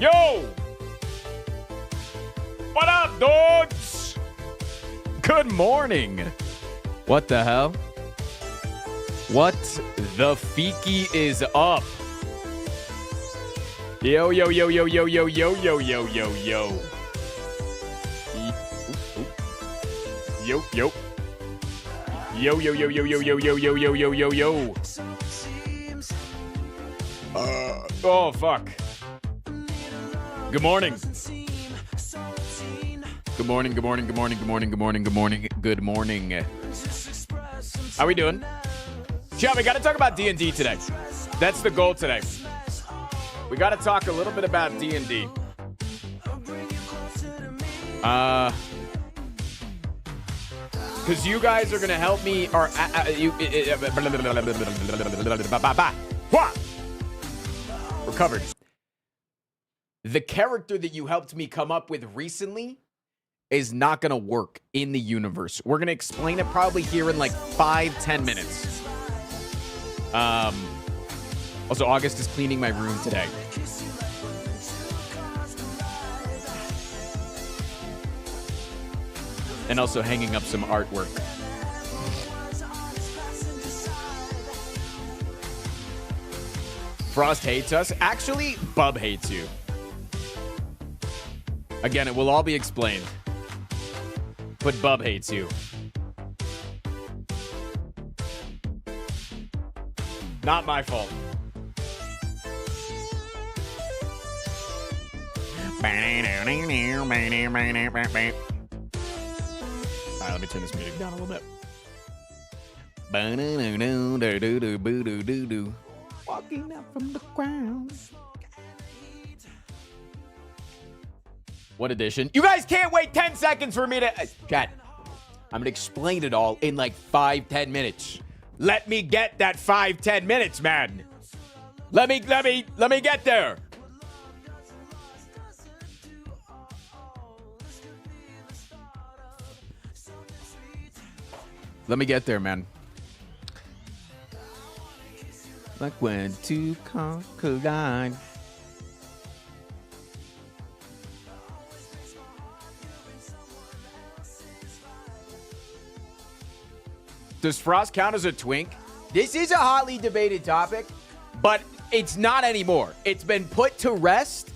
Yo! What up, dudes? Good morning. What the hell? What the feeky is up? Yo, yo, yo, yo, yo, yo, yo, yo, yo, yo, yo. Yo, yo. Yo, yo, yo, yo, yo, yo, yo, yo, yo, yo, yo, yo. Oh, fuck. Good morning. Good morning, good morning, good morning, good morning, good morning, good morning, good morning. How we doing? Chat, we got to talk about D&D today. That's the goal today. We got to talk a little bit about D&D. Because you guys are going to help me, or recovered. The character that you helped me come up with recently is not going to work in the universe. We're going to explain it probably here in like 5-10 minutes. Also, August is cleaning my room today. And also hanging up some artwork. Frost hates us. Actually, Bub hates you. Again, it will all be explained. But Bub hates you. Not my fault. Alright, let me turn this music down a little bit. Walking up from the ground. What edition? You guys can't wait 10 seconds for me to... Chat, I'm going to explain it all in like 5-10 minutes. Let me get that 5-10 minutes, man. Let me get there. Let me get there, man. Like when two collide. Does Frost count as a twink? This is a hotly debated topic, but it's not anymore. It's been put to rest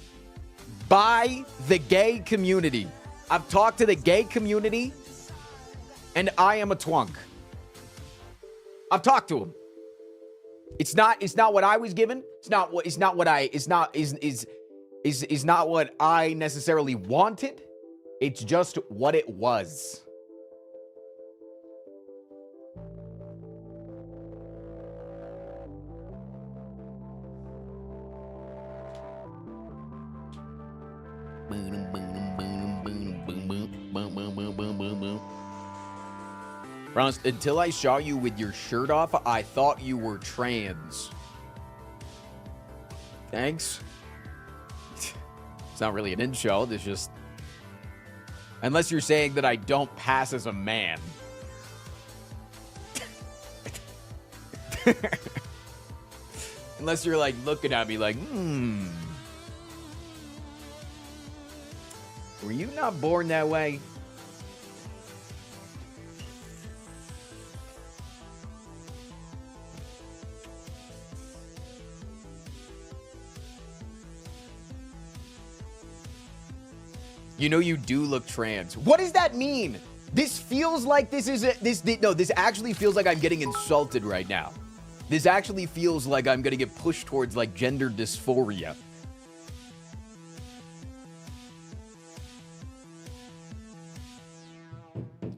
by the gay community. I've talked to the gay community, and I am a twunk. I've talked to him. It's not what I was given. It's not what I necessarily wanted. It's just what it was. Ronst, until I saw you with your shirt off, I thought you were trans. Thanks. It's not really an insult, it's just... Unless you're saying that I don't pass as a man. Unless you're like looking at me like, were you not born that way? You know you do look trans. What does that mean? This feels like this actually feels like I'm getting insulted right now. This actually feels like I'm gonna get pushed towards like gender dysphoria.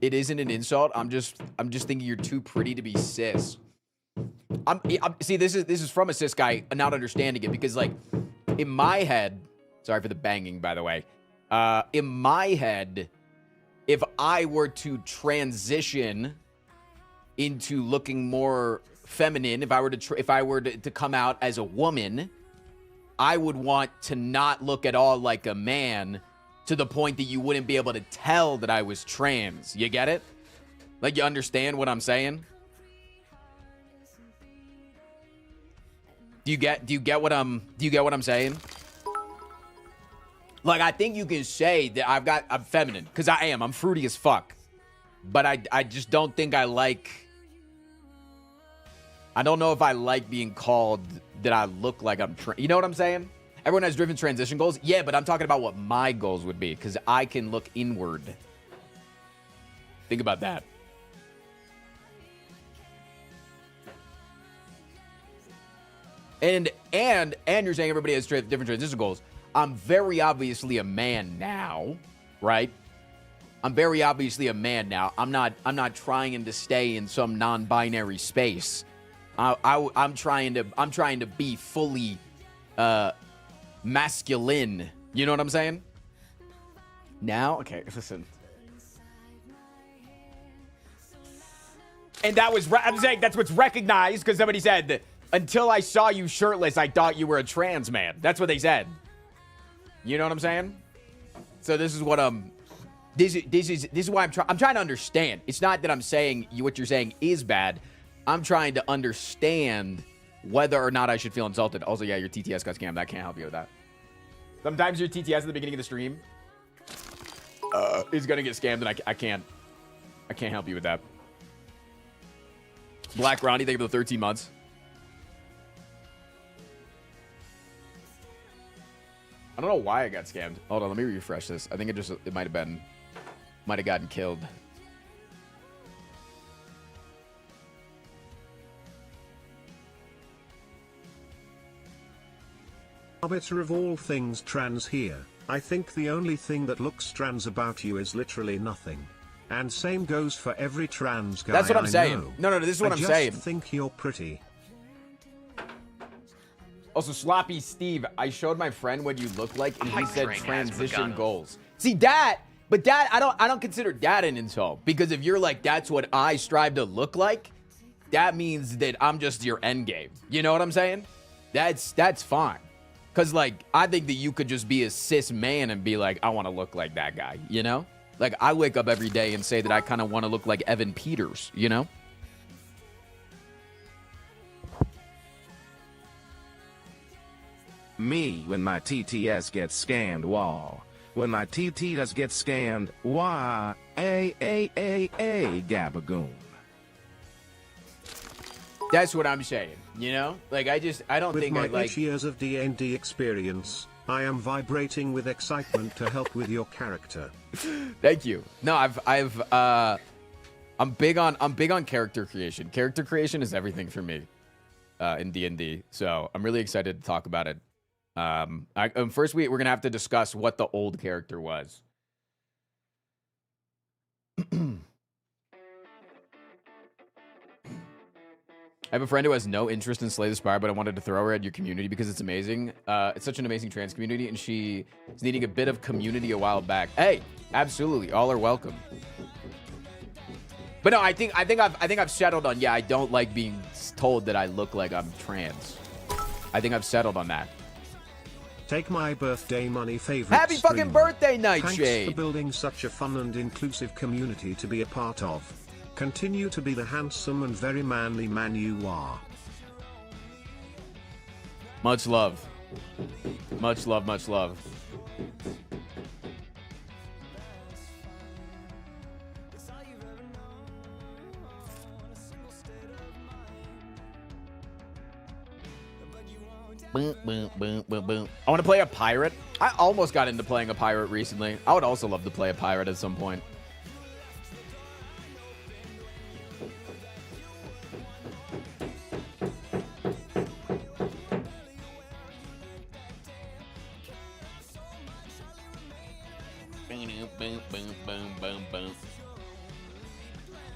It isn't an insult. I'm just thinking you're too pretty to be cis. See, this is from a cis guy not understanding it because like in my head, sorry for the banging by the way. In my head, if I were to transition into looking more feminine, if I were to come out as a woman, I would want to not look at all like a man to the point that you wouldn't be able to tell that I was trans. You get it? Like, you understand what I'm saying? Do you get what I'm saying? Like, I think you can say that I'm feminine, because I am. I'm fruity as fuck. But I just don't think I don't know if I like being called that I look like I'm you know what I'm saying? Everyone has driven transition goals. Yeah, but I'm talking about what my goals would be, because I can look inward. Think about that. And you're saying everybody has different transition goals. I'm very obviously a man now, right? I'm very obviously a man now. I'm not trying to stay in some non-binary space. I'm trying to be fully masculine. You know what I'm saying? Now, okay, listen. And I'm saying that's what's recognized, because somebody said that until I saw you shirtless, I thought you were a trans man. That's what they said. You know what I'm saying? So this is what this is why I'm trying to understand. It's not that I'm saying what you're saying is bad. I'm trying to understand whether or not I should feel insulted. Also, yeah, your TTS got scammed. I can't help you with that. Sometimes your TTS at the beginning of the stream is gonna get scammed, and I can't help you with that. Black Ronnie, thank you for the 13 months. I don't know why I got scammed. Hold on, let me refresh this. I think it might have gotten killed. Arbiter of all things trans here. I think the only thing that looks trans about you is literally nothing. And same goes for every trans guy. That's what I'm saying. Know. No, this is what I'm saying. I just think you're pretty. Also, Sloppy Steve, I showed my friend what you look like, and he said transition goals. See, I don't consider that an insult, because if you're like, that's what I strive to look like, that means that I'm just your end game. You know what I'm saying? That's fine. Because, like, I think that you could just be a cis man and be like, I want to look like that guy, you know? Like, I wake up every day and say that I kind of want to look like Evan Peters, you know? Me, when my TTS gets scammed, wah. When my TTS get scammed, wah. A gabagoon. That's what I'm saying, you know? Like, I don't think I like... With my 8 years of D&D experience, I am vibrating with excitement to help with your character. Thank you. No, I'm big on character creation. Character creation is everything for me in D&D. So I'm really excited to talk about it. First, we're gonna have to discuss what the old character was. I have a friend who has no interest in Slay the Spire, but I wanted to throw her at your community because it's amazing. It's such an amazing trans community, and she is needing a bit of community a while back. Hey, absolutely, all are welcome. But no, I think I've settled on, yeah, I don't like being told that I look like I'm trans. I think I've settled on that. Take my birthday money, favorite Happy streamer. fucking birthday, Nightshade! Thanks for building such a fun and inclusive community to be a part of. Continue to be the handsome and very manly man you are. Much love. Much love, much love. Boom, boom, boom, boom, boom. I want to play a pirate. I almost got into playing a pirate recently. I would also love to play a pirate at some point.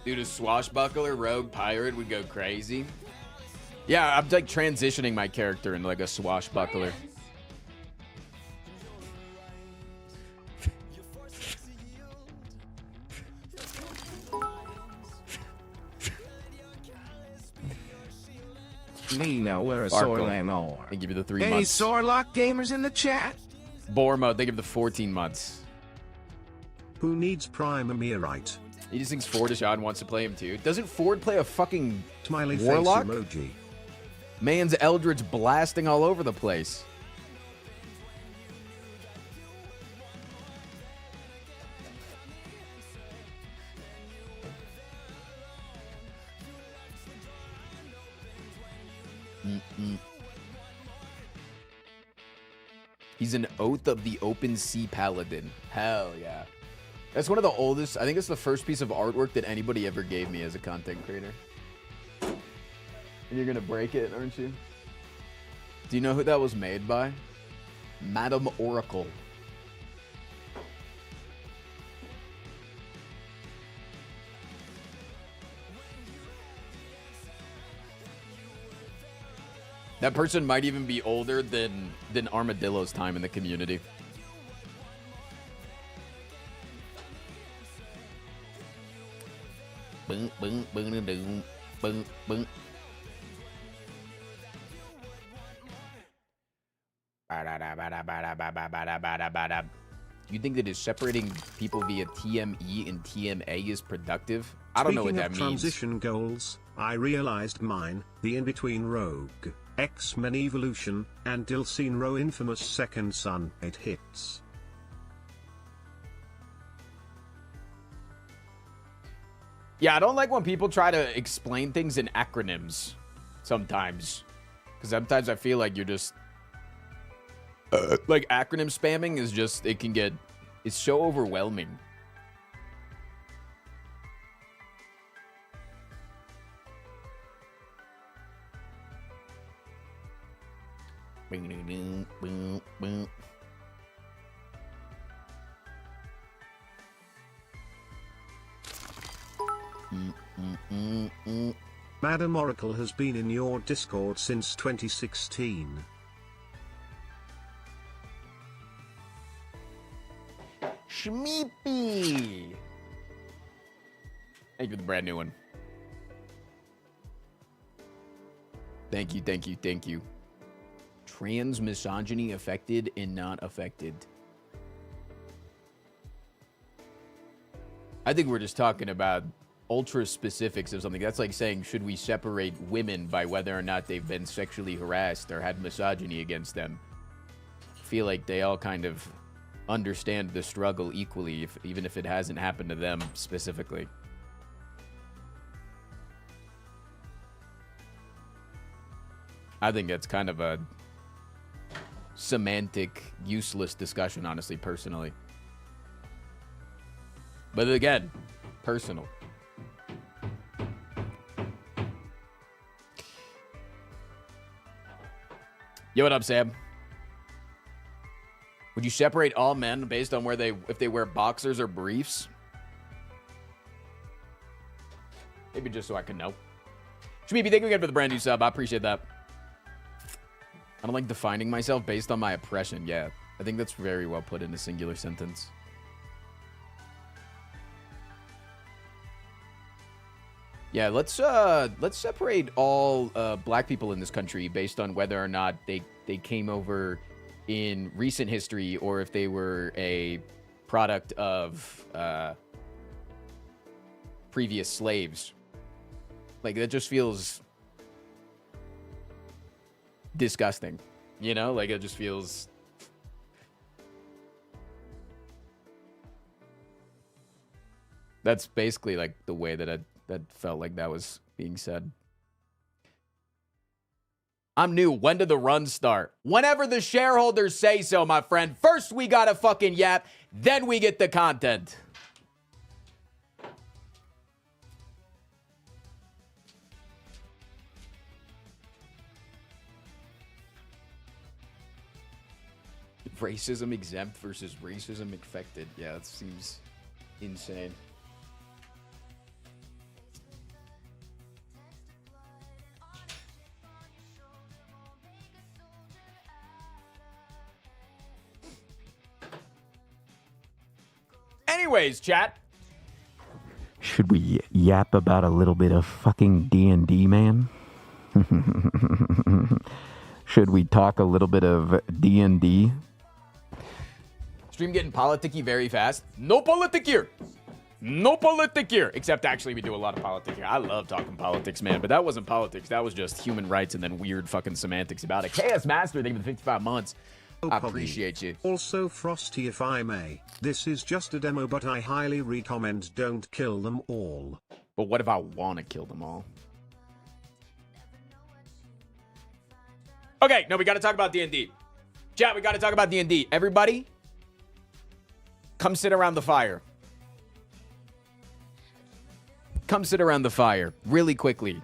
Dude, a swashbuckler rogue pirate would go crazy. Yeah, I'm like transitioning my character into like a swashbuckler. Nina, where a Sparkle. Soylent or. They give you the 3 Any months. Sorlock gamers in the chat? Bormo, they give the 14 months. Who needs Prime Amirite? He just thinks Ford is out and wants to play him too. Doesn't Ford play a fucking Smiley Warlock? face emoji. Man's Eldritch blasting all over the place. He's an Oath of the Open Sea Paladin. Hell yeah. That's one of the oldest, I think it's the first piece of artwork that anybody ever gave me as a content creator. And you're gonna break it, aren't you? Do you know who that was made by? Madam Oracle. That person might even be older than Armadillo's time in the community. Boom, boom, boom, boom, boom, boom. You think that is separating people via TME and TMA is productive? I don't know what that means. Speaking of transition goals, I realized mine, the in-between Rogue, X-Men Evolution, and Dilseen Row Infamous Second Son. It hits. Yeah, I don't like when people try to explain things in acronyms sometimes. Because sometimes I feel like you're just... like, acronym spamming is just... It can get... It's so overwhelming. Madam Oracle has been in your Discord since 2016. Shmeepy! Thank you for the brand new one. Thank you, thank you, thank you. Trans misogyny affected and not affected. I think we're just talking about ultra specifics of something. That's like saying, should we separate women by whether or not they've been sexually harassed or had misogyny against them? I feel like they all kind of understand the struggle equally, even if it hasn't happened to them specifically. I think that's kind of a semantic, useless discussion, honestly, personally. But again, personal. Yo, what up, Sam? Would you separate all men based on where if they wear boxers or briefs? Maybe just so I can know. Shmeepy, thank you again for the brand new sub. I appreciate that. I don't like defining myself based on my oppression. Yeah, I think that's very well put in a singular sentence. Yeah, let's separate all black people in this country based on whether or not they came over in recent history or if they were a product of previous slaves. Like, that just feels disgusting, you know? Like, it just feels... That's basically, like, the way that that felt like that was being said. I'm new. When did the run start? Whenever the shareholders say so, my friend. First we gotta fucking yap, then we get the content. Racism exempt versus racism infected. Yeah, that seems insane. Anyways, chat. Should we yap about a little bit of fucking D&D, man? Should we talk a little bit of D&D? Stream getting politicky very fast. No politic here. No politic here. Except actually we do a lot of politics here. I love talking politics, man. But that wasn't politics. That was just human rights and then weird fucking semantics about it. KS Master, thank you for the 55 months. I appreciate you. Also, Frosty, if I may, this is just a demo, but I highly recommend don't kill them all. But what if I want to kill them all? Okay, no, we got to talk about D&D. Chat, we got to talk about D&D. Everybody, come sit around the fire. Come sit around the fire really quickly.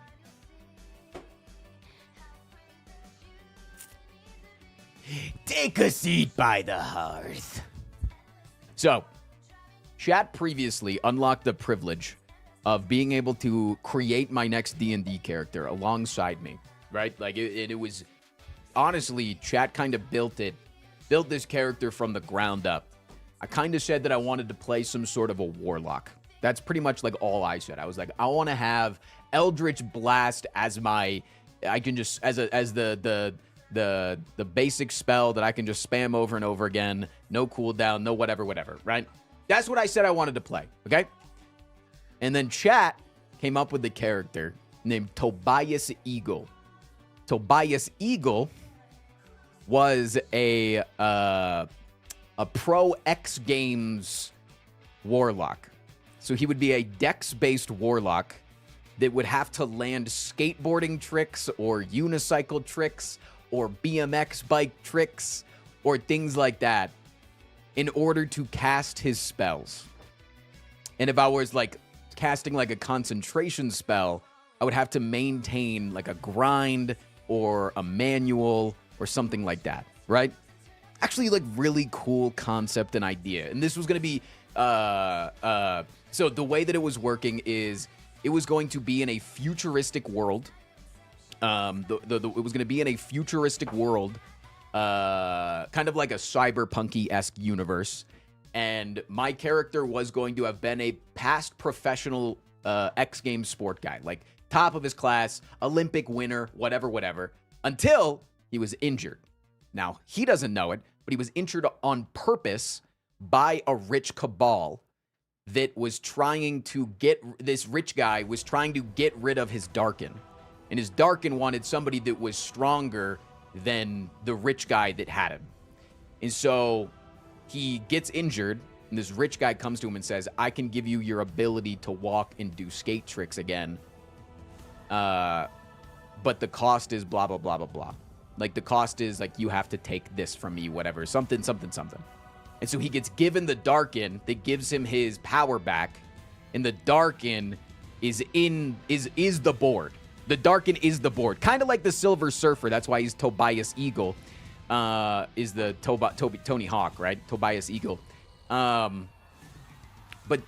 Take a seat by the hearth. So, chat previously unlocked the privilege of being able to create my next D&D character alongside me, right? Like, it was... Honestly, chat kind of built this character from the ground up. I kind of said that I wanted to play some sort of a warlock. That's pretty much like all I said. I was like, I want to have Eldritch Blast as my... I can just... As the basic spell that I can just spam over and over again. No cooldown, no whatever, right? That's what I said I wanted to play, okay? And then chat came up with the character named Tobias Eagle. Tobias Eagle was a pro X Games warlock. So he would be a dex-based warlock that would have to land skateboarding tricks or unicycle tricks or BMX bike tricks or things like that in order to cast his spells. And if I was like casting like a concentration spell, I would have to maintain like a grind or a manual or something like that, right? Actually, like really cool concept and idea. And this was going to be, so the way that it was working is it was going to be in a futuristic world. It was going to be in a futuristic world, kind of like a cyberpunky-esque universe. And my character was going to have been a past professional X Games sport guy, like top of his class, Olympic winner, whatever, until he was injured. Now, he doesn't know it, but he was injured on purpose by a rich cabal that was trying to get, this rich guy was trying to get rid of his Darkin. And his Darkin wanted somebody that was stronger than the rich guy that had him. And so he gets injured, and this rich guy comes to him and says, I can give you your ability to walk and do skate tricks again. But the cost is blah, blah, blah, blah, blah. Like, the cost is, like, you have to take this from me, whatever. Something. And so he gets given the Darkin that gives him his power back. And the Darkin is the board. The Darkin is the board. Kind of like the Silver Surfer. That's why he's Tobias Eagle. Is the Tony Hawk, right? Tobias Eagle. But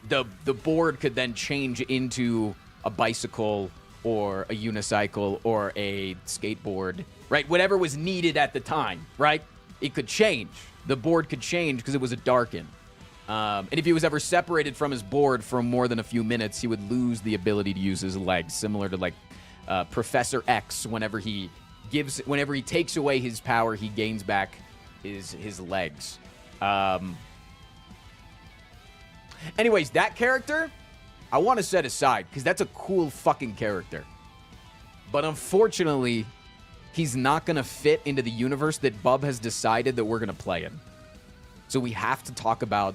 the board could then change into a bicycle or a unicycle or a skateboard, right? Whatever was needed at the time, right? It could change. The board could change because it was a Darkin. And if he was ever separated from his board for more than a few minutes, he would lose the ability to use his legs, similar to like Professor X. Whenever he takes away his power, he gains back his legs. Anyways, that character, I want to set aside because that's a cool fucking character. But unfortunately, he's not going to fit into the universe that Bub has decided that we're going to play in. So we have to talk about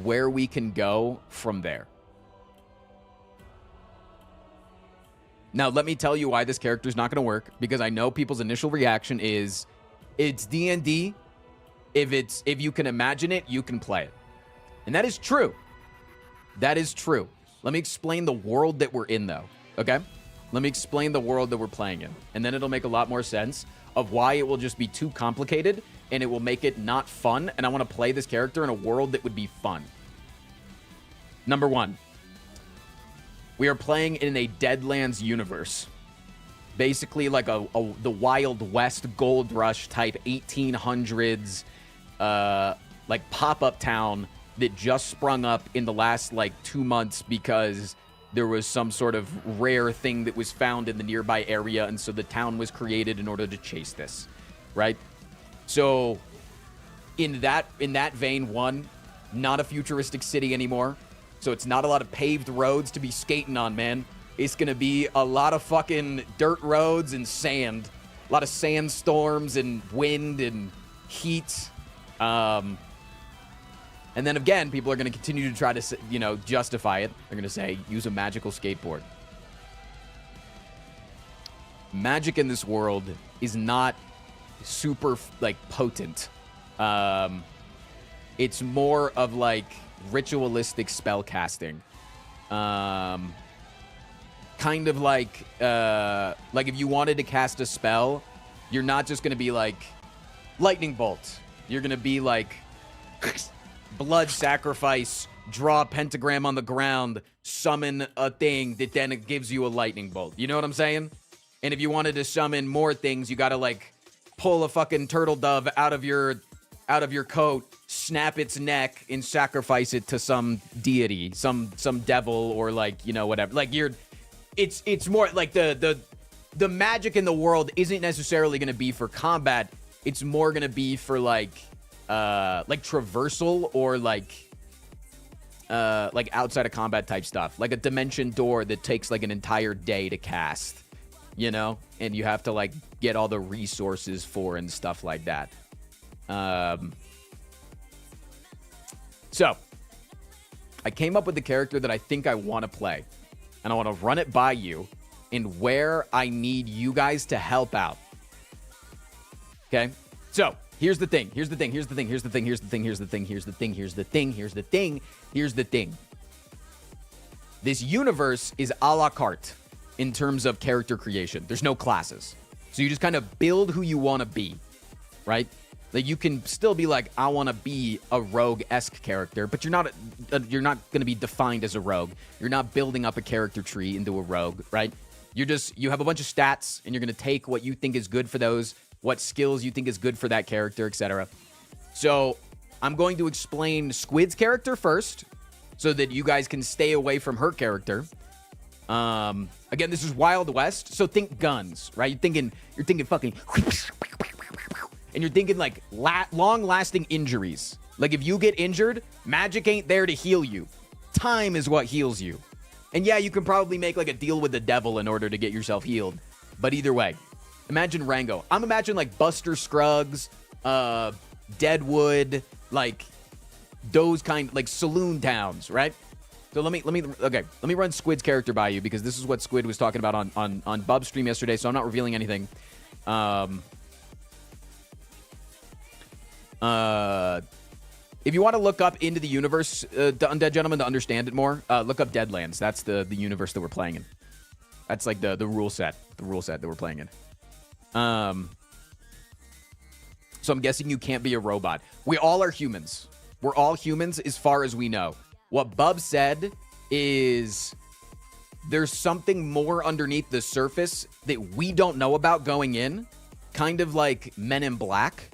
where we can go from there. Now, let me tell you why this character is not going to work, because I know people's initial reaction is, it's D&D. If you can imagine it, you can play it. And that is true. That is true. Let me explain the world that we're in, though, okay? Let me explain the world that we're playing in, and then it'll make a lot more sense of why it will just be too complicated, and it will make it not fun, and I want to play this character in a world that would be fun. Number one, we are playing in a Deadlands universe. Basically like the Wild West Gold Rush type 1800s, like pop-up town that just sprung up in the last like 2 months because there was some sort of rare thing that was found in the nearby area, and so the town was created in order to chase this, right? So in that vein, one, not a futuristic city anymore, so it's not a lot of paved roads to be skating on, man. It's gonna be a lot of fucking dirt roads and sand, a lot of sandstorms and wind and heat. And then again, people are going to continue to try to, you know, justify it. They're going to say, use a magical skateboard. Magic in this world is not super, like, potent. It's more of, like, ritualistic spell casting. Kind of like if you wanted to cast a spell, you're not just going to be like, lightning bolt. You're going to be like... blood sacrifice, draw a pentagram on the ground, summon a thing that then it gives you a lightning bolt. You know what I'm saying? And if you wanted to summon more things, you gotta like pull a fucking turtle dove out of your coat, snap its neck, and sacrifice it to some deity, some devil, or like, you know, whatever. Like it's more like the magic in the world isn't necessarily gonna be for combat. It's more gonna be for like traversal or like outside of combat type stuff, like a dimension door that takes like an entire day to cast, you know, and you have to like get all the resources for and stuff like that. So I came up with the character that I think I want to play, and I want to run it by you and where I need you guys to help out. Okay, so here's the thing. This universe is a la carte in terms of character creation. There's no classes. So you just kind of build who you want to be, right? Like you can still be like, I want to be a rogue-esque character, but you're not going to be defined as a rogue. You're not building up a character tree into a rogue, right? You have a bunch of stats, and you're going to take what you think is good for those, what skills you think is good for that character, etc. So I'm going to explain Squid's character first, so that you guys can stay away from her character. Again, this is Wild West, so think guns, right? You're thinking fucking, and you're thinking like long-lasting injuries. Like if you get injured, magic ain't there to heal you. Time is what heals you. And yeah, you can probably make like a deal with the devil in order to get yourself healed. But either way, imagine Rango. I'm imagining like Buster Scruggs, Deadwood, like those kind, like saloon towns, right? So let me run Squid's character by you, because this is what Squid was talking about on Bub's stream yesterday, so I'm not revealing anything. If you want to look up into the universe, the Undead Gentleman, to understand it more, look up Deadlands. That's the universe that we're playing in. That's like the rule set that we're playing in. So I'm guessing you can't be a robot. We all are humans. We're all humans as far as we know. What Bub said is there's something more underneath the surface that we don't know about going in, kind of like Men in Black,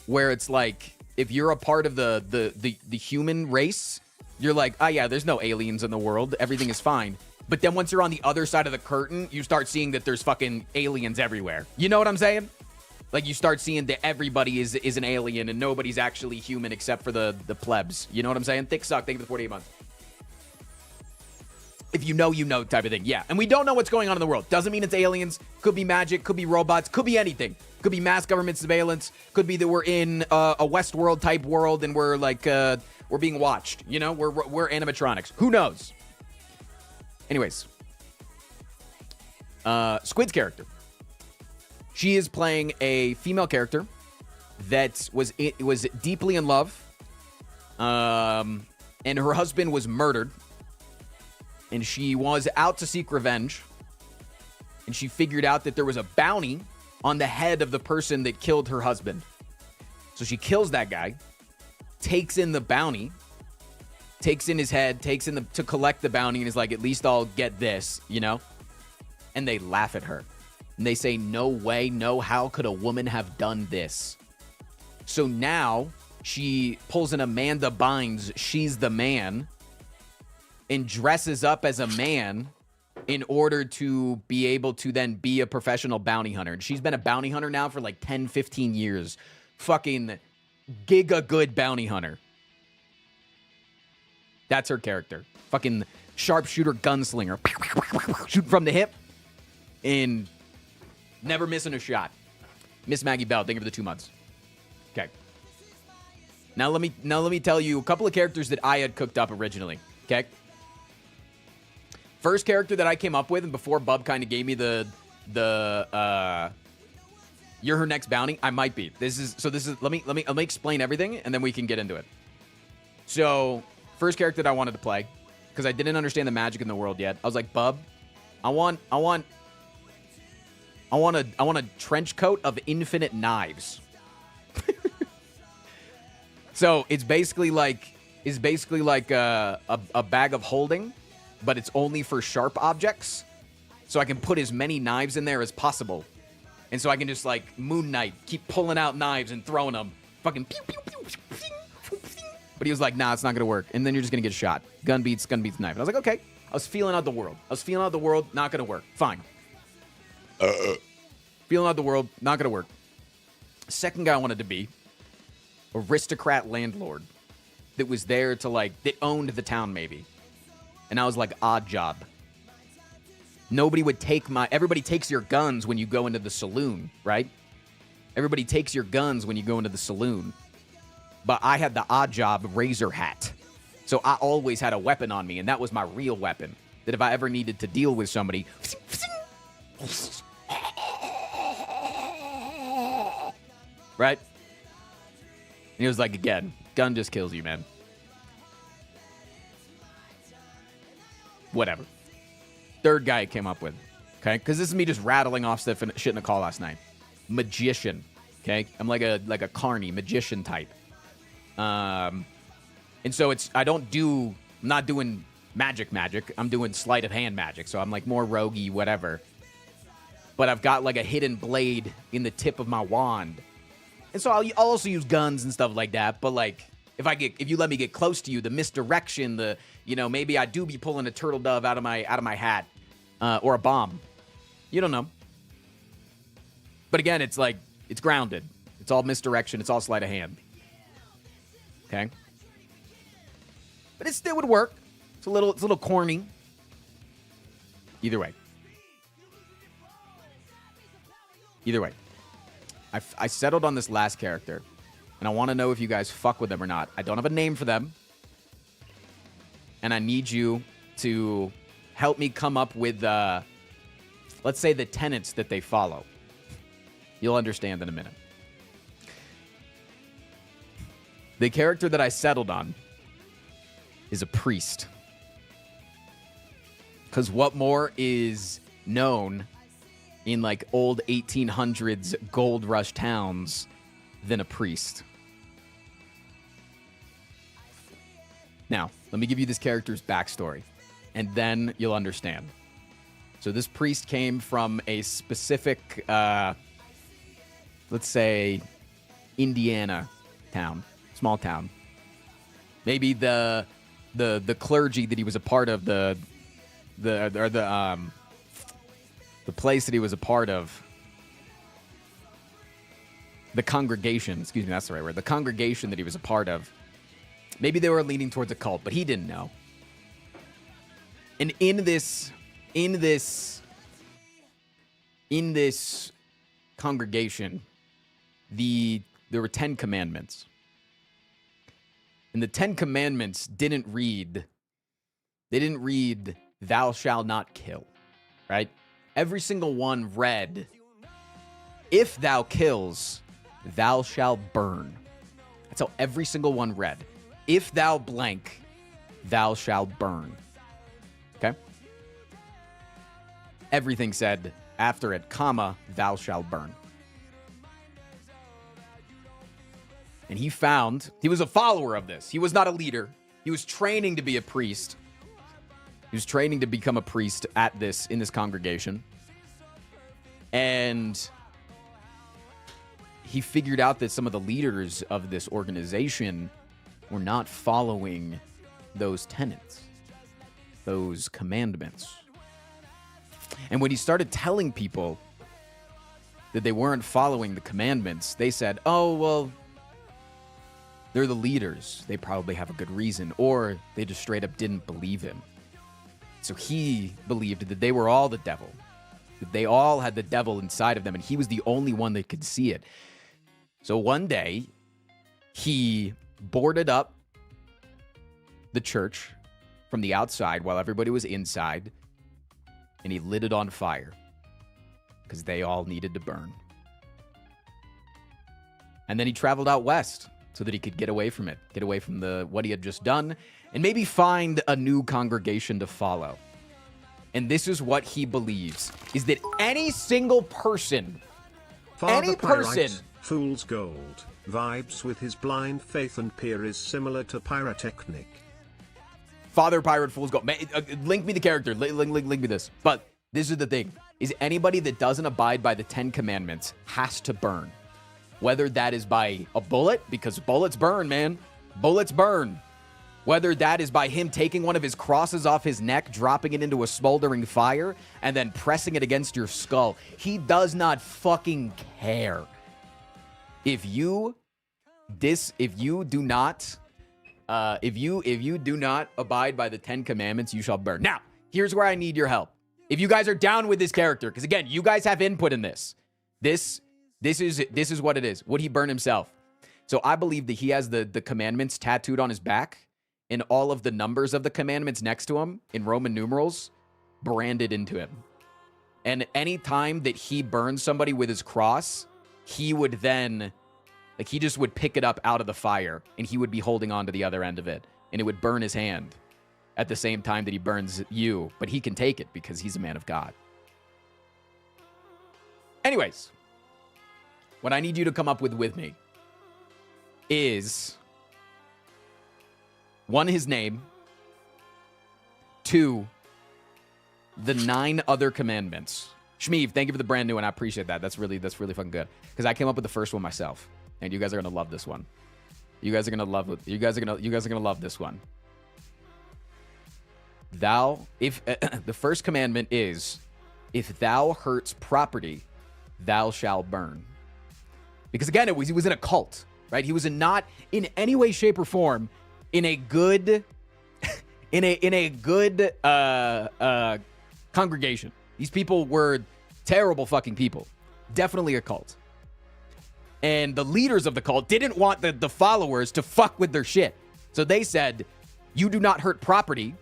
where it's like if you're a part of the human race, you're like, oh yeah, there's no aliens in the world, everything is fine. But then once you're on the other side of the curtain, you start seeing that there's fucking aliens everywhere. You know what I'm saying? Like you start seeing that everybody is an alien and nobody's actually human except for the plebs. You know what I'm saying? Thick suck, thank you for the 48 months. If you know type of thing. Yeah. And we don't know what's going on in the world. Doesn't mean it's aliens. Could be magic. Could be robots. Could be anything. Could be mass government surveillance. Could be that we're in a Westworld type world and we're like, we're being watched. You know, we're animatronics. Who knows? Anyways. Squid's character. She is playing a female character that was deeply in love. And her husband was murdered. And she was out to seek revenge. And she figured out that there was a bounty on the head of the person that killed her husband. So she kills that guy, takes in the bounty, takes in his head, to collect the bounty, and is like, at least I'll get this, you know? And they laugh at her. And they say, no way, no how could a woman have done this? So now she pulls an Amanda Bynes, she's the man, and dresses up as a man in order to be able to then be a professional bounty hunter. And she's been a bounty hunter now for like 10, 15 years. Fucking giga good bounty hunter. That's her character. Fucking sharpshooter gunslinger. Shooting from the hip and never missing a shot. Miss Maggie Bell, thank you for the 2 months. Okay. Now let me tell you a couple of characters that I had cooked up originally. Okay. First character that I came up with, and before Bub kind of gave me the you're her next bounty, I might be. Let me explain everything and then we can get into it. So, first character that I wanted to play, because I didn't understand the magic in the world yet. I was like, Bub, I want a trench coat of infinite knives. So it's basically like a bag of holding, but it's only for sharp objects. So I can put as many knives in there as possible. And so I can just like Moon Knight, keep pulling out knives and throwing them. Fucking pew, pew, pew, pew, pew, pew. But he was like, nah, it's not going to work. And then you're just going to get shot. Gun beats knife. And I was like, okay. I was feeling out the world. Not going to work. Fine. Feeling out the world. Not going to work. Second guy I wanted to be, aristocrat landlord that was there to like, that owned the town maybe. And I was like, odd job. Nobody would take everybody takes your guns when you go into the saloon, right? Everybody takes your guns when you go into the saloon. But I had the odd job razor hat. So I always had a weapon on me, and that was my real weapon. That if I ever needed to deal with somebody, right? And he was like, again, gun just kills you, man. Whatever. Third guy I came up with, okay? Because this is me just rattling off shit in a call last night. Magician, okay? I'm like a carny magician type. And so I'm not doing magic. I'm doing sleight of hand magic. So I'm like more roguey, whatever. But I've got like a hidden blade in the tip of my wand. And so I'll also use guns and stuff like that. But like, if you let me get close to you, the misdirection, maybe I do be pulling a turtle dove out of my hat, or a bomb. You don't know. But again, it's like, it's grounded. It's all misdirection. It's all sleight of hand. Okay. But it still would work. It's a little corny. Either way. I settled on this last character, and I want to know if you guys fuck with them or not. I don't have a name for them, and I need you to help me come up with, let's say, the tenets that they follow. You'll understand in a minute. The character that I settled on is a priest. Because what more is known in like old 1800s gold rush towns than a priest? Now, let me give you this character's backstory, and then you'll understand. So this priest came from a specific, let's say, Indiana town, small town. Maybe the clergy that he was a part of, the place that he was a part of, the congregation, excuse me, that's the right word, the congregation that he was a part of, maybe they were leaning towards a cult, but he didn't know. And in this congregation, there were 10 commandments. And the 10 commandments didn't read, thou shalt not kill, right? Every single one read, if thou kills, thou shalt burn. That's how every single one read. If thou blank, thou shalt burn. Okay? Everything said after it, comma, thou shalt burn. And he was a follower of this. He was not a leader. He was training to be a priest. He was training to become a priest in this congregation. And he figured out that some of the leaders of this organization were not following those tenets. those commandments. And when he started telling people that they weren't following the commandments, they said, oh, well, they're the leaders. They probably have a good reason. Or they just straight up didn't believe him. So he believed that they were all the devil. That they all had the devil inside of them, and he was the only one that could see it. So one day, he boarded up the church from the outside while everybody was inside, and he lit it on fire because they all needed to burn. And then he traveled out west so that he could get away from it, get away from what he had just done, and maybe find a new congregation to follow. And this is what he believes, is that any single person, Father Pyrite, Fool's Gold, vibes with his blind faith and peer is similar to pyrotechnic. Father Pirate Fool's Gold. Link me the character. Link me this. But this is the thing, is anybody that doesn't abide by the 10 commandments has to burn. Whether that is by a bullet, because bullets burn, man. Bullets burn. Whether that is by him taking one of his crosses off his neck, dropping it into a smoldering fire, and then pressing it against your skull. He does not fucking care. If you do not abide by the 10 commandments, you shall burn. Now, here's where I need your help. If you guys are down with this character, because again, you guys have input in this. This is what it is. Would he burn himself? So I believe that he has the commandments tattooed on his back, and all of the numbers of the commandments next to him in Roman numerals branded into him. And any time that he burns somebody with his cross, he would then, he just would pick it up out of the fire, and he would be holding on to the other end of it, and it would burn his hand at the same time that he burns you, but he can take it because he's a man of God. Anyways, what I need you to come up with me is 1, his name, 2, the 9 other commandments. Shmeev, thank you for the brand new one. I appreciate that. That's really fucking good. Because I came up with the first one myself, and you guys are gonna love this one. You guys are gonna love this one. The first commandment is, if thou hurts property, thou shalt burn. Because again, he was in a cult, right? He was not in any way, shape, or form in a good congregation. These people were terrible fucking people. Definitely a cult. And the leaders of the cult didn't want the followers to fuck with their shit. So they said, you do not hurt property.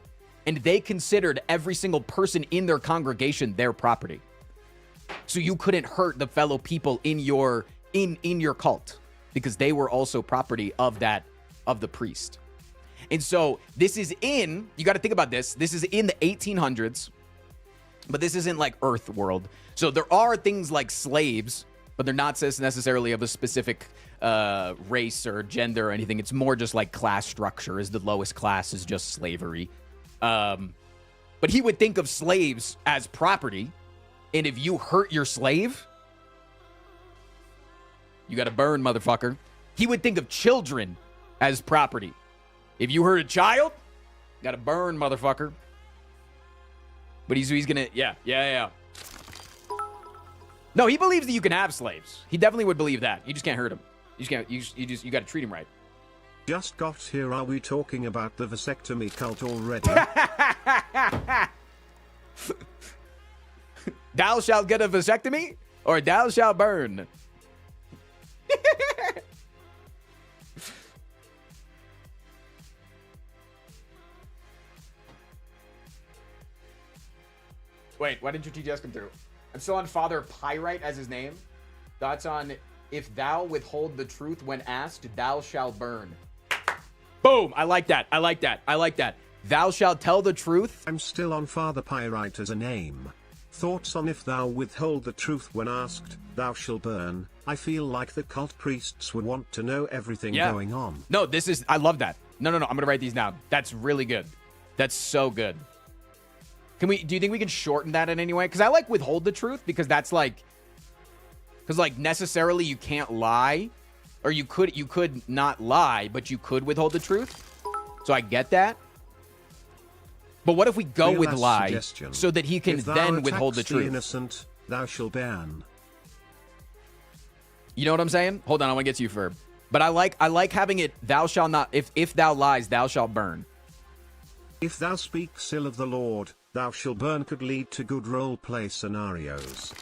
And they considered every single person in their congregation their property. So you couldn't hurt the fellow people in your cult, because they were also property of the priest. And so this is you got to think about this. This is in the 1800s, but this isn't like Earth world. So there are things like slaves, but they're not necessarily of a specific race or gender or anything. It's more just like class structure, is the lowest class is just slavery. But he would think of slaves as property. And if you hurt your slave, you got to burn, motherfucker. He would think of children as property. If you hurt a child, you got to burn, motherfucker. But he's gonna, yeah. No, he believes that you can have slaves. He definitely would believe that. You just can't hurt him. You got to treat him right. Just got here. Are we talking about the vasectomy cult already? Thou shalt get a vasectomy, or thou shalt burn. Wait, why didn't your TGS come through? I'm still on Father Pyrite as his name. Thoughts on, if thou withhold the truth when asked, thou shalt burn. Boom! I like that. Thou shalt tell the truth. I'm still on Father Pyrite as a name. Thoughts on if thou withhold the truth when asked, thou shalt burn. I feel like the cult priests would want to know everything going on. No, I love that. No, I'm going to write these down. That's really good. That's so good. Do you think we can shorten that in any way? Because I like withhold the truth, because that's necessarily you can't lie, or you could not lie, but you could withhold the truth. So I get that. But what if we go Your with last lie suggestion. so that he can If thou then withhold the attacks truth? Innocent, thou shalt ban. You know what I'm saying? Hold on, I want to get to you, Ferb. But I like having it, thou shalt not, if thou lies, thou shalt burn. If thou speaks ill of the Lord, thou shalt burn could lead to good role-play scenarios.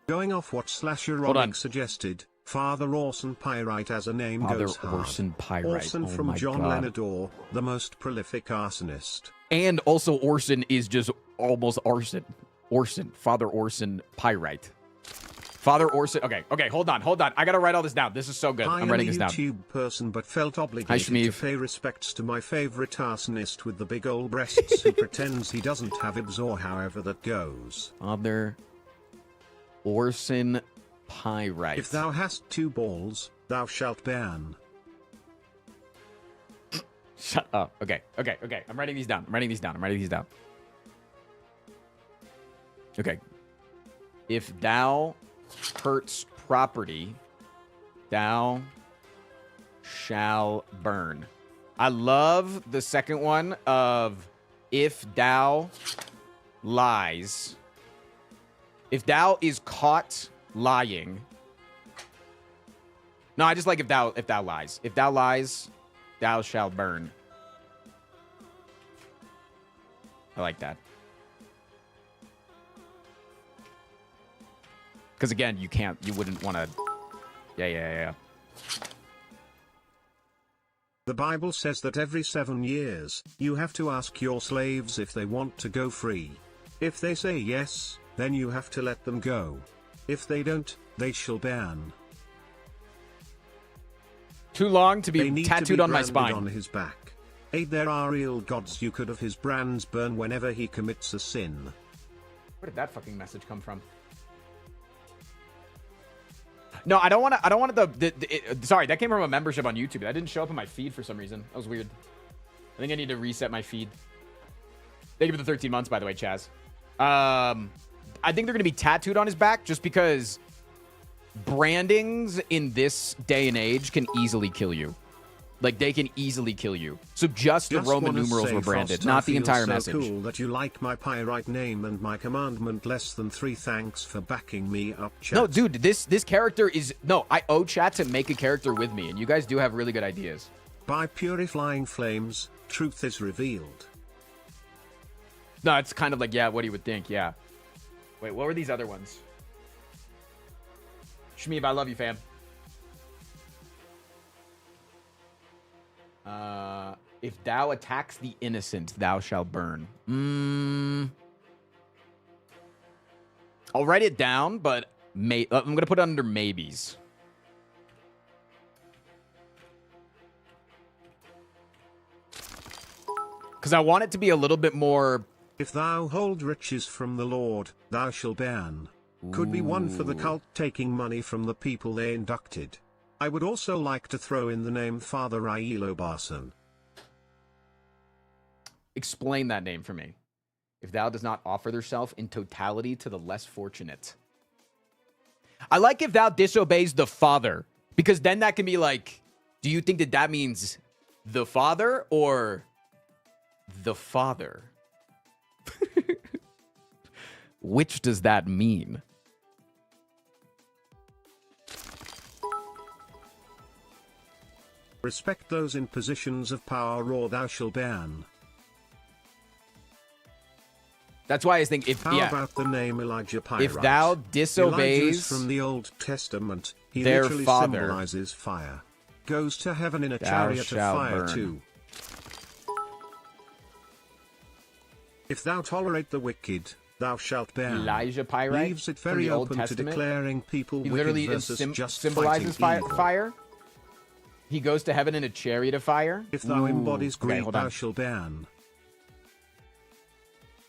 Going off what Slasher Rollick suggested, Father Orson Pyrite as a name goes hard. Orson Pyrite. Orson from my John God. Lenador, the most prolific arsonist. And also Orson is just almost arson. Orson. Father Orson Pyrite. Father Orson. Okay, hold on. I gotta write all this down. This is so good. I'm writing this down. I'm a YouTube person but felt obligated to pay respects to my favorite arsonist with the big old breasts who pretends he doesn't have ibs or however that goes. Father Orson Pyrite. If thou hast 2 balls, thou shalt ban. Shut up. Okay. I'm writing these down. Okay. If thou hurts property, thou shall burn. I love the second one of if thou lies. If thou is caught lying. No, I just like if thou lies. If thou lies, thou shalt burn. I like that. Because again, you wouldn't want to. Yeah. The Bible says that every 7 years, you have to ask your slaves if they want to go free. If they say yes, then you have to let them go. If they don't, they shall ban. Too long to be tattooed on my spine. On his back. There are real gods you could have his brands burn whenever he commits a sin. Where did that fucking message come from? No, I don't want sorry, that came from a membership on YouTube. That didn't show up in my feed for some reason. That was weird. I think I need to reset my feed. Thank you for the 13 months, by the way, Chaz. I think they're going to be tattooed on his back just because brandings in this day and age can easily kill you. Like, they can easily kill you. So just the Roman numerals were branded, not the entire message. Cool that you like my Pyrite name and my commandment less than 3. Thanks for backing me up, chat. No, dude, this character is... No, I owe chat to make a character with me, and you guys do have really good ideas. By purifying flames, truth is revealed. No, it's kind of like, yeah, what you would think, yeah. Wait, what were these other ones? Shmeeb, I love you, fam. If thou attacks the innocent, thou shalt burn. I'll write it down, but I'm going to put it under maybes. Because I want it to be a little bit more... If thou hold riches from the Lord, thou shalt ban. Could be one for the cult taking money from the people they inducted. I would also like to throw in the name Father Ailo Barson. Explain that name for me. If thou does not offer thyself in totality to the less fortunate. I like if thou disobeys the Father. Because then that can be like, do you think that means the Father or the Father? Which does that mean? Respect those in positions of power or thou shalt ban. That's why I think if... How about the name Elijah Pyrite? If thou disobeys... Elijah is from the Old Testament. He their literally father, symbolizes fire. Goes to heaven in a chariot of fire burn. too. If thou tolerate the wicked, thou shalt ban. Elijah Pyrite leaves it very open to declaring people wicked versus just symbolizes fighting fire. He goes to heaven in a chariot of fire. If thou embodies greed, thou shalt ban.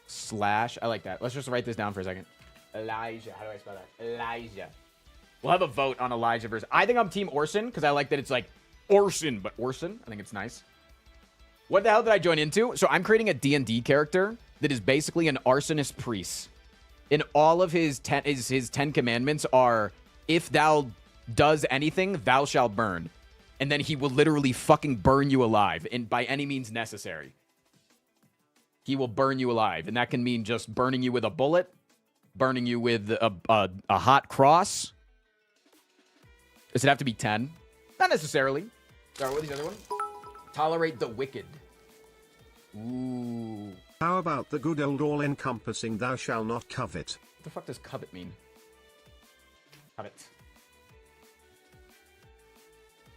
Slash. I like that. Let's just write this down for a second. Elijah. How do I spell that? Elijah. We'll have a vote on Elijah versus... I think I'm Team Orson because I like that it's like Orson, but Orson. I think it's nice. What the hell did I join into? So I'm creating a D&D character that is basically an arsonist priest. And all of his 10 commandments are, if thou does anything, thou shalt burn. and then he will literally fucking burn you alive, and by any means necessary. He will burn you alive, and that can mean just burning you with a bullet, burning you with a hot cross. Does it have to be 10? Not necessarily. Sorry, what are these other ones? Tolerate the wicked. Ooh. How about the good old all-encompassing thou shalt not covet? What the fuck does covet mean? Covet.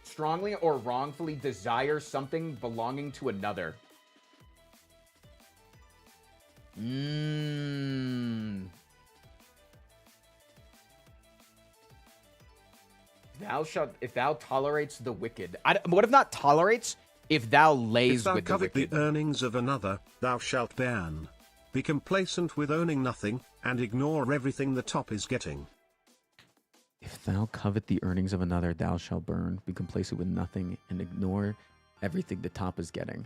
Strongly or wrongfully desire something belonging to another. Thou shalt, if thou tolerates the wicked. What if not tolerates? If thou lays If thou with the covet wicked. the earnings of another, thou shalt ban. Be complacent with owning nothing, and ignore everything the top is getting. If thou covet the earnings of another, thou shalt burn. Be complacent with nothing, and ignore everything the top is getting.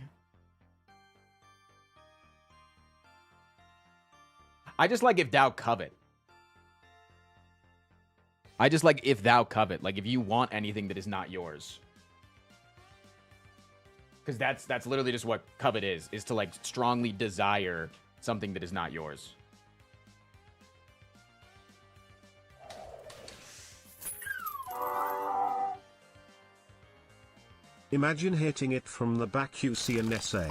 I just like if thou covet. I just like if thou covet. Like if you want anything that is not yours. Because that's literally just what covet is to like strongly desire something that is not yours. Imagine hitting it from the back, you see an essay.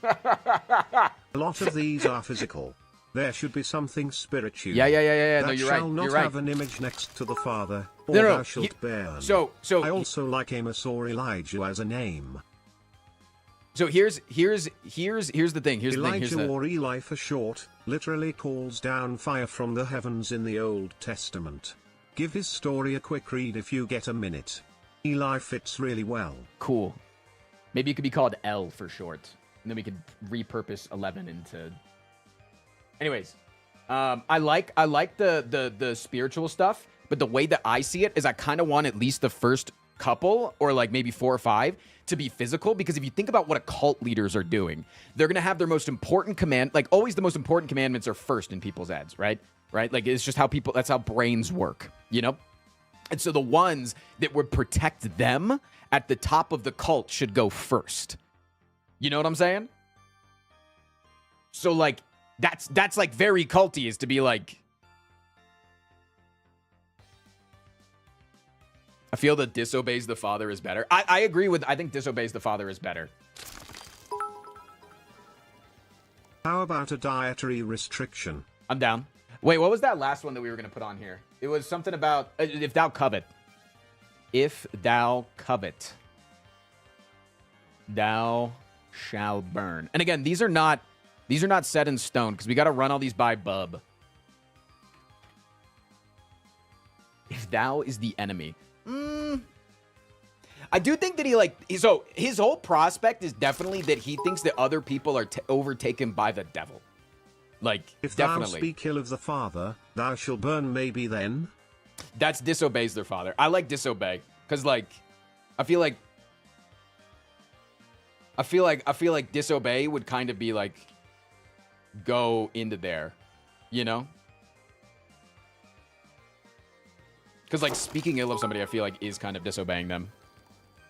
A lot of these are physical. There should be something spiritual. Yeah. Thou No, you're right. shall not You're right. have an image next to the Father, or No, thou shalt burn. So I also like Amos or Elijah as a name. So here's the thing. Elijah or Eli for short, literally calls down fire from the heavens in the Old Testament. Give his story a quick read if you get a minute. Eli fits really well. Cool. Maybe it could be called L for short. And then we could repurpose 11 into... Anyways. I like the spiritual stuff, but the way that I see it is I kind of want at least the first couple, or like maybe 4 or 5, to be physical, because if you think about what occult leaders are doing, they're going to have their most important command, like always the most important commandments are first in people's heads, right? Like it's just how people, that's how brains work, you know? And so the ones that would protect them at the top of the cult should go first. You know what I'm saying? So like, that's like very culty, is to be like, I feel that disobeys the father is better. I agree with, I think disobeys the father is better. How about a dietary restriction? I'm down. Wait, what was that last one that we were going to put on here? It was something about, if thou covet. If thou covet, thou shall burn. And again, these are not set in stone, because we got to run all these by Bub. If thou is the enemy. I do think that so his whole prospect is definitely that he thinks that other people are overtaken by the devil. Like, if definitely. thou speak ill of the Father, thou shalt burn. Maybe then. That's disobeys their father. I like disobey, because like, I feel like disobey would kind of be like, go into there, you know? Because like speaking ill of somebody, I feel like is kind of disobeying them.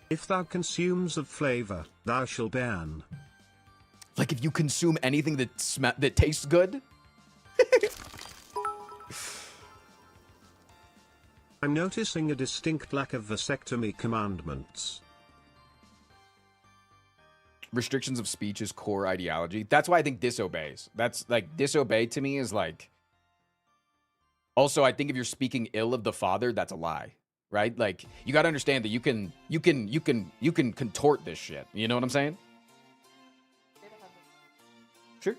If thou consumes of flavor, thou shalt ban. Like if you consume anything that tastes good. I'm noticing a distinct lack of vasectomy commandments. Restrictions of speech is core ideology. That's why I think disobeys. That's like, disobey to me is like, also I think if you're speaking ill of the father, that's a lie, right? Like you got to understand that you can contort this shit. You know what I'm saying? Sure.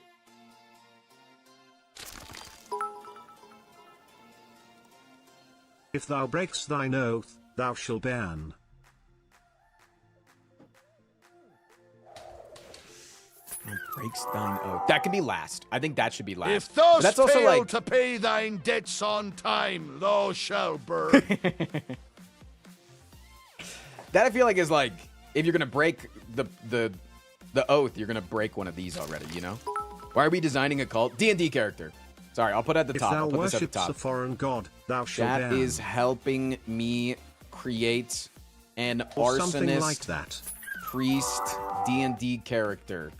If thou breakst thine oath, thou shalt ban. Breaks thine oath. That can be last. I think that should be last. If thou But that's fail also like, to pay thine debts on time, thou shalt burn. that I feel like is like, if you're gonna break the oath, you're gonna break one of these already. You know? Why are we designing a cult? D&D character. Sorry, I'll put it at the top. If thou I'll put this at the worshipst a top. foreign god, thou shalt That ban. is helping me create an Or something arsonist like that. priest D&D character.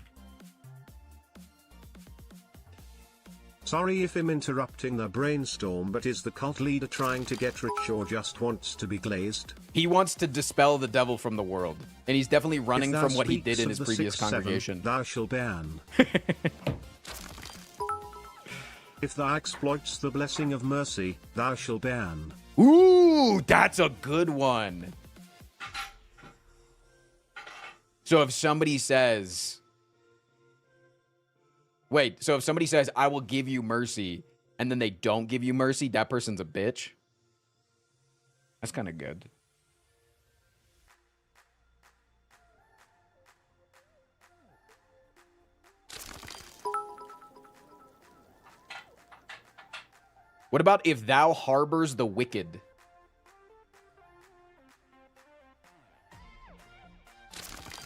Sorry if I'm interrupting the brainstorm, but is the cult leader trying to get rich or just wants to be glazed? He wants to dispel the devil from the world, and he's definitely running If thou from what he speaks did in of his the previous 6-7, congregation. thou shalt ban. If thou exploits the blessing of mercy, thou shalt ban. Ooh, that's a good one. So if somebody says... Wait, so if somebody says, I will give you mercy, and then they don't give you mercy, that person's a bitch? That's kind of good. What about if thou harbors the wicked?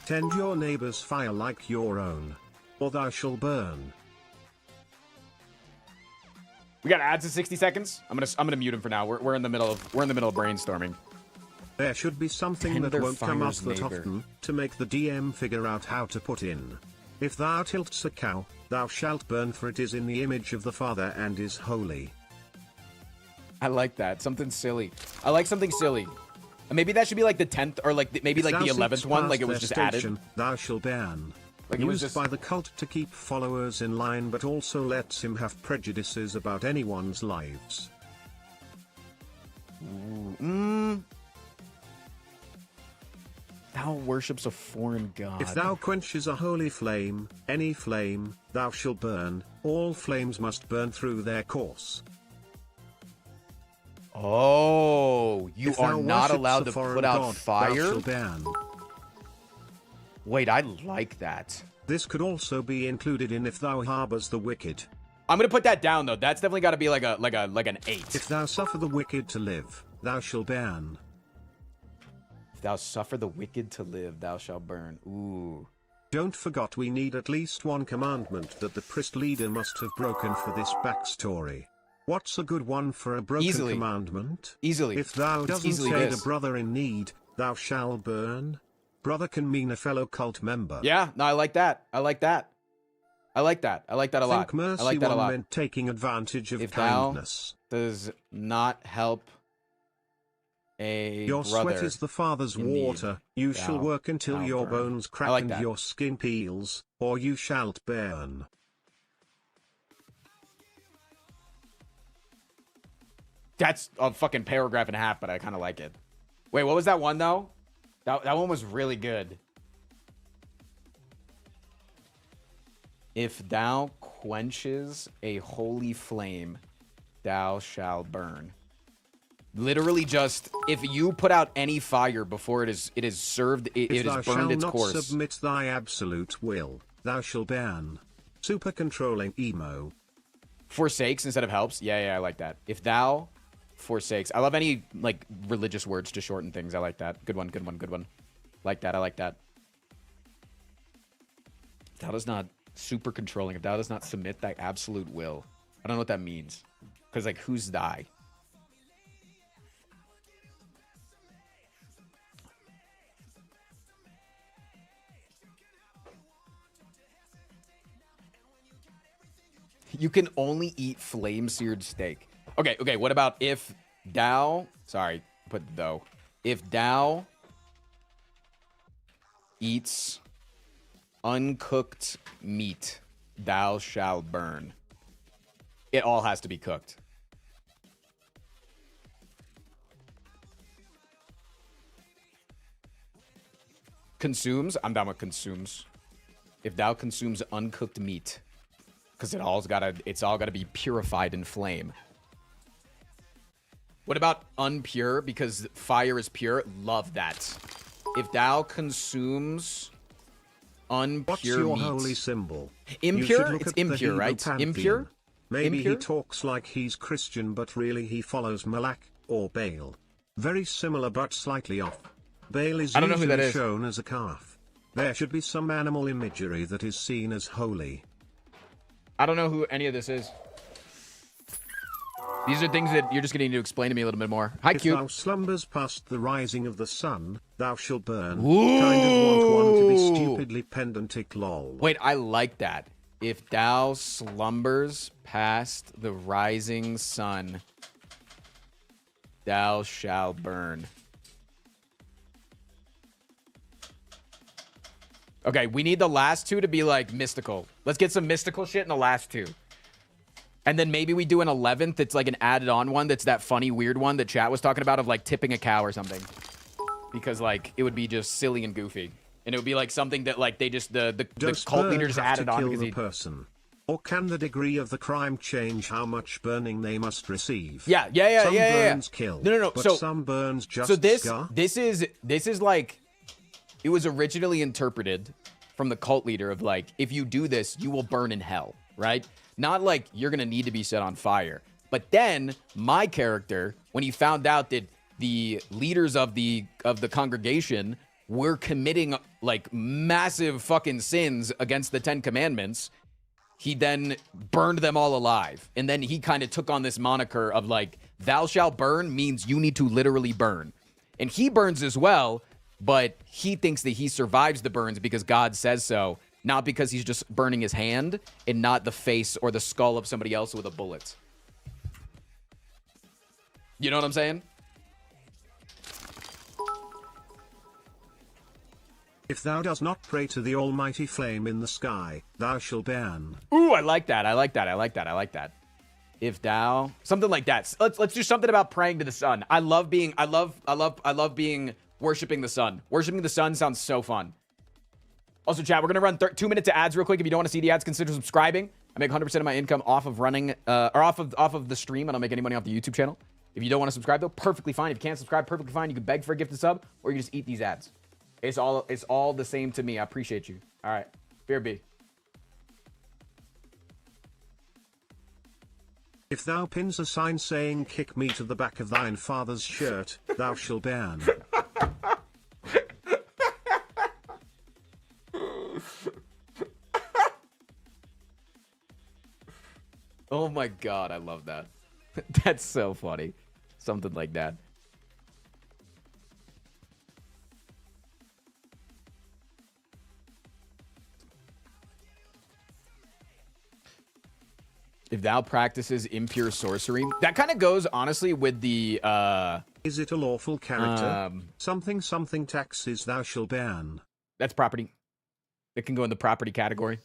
Tend your neighbor's fire like your own, or thou shalt burn. We got ads in 60 seconds. I'm gonna mute him for now. We're in the middle of brainstorming. There should be something Tender that won't come up fire's that neighbor. often, to make the DM figure out how to put in. If thou tilts a cow, thou shalt burn, for it is in the image of the Father and is holy. I like that. Something silly. I like something silly. And maybe that should be like the 10th or like maybe If like thou the 11th seekst one, past like it was their just added. station, thou shalt ban. Like it was Used just by the cult to keep followers in line, but also lets him have prejudices about anyone's lives. Thou worships a foreign god. If thou quenches a holy flame, any flame, thou shalt burn. All flames must burn through their course. Oh, you If are thou not worships allowed a to foreign put out god, fire? Thou shalt ban. Wait, I like that. This could also be included in if thou harbors the wicked. I'm gonna put that down though. That's definitely got to be like an 8. If thou suffer the wicked to live, thou shalt ban. If thou suffer the wicked to live, thou shalt burn. Ooh. Don't forget we need at least one commandment that the priest leader must have broken for this backstory. What's a good one for a broken Easily. commandment? Easily. If thou It's doesn't easily say this. a brother in need, thou shalt burn. Brother can mean a fellow cult member. Yeah, no, I like that. I like that. I like that. I like that a lot. Think mercy I like that a one lot. meant taking advantage of If thou kindness. does not help a Your brother sweat is the Father's in need, water. You shall thou work until shalt your burn. bones crack I like and that. your skin peels, or you shalt burn. That's a fucking paragraph and a half, but I kind of like it. Wait, what was that one though? That one was really good. If thou quenches a holy flame, thou shalt burn. Literally just, if you put out any fire before it is served, it If thou has shalt burned its not course. submit thy absolute will, thou shalt ban. Super controlling emo. Forsakes instead of helps. Yeah, I like that. If thou forsakes. I love any, like, religious words to shorten things. I like that. Good one. Like that. I like that. If thou does not, super controlling. If thou does not submit thy absolute will. I don't know what that means. Because, like, who's thy? You can only eat flame-seared steak. Okay, what about if thou... Sorry, put though. If thou eats uncooked meat, thou shalt burn. It all has to be cooked. Consumes? I'm down with consumes. If thou consumes uncooked meat... Because it's all gotta be purified in flame. What about unpure? Because fire is pure. Love that. If thou consumes unpure What's your meat. holy symbol? Impure? You should look It's at the impure, Hebrew right? pantheon. Impure? Maybe Impure? he talks like he's Christian, but really he follows Malak or Baal. Very similar but slightly off. Baal is I don't know who usually that is. shown as a calf. There should be some animal imagery that is seen as holy. I don't know who any of this is. These are things that you're just going to need to explain to me a little bit more. Hi, If Cube. thou slumbers past the rising of the sun, thou shalt burn. Kind of want one to be stupidly pedantic lol. Wait, I like that. If thou slumbers past the rising sun, thou shalt burn. Okay, we need the last two to be like mystical. Let's get some mystical shit in the last two. And then maybe we do an 11th. It's like an added on one. That's that funny, weird one that chat was talking about of like tipping a cow or something. Because like it would be just silly and goofy. And it would be like something that like they just, the cult leader just added on because he... person? Or can the degree of the crime change how much burning they must receive? Yeah. Some burns kill. No. But So some burns just so scar. this is like, it was originally interpreted from the cult leader of like, if you do this, you will burn in hell, right? Not like you're going to need to be set on fire. But then my character, when he found out that the leaders of the congregation were committing like massive fucking sins against the 10 commandments, he then burned them all alive. And then he kind of took on this moniker of like, thou shalt burn means you need to literally burn. And he burns as well, but he thinks that he survives the burns because God says so, not because he's just burning his hand and not the face or the skull of somebody else with a bullet. You know what I'm saying? If thou dost not pray to the almighty flame in the sky, thou shalt burn. Ooh, I like that. I like that. If thou, something like that. Let's do something about praying to the sun. I love being worshiping the sun. Worshiping the sun sounds so fun. Also, chat, we're gonna run 2 minutes of ads real quick. If you don't want to see the ads, consider subscribing. I make 100% of my income off of running, or off of the stream. I don't make any money off the YouTube channel. If you don't want to subscribe, though, perfectly fine. If you can't subscribe, perfectly fine. You can beg for a gifted sub, or you can just eat these ads. It's all the same to me. I appreciate you. All right, BeardB. If thou pins a sign saying kick me to the back of thine father's shirt, thou shalt burn. Oh my god, I love that. That's so funny. Something like that. If thou practices impure sorcery, that kind of goes honestly with the Is it a lawful character? Something taxes thou shalt burn. That's property. It can go in the property category.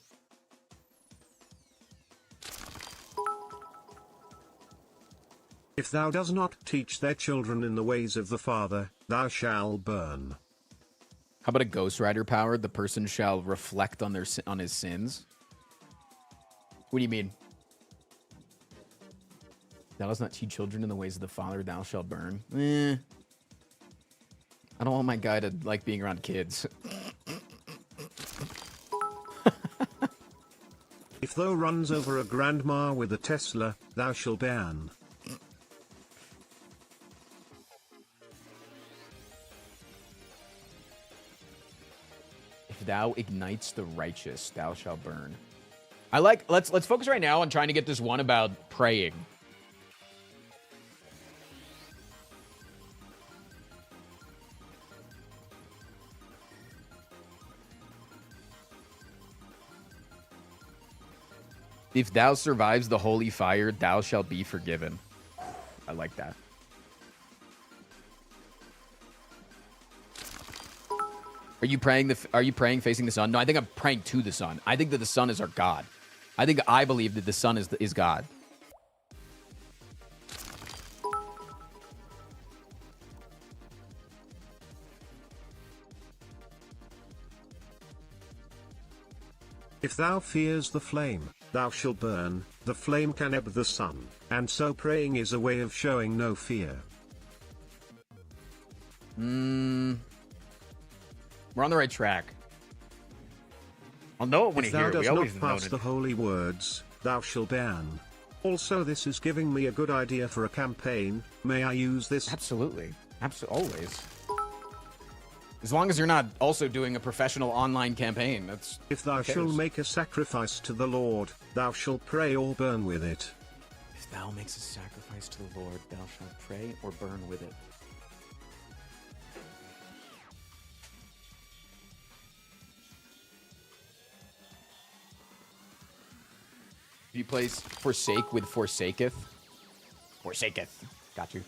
If thou does not teach their children in the ways of the Father, thou shalt burn. How about a Ghost Rider power? The person shall reflect on his sins. What do you mean? Thou dost not teach children in the ways of the Father, thou shalt burn. I don't want my guy to like being around kids. If thou runs over a grandma with a Tesla, thou shalt burn. If thou ignites the righteous, thou shalt burn. I like, let's focus right now on trying to get this one about praying. If thou survives the holy fire, thou shalt be forgiven. I like that. Are you praying facing the sun? No, I think I'm praying to the sun. I think that the sun is our God. I believe that the sun is God. If thou fears the flame, thou shalt burn. The flame can ebb the sun, and so praying is a way of showing no fear. We're on the right track. I'll know it when I hear it. We always If thou dost not know pass it. the holy words, thou shalt burn. Also, this is giving me a good idea for a campaign. May I use this? Absolutely. Always. As long as you're not also doing a professional online campaign, that's... If thou shalt make a sacrifice to the Lord, thou shalt pray or burn with it. If thou makes a sacrifice to the Lord, thou shalt pray or burn with it. If you place forsake with forsaketh. Forsaketh. Got you.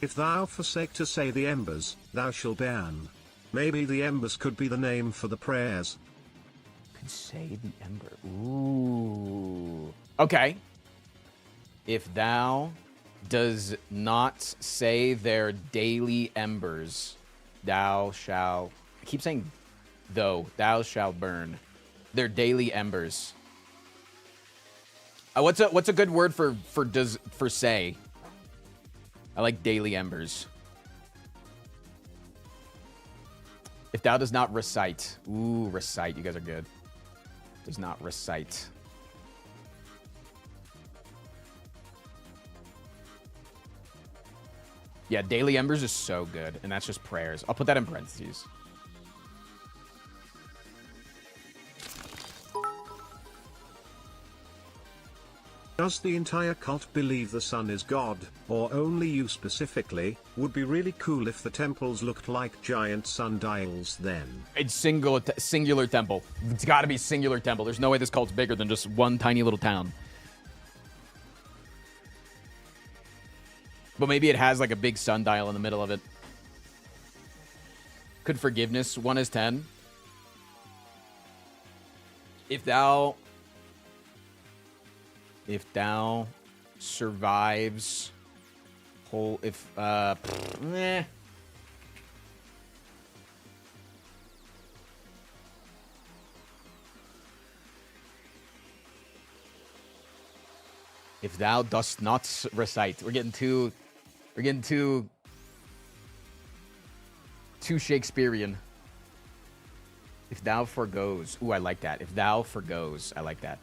If thou forsake to say the embers, thou shalt burn. Maybe the embers could be the name for the prayers. Could say the ember. Ooh. Okay. If thou does not say their daily embers, thou shalt... I keep saying though. Thou shalt burn. Their daily embers. What's a good word for say? I like daily embers. If thou does not recite. Ooh, recite. You guys are good. Does not recite. Yeah, daily embers is so good. And that's just prayers. I'll put that in parentheses. Does the entire cult believe the sun is God, or only you specifically? Would be really cool if the temples looked like giant sundials then. It's singular temple. It's got to be singular temple. There's no way this cult's bigger than just one tiny little town. But maybe it has like a big sundial in the middle of it. Could forgiveness 1 is 10? If thou survives whole if thou dost not recite. We're getting too Shakespearean. If thou forgoes. Ooh, I like that. If thou forgoes. I like that.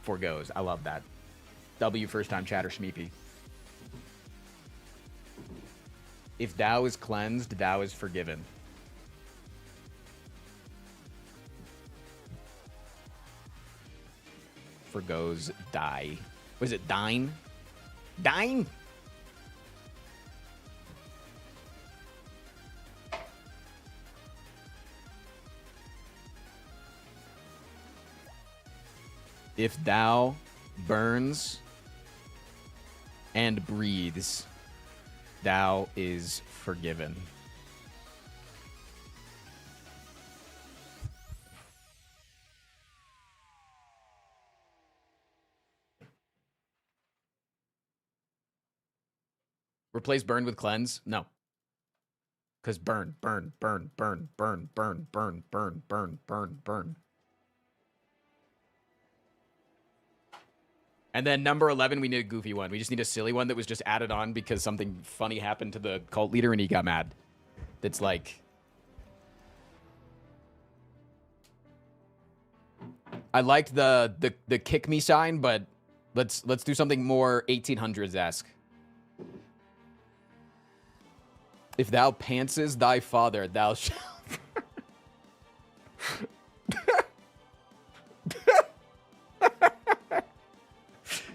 Forgoes. I love that. W first time chatter schmeepy. If thou is cleansed, thou is forgiven. Forgoes, die. Was it dine? Dine? If thou burns and breathes, thou is forgiven. Replace burn with cleanse? No. Because burn. And then number 11, we need a goofy one. We just need a silly one that was just added on because something funny happened to the cult leader and he got mad. That's like... I liked the kick me sign, but let's do something more 1800s-esque. If thou pantses thy father, thou shalt...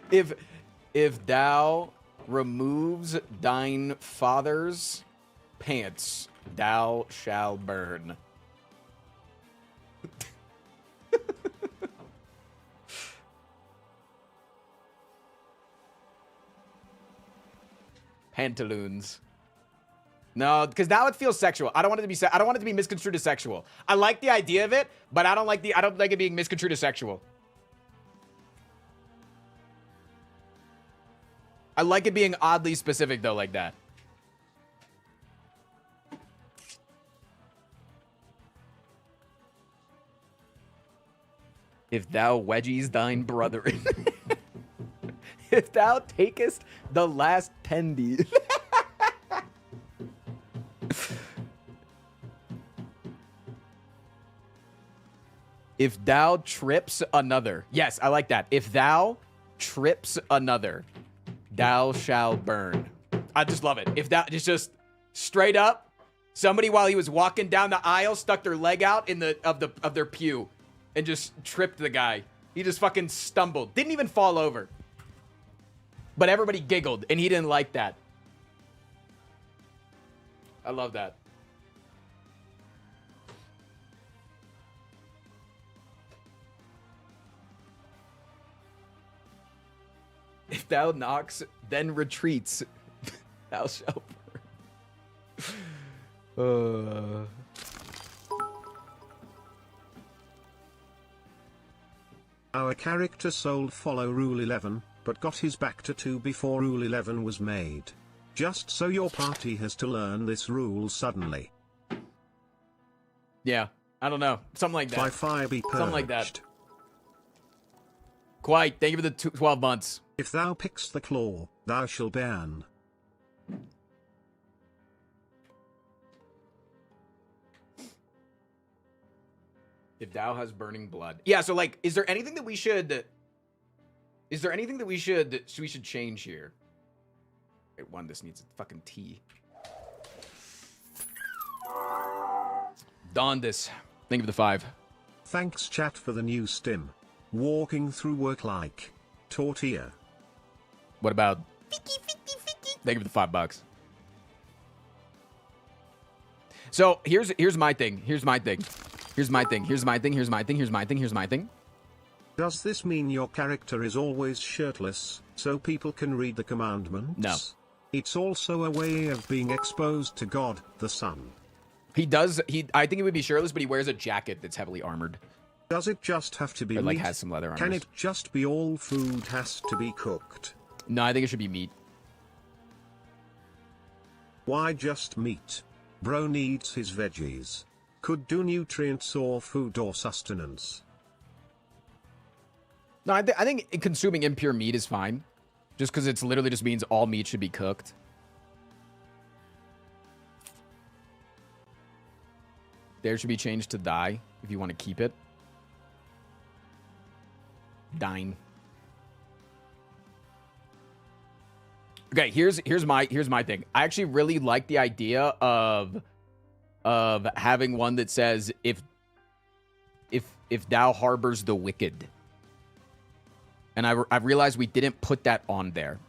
If thou removes thine father's pants, thou shall burn. Pantaloons. No, because now it feels sexual. I don't want it to be. I don't want it to be misconstrued as sexual. I like the idea of it, but I don't like it being misconstrued as sexual. I like it being oddly specific, though, like that. If thou wedgies thine brethren. If thou takest the last tendy. If thou trips another. Yes, I like that. If thou trips another, thou shalt burn. I just love it. If that, it's just straight up, somebody while he was walking down the aisle stuck their leg out in of their pew and just tripped the guy. He just fucking stumbled. Didn't even fall over. But everybody giggled, and he didn't like that. I love that. If thou knocks, then retreats, thou shalt burn. Our character sold follow Rule 11, but got his back to 2 before Rule 11 was made. Just so your party has to learn this rule suddenly. Yeah, I don't know. Something like that. By fire be purged. Something like that. Quite. Thank you for the 12 months. If thou pickst the claw, thou shalt burn. If thou has burning blood. Yeah, so like, is there anything that we should change here? Wait, one, this needs a fucking T. Dondis. Thank you for the 5. Thanks chat for the new stim. Walking through work like tortilla. What about thank you for the $5. So here's my thing. Here's my thing. Does this mean your character is always shirtless, so people can read the commandments? No. It's also a way of being exposed to God, the Son. I think he would be shirtless, but he wears a jacket that's heavily armored. Does it just have to be Or meat? like has some leather armor. Can it just be all food has to be cooked? No, I think it should be meat. Why just meat? Bro needs his veggies. Could do nutrients or food or sustenance. No, I think consuming impure meat is fine. Just because it's literally just means all meat should be cooked. There should be changed to die if you want to keep it. Dine. Okay, here's my thing. I actually really like the idea of having one that says if thou harbors the wicked. And I realized we didn't put that on there.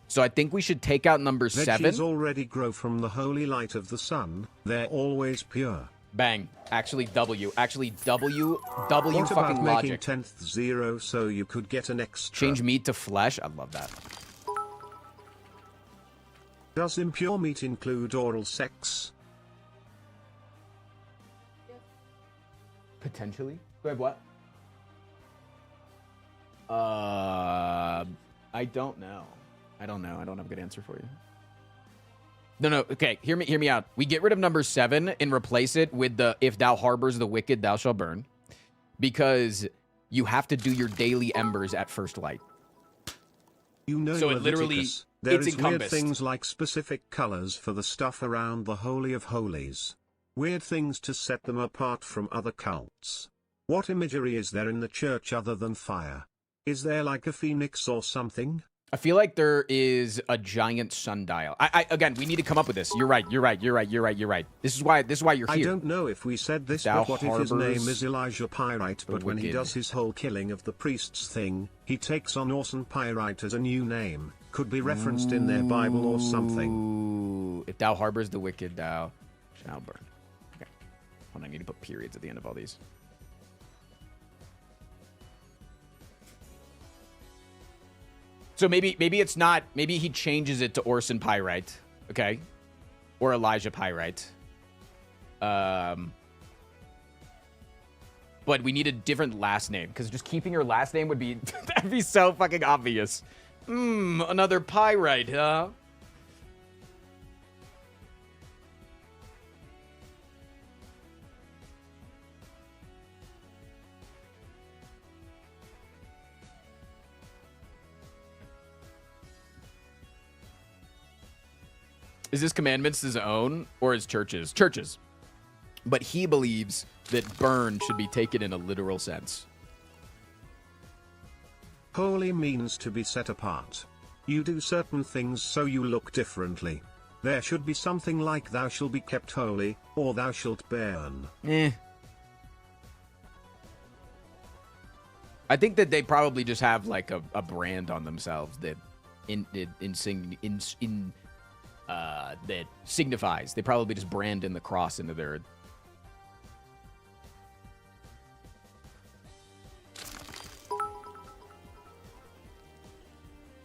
So I think we should take out number 7. Veggies already grow from the holy light of the sun. They're always pure. Bang. Actually, W. Actually, W What fucking about making logic. 10th 0 so you could get an extra? Change meat to flesh. I love that. Does impure meat include oral sex? Potentially. Wait, what? I don't know. I don't have a good answer for you. No. Okay, hear me out. We get rid of number 7 and replace it with the if thou harbors the wicked, thou shalt burn. Because you have to do your daily embers at first light. You know, So it literally, Leviticus, there it's is weird encompassed. things like specific colors for the stuff around the Holy of Holies. Weird things to set them apart from other cults. What imagery is there in the church other than fire? Is there like a phoenix or something? I feel like there is a giant sundial. Again, we need to come up with this. You're right. This is why you're here. I don't know if we said this, Thou but what if his name harbors is Elijah Pyrite, but when he wicked. does his whole killing of the priests thing, he takes on Orson Pyrite as a new name. Could be referenced in their Bible or something. Ooh, if thou harbors the wicked, thou shalt burn. Okay. Hold on, I need to put periods at the end of all these. So maybe it's not. Maybe he changes it to Orson Pyrite, okay, or Elijah Pyrite. But we need a different last name because just keeping your last name would be that'd be so fucking obvious. Another Pyrite, huh? Is this commandments his own or his churches? Churches. But he believes that burn should be taken in a literal sense. Holy means to be set apart. You do certain things so you look differently. There should be something like thou shalt be kept holy, or thou shalt burn. I think that they probably just have like a brand on themselves that that signifies. They probably just brand in the cross into their.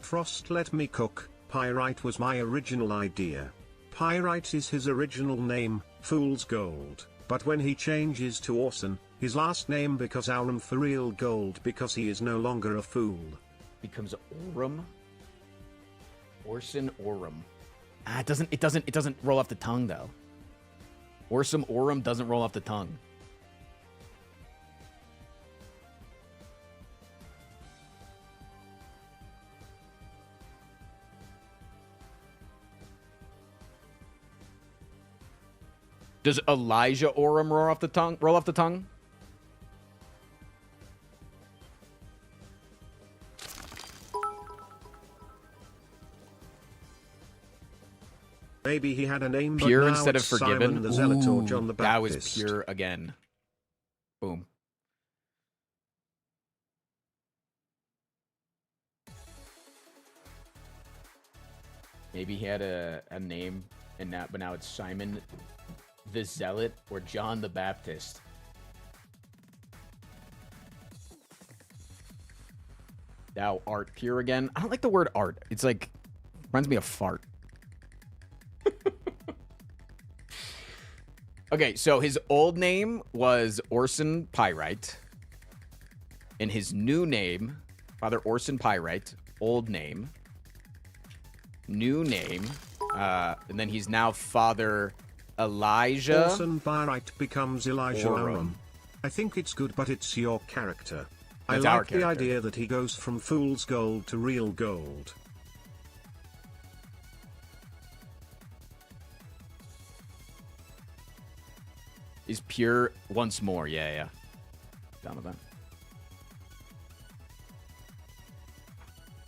Frost let me cook. Pyrite was my original idea. Pyrite is his original name, Fool's Gold, but when he changes to Orson, his last name becomes Aurum for real gold because he is no longer a fool. Becomes Aurum. Orson Aurum. It doesn't roll off the tongue though. Orsum Aurum doesn't roll off the tongue. Does Elijah Aurum roll off the tongue? Roll off the tongue? Maybe he had a name, Pure but now instead of it's forgiven. Simon the Zealot or John the That was Baptist. pure again. Boom. Maybe he had a name, but now it's Simon the Zealot or John the Baptist. Thou art pure again. I don't like the word art. It's like, reminds me of fart. Okay, so his old name was Orson Pyrite. And his new name, Father Orson Pyrite, old name, new name, and then he's now Father Elijah. Orson Pyrite becomes Elijah Aurum. Aurum. I think it's good, but it's your character. I It's our like the character. idea that he goes from fool's gold to real gold. Is pure once more. Yeah. Down with that.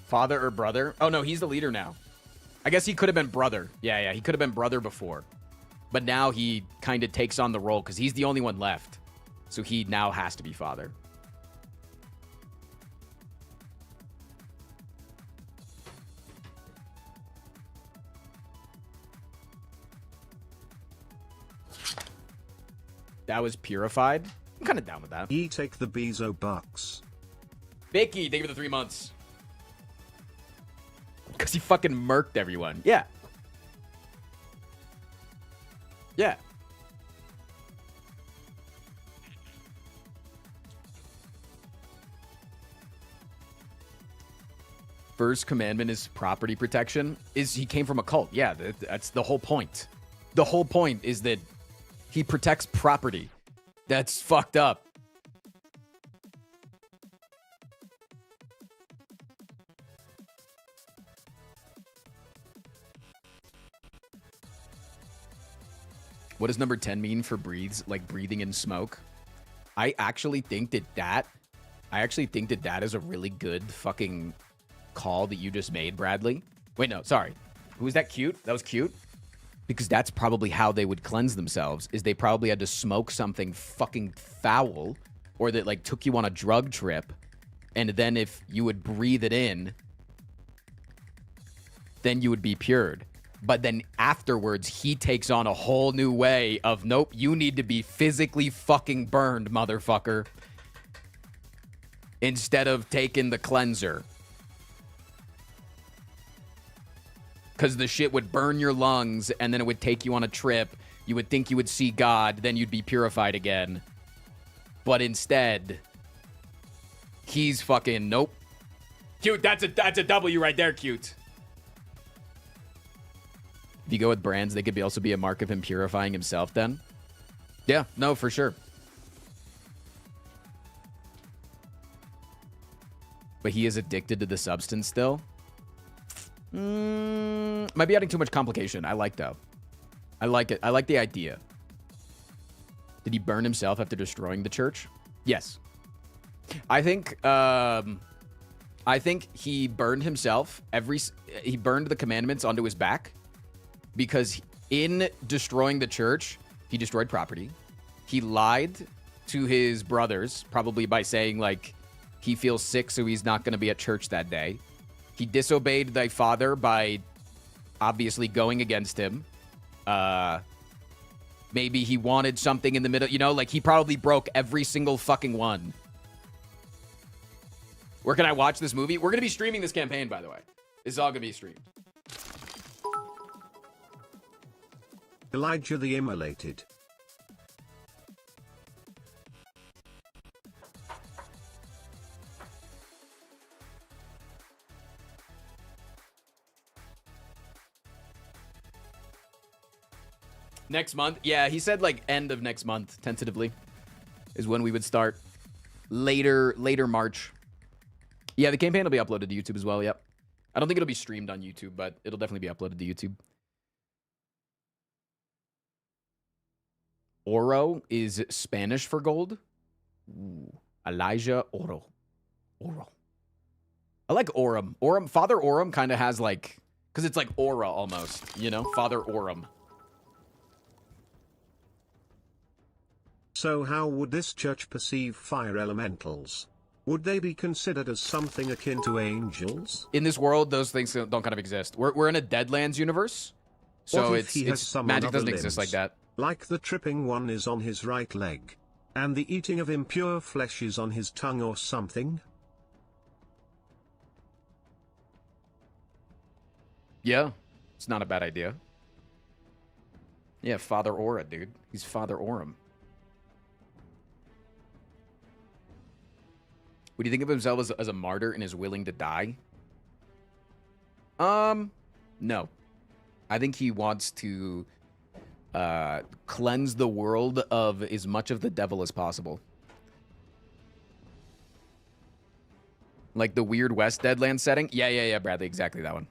Father or brother? Oh, no, he's the leader now. I guess he could have been brother. Yeah, he could have been brother before. But now he kind of takes on the role because he's the only one left. So he now has to be father. That was purified. I'm kind of down with that. Ye take the Bezo bucks. Vicky, thank you for the 3 months. Because he fucking murked everyone. Yeah. Yeah. First commandment is property protection. Is he came from a cult. Yeah, that's the whole point. The whole point is that he protects property. That's fucked up. What does number 10 mean for breathes, like breathing in smoke? I actually think that is a really good fucking call that you just made, Bradley. Wait, no, sorry. Who was that? Cute? That was cute? Because that's probably how they would cleanse themselves, is they probably had to smoke something fucking foul or that like took you on a drug trip. And then if you would breathe it in, then you would be pured. But then afterwards, he takes on a whole new way of, nope, you need to be physically fucking burned, motherfucker. Instead of taking the cleanser. Because the shit would burn your lungs, and then it would take you on a trip. You would think you would see God, then you'd be purified again. But instead, he's fucking, nope. Cute, that's a W right there, cute. If you go with brands, they could also be a mark of him purifying himself then. Yeah, no, for sure. But he is addicted to the substance still. Might be adding too much complication. I like though. I like it. I like the idea. Did he burn himself after destroying the church? Yes. I think he burned himself. He burned the commandments onto his back because in destroying the church, he destroyed property. He lied to his brothers, probably by saying like He feels sick, so he's not going to be at church that day. He disobeyed thy father by obviously going against him. Maybe he wanted something in the middle. You know, like he probably broke every single fucking one. Where can I watch this movie? We're going to be streaming this campaign, by the way. This is all going to be streamed. Elijah the Immolated. Next month? Yeah, he said like end of next month, tentatively, is when we would start. Later March. Yeah, the campaign will be uploaded to YouTube as well, yep. I don't think it'll be streamed on YouTube, but it'll definitely be uploaded to YouTube. Oro is Spanish for gold. Ooh, Elijah Oro. Oro. I like Orum. Orum. Father Orum kind of has like, because it's like aura almost, you know? Father Orum. So how would this church perceive fire elementals? Would they be considered as something akin to angels? In this world, those things don't kind of exist. We're in a Deadlands universe, so What if he has some magic on doesn't other exist like limbs? that. Like the tripping one is on his right leg. And the eating of impure flesh is on his tongue or something? Yeah, it's not a bad idea. Yeah, Father Aura, dude. He's Father Orum. Would he think of himself as a martyr and is willing to die? No. I think he wants to cleanse the world of as much of the devil as possible. Like the Weird West Deadlands setting? Yeah, Bradley, exactly that one.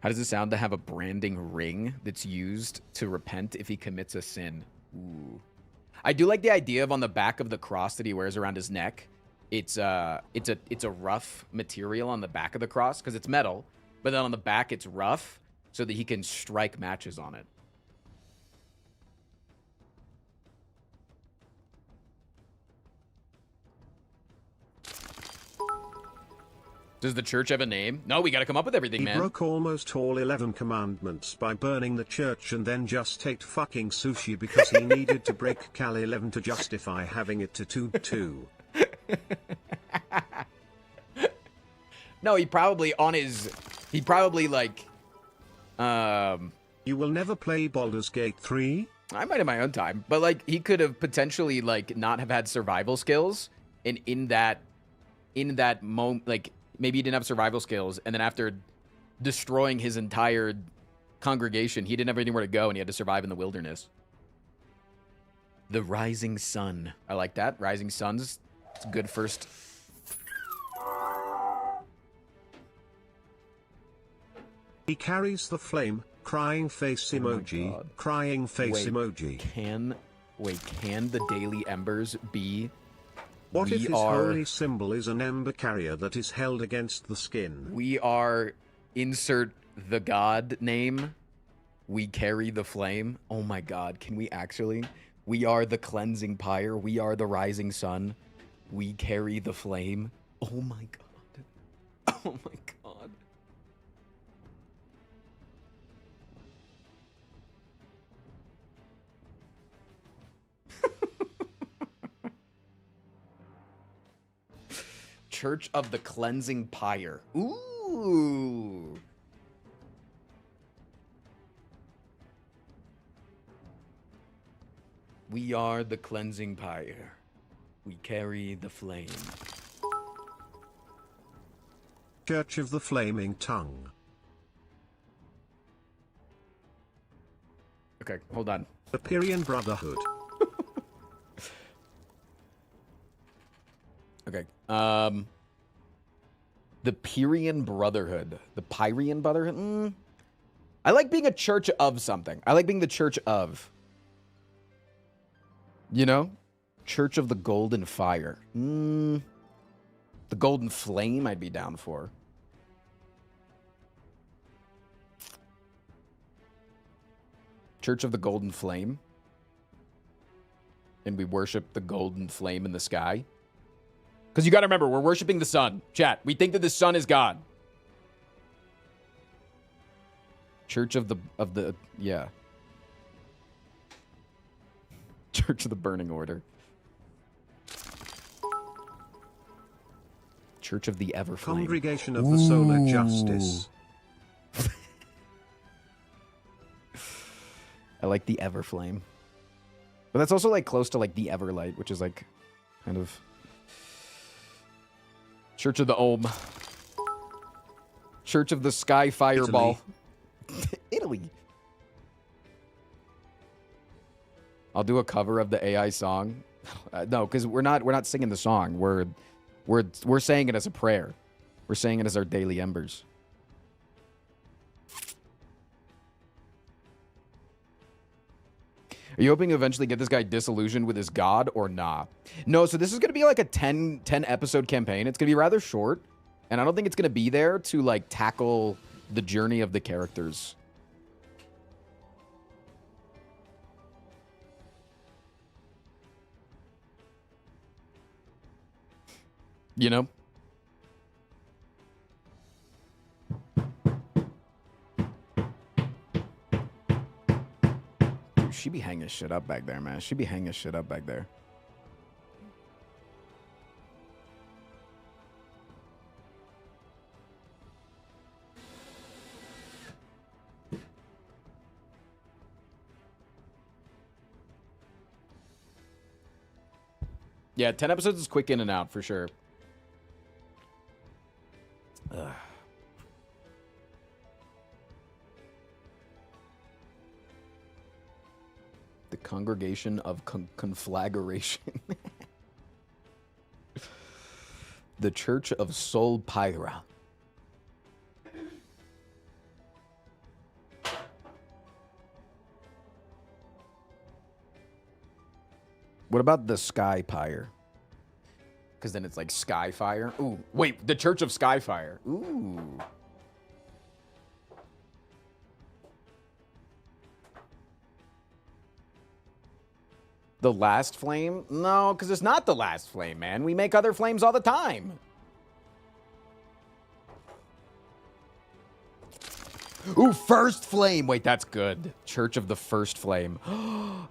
How does it sound to have a branding ring that's used to repent if he commits a sin? Ooh. I do like the idea of on the back of the cross that he wears around his neck. It's a rough material on the back of the cross because it's metal, but then on the back it's rough so that he can strike matches on it. Does the church have a name? No, we got to come up with everything, man. He broke almost all 11 commandments by burning the church and then just ate fucking sushi because he needed to break Cal 11 to justify having it to 2-2. No, he probably like, You will never play Baldur's Gate 3? I might have my own time, but like he could have potentially like not have had survival skills, and in that moment, like maybe he didn't have survival skills, and then after destroying his entire congregation, he didn't have anywhere to go, and he had to survive in the wilderness. The Rising Sun. I like that. Rising Suns. It's a good first. He carries the flame, crying face emoji, God. crying face emoji. Can the Daily Embers be... What if We his are- holy symbol is an ember carrier that is held against the skin? We are... Insert the god name. We carry the flame. Oh my god, can we actually... We are the cleansing pyre. We are the rising sun. We carry the flame. Oh my god. Oh my god. Church of the Cleansing Pyre. Ooh. We are the cleansing pyre. We carry the flame. Church of the Flaming Tongue. Okay, hold on. The Pyrian Brotherhood. Okay. The Pyrian Brotherhood. The Pyrian Brotherhood? I like being a church of something. I like being the church of. You know? Church of the Golden Fire. The Golden Flame I'd be down for. Church of the Golden Flame. And we worship the golden flame in the sky. Because you got to remember, we're worshiping the sun. Chat, we think that the sun is God. Church of the, yeah. Church of the Burning Order. Church of the Everflame. Congregation of the Solar Justice. I like the Everflame. But that's also like close to like the Everlight, which is like kind of Church of the Ohm. Church of the Sky Fireball. Italy. I'll do a cover of the AI song. No, because we're not singing the song. We're saying it as a prayer. We're saying it as our daily embers. Are you hoping to eventually get this guy disillusioned with his god or nah? No, so this is going to be like a 10 episode campaign. It's going to be rather short, and I don't think it's going to be there to like tackle the journey of the characters. You know? Dude, she be hanging shit up back there, man. She be hanging shit up back there. Yeah, 10 episodes is quick in and out for sure. Ugh. The Congregation of Conflagration. The Church of Sol Pyra. What about the Sky Pyre? Because then it's like Skyfire. Ooh, wait, the Church of Skyfire. Ooh. The Last Flame? No, because it's not the Last Flame, man. We make other flames all the time. Ooh, First Flame. Wait, that's good. Church of the First Flame.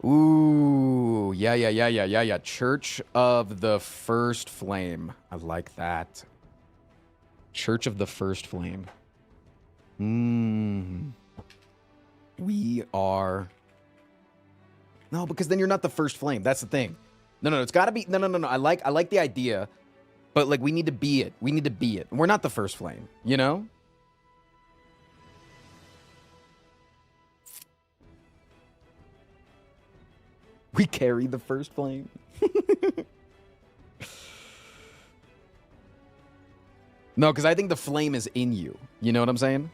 Ooh, yeah. Church of the First Flame. I like that. Church of the First Flame. We are... No, because then you're not the First Flame. That's the thing. No. It's got to be... No. I like the idea, but like we need to be it. We need to be it. We're not the First Flame, you know? We carry the First Flame. No, because I think the flame is in you. You know what I'm saying?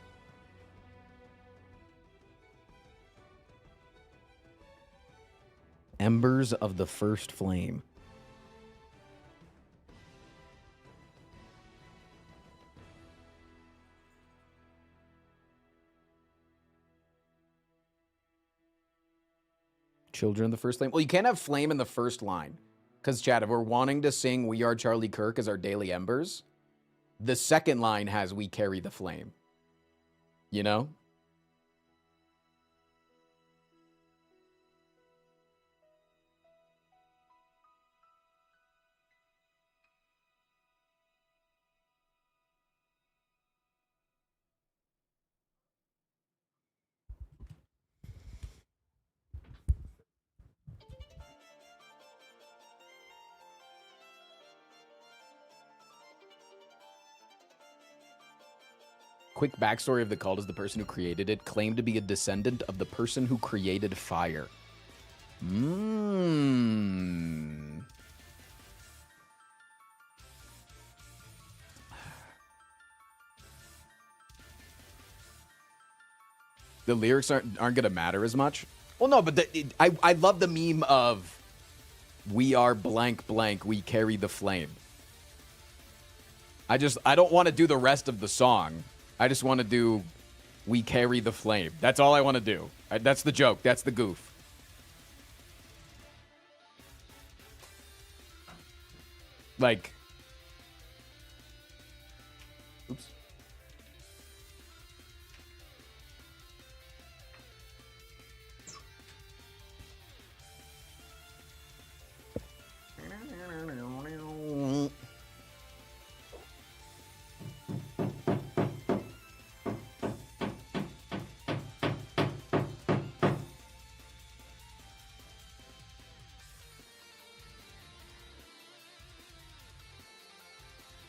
Embers of the First Flame. Children of the First Flame. Well, you can't have flame in the first line. Because, Chad, if we're wanting to sing We Are Charlie Kirk as our daily embers, the second line has We Carry the Flame. You know? Quick backstory of the cult is the person who created it claimed to be a descendant of the person who created fire. The lyrics aren't going to matter as much. Well, no, but I love the meme of we are blank blank, we carry the flame. I don't want to do the rest of the song. I just want to do We carry the flame. That's all I want to do. That's the joke. That's the goof. Like, oops.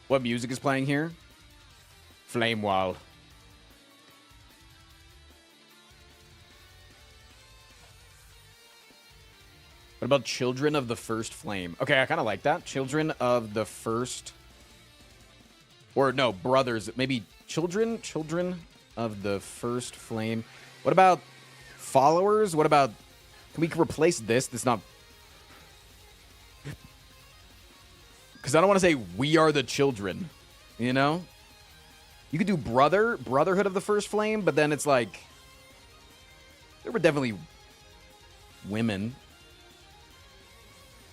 What music is playing here? Flame Wall. What about Children of the First Flame? Okay, I kind of like that. Children of the First... Or no, Brothers. Maybe Children of the First Flame. What about Followers? What about... Can we replace this? This not... Because I don't want to say we are the children, you know? You could do Brotherhood of the First Flame, but then it's like... There were definitely women.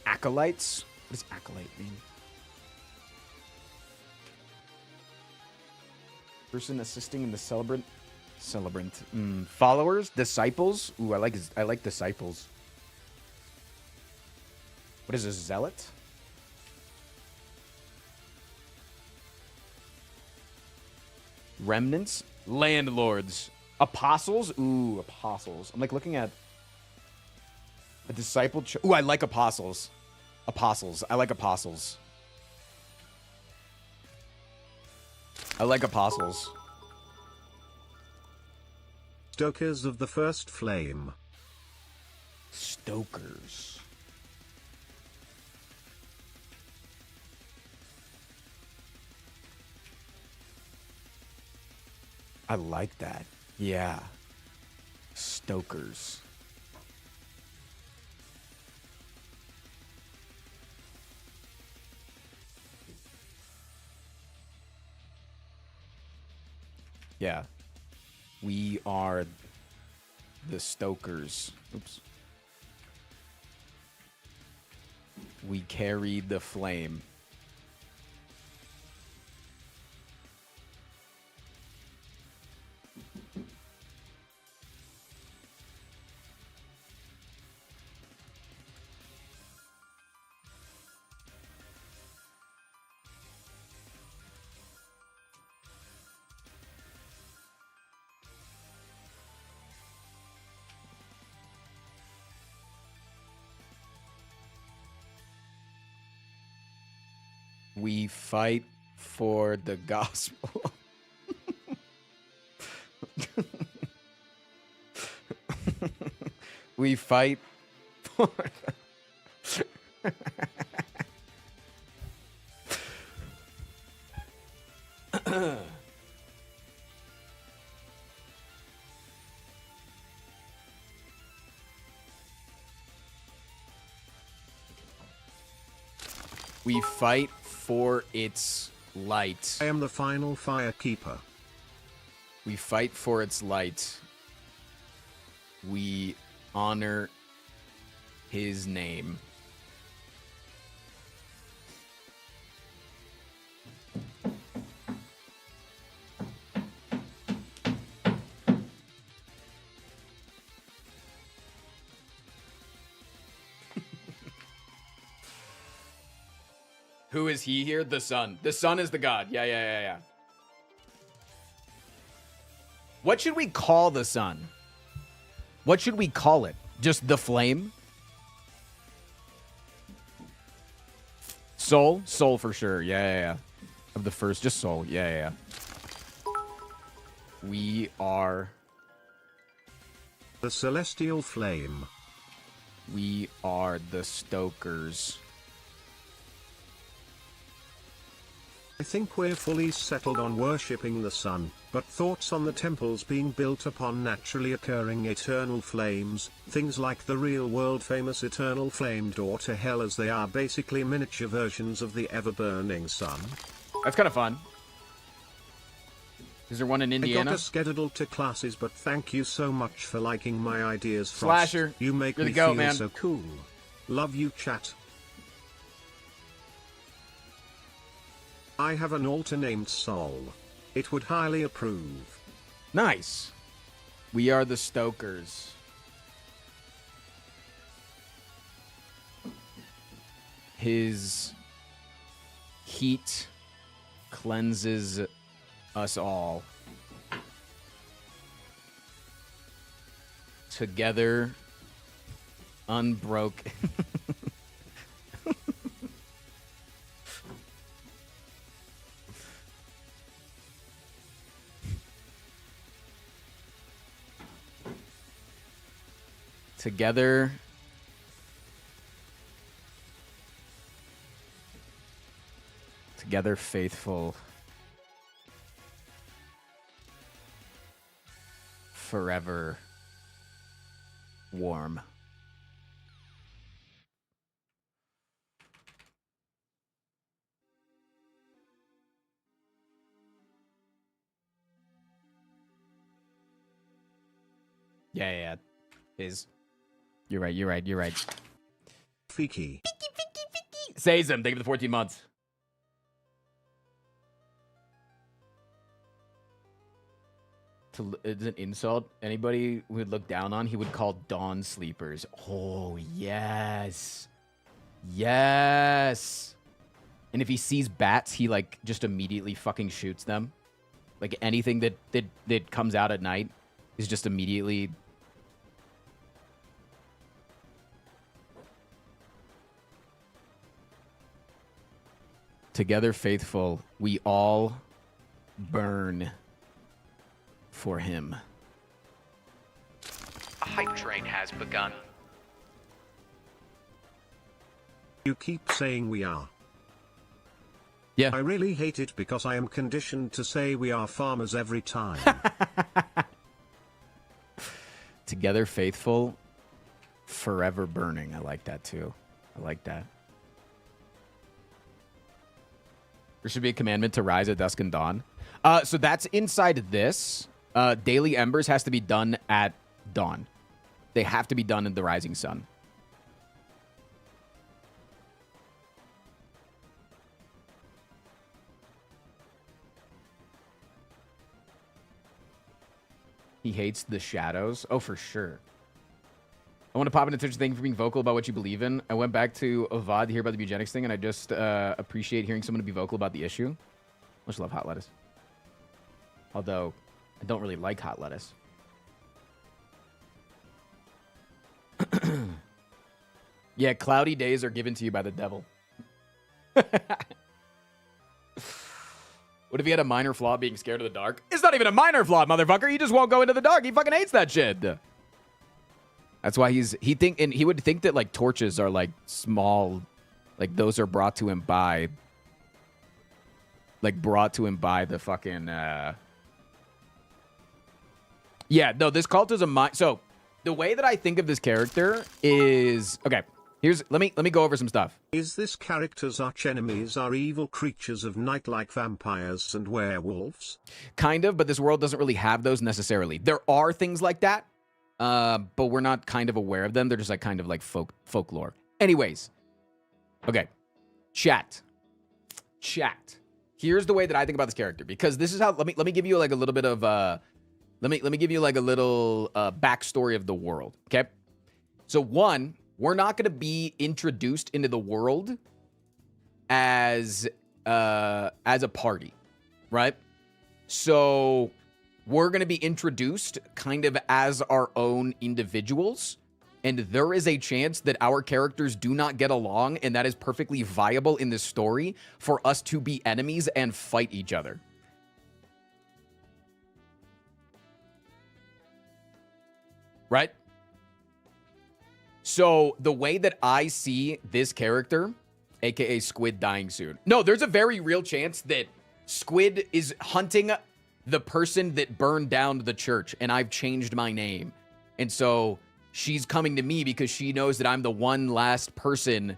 Acolytes? What does acolyte mean? Person assisting in the celebrant. Followers? Disciples? Ooh, I like disciples. What is a zealot? Remnants? Landlords. Apostles? Ooh, apostles. I'm like looking at a disciple. Ooh, I like apostles. Apostles. I like apostles. I like apostles. Stokers of the First Flame. Stokers. I like that. Yeah. Stokers. Yeah. We are the Stokers. Oops. We carry the flame. We fight for the gospel. We fight for We fight for its light. I am the final firekeeper. We fight for its light. We honor his name. Who is he here? The sun. The sun is the god. Yeah. What should we call the sun? What should we call it? Just the flame? Soul? Soul for sure. Yeah. Of the first, just soul. Yeah. We are... The celestial flame. We are the Stokers. I think we're fully settled on worshipping the sun, but thoughts on the temples being built upon naturally occurring eternal flames, things like the real-world famous eternal flame door to hell, as they are basically miniature versions of the ever-burning sun. That's kind of fun. Is there one in I Indiana? got a schedule to classes, but thank you so much for liking my ideas, Frost. Slasher, You make you're me the goat, feel man. so cool. Love you, chat. I have an altar named Sol. It would highly approve. Nice. We are the Stokers. His heat cleanses us all. Together, unbroken. Together, faithful, forever warm. Yeah. Is. You're right. Fiki. Says him. Thank you for the 14 months. It's an insult. Anybody who would look down on, he would call dawn sleepers. Oh, yes. Yes. And if he sees bats, he, like, just immediately fucking shoots them. Like, anything that comes out at night is just immediately... Together faithful, we all burn for him. A hype train has begun. You keep saying we are. Yeah. I really hate it because I am conditioned to say we are farmers every time. Together faithful, forever burning. I like that too. I like that. There should be a commandment to rise at dusk and dawn. So that's inside this. Daily embers has to be done at dawn. They have to be done in the rising sun. He hates the shadows. Oh, for sure. I want to pop into Twitch. Thank you for being vocal about what you believe in. I went back to Avad to hear about the eugenics thing, and I just appreciate hearing someone to be vocal about the issue. Much love hot lettuce. Although, I don't really like hot lettuce. Yeah, cloudy days are given to you by the devil. What if he had a minor flaw being scared of the dark? It's not even a minor flaw, motherfucker. He just won't go into the dark. He fucking hates that shit. That's why he would think that like torches are like small, like those are brought to him by the fucking yeah, no, this cult is so the way that I think of this character is okay. Let me go over some stuff. Is this character's archenemies are evil creatures of night like vampires and werewolves? Kind of, but this world doesn't really have those necessarily. There are things like that, but we're not kind of aware of them. They're just like kind of like folklore. Anyways, okay, chat. Here's the way that I think about this character, because this is how. Let me give you like a little bit of let me give you like a little backstory of the world. Okay, so one. We're not going to be introduced into the world as a party, right? So we're going to be introduced kind of as our own individuals, and there is a chance that our characters do not get along, and that is perfectly viable in this story for us to be enemies and fight each other. Right? So the way that I see this character, aka Squid, dying soon. No, there's a very real chance that Squid is hunting the person that burned down the church, and I've changed my name. And so she's coming to me because she knows that I'm the one last person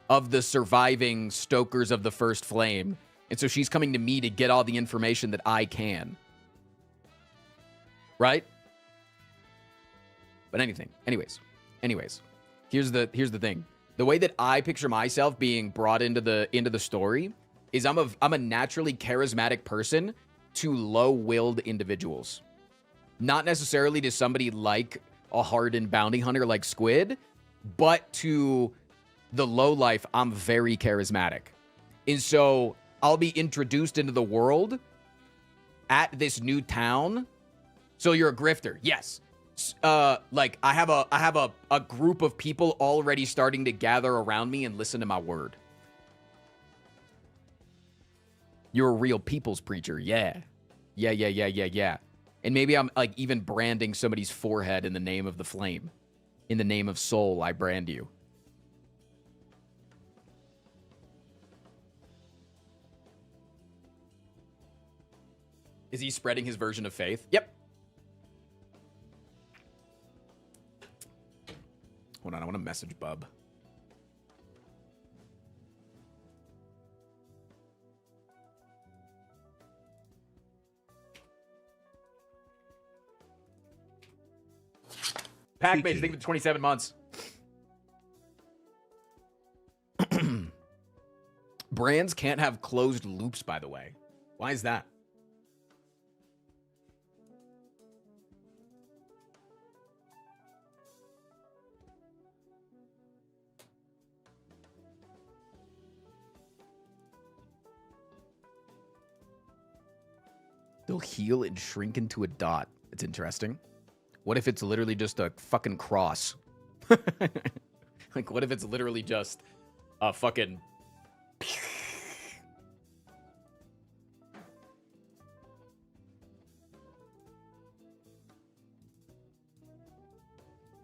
of the surviving stokers of the first flame. And so she's coming to me to get all the information that I can. right? But anyways, here's the thing. The way that I picture myself being brought into the story is I'm a naturally charismatic person to low-willed individuals. Not necessarily to somebody like a hardened bounty hunter like Squid, but to the low life, I'm very charismatic. And so I'll be introduced into the world at this new town. So you're a grifter. Yes. Like I have a group of people already starting to gather around me and listen to my word. You're a real people's preacher. Yeah. Yeah. And maybe I'm like even branding somebody's forehead in the name of the flame. In the name of soul, I brand you. Is he spreading his version of faith? Yep. Hold on, I want to message Bub. Pac-Man, think of 27 months. Brands can't have closed loops, by the way. Why is that? They'll heal and shrink into a dot. It's interesting. What if it's literally just a fucking cross? Like, what if it's literally just a fucking...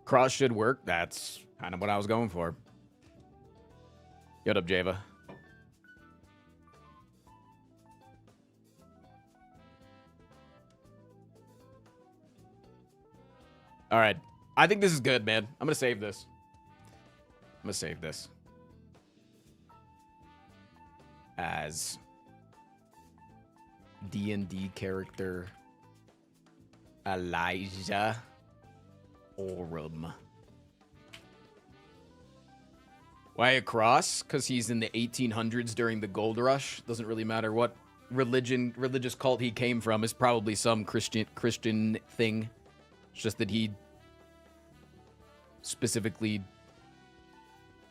Cross should work. That's kind of what I was going for. What up, Java? All right. I think this is good, man. I'm going to save this. As D&D character Elijah Orem. Why a cross? Because he's in the 1800s during the gold rush. Doesn't really matter what religious cult he came from. It's probably some Christian thing. It's just that he specifically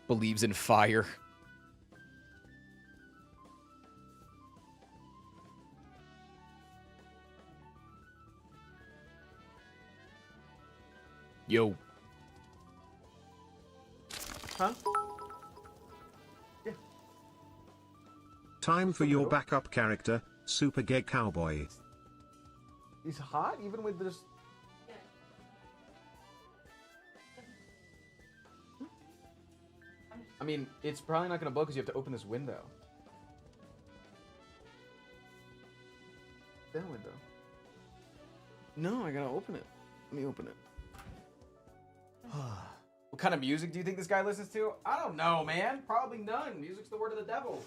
believes in fire. Yo. Huh? Yeah. Time for your backup character, Super Gay Cowboy. He's hot even with this. I mean, it's probably not going to blow because you have to open this window. That window. No, I got to open it. Let me open it. What kind of music do you think this guy listens to? I don't know, man. Probably none. Music's the word of the devil.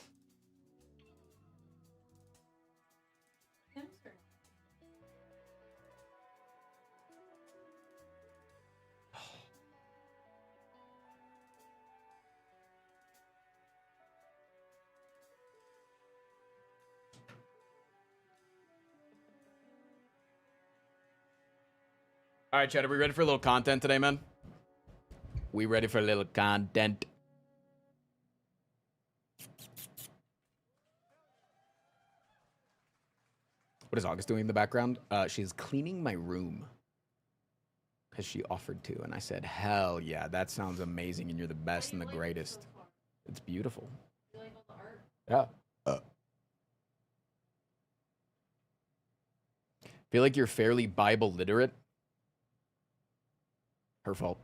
All right, Chad, are we ready for a little content today, man? We ready for a little content? What is August doing in the background? She's cleaning my room. Because she offered to, and I said, hell yeah, that sounds amazing, and you're the best and the greatest. It's beautiful. You like all the art? Yeah. Feel like you're fairly Bible literate. Her fault.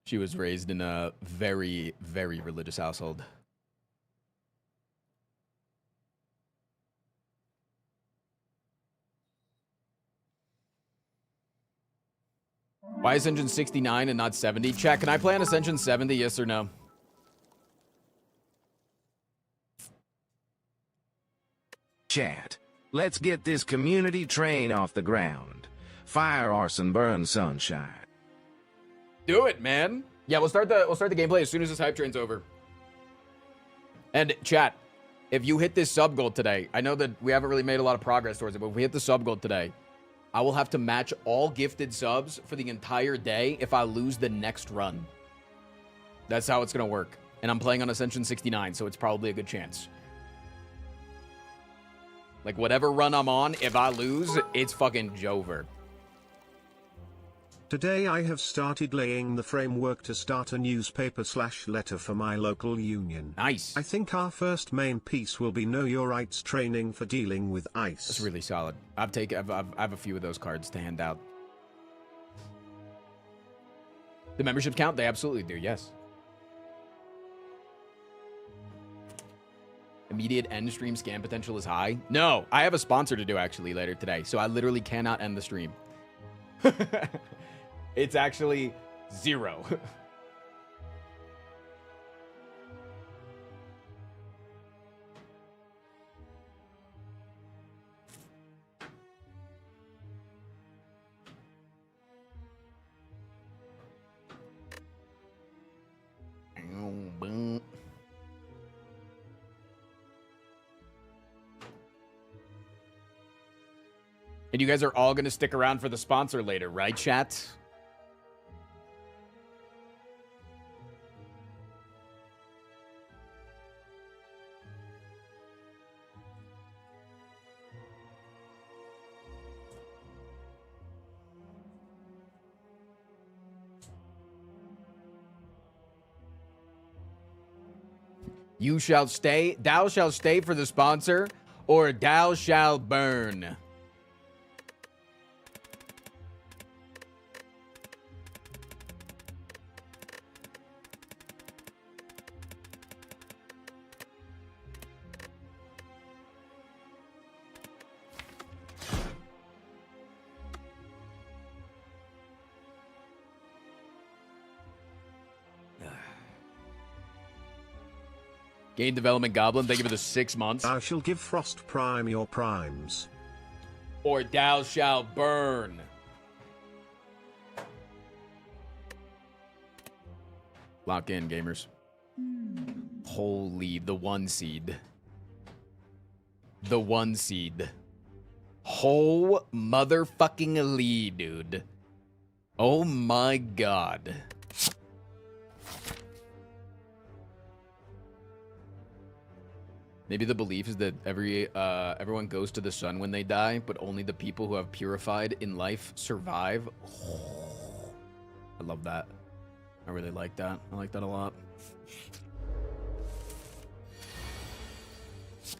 She was raised in a very, very religious household. Why Ascension 69 and not 70? Chat, can I play on Ascension 70, yes or no? Chat. Let's get this community train off the ground. Fire, arson, burn, sunshine. Do it, man. Yeah, we'll start the gameplay as soon as this hype train's over. And chat, if you hit this sub goal today, I know that we haven't really made a lot of progress towards it, but if we hit the sub goal today, I will have to match all gifted subs for the entire day if I lose the next run. That's how it's going to work. And I'm playing on Ascension 69, so it's probably a good chance. Like, whatever run I'm on, if I lose, it's fucking Jover. Today I have started laying the framework to start a newspaper/letter for my local union. Nice. I think our first main piece will be Know Your Rights training for dealing with ICE. That's really solid. I have a few of those cards to hand out. The membership count? They absolutely do, yes. Immediate end stream scam potential is high. No, I have a sponsor to do actually later today, so I literally cannot end the stream. It's actually 0. And you guys are all going to stick around for the sponsor later, right, chat? You shall stay, thou shalt stay for the sponsor, or thou shall burn. Game development goblin, thank you for the 6 months. Thou shall give Frost Prime your primes. Or thou shalt burn. Lock in, gamers. Holy, the 1 seed. The 1 seed. Whole motherfucking lead, dude. Oh my god. Maybe the belief is that everyone goes to the sun when they die, but only the people who have purified in life survive. Oh, I love that. I really like that. I like that a lot.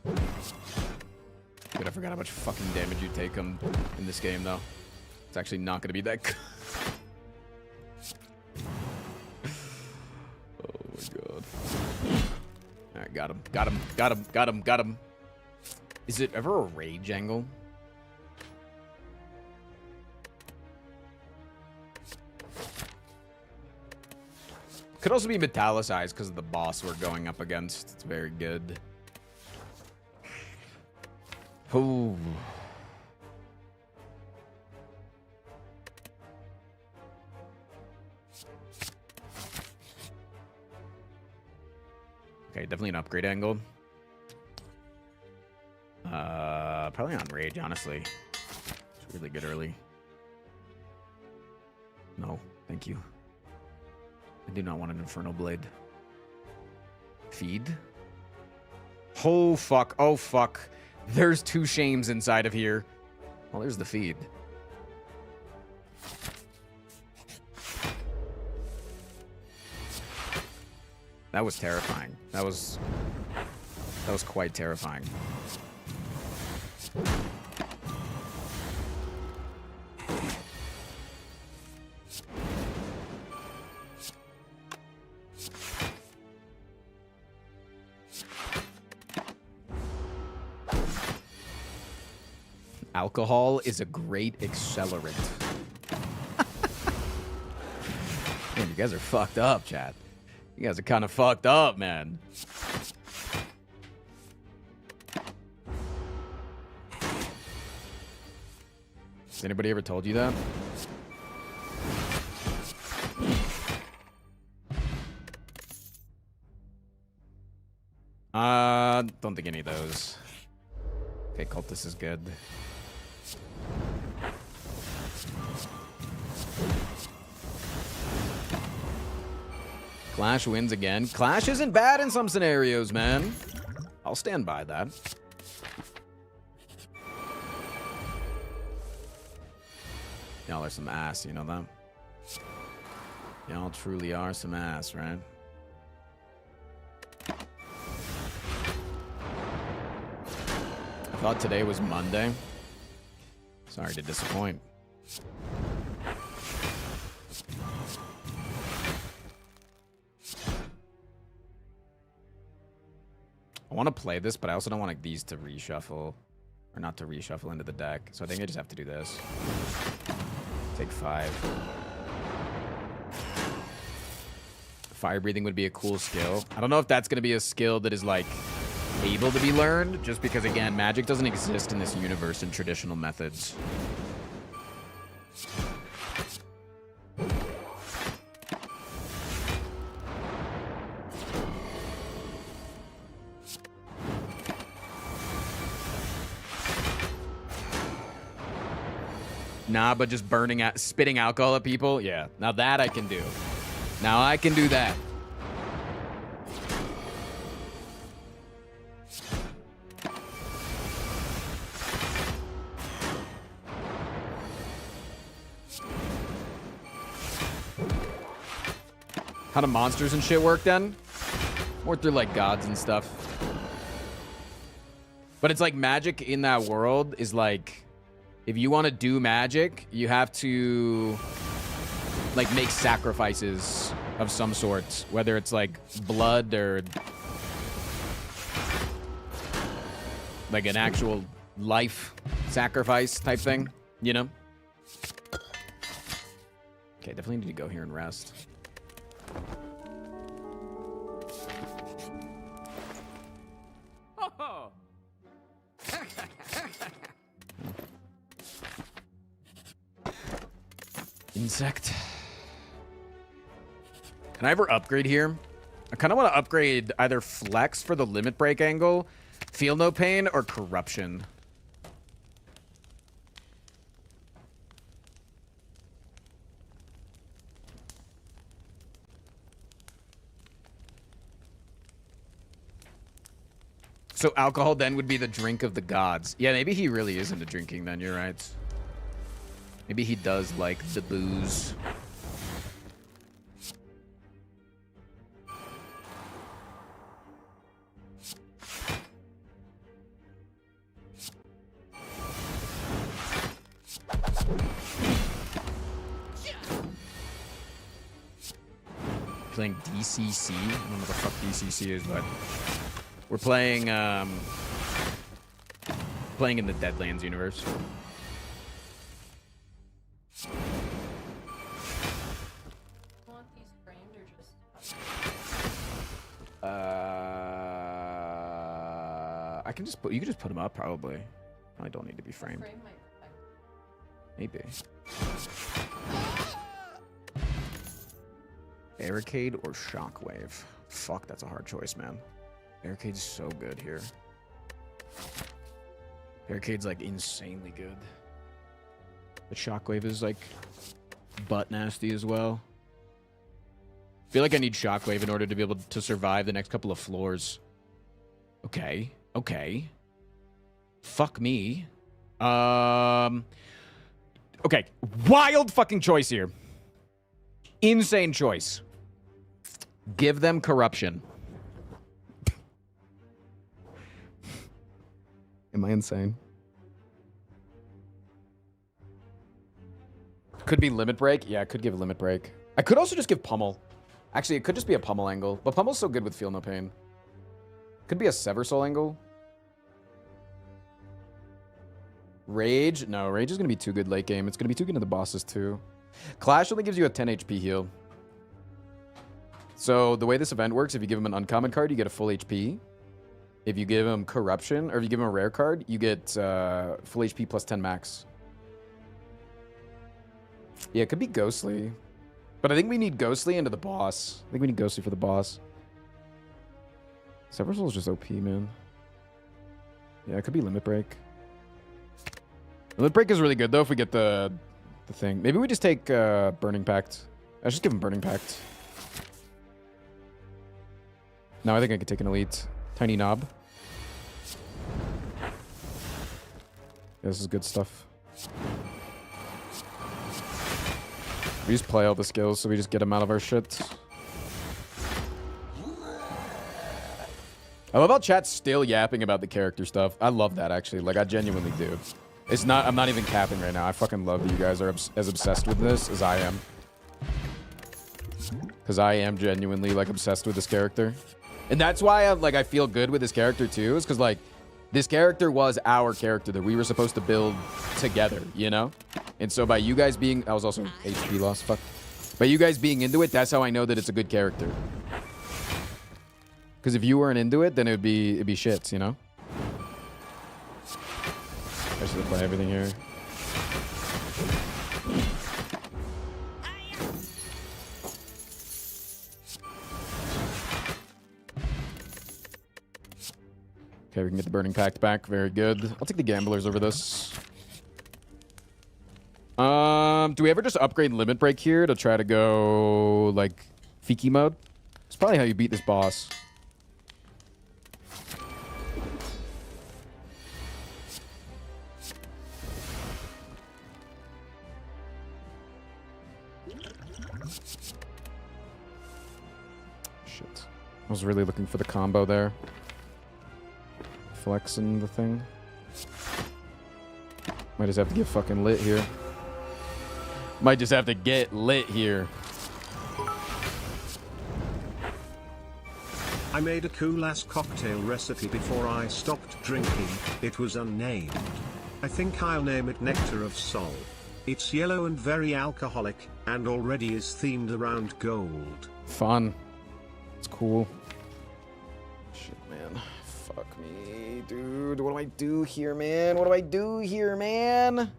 Good, I forgot how much fucking damage you take in this game, though. It's actually not going to be that good. Oh my god. Alright, got him. Got him. Got him. Got him. Got him. Is it ever a rage angle? Could also be metallicized because of the boss we're going up against. It's very good. Ooh. Okay, definitely an upgrade angle. Probably on rage, honestly. It's really good early. No, thank you. I do not want an Infernal Blade. Feed? Oh, fuck. Oh, fuck. There's 2 shames inside of here. Well, there's the feed. That was terrifying. That was quite terrifying. Alcohol is a great accelerant. Man, you guys are fucked up, chat. You guys are kind of fucked up, man. Has anybody ever told you that? Don't think any of those. Okay, Cultist is good. Clash wins again. Clash isn't bad in some scenarios, man. I'll stand by that. Y'all are some ass, you know that? Y'all truly are some ass, right? I thought today was Monday. Sorry to disappoint. I want to play this, but I also don't want these to reshuffle. Or not to reshuffle into the deck. So I think I just have to do this. Take 5. Fire breathing would be a cool skill. I don't know if that's going to be a skill that is, like, able to be learned. Just because, again, magic doesn't exist in this universe in traditional methods. Nah, but just spitting alcohol at people? Yeah. Now that I can do. Now I can do that. How do monsters and shit work then? More through like gods and stuff. But it's like magic in that world is like, if you want to do magic, you have to like make sacrifices of some sort, whether it's like blood or like an actual life sacrifice type thing, you know? Okay, definitely need to go here and rest. Insect. Can I ever upgrade here? I kind of want to upgrade either Flex for the limit break angle, Feel No Pain, or Corruption. So alcohol then would be the drink of the gods. Yeah, maybe he really is into drinking then, you're right. Maybe he does like the booze. Playing DCC? I don't know what the fuck DCC is, but we're playing playing in the Deadlands universe. I can just put, you can just put them up probably. Probably don't need to be framed. Maybe. Barricade or Shockwave? Fuck, that's a hard choice, man. Barricade's so good here. Barricade's like insanely good. But Shockwave is like butt nasty as well. I feel like I need Shockwave in order to be able to survive the next couple of floors. Okay. Okay. Fuck me. Okay. Wild fucking choice here. Insane choice. Give them Corruption. Am I insane? Could be Limit Break. Yeah, I could give Limit Break. I could also just give Pummel. Actually, it could just be a Pummel angle. But Pummel's so good with Feel No Pain. Could be a Sever Soul angle. Rage? No, Rage is going to be too good late game. It's going to be too good to the bosses too. Clash only gives you a 10 HP heal. So the way this event works, if you give him an uncommon card, you get a full HP. If you give him Corruption, or if you give him a rare card, you get full HP plus 10 max. Yeah, it could be Ghostly. But I think we need Ghostly into the boss. I think we need Ghostly for the boss. Sever Soul is just OP, man. Yeah, it could be Limit Break. Limit Break is really good, though, if we get the thing. Maybe we just take Burning Pact. I should just give him Burning Pact. No, I think I could take an Elite. Tiny Knob. Yeah, this is good stuff. We just play all the skills, so we just get them out of our shit. I love how chat's still yapping about the character stuff. I love that, actually. Like, I genuinely do. It's not... I'm not even capping right now. I fucking love that you guys are as obsessed with this as I am. Because I am genuinely, like, obsessed with this character. And that's why I feel good with this character, too. Is because, like, this character was our character that we were supposed to build together, you know? And so by you guys being... I was also HP loss. Fuck. By you guys being into it, that's how I know that it's a good character. Because if you weren't into it, then it'd be shits, you know? I should play everything here. Okay, we can get the Burning Pact back. Very good. I'll take the Gamblers over this. Do we ever just upgrade Limit Break here to try to go, like, Fiki mode? It's probably how you beat this boss. Shit. I was really looking for the combo there. Flexing the thing. Might just have to get fucking lit here. Might just have to get lit here. I made a cool ass cocktail recipe before I stopped drinking. It was unnamed. I think I'll name it Nectar of Soul. It's yellow and very alcoholic, and already is themed around gold. Fun. It's cool. Shit, man. Fuck me, dude. What do I do here, man? What do I do here, man?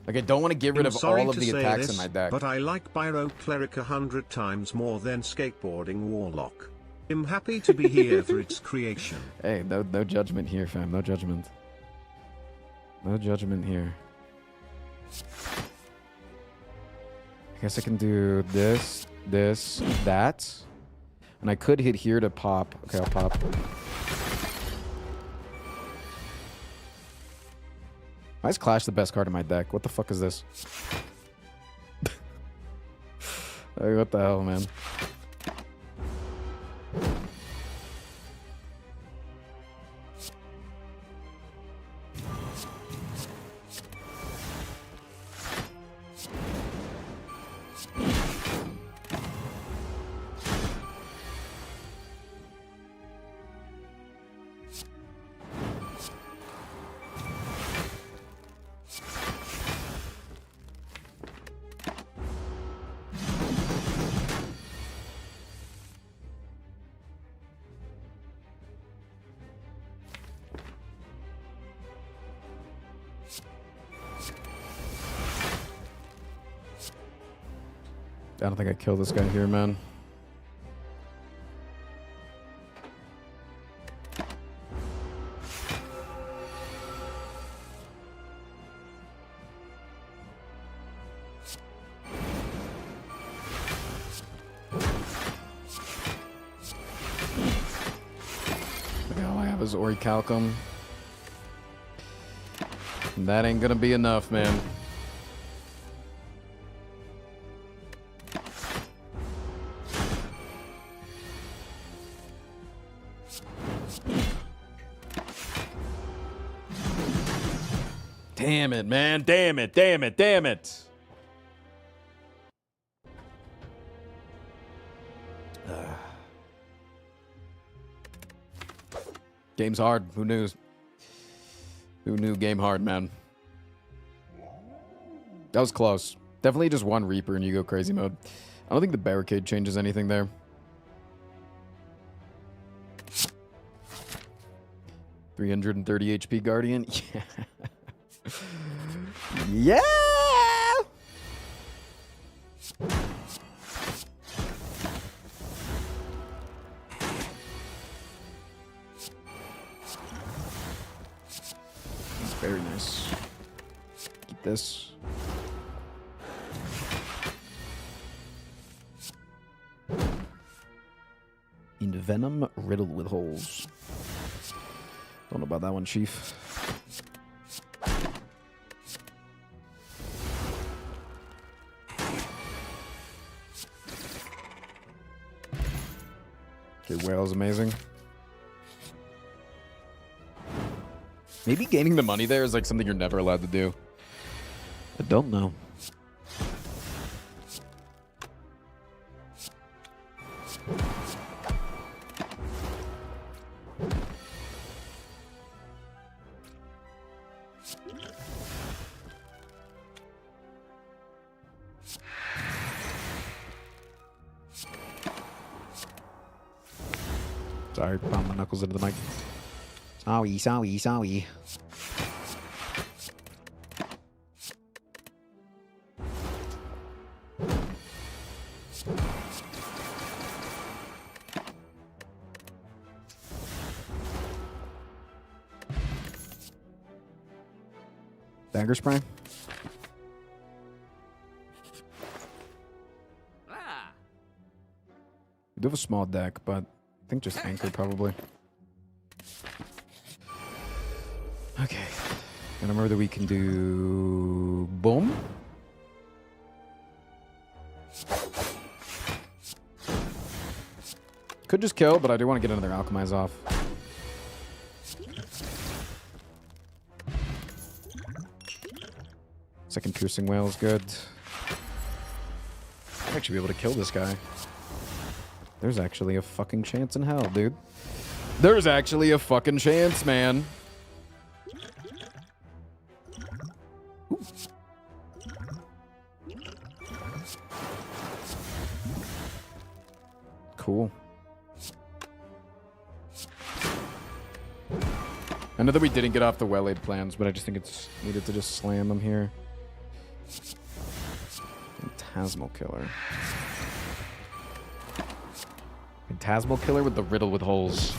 Like, I don't want to get rid of all of the attacks in my deck. But I like Pyro Cleric 100 times more than Skateboarding Warlock. I'm happy to be here for its creation. Hey, no judgment here, fam. No judgment. No judgment here. I guess I can do this, this, that. And I could hit here to pop. Okay, I'll pop. Why is Clash the best card in my deck? What the fuck is this? Like, what the hell, man? I don't think I killed this guy here, man. Okay, all I have is Orichalcum. And that ain't gonna be enough, man. Damn it, man. Damn it, damn it, damn it. Game's hard. Who knew? Who knew game hard, man? That was close. Definitely just one Reaper and you go crazy mode. I don't think the barricade changes anything there. 330 HP Guardian. Yeah. Yeah. Very nice. Keep this. In venom riddled with holes. Don't know about that one, Chief. Okay, whale's amazing. Maybe gaining the money there is like something you're never allowed to do. I don't know. Sorry, pound my knuckles into the mic. Sorry. Dagger spray. We do have a small deck, but I think just anchor probably. Okay. And remember that we can do boom. Could just kill, but I do want to get another alchemize off. Second piercing whale is good. I'd actually be able to kill this guy. There's actually a fucking chance in hell, dude. There's actually a fucking chance, man. Ooh. Cool. I know that we didn't get off the well-laid plans, but I just think it's needed to just slam them here. Phantasmal killer. Phantasmal killer with the riddle with holes.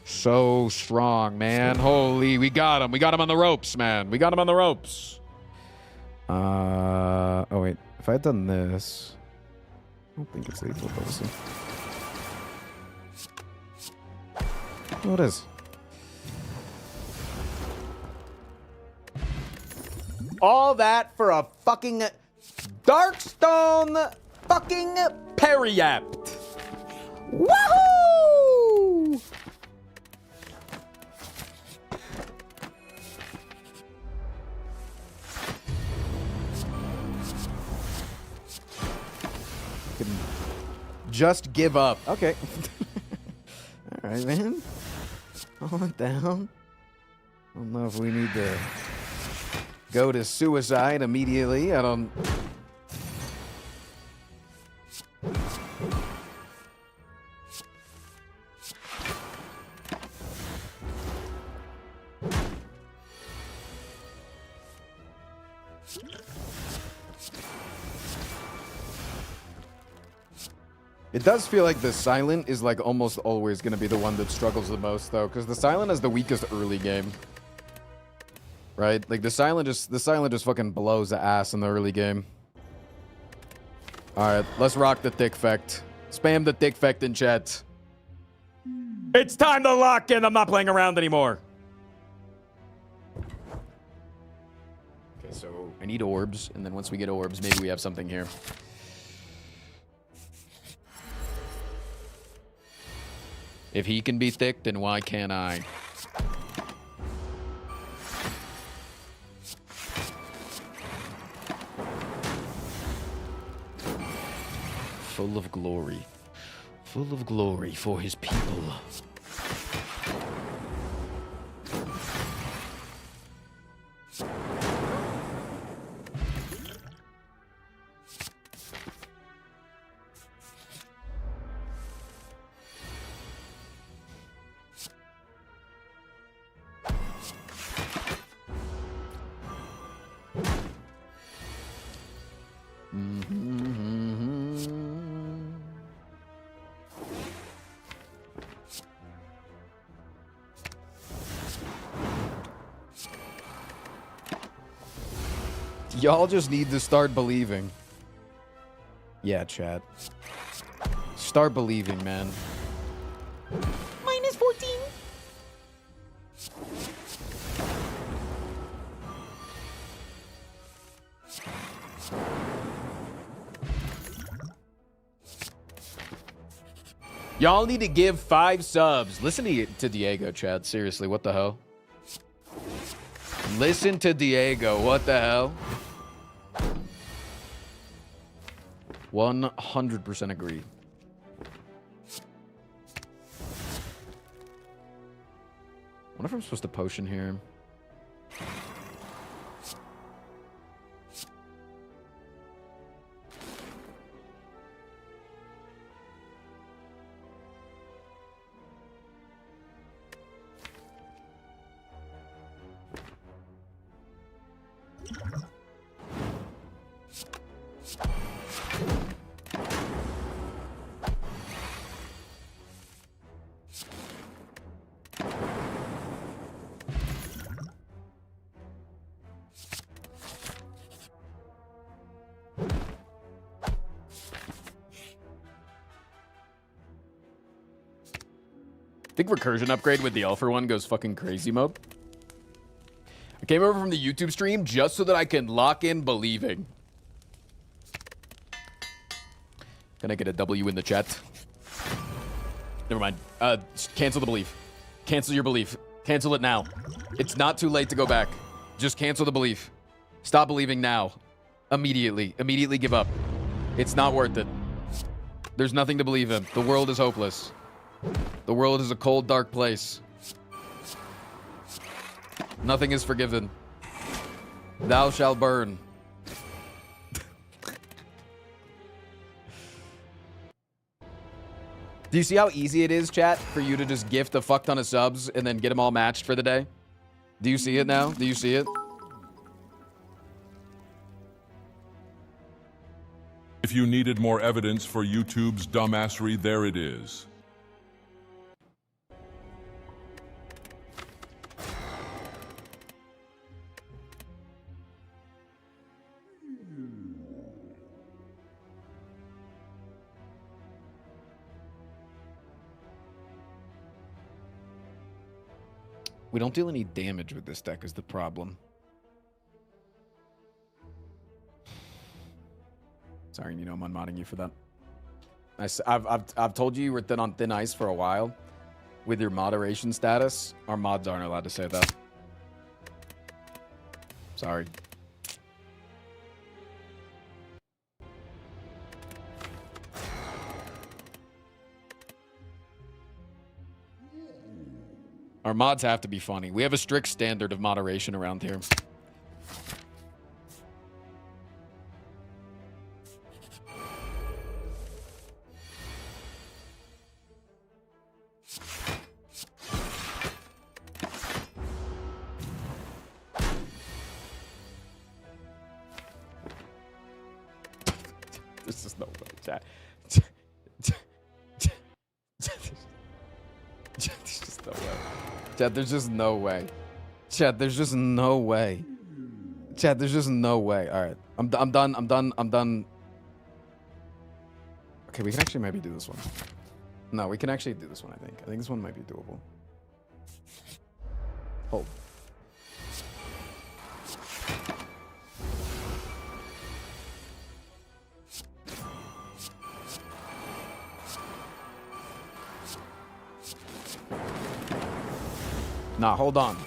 So strong, man. Holy, we got him. We got him on the ropes, man. We got him on the ropes. Oh, wait. If I had done this... I don't think it's lethal, but we'll see. Oh, it is. All that for a fucking Darkstone fucking Periapt. Woohoo! Just give up. Okay. All right, man. Calm it down. I don't know if we need to go to suicide immediately. I don't... It does feel like the Silent is like almost always going to be the one that struggles the most, though, because the Silent is the weakest early game. Right? Like the Silent just fucking blows the ass in the early game. Alright, let's rock the thick fect. Spam the thick fect in chat. It's time to lock in. I'm not playing around anymore. Okay, so I need orbs, and then once we get orbs, maybe we have something here. If he can be thick, then why can't I? Full of glory. Full of glory for his people. Y'all just need to start believing. Yeah, chat. Start believing, man. Minus 14. Y'all need to give 5 subs. Listen to Diego, Chad. Seriously, what the hell? Listen to Diego. What the hell? 100% agree. Wonder if I'm supposed to potion here. Think recursion upgrade with the Alpha one goes fucking crazy mode. I came over from the YouTube stream just so that I can lock in believing. Can I get a W in the chat? Never mind. Cancel the belief. Cancel your belief. Cancel it now. It's not too late to go back. Just cancel the belief. Stop believing now. Immediately. Immediately give up. It's not worth it. There's nothing to believe in. The world is hopeless. The world is a cold, dark place. Nothing is forgiven. Thou shalt burn. Do you see how easy it is, chat, for you to just gift a fuck ton of subs and then get them all matched for the day? Do you see it now? Do you see it? If you needed more evidence for YouTube's dumbassery, there it is. We don't deal any damage with this deck is the problem. Sorry, you know I'm unmodding you for that. I've told you were on thin ice for a while with your moderation status. Our mods aren't allowed to say that. Sorry. Our mods have to be funny. We have a strict standard of moderation around here. This is no way, chat. There's just no way. Chad, there's just no way. Chad, there's just no way. Chad, there's just no way. All right. I'm done. Okay, we can actually maybe do this one. No, we can actually do this one, I think. I think this one might be doable. Hold. Nah, hold on.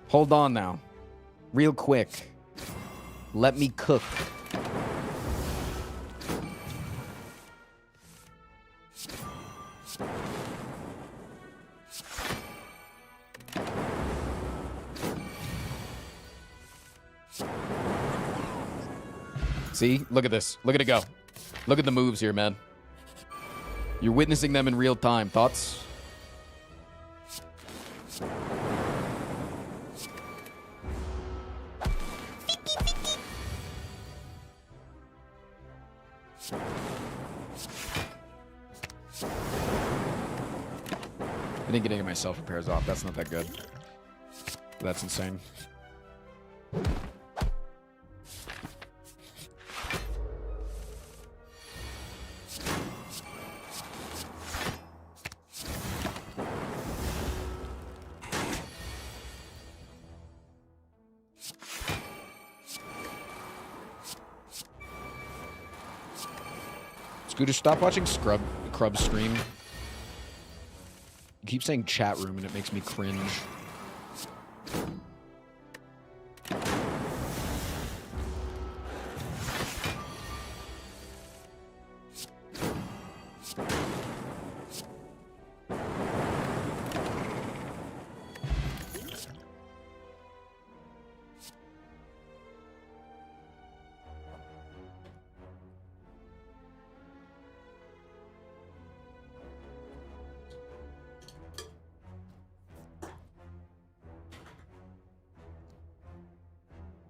Hold on now. Real quick. Let me cook. See? Look at this. Look at it go. Look at the moves here, man. You're witnessing them in real time. Thoughts? I think getting my self repairs off, that's not that good. That's insane. Scooter, stop watching Crub stream. You keep saying chat room and it makes me cringe.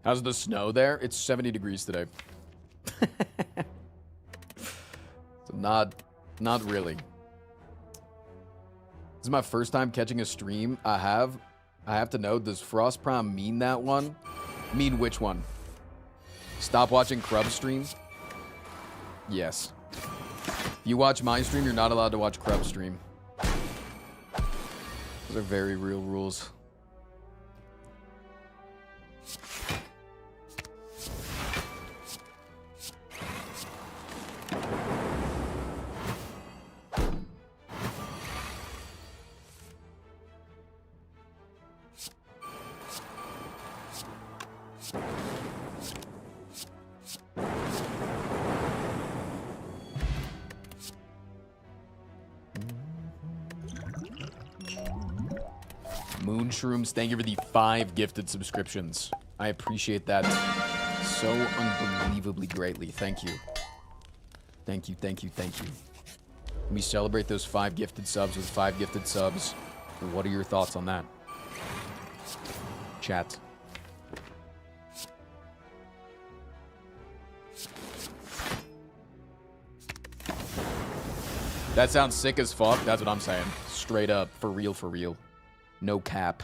How's the snow there? It's 70 degrees today. So not really. This is my first time catching a stream. I have to know, does Frost Prom mean that one? Mean which one? Stop watching Crub stream? Yes. If you watch my stream, you're not allowed to watch Crub stream. Those are very real rules. Moonshrooms, thank you for the 5 gifted subscriptions. I appreciate that so unbelievably greatly. Thank you. Thank you, thank you, thank you. Let me celebrate those 5 gifted subs with 5 gifted subs. What are your thoughts on that? Chat. That sounds sick as fuck. That's what I'm saying. Straight up. For real, for real. No cap.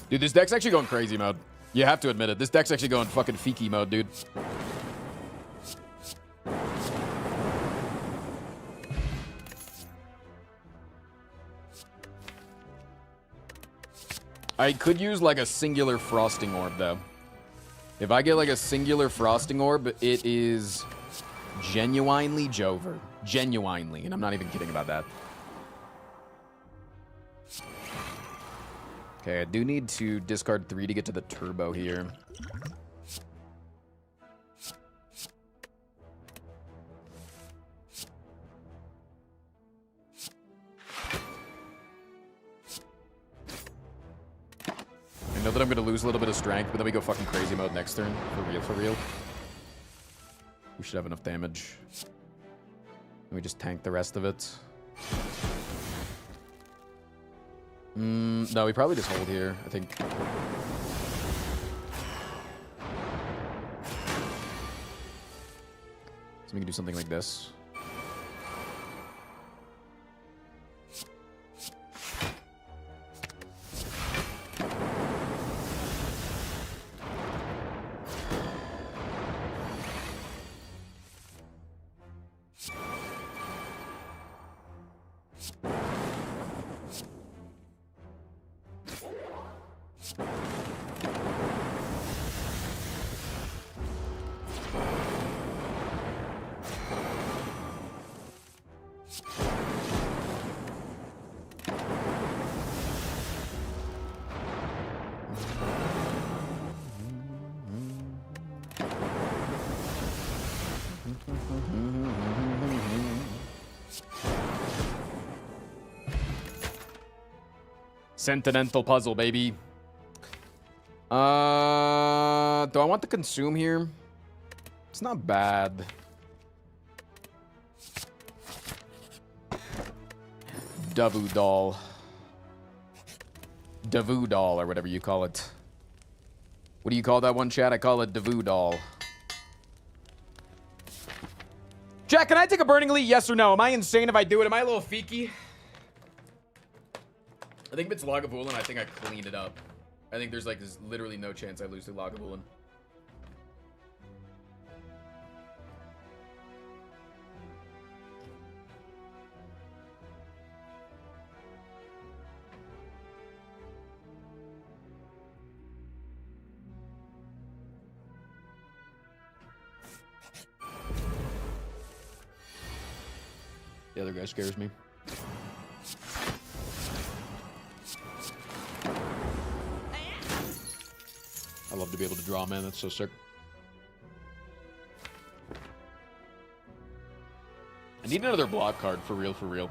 Dude, this deck's actually going crazy mode. You have to admit it. This deck's actually going fucking Fiki mode, dude. I could use like a singular frosting orb though. If I get like a singular frosting orb, it is genuinely Jover. Genuinely, and I'm not even kidding about that. Okay, I do need to discard 3 to get to the turbo here. I know that I'm going to lose a little bit of strength, but then we go fucking crazy mode next turn. For real, for real. We should have enough damage. And we just tank the rest of it. No, we probably just hold here, I think. So we can do something like this. Sentimental puzzle, baby. Do I want to consume here? It's not bad. Davu doll. Davu doll, or whatever you call it. What do you call that one, chat? I call it Davu doll. Jack, can I take a Burning Elite? Yes or no? Am I insane if I do it? Am I a little Fiki? I think if it's Lagavulin, I think I clean it up. I think there's literally no chance I lose to Lagavulin. The other guy scares me. I love to be able to draw, man. That's so sick. I need another block card, for real, for real.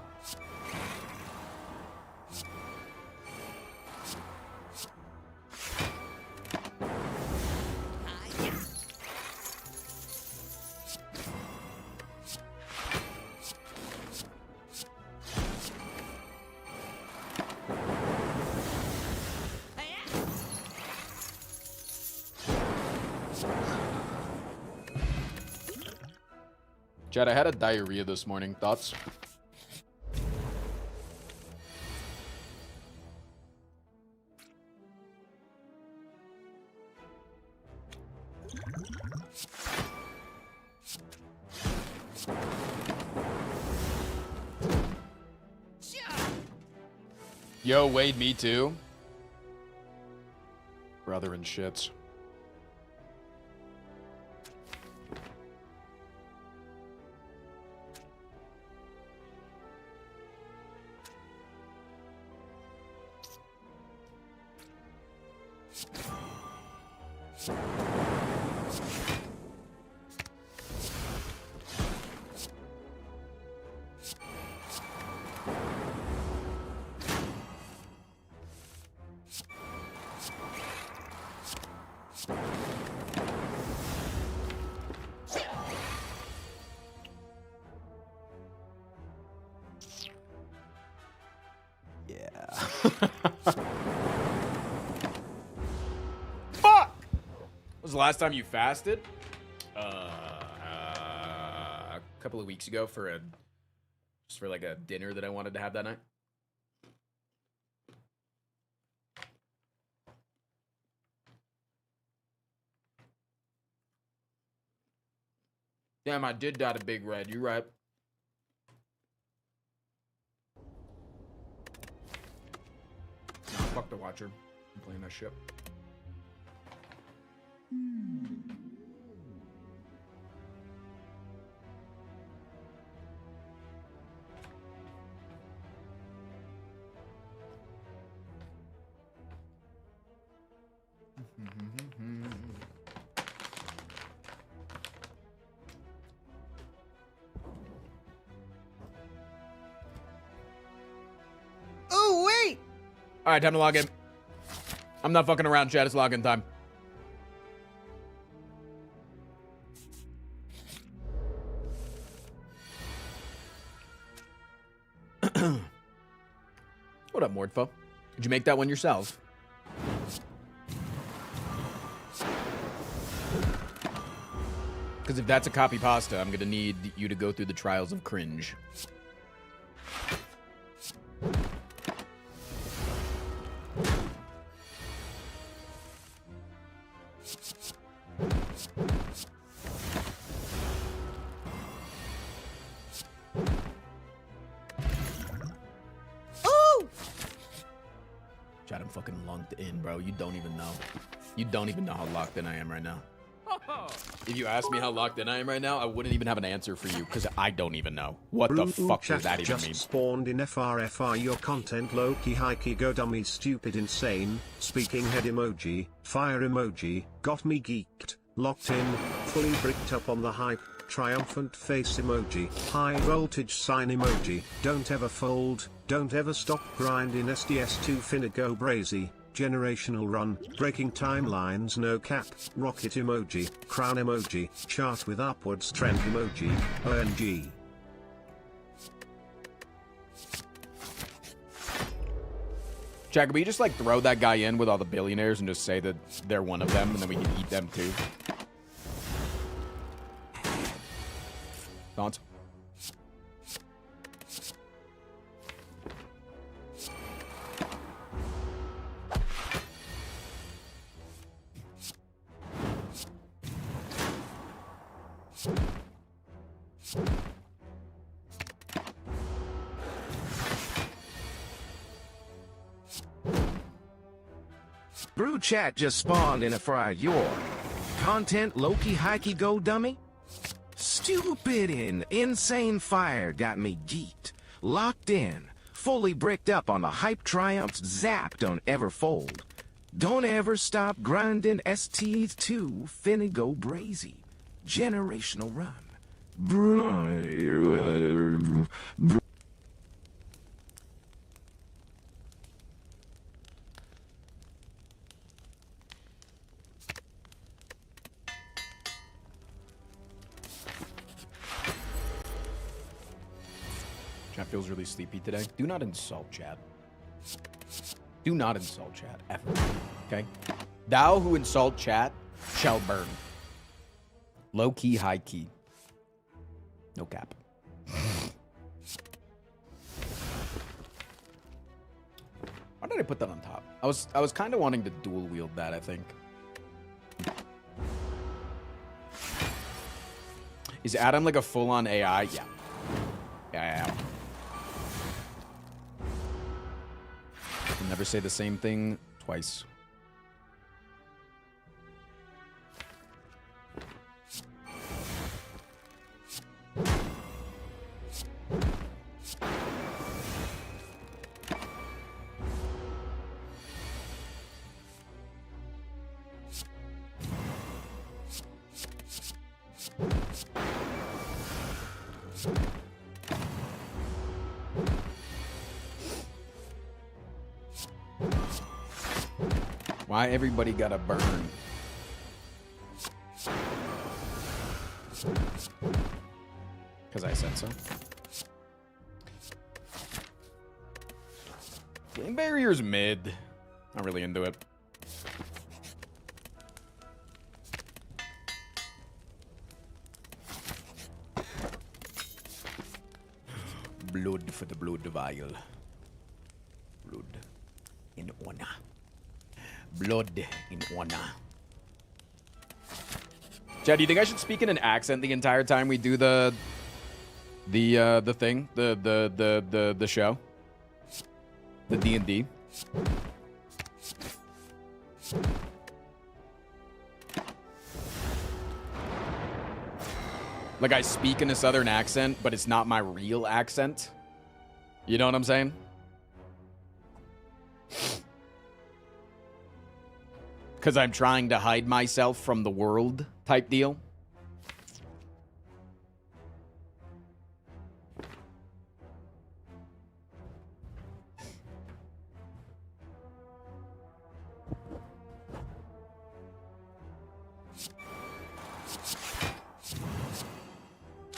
Chad, I had a diarrhea this morning. Thoughts? Yo, Wade, me too. Brother and shits. Fuck! Was the last time you fasted? A couple of weeks ago for just for like a dinner that I wanted to have that night. Damn, I did dot a big red. You're right. Nah, fuck the Watcher. I'm playing that shit. Oh, wait! Alright, time to log in. I'm not fucking around, chat. It's login time. What up, Mordfo? Did you make that one yourself? Because if that's a copy pasta, I'm gonna need you to go through the trials of cringe. Chad, I'm fucking locked in, bro. You don't even know. You don't even know how locked in I am right now. If you asked me how locked in I am right now, I wouldn't even have an answer for you, because I don't even know. What the fuck does that even just mean? Spawned in FRFR your content low-key high-key go dummy stupid insane, speaking head emoji, fire emoji, got me geeked, locked in, fully bricked up on the hype, triumphant face emoji, high voltage sign emoji, don't ever fold, don't ever stop grinding SDS2 finna go brazy, generational run, breaking timelines no cap, rocket emoji, crown emoji, chart with upwards trend emoji, OMG. Jack, can we just like throw that guy in with all the billionaires and just say that they're one of them and then we can eat them too? Thoughts? Brew chat just spawned in a fry your content Loki hikey go dummy. Stupid and insane fire got me geeked, locked in, fully bricked up on the hype triumphs. Zap don't ever fold. Don't ever stop grinding. ST2 finna go brazy. Generational run. Chat feels really sleepy today. Do not insult chat. Do not insult chat, ever. Okay? Thou who insult chat shall burn. Low key, high key. No cap. Why did I put that on top? I was kind of wanting to dual wield that, I think. Is Adam like a full-on AI? Yeah. Yeah, I am. Can never say the same thing twice. Why everybody gotta burn? Because I said so. Game barrier's mid. Not really into it. Blood for the blood vial. Blood in honor. Blood in honor. Chad, do you think I should speak in an accent the entire time we do the thing, the show, the D&D? Like I speak in a southern accent, but it's not my real accent. You know what I'm saying? Because I'm trying to hide myself from the world type deal.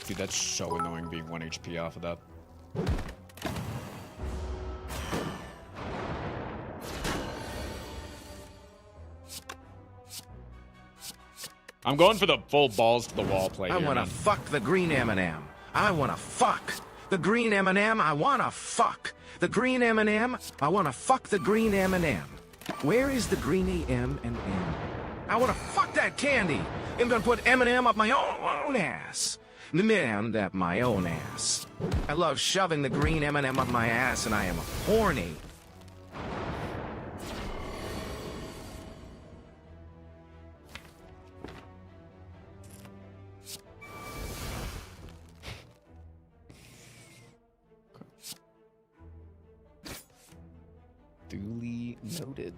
Dude, that's so annoying being 1 HP off of that. I'm going for the full balls to the wall play here, I wanna man. fuck the green M&M. I wanna fuck the green M&M. I wanna fuck the green M&M. I wanna fuck the green M&M. Where is the greeny M&M? I wanna fuck that candy. I'm gonna put M&M up my own ass. And up my own ass. I love shoving the green M&M up my ass, and I am horny. Duly noted.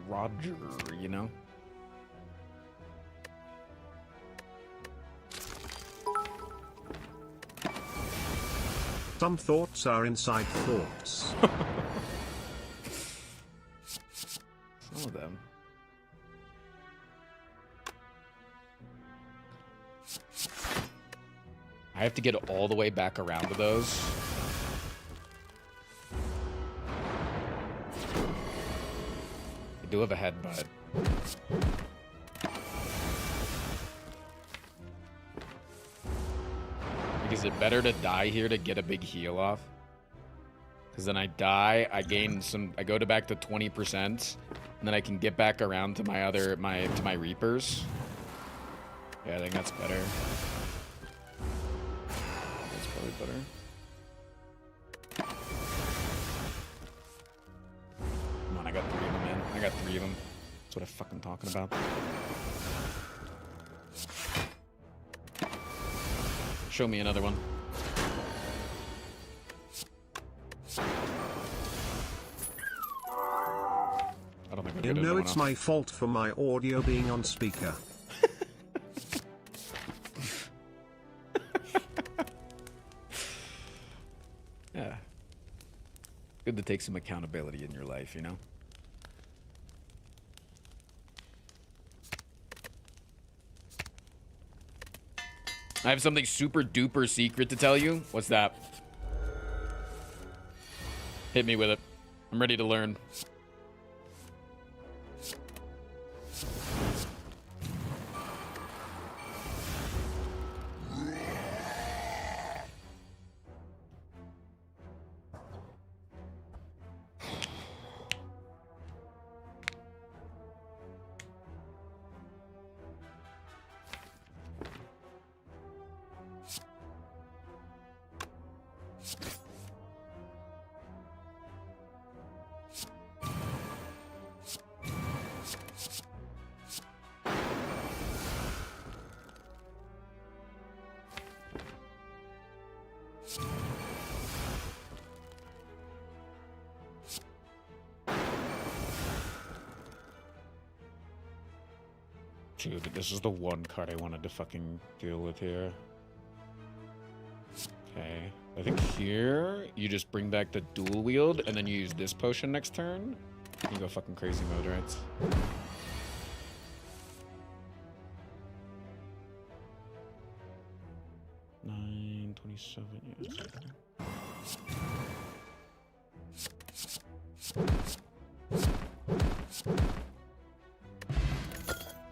Roger, you know? Some thoughts are inside thoughts. Some of them. I have to get all the way back around to those. I do have a headbutt. Like, is it better to die here to get a big heal off? Because then I die, I gain some, I go to back to 20%, and then I can get back around to my other, to my Reapers. Yeah, I think that's better. That's probably better. Come on, I got 3 of them, man. I got 3 of them. Let's That's what I'm fucking talking about. Show me another one. I don't think You know it's my fault for my audio being on speaker. Yeah. Good to take some accountability in your life, you know? I have something super duper secret to tell you. What's that? Hit me with it. I'm ready to learn. Dude, this is the one card I wanted to fucking deal with here. Okay. I think here, you just bring back the dual wield, and then you use this potion next turn. You go fucking crazy mode, right?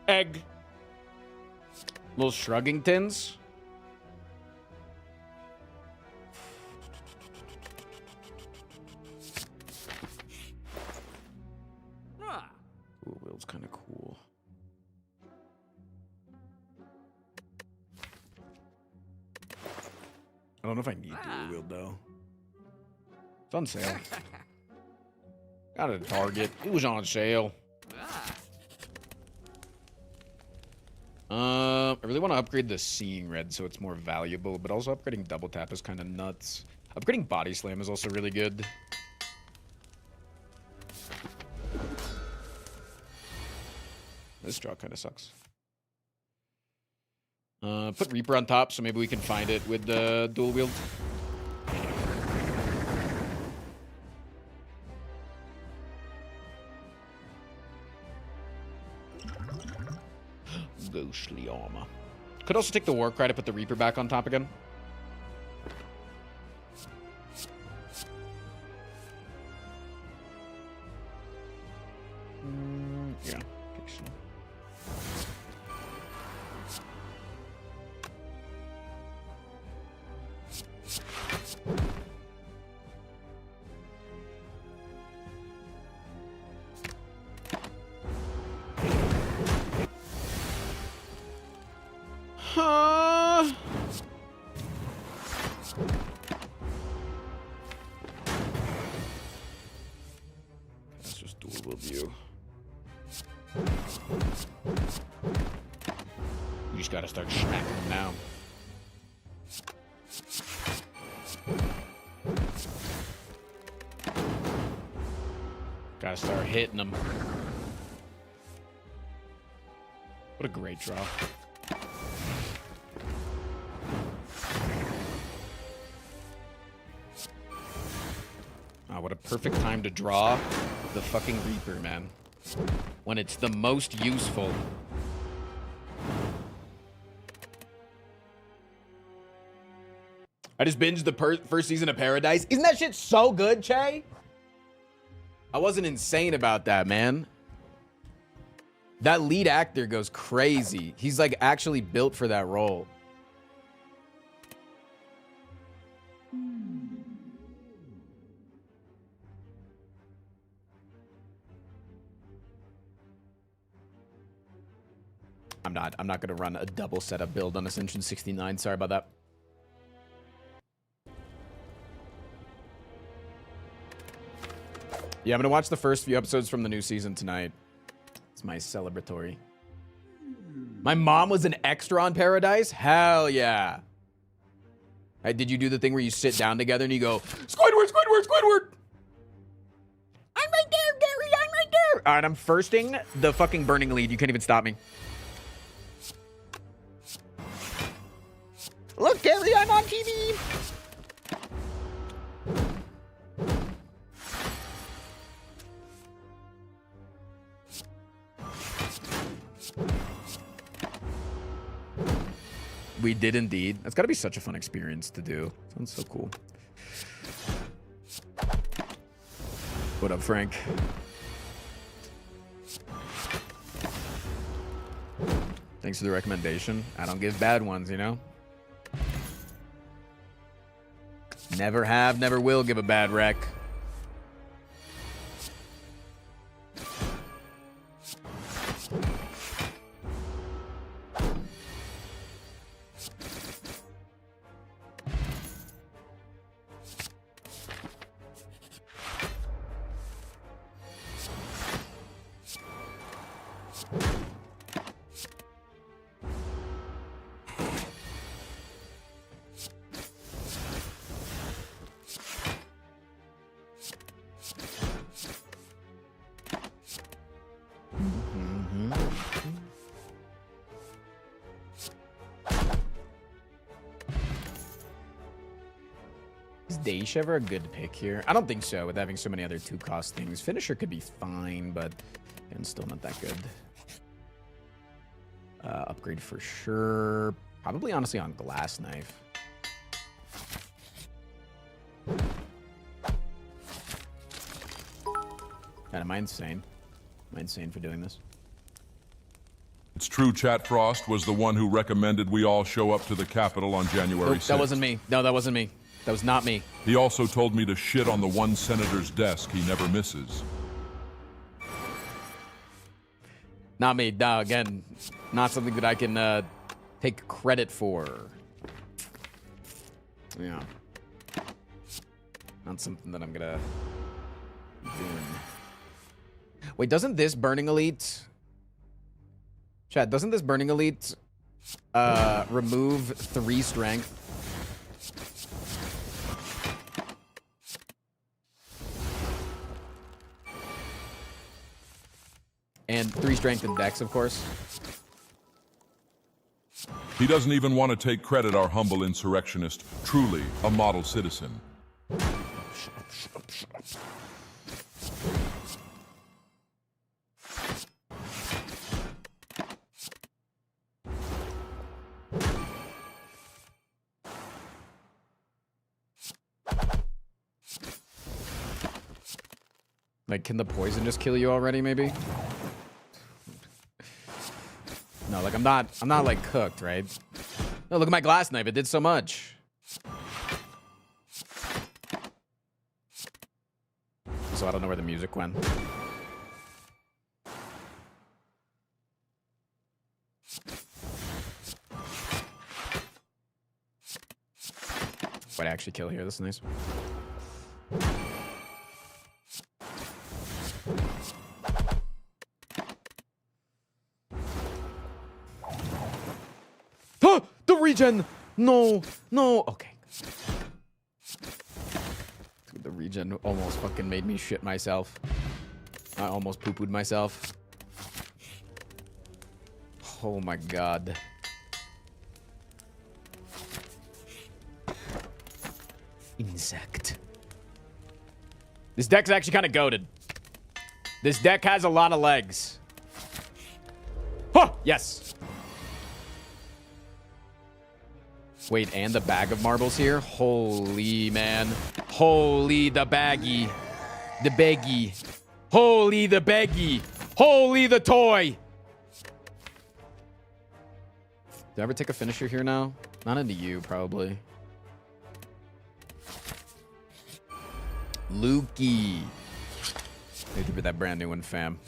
Egg. Little Shruggingtons. Dual wield's kind of cool. I don't know if I need dual wield though. It's on sale. Got it at Target. It was on sale. I really want to upgrade the Seeing Red so it's more valuable, but also upgrading Double Tap is kind of nuts. Upgrading Body Slam is also really good. This draw kind of sucks. Put Reaper on top so maybe we can find it with the dual wield. Ghostly armor. Could also take the Warcry to put the Reaper back on top again. Yeah, I think so. That's just dual wield you. You just gotta start smacking them now. Gotta start hitting them. What a great draw. What a perfect time to draw the fucking Reaper, man. When it's the most useful. I just binged the first season of Paradise. Isn't that shit so good, Che? I wasn't insane about that, man. That lead actor goes crazy. He's like actually built for that role. I'm not gonna run a double setup build on Ascension 69. Sorry about that. Yeah, I'm gonna watch the first few episodes from the new season tonight. It's It's my celebratory. My mom was an extra on Paradise? Hell yeah. Hey, did you do the thing where you sit down together and you go, Squidward, Squidward, Squidward? I'm right there, Gary, I'm right there. All right, I'm firsting the fucking burning lead. You can't even stop me. Look, Gary, I'm on TV. We did indeed. That's got to be such a fun experience to do. Sounds so cool. What up, Frank? Thanks for the recommendation. I don't give bad ones, you know? Never have, never will give a bad rec. Is Daish ever a good pick here? I don't think so, with having so many other 2-cost things. Finisher could be fine, but again, still not that good. Upgrade for sure. Probably, honestly, on Glass Knife. God, am I insane? Am I insane for doing this? It's true Chat Frost was the one who recommended we all show up to the Capitol on January 6th. That wasn't me. No, that wasn't me. That was not me. He also told me to shit on the one senator's desk he never misses. Not me. No, again, not something that I can take credit for. Yeah. Not something that I'm gonna be doing. Wait, doesn't this Burning Elite... Chad, doesn't this Burning Elite remove 3 strength? And 3 strength and dex, of course. He doesn't even want to take credit, our humble insurrectionist. Truly a model citizen. Like, can the poison just kill you already, maybe? No, like, I'm not, like, cooked, right? No, look at my glass knife. It did so much. So I don't know where the music went. Might actually kill here. That's nice. The regen! No, no. Okay. The regen almost fucking made me shit myself. I almost poo-pooed myself. Oh my god. Insect. This deck's actually kind of goated. This deck has a lot of legs. Huh! Yes. Wait, and the bag of marbles here? Holy, man. Holy, the baggy. The baggy. Holy, the baggy. Holy, the toy. Do I ever take a finisher here now? Not into you, probably. Lukey. Thank you for that brand new one, fam.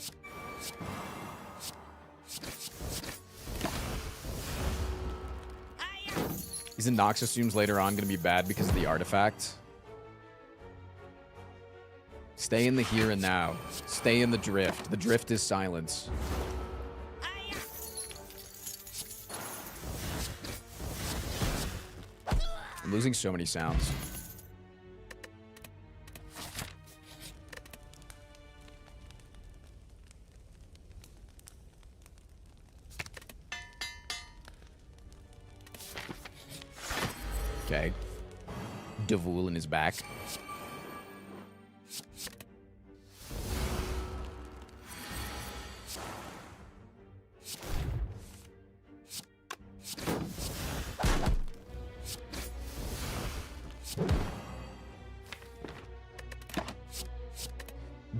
Isn't Nox assumes later on going to be bad because of the artifact? Stay in the here and now. Stay in the drift. The drift is silence. I'm losing so many sounds. Okay. Davul in his back.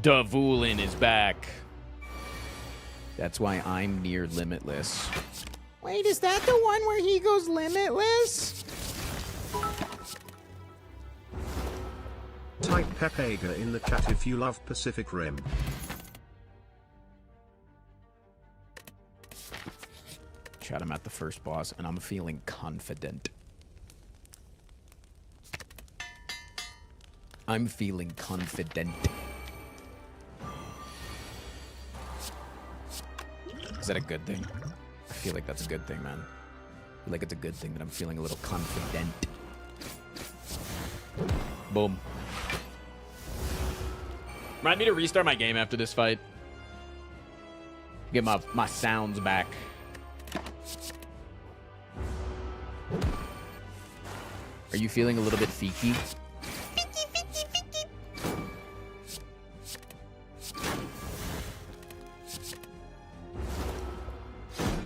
Davulin is back. That's why I'm near limitless. Wait, is that the one where he goes limitless? Type Pepega in the chat if you love Pacific Rim. Chat, I'm at the first boss, and I'm feeling confident. I'm feeling confident. Is that a good thing? I feel like that's a good thing, man. I feel like it's a good thing that I'm feeling a little confident. Boom. Might need to restart my game after this fight. Get my sounds back. Are you feeling a little bit feeky?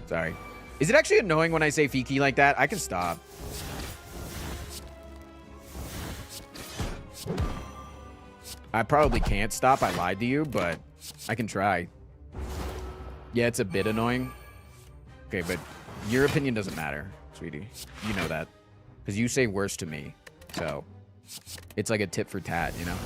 Sorry. Is it actually annoying when I say feeky like that? I can stop. I probably can't stop. I lied to you, but I can try. Yeah, it's a bit annoying. Okay, but your opinion doesn't matter, sweetie. You know that. Because you say worse to me. So, it's like a tit for tat, you know?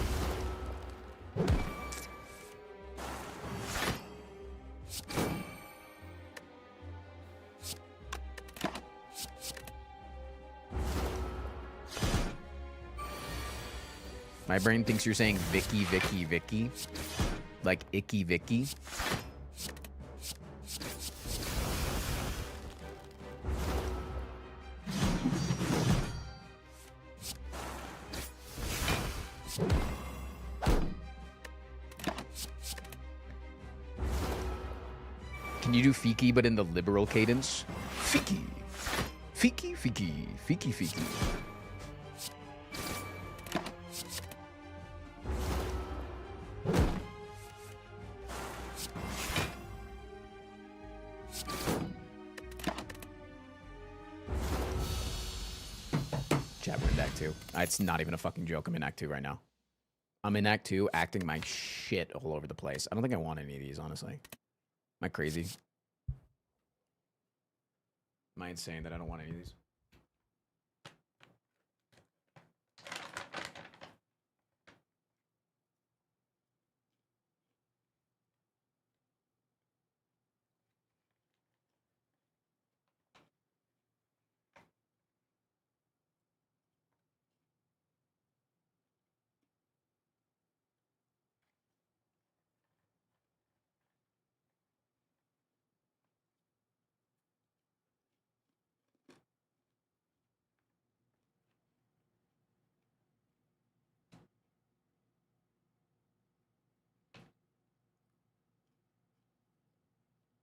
My brain thinks you're saying Vicky, Vicky, Vicky. Like Icky Vicky. Can you do Fiki but in the liberal cadence? Fiki. Fiki, Fiki, Fiki, Fiki. Chat, we're in Act 2. It's not even a fucking joke. I'm in Act 2 right now. I'm in Act 2 acting my shit all over the place. I don't think I want any of these, honestly. Am I crazy? Am I insane that I don't want any of these?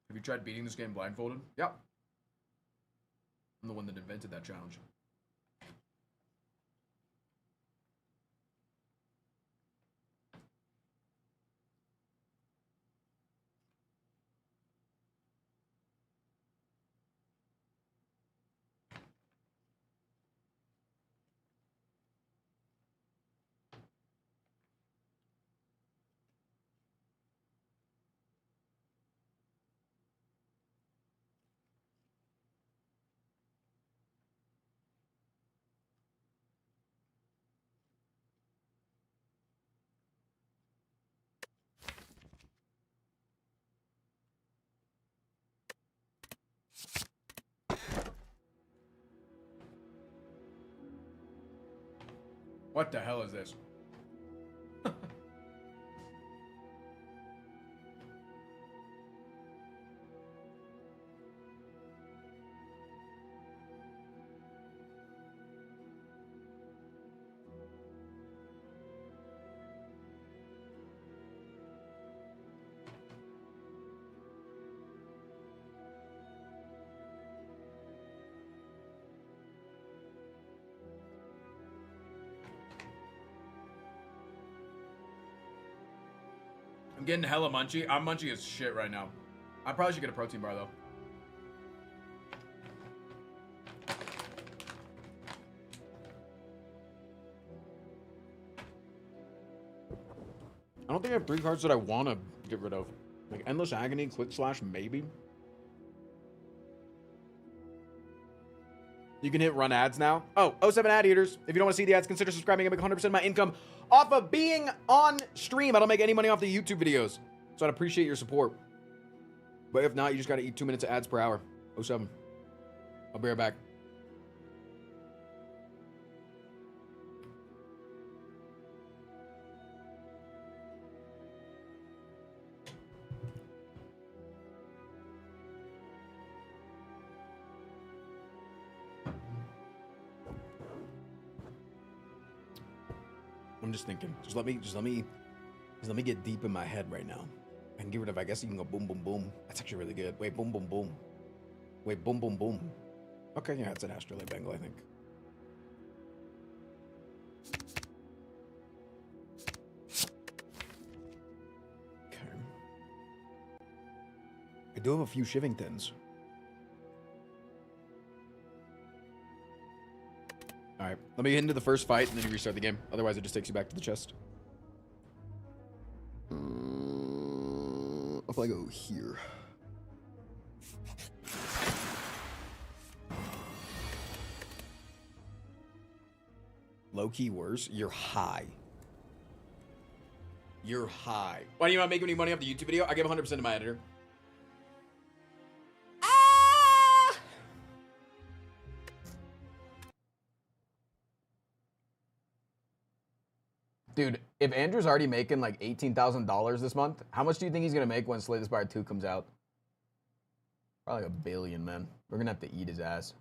Have you tried beating this game blindfolded? Yep. I'm the one that invented that challenge. What the hell is this? I'm getting hella munchy. I'm munchy as shit right now. I probably should get a protein bar, though. I don't think I have 3 cards that I want to get rid of. Like Endless Agony, Quick Slash, maybe. You can hit run ads now. Oh, 07 ad eaters. If you don't want to see the ads, consider subscribing. I make 100% of my income off of being on stream. I don't make any money off the YouTube videos. So I'd appreciate your support. But if not, you just got to eat 2 minutes of ads per hour. 07. I'll be right back. I'm just thinking. Just let me get deep in my head right now. I can get rid of, I guess you can go boom, boom, boom. That's actually really good. Wait, boom, boom, boom. Wait, boom, boom, boom. Okay, yeah, it's an Astrolabe Bengal, I think. Okay. I do have a few Shivingtons. Alright, let me get into the first fight and then you restart the game. Otherwise, it just takes you back to the chest. I'll probably go here. Low-key worse? You're high. You're high. Why do you not make any money off the YouTube video? I give 100% to my editor. Dude, if Andrew's already making like $18,000 this month, how much do you think he's going to make when Slay the Spire 2 comes out? Probably like $1 billion, man. We're going to have to eat his ass.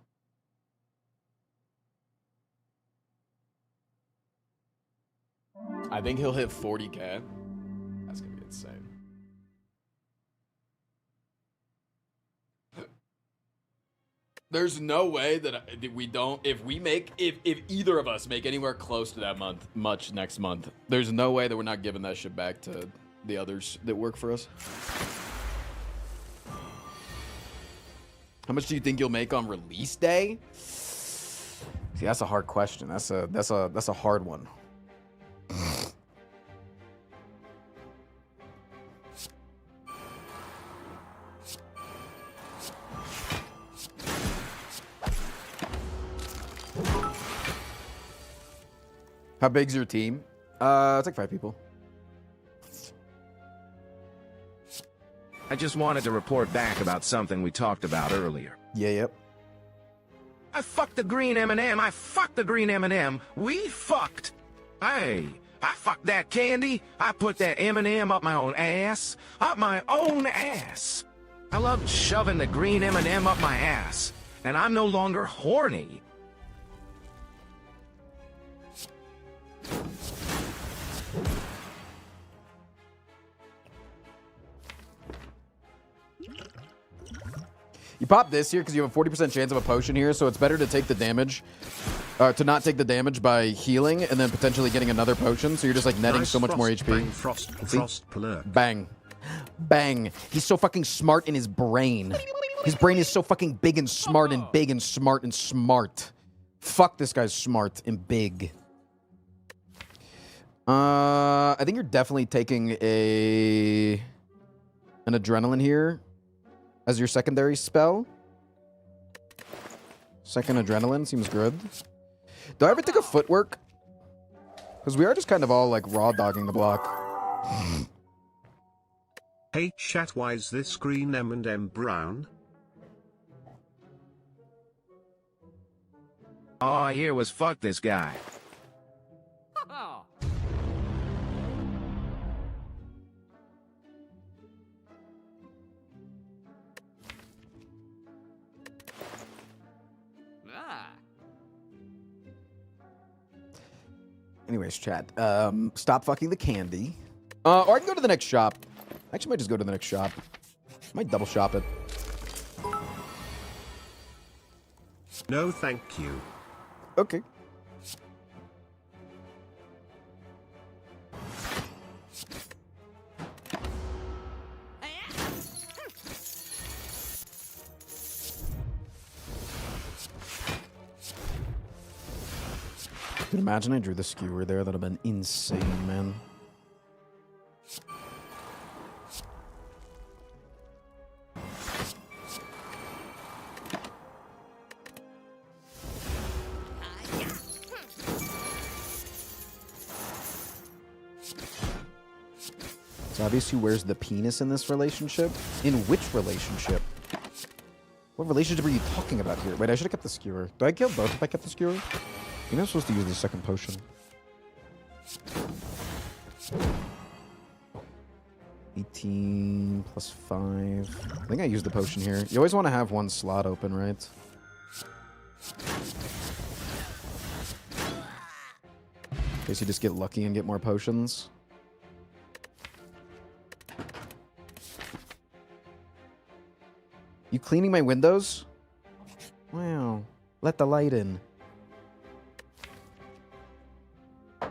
I think he'll hit 40K. That's going to be insane. There's no way that we don't, if either of us make anywhere close to that much next month, there's no way that we're not giving that shit back to the others that work for us. How much do you think you'll make on release day? See, that's a hard question. That's a hard one. How big's your team? It's like 5 people. I just wanted to report back about something we talked about earlier. Yeah, yep. I fucked the green M&M. I fucked the green M&M. We fucked. Hey, I fucked that candy. I put that M&M up my own ass. Up my own ass. I loved shoving the green M&M up my ass. And I'm no longer horny. You pop this here because you have a 40% chance of a potion here, so it's better to take the damage, to not take the damage by healing and then potentially getting another potion, so you're just like netting so much more HP. Bang, frost alert. Bang. Bang. He's so fucking smart in his brain. His brain is so fucking big and smart and big and smart and smart. Fuck, this guy's smart and big. I think you're definitely taking an adrenaline here as your secondary spell. Second adrenaline seems good. Do I ever take a footwork? Because we are just kind of all like raw dogging the block. Hey chat, why is this green M&M brown? All I hear was fuck this guy. Anyways, chat. Stop fucking the candy. Or I can go to the next shop. I actually might just go to the next shop. Might double shop it. No thank you. Okay. Dude, imagine I drew the skewer there. That'd have been insane, man. So obviously, where's the penis in this relationship? In which relationship? What relationship are you talking about here? Wait, I should have kept the skewer. Do I kill both if I kept the skewer? You're not supposed to use the second potion. 18 plus 5. I think I used the potion here. You always want to have one slot open, right? In case you just get lucky and get more potions. You cleaning my windows? Wow. Let the light in.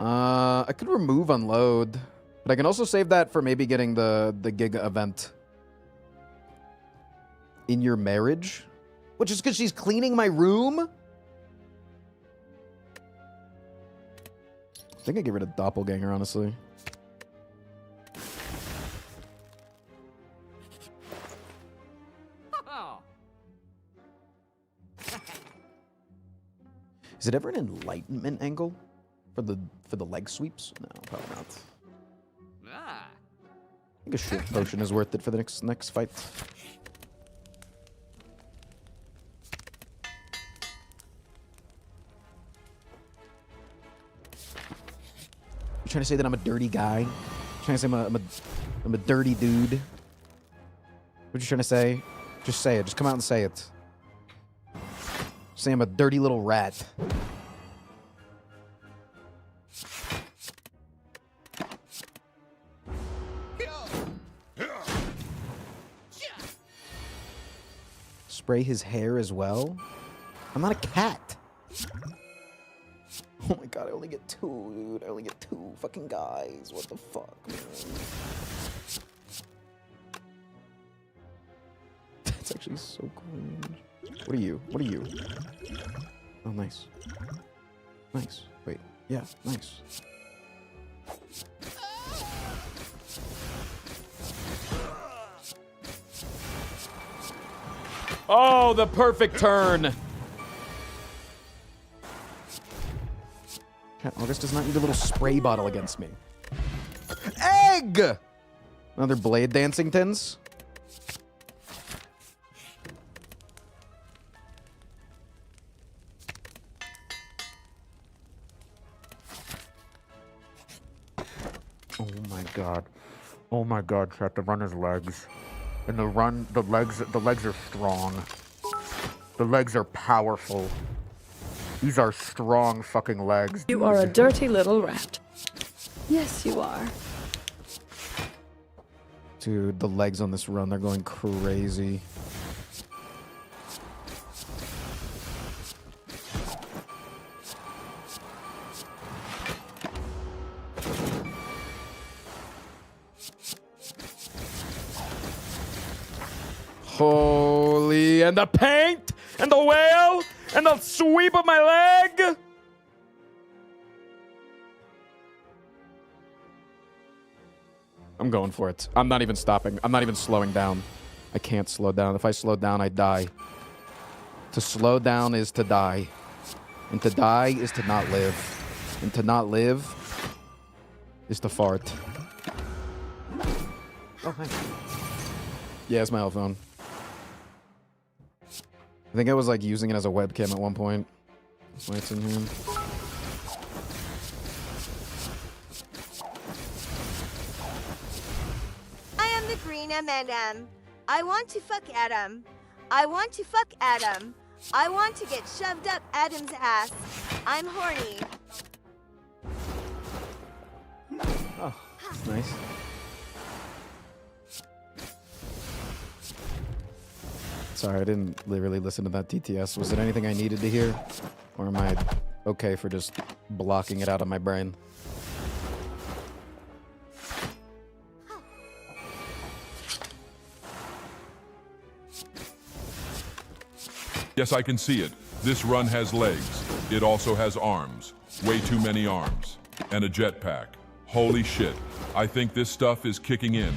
I could remove unload, but I can also save that for maybe getting the Giga event. In your marriage? Which is because she's cleaning my room? I think I get rid of Doppelganger, honestly. Is it ever an enlightenment angle for the leg sweeps? No, probably not. I think a shield potion is worth it for the next fight. You trying to say that I'm a dirty guy? You trying to say I'm a dirty dude? What you trying to say? Just say it. Just come out and say it. Say I'm a dirty little rat. Spray his hair as well? I'm not a cat. Oh my god, I only get 2, dude. I only get 2 fucking guys. What the fuck, man? That's actually so cringe. What are you? What are you? Oh, nice. Nice. Wait. Yeah, nice. Oh, the perfect turn. Cat August does not need a little spray bottle against me. Egg! Another blade dancing tins. Oh my god. Oh my god, chat, the runner's legs. And the legs are strong. The legs are powerful. These are strong fucking legs. You are a dirty little rat. Yes, you are. Dude, the legs on this run, they're going crazy. Holy, and the paint, and the whale, and the sweep of my leg. I'm going for it. I'm not even stopping. I'm not even slowing down. I can't slow down. If I slow down, I die. To slow down is to die. And to die is to not live. And to not live is to fart. Oh, hi. Yeah, it's my old phone. I think I was like using it as a webcam at one point. That's why it's in here. I am the green M&M. I want to fuck Adam. I want to fuck Adam. I want to get shoved up Adam's ass. I'm horny. Oh, that's nice. Sorry, I didn't really listen to that TTS. Was it anything I needed to hear? Or am I okay for just blocking it out of my brain? Yes, I can see it. This run has legs. It also has arms. Way too many arms. And a jetpack. Holy shit. I think this stuff is kicking in.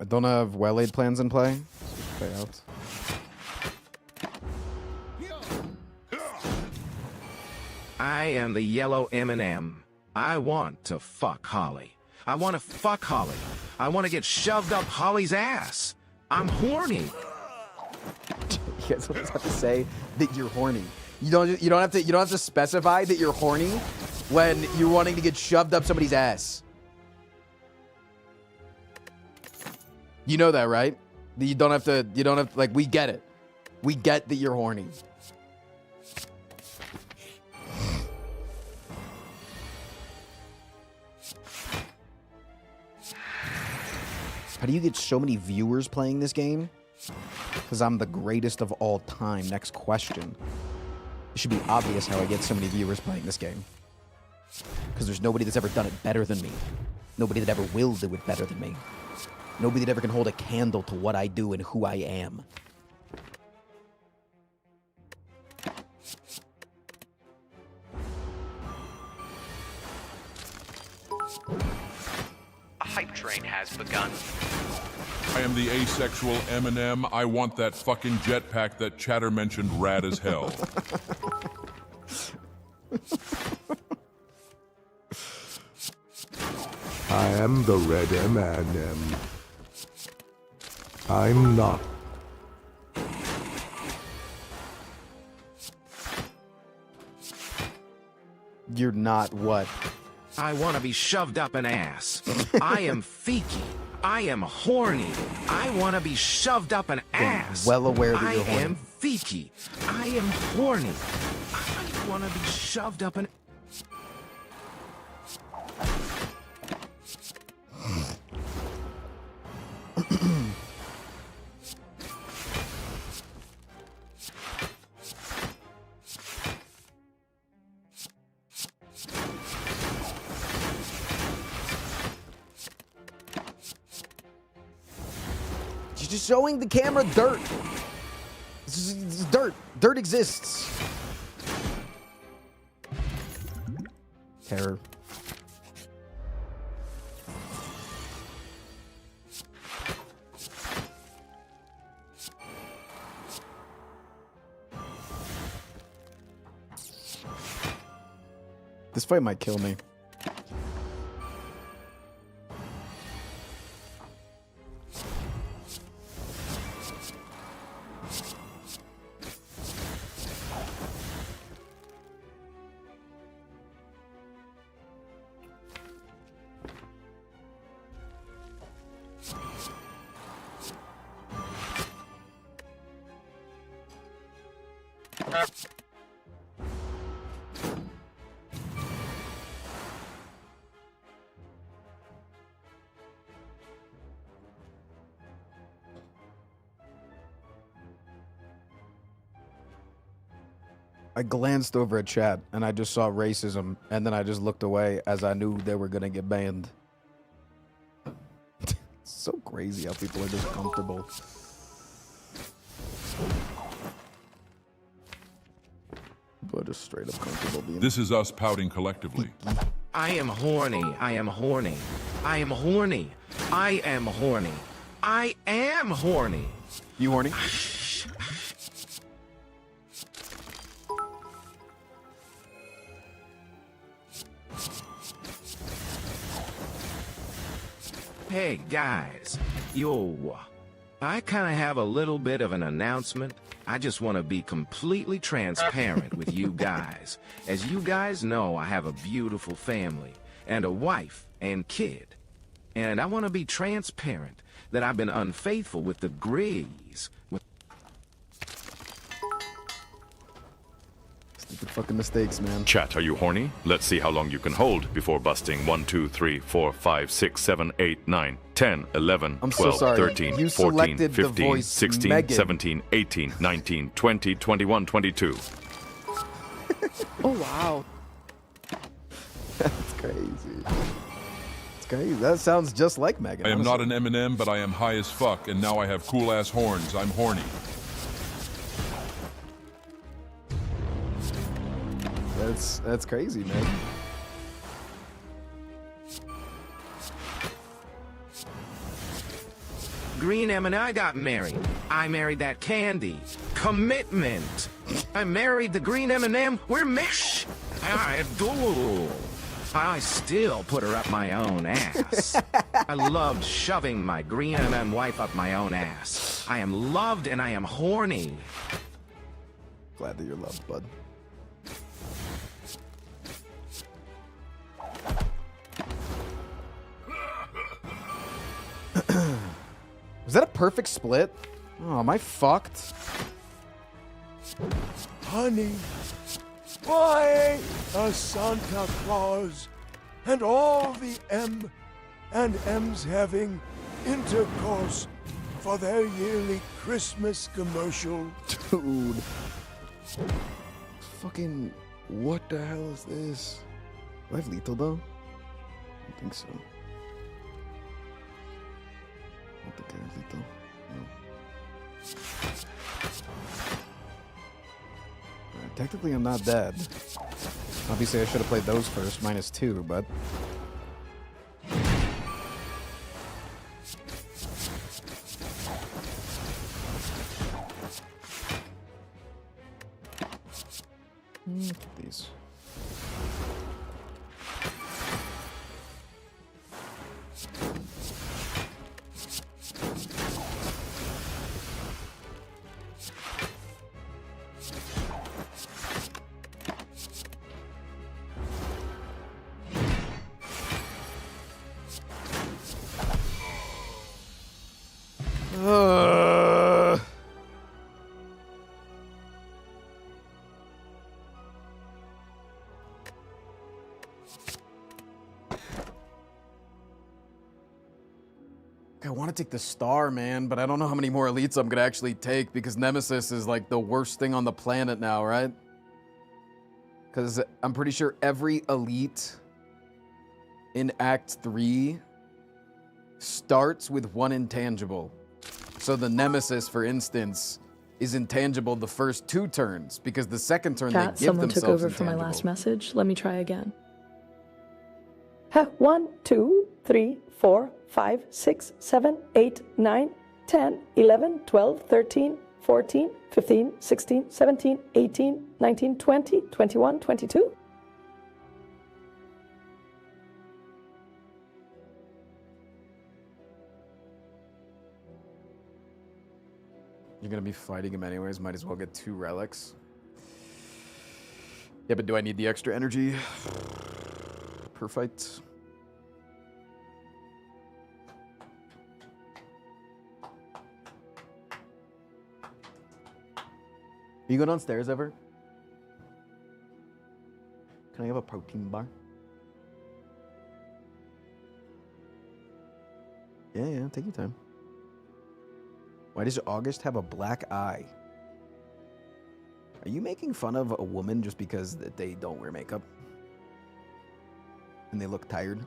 I don't have well-laid plans in play. Play out. I am the yellow M&M. I want to fuck Holly. I want to fuck Holly. I want to get shoved up Holly's ass. I'm horny. You guys always have to say that you're horny. You don't have to specify that you're horny when you're wanting to get shoved up somebody's ass. You know that, right? That you don't have to, like, we get it. We get that you're horny. How do you get so many viewers playing this game? Because I'm the greatest of all time. Next question. It should be obvious how I get so many viewers playing this game. Because there's nobody that's ever done it better than me. Nobody that ever will do it better than me. Nobody that ever can hold a candle to what I do and who I am. A hype train has begun. I am the asexual M&M. I want that fucking jetpack that Chatter mentioned rad as hell. I am the red M&M. I'm not. You're not what? I want to be shoved up an ass. I am feeky. I am horny. I want to be shoved up an ass. Well aware that you're horny. I am feeky. I am horny. I want to be shoved up an... She's just showing the camera dirt. This is dirt. Dirt exists. Terror. This fight might kill me. I glanced over at chat and I just saw racism, and then I just looked away as I knew they were gonna get banned. It's so crazy how people are just comfortable. People are just straight up comfortable being. This is us pouting collectively. I am horny. I am horny. I am horny. I am horny. I am horny. You horny? Hey guys, yo, I kind of have a little bit of an announcement. I just want to be completely transparent with you guys. As you guys know, I have a beautiful family and a wife and kid. And I want to be transparent that I've been unfaithful with the Greys. Stupid Fucking mistakes, man. Chat, are you horny? Let's see how long you can hold before busting 1, 2, 3, 4, 5, 6, 7, 8, 9, 10, 11, I'm 12, so sorry. 13, You 14, selected the 15, voice 16, Megan. 17, 18, 19, 20, 21, 22. Oh, wow. That's crazy. It's crazy. That sounds just like Megan. I am not honestly. an Eminem, but I am high as fuck, and now I have cool ass horns. I'm horny. That's crazy, man. Green M and I got married. I married that candy. Commitment. I married the green M&M. We're mesh. I do. I still put her up my own ass. I loved shoving my green M&M wife up my own ass. I am loved and I am horny. Glad that you're loved, bud. Was that a perfect split? Oh, am I fucked? Honey, why a Santa Claus and all the M and M's having intercourse for their yearly Christmas commercial? Dude. Fucking, what the hell is this? Do I have lethal though? I don't think so. I don't think I have lethal. No. Technically, I'm not dead. Obviously, I should have played those first, -2, but... Look at these. I want to take the star, man, but I don't know how many more elites I'm going to actually take because Nemesis is like the worst thing on the planet now, right? Because I'm pretty sure every elite in Act 3 starts with one intangible. So the Nemesis, for instance, is intangible the first 2 turns because the second turn Chat, they give someone themselves took over for my intangible. last message. Let me try again. 1, 2, 3, 4, 5, 6, 7, 8, 9, 10, 11, 12, 13, 14, 15, 16, 17, 18, 19, 20, 21, 22. You're going to be fighting him anyways. Might as well get 2 relics. Yeah, but do I need the extra energy per fight? You go downstairs ever? Can I have a protein bar? Yeah, take your time. Why does August have a black eye? Are you making fun of a woman just because they don't wear makeup? And they look tired?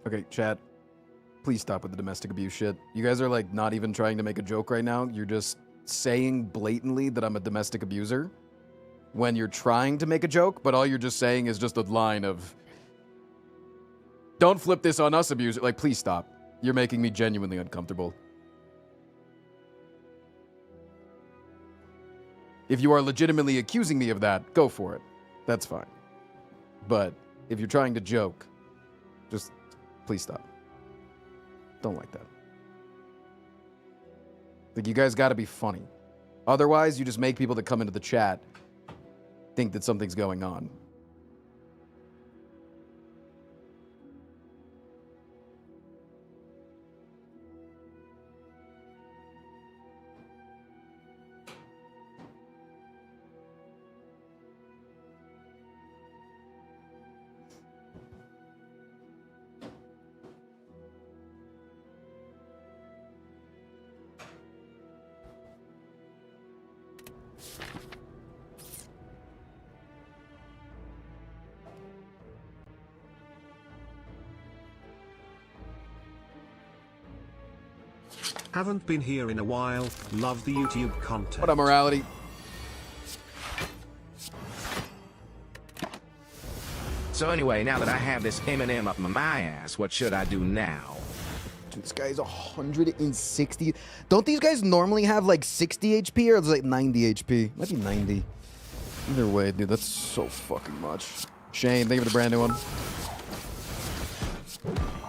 Okay, chat, please stop with the domestic abuse shit. You guys are like not even trying to make a joke right now. You're just saying blatantly that I'm a domestic abuser when you're trying to make a joke, but all you're just saying is just a line of, don't flip this on us, abuser. Like, please stop. You're making me genuinely uncomfortable. If you are legitimately accusing me of that, go for it. That's fine. But if you're trying to joke, just please stop. Don't like that. Like, you guys got to be funny. Otherwise, you just make people that come into the chat think that something's going on. Haven't been here in a while, love the YouTube content. What up, morality? So anyway, now that I have this M&M up my ass, what should I do now? Dude, this guy's 160. Don't these guys normally have like 60 HP or it's like 90 HP? Might be 90. Either way, dude, that's so fucking much. Shane, thank you for the brand new one.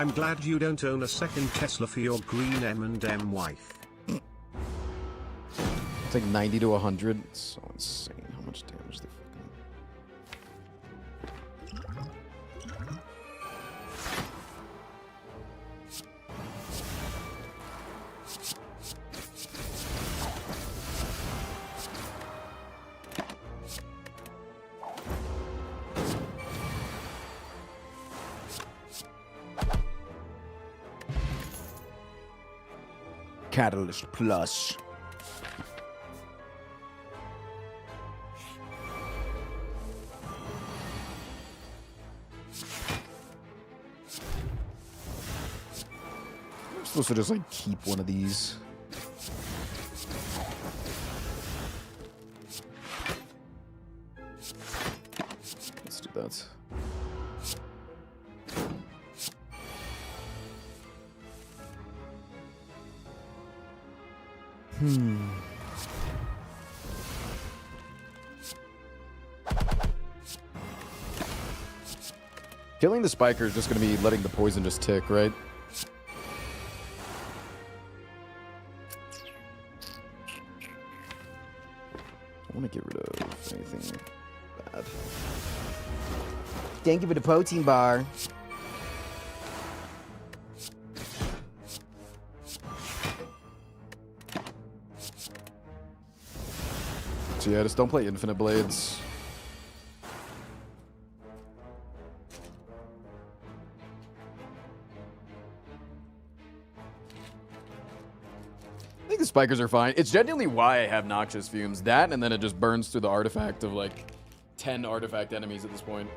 I'm glad you don't own a second Tesla for your green M&M wife. It's like 90 to 100. It's so insane how much damage they fucking... Catalyst Plus. I'm supposed to just like keep one of these. Let's do that. Killing the spiker is just going to be letting the poison just tick, right? I want to get rid of anything bad. Thank you for the protein bar. So yeah, just don't play infinite blades. I think the spikers are fine. It's genuinely why I have noxious fumes. That, and then it just burns through the artifact of like 10 artifact enemies at this point.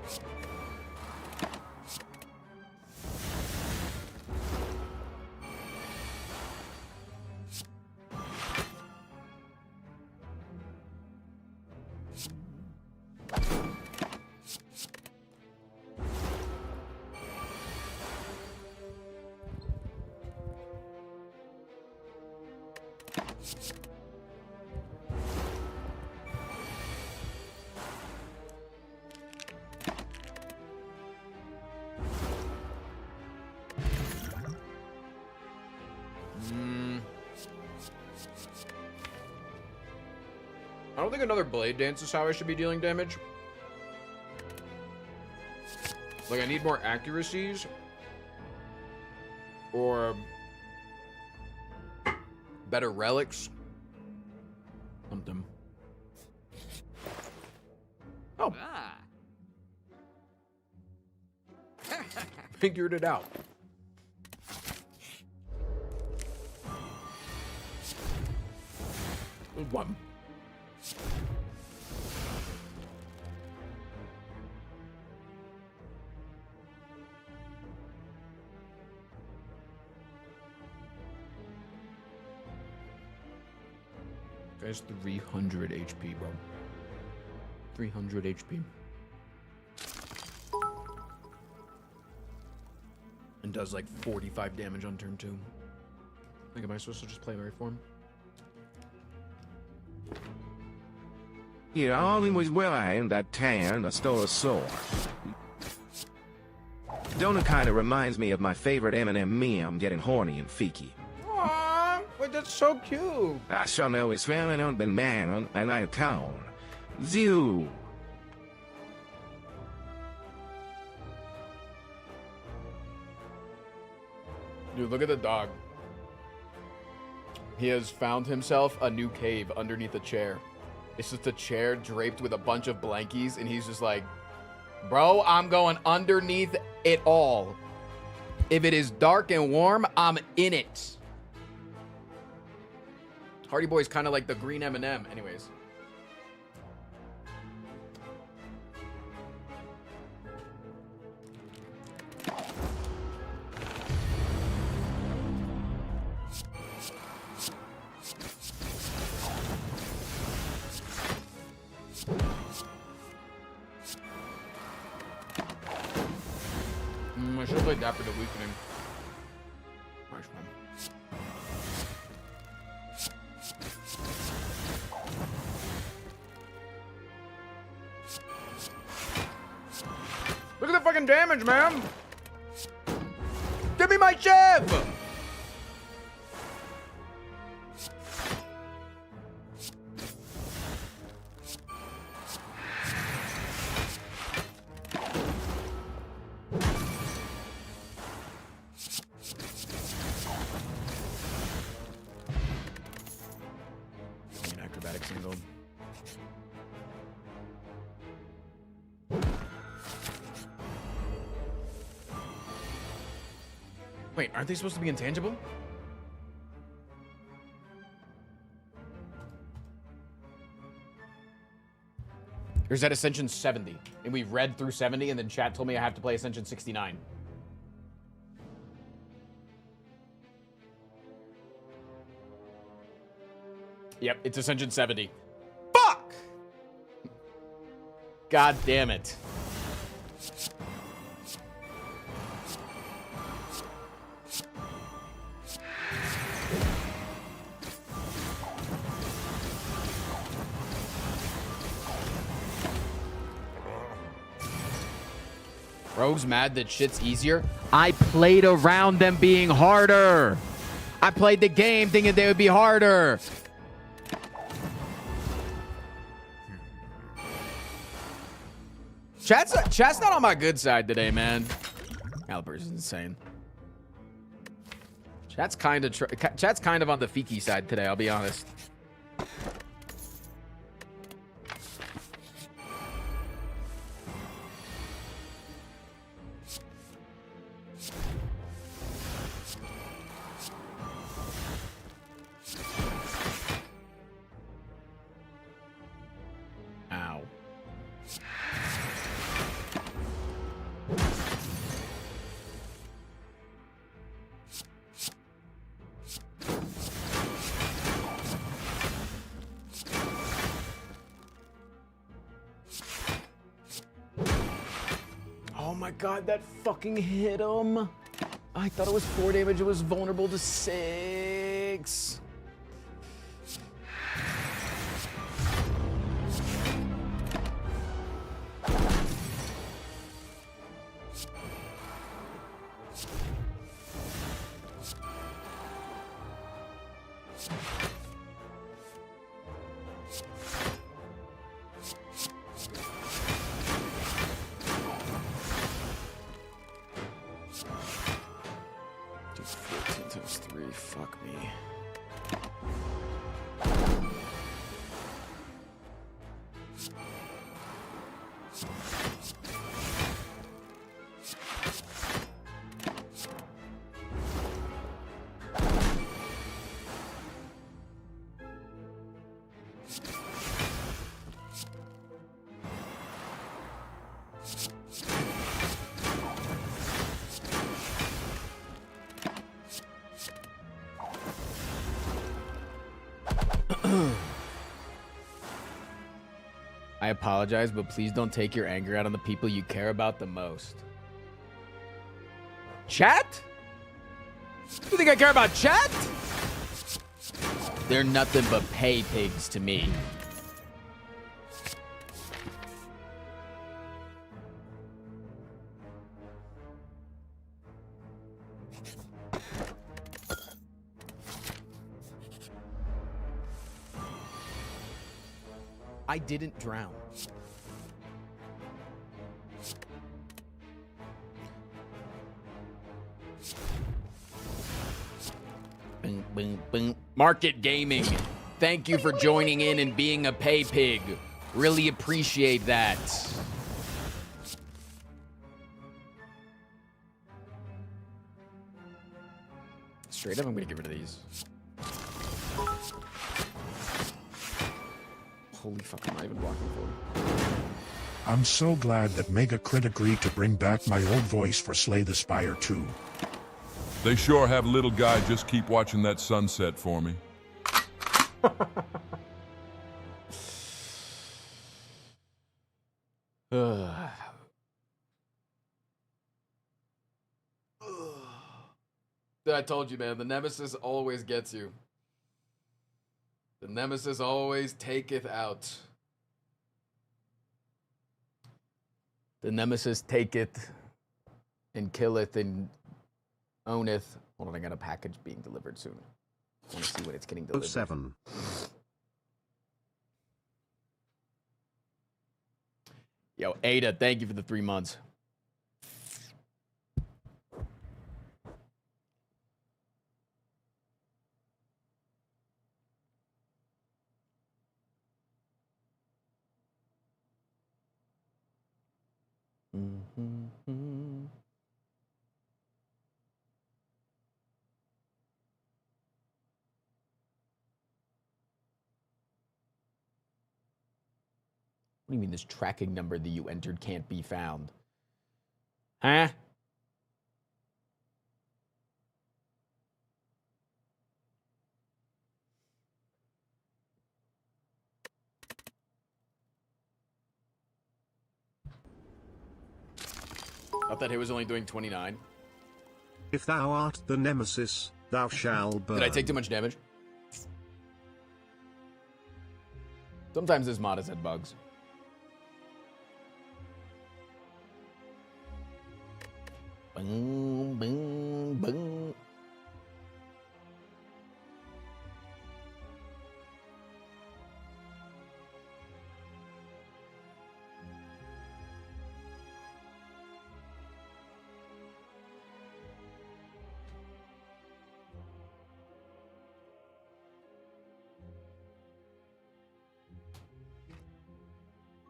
I don't think another blade dance is how I should be dealing damage. Like, I need more accuracies. Or better relics. Something. Oh. Figured it out. One. Guy's 300 HP, bro. 300 HP. And does like 45 damage on turn 2. Like, am I supposed to just play Mary form? You always will I in that tan, I stole a sword. Donut kind of reminds me of my favorite M&M meme getting horny and freaky. Aww, but that's so cute. I shall know it's very on the man and I count. Zoo. Dude, look at the dog. He has found himself a new cave underneath a chair. It's just a chair draped with a bunch of blankies, and he's just like, bro, I'm going underneath it all. If it is dark and warm, I'm in it. Hardy Boy's kind of like the green M&M. Anyways. I should have played Dapper the Weakening. Nice one. Look at the fucking damage, man! Give me my Chev! Acrobatic single. Wait, aren't they supposed to be intangible? Or is that Ascension 70? And we read through 70 and then chat told me I have to play Ascension 69. Yep, it's Ascension 70. Fuck! God damn it. Rogue's mad that shit's easier. I played around them being harder. I played the game thinking they would be harder. Chat's not on my good side today, man. Caliper's insane. Chat's kind of on the Fiki side today, I'll be honest. Ow. Oh my god, that fucking hit him. I thought it was 4 damage. It was vulnerable to 6. Dude, 14 times 3, fuck me. I apologize, but please don't take your anger out on the people you care about the most. Chat? You think I care about chat? They're nothing but pay pigs to me. I didn't drown. Boom, boom, boom. Market Gaming, thank you for joining in and being a pay pig. Really appreciate that. Straight up, I'm gonna get rid of these. Holy fuck, I'm not even blocking forward. I'm so glad that Megacrit agreed to bring back my old voice for Slay the Spire 2. They sure have, little guy. Just keep watching that sunset for me. I told you, man, the nemesis always gets you. The nemesis always taketh out. The nemesis taketh and killeth and owneth. Hold on, I got a package being delivered soon. I want to see what it's getting delivered. 07. Yo, Ada, thank you for the 3 months. What do you mean this tracking number that you entered can't be found? Huh? Thought that hit was only doing 29. If thou art the nemesis, thou shalt burn. Did I take too much damage? Sometimes this mod has had bugs. Boom, boom, boom.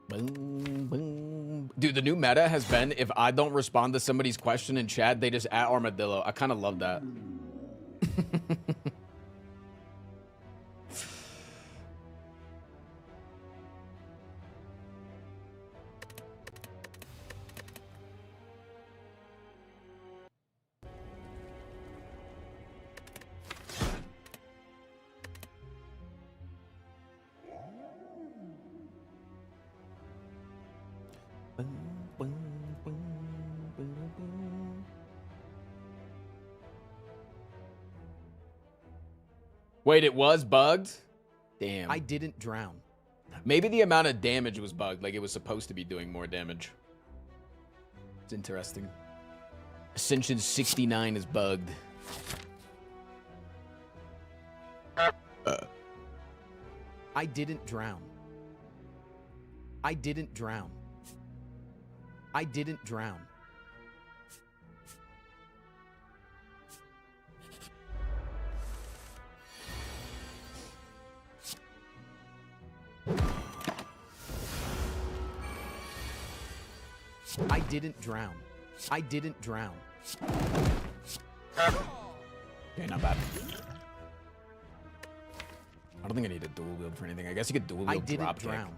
Boom, boom. Dude, the new meta has been, if I don't respond to somebody's question in chat, they just add armadillo. I kind of love that. Wait, it was bugged? Damn. I didn't drown. Maybe the amount of damage was bugged, like it was supposed to be doing more damage. It's interesting. Ascension 69 is bugged. I didn't drown. I didn't drown. I didn't drown. I didn't drown. I didn't drown. Okay, not bad. I don't think I need a dual wield for anything. I guess you could dual wield drop kick. I didn't drown.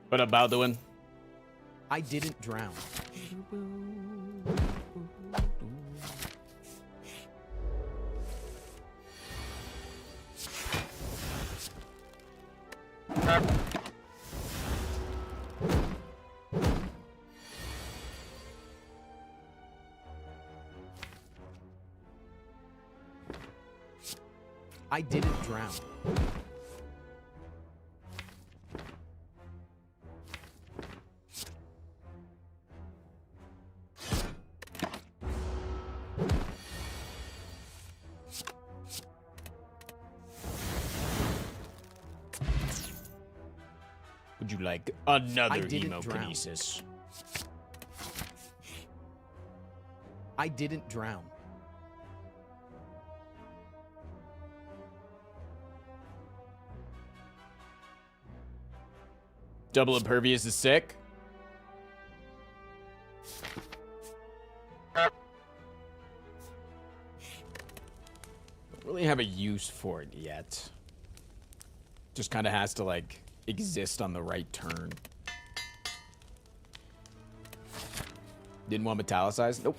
What up, Baldwin? I didn't drown. I didn't drown. Would you like another didn't drown. hemokinesis? I didn't drown. Double impervious is sick. Don't really have a use for it yet. Just kind of has to like exist on the right turn. Didn't want metallicize? Nope.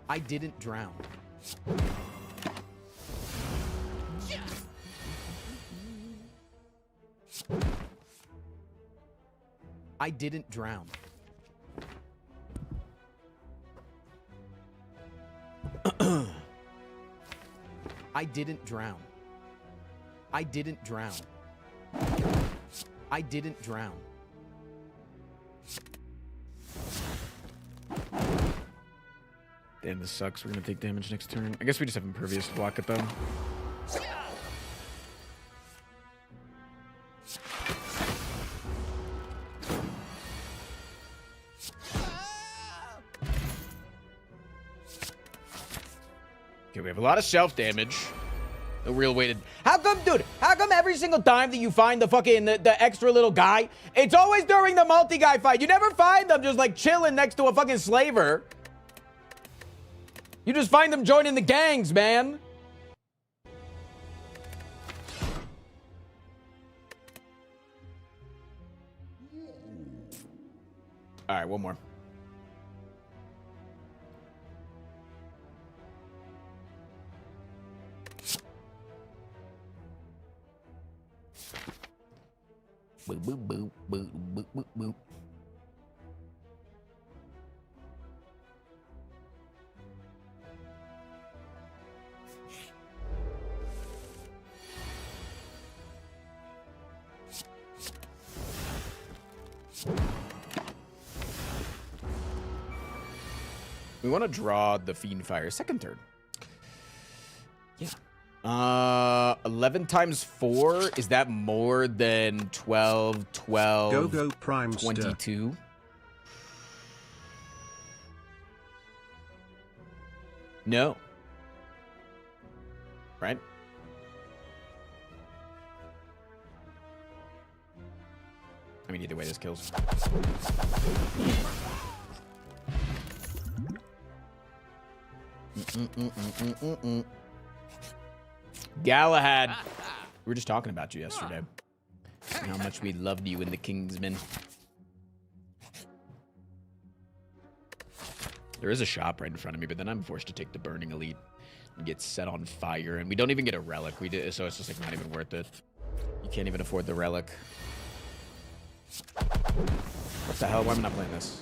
I didn't drown. I didn't drown. I didn't drown. I didn't drown. I didn't drown. Damn, this sucks. We're gonna take damage next turn. I guess we just have impervious to block it though. Okay, we have a lot of self damage. No real way to... How come, dude? How come every single time that you find the fucking the extra little guy, it's always during the multi-guy fight? You never find them just like chilling next to a fucking slaver. You just find them joining the gangs, man. All right, one more. Boop, boop, boop, boop, boop, boop, boop. We want to draw the Fiend Fire second turn. Yeah. 11 times 4, is that more than 12, 12, Go Prime 22? No. Right? I mean, either way, this kills. Galahad. We were just talking about you yesterday. And how much we loved you in the Kingsman. There is a shop right in front of me, but then I'm forced to take the Burning Elite and get set on fire. And we don't even get a relic. We did, so it's just like not even worth it. You can't even afford the relic. What the hell? Why am I not playing this?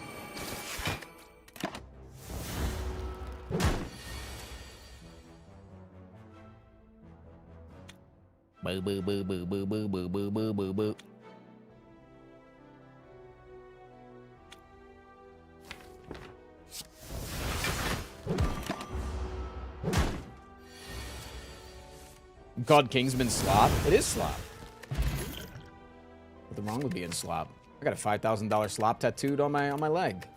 Boo boo boo boo boo boo boo boo boo boo boo. Called Kingsman slop. It is slop. What's wrong with being slop? I got a $5,000 slop tattooed on my leg.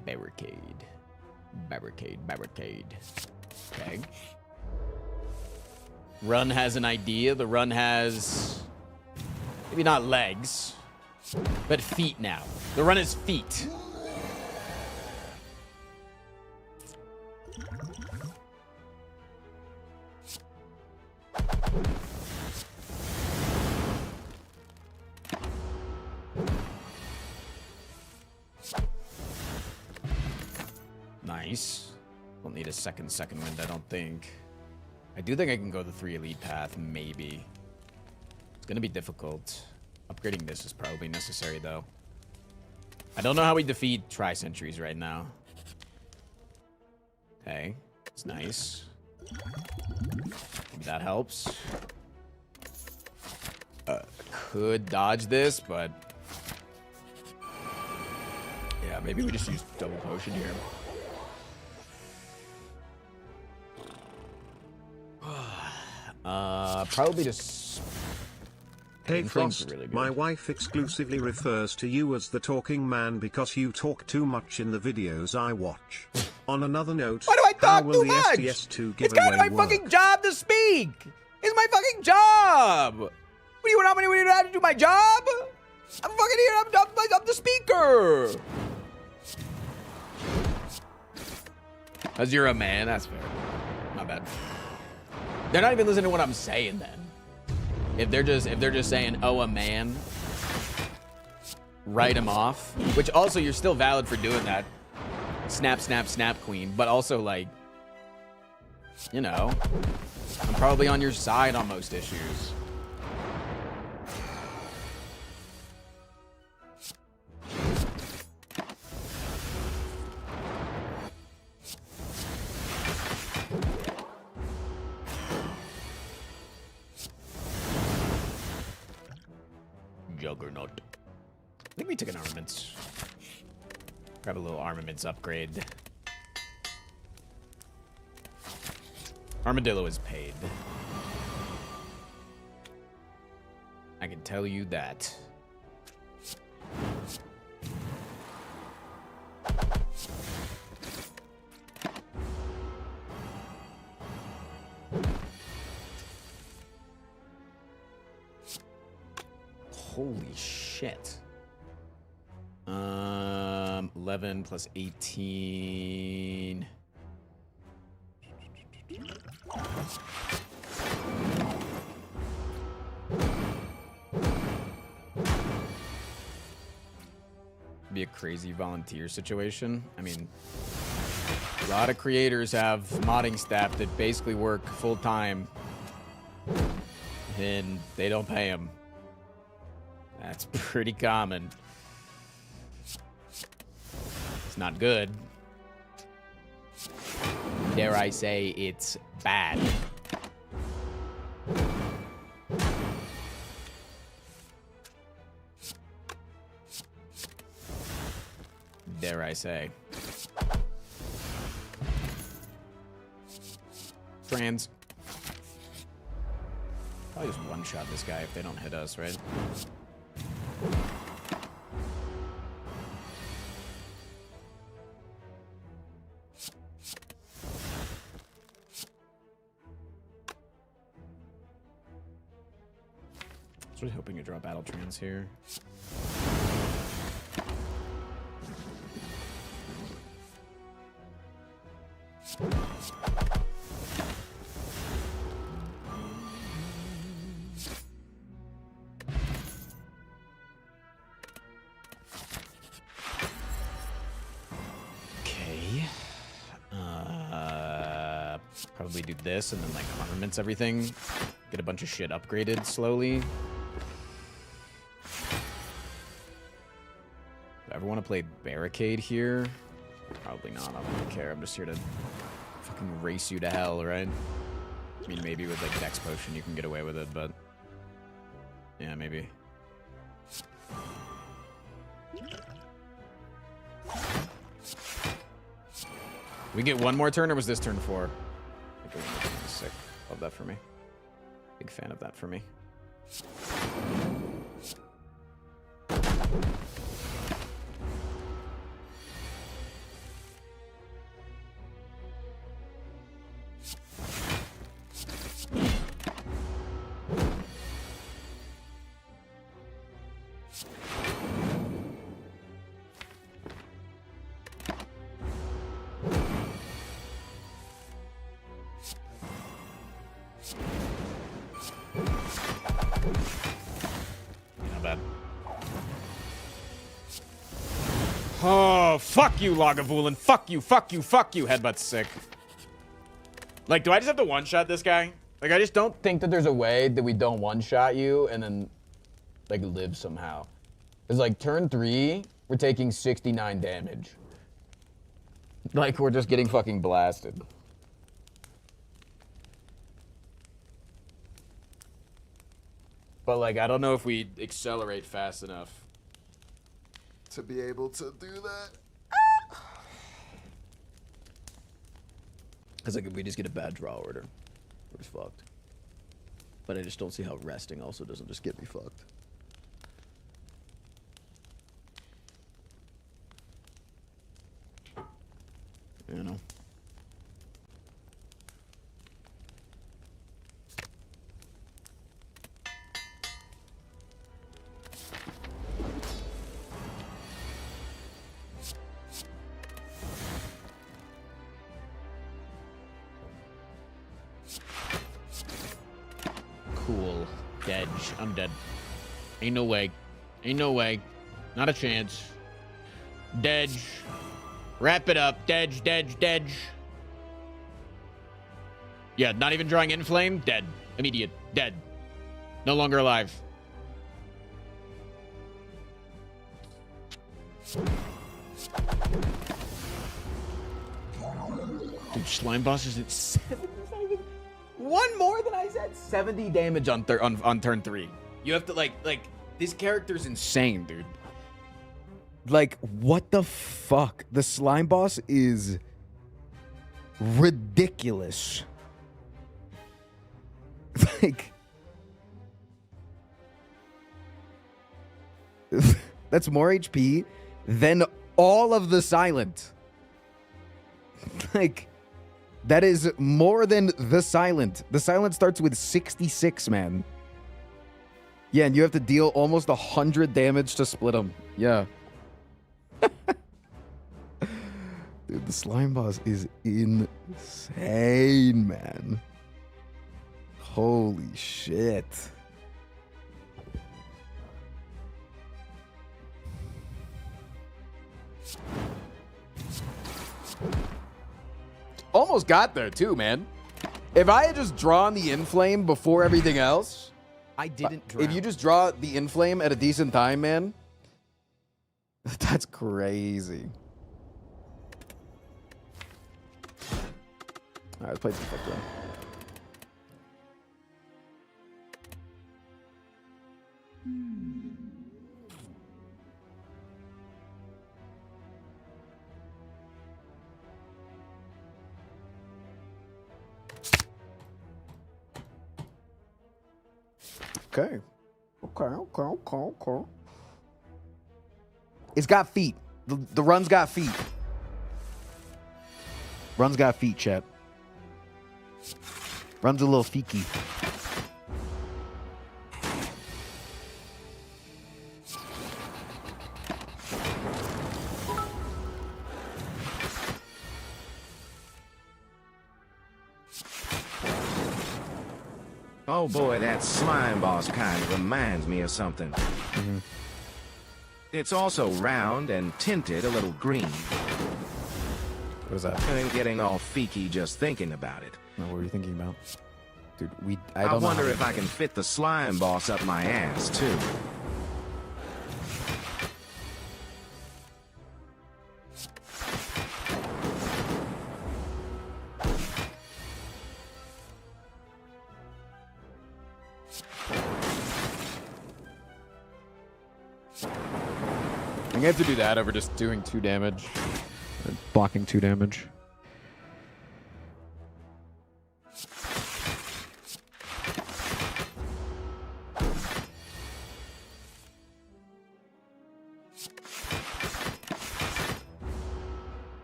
Barricade. Barricade, barricade. Okay. Run has an idea. The run has maybe not legs, but feet now. The run is feet. Nice. Don't need a second wind, I don't think. I do think I can go the 3 elite path, maybe. It's gonna be difficult. Upgrading this is probably necessary, though. I don't know how we defeat Tri-Sentries right now. Okay, it's nice. Maybe that helps. Could dodge this, but... yeah, maybe we just use double potion here. Probably just... Hey Frost, really my wife exclusively refers to you as the talking man because you talk too much in the videos I watch. On another note, why do I how talk will too the much? STS2 It's kind of my giveaway fucking work? job to speak. It's my fucking job. What do you want me to have to do my job? I'm fucking here. I'm the speaker. Cause you're a man. That's fair. Not bad. They're not even listening to what I'm saying then. If they're just saying, oh, a man, write him off. Which also, you're still valid for doing that. Snap, snap, snap, queen. But also, like, you know, I'm probably on your side on most issues. Juggernaut. I think we took an armaments. Grab a little armaments upgrade. Armadillo is paid. I can tell you that. Holy shit. 11 plus 18. Be a crazy volunteer situation. I mean, a lot of creators have modding staff that basically work full time and they don't pay them. That's pretty common. It's not good. Dare I say it's bad. Dare I say. Trans. Probably just one-shot this guy if they don't hit us, right? I was really hoping to draw battle trans here. Okay. Probably do this and then like armaments everything. Get a bunch of shit upgraded slowly. Do I ever want to play barricade here? Probably not. I don't really care. I'm just here to fucking race you to hell, right? I mean, maybe with like Dex Potion you can get away with it, but yeah, maybe. We get one more turn, or was this turn 4? I think it was sick. Love that for me. Big fan of that for me. Oh, fuck you, Lagavulin. Fuck you, fuck you, fuck you. Headbutt's sick. Like, do I just have to one-shot this guy? Like, I just don't think that there's a way that we don't one-shot you and then, like, live somehow. It's like, turn 3, we're taking 69 damage. Like, we're just getting fucking blasted. But, like, I don't know if we accelerate fast enough to be able to do that. Because, like, if we just get a bad draw order, we're just fucked. But I just don't see how resting also doesn't just get me fucked. You know? Cool. Dead. I'm dead. Ain't no way. Ain't no way. Not a chance. Dead. Wrap it up. Dead. Dead. Dead. Yeah, not even drawing Inflame. Dead. Immediate. Dead. No longer alive. Dude, Slime Boss is at 70. One more than I said. 70 damage on turn 3. You have to like this character's insane, dude. Like, what the fuck? The Slime Boss is ridiculous. Like, that's more HP than all of the Silent. Like, that is more than the Silent. The Silent starts with 66, man. Yeah, and you have to deal almost 100 damage to split them. Yeah. Dude, the Slime Boss is insane, man. Holy shit. Almost got there too, man. If I had just drawn the Inflame before everything else, I didn't draw. If you just draw the Inflame at a decent time, man, that's crazy. All right, let's play some fuck then. Okay. Okay. It's got feet. The run's got feet. Run's got feet, chat. Run's a little feeky. Oh boy, that Slime Boss kind of reminds me of something. Mm-hmm. It's also round and tinted a little green. What is that? I'm getting all feeky just thinking about it. No, what were you thinking about? Dude, I wonder if I can fit the Slime Boss up my ass, too. I'm gonna have to do that over just doing 2 damage. Or blocking 2 damage.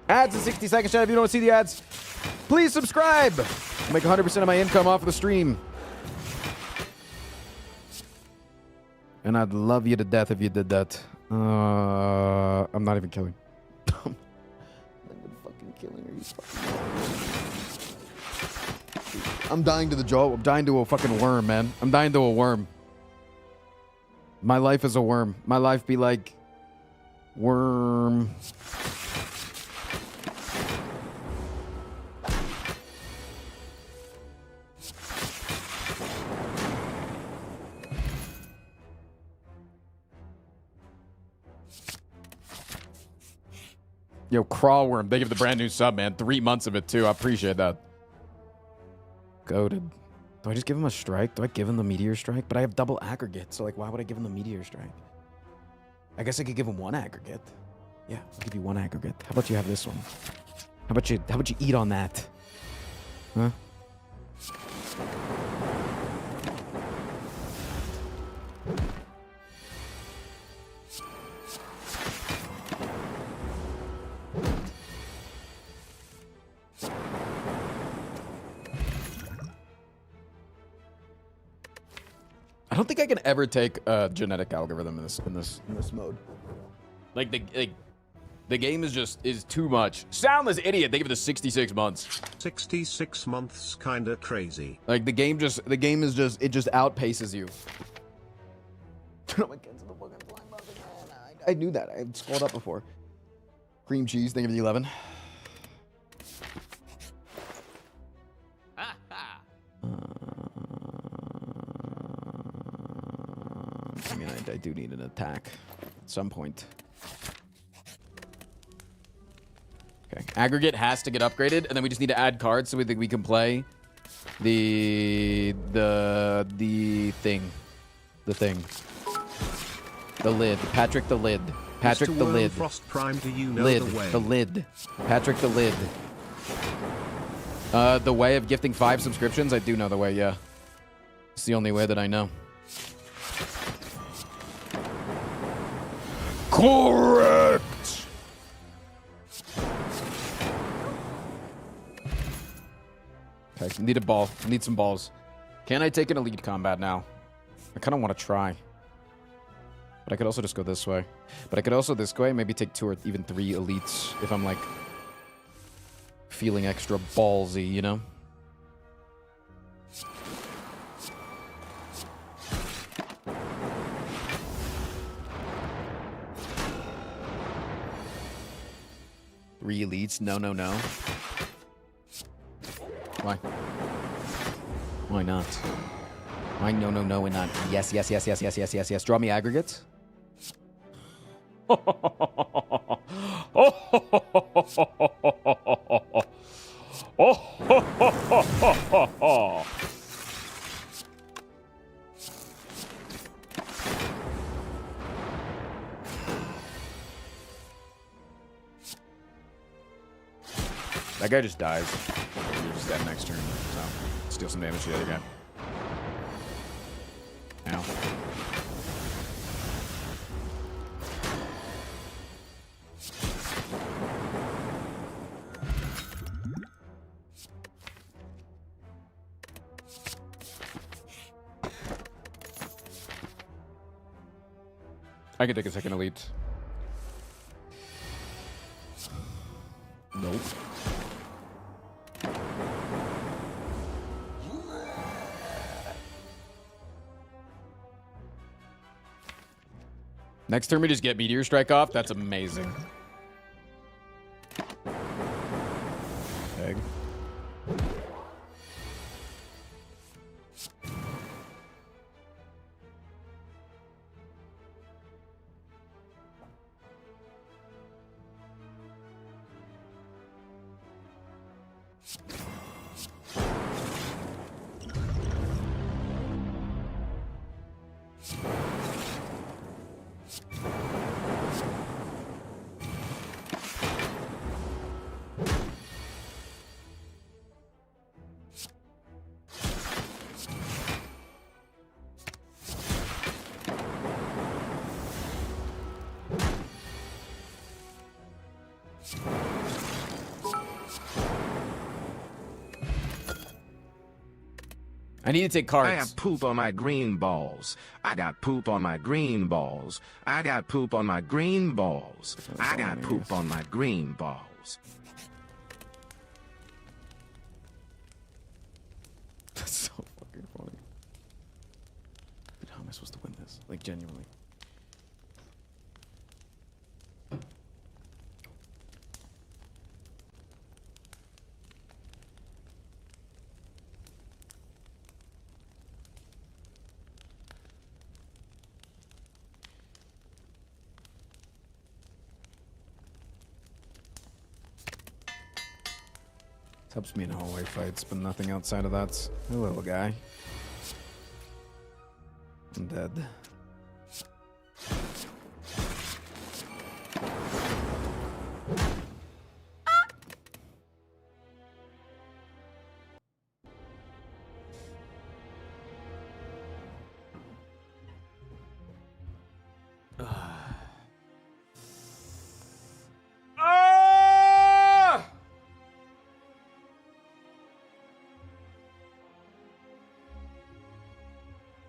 Ads in 60 seconds, chat. If you don't see the ads, please subscribe. I'll make 100% of my income off of the stream. And I'd love you to death if you did that. I'm not even killing. I'm not even fucking killing. Are you fucking... I'm dying to the jaw. I'm dying to a fucking worm, man. I'm dying to a worm. My life is a worm. My life be like Worm. Yo, Crawlworm, they give the brand new sub, man. 3 months of it, too. I appreciate that. Goated. Do I just give him a strike? Do I give him the meteor strike? But I have double aggregate, so, like, why would I give him the meteor strike? I guess I could give him 1 aggregate. Yeah, I'll give you 1 aggregate. How about you have this one? How about you eat on that? Huh? I don't think I can ever take a genetic algorithm in this mode. Like the game is too much. Soundless idiot. They give it to 66 months. 66 months, kinda crazy. Like the game just outpaces you. Turn up against the fucking blind box again. I knew that. I scrolled up before. Cream cheese. They give it the 11. I mean, I do need an attack at some point. Okay, aggregate has to get upgraded, and then we just need to add cards so we think we can play the thing, the lid. Patrick the lid. Patrick Mr. the lid. Frost Prime, do you know Lid. the way? The lid. Patrick the lid. The way of gifting 5 subscriptions. I do know the way. Yeah, it's the only way that I know. Correct! Okay, need a ball. Need some balls. Can I take an elite combat now? I kind of want to try. But I could also just go this way. But I could also this way maybe take 2 or even 3 elites if I'm like feeling extra ballsy, you know? Three elites? No, no, no. Why? Why not? Why no, no, no, and not yes, yes, yes, yes, yes, yes, yes, yes. Draw me aggregates. That guy just dies. You're just dead next turn. So, steal some damage to the other guy. Ow. I can take a second elite. Nope. Next turn we just get Meteor Strike off. That's amazing. Egg. I need to take cards. I have poop on my green balls. I got poop on my green balls. I got poop on my green balls. I got poop on my green balls. That's so fucking funny. Dude, how am I supposed to win this? Like, genuinely. Helps me in hallway fights, but nothing outside of that. A little guy. I'm dead.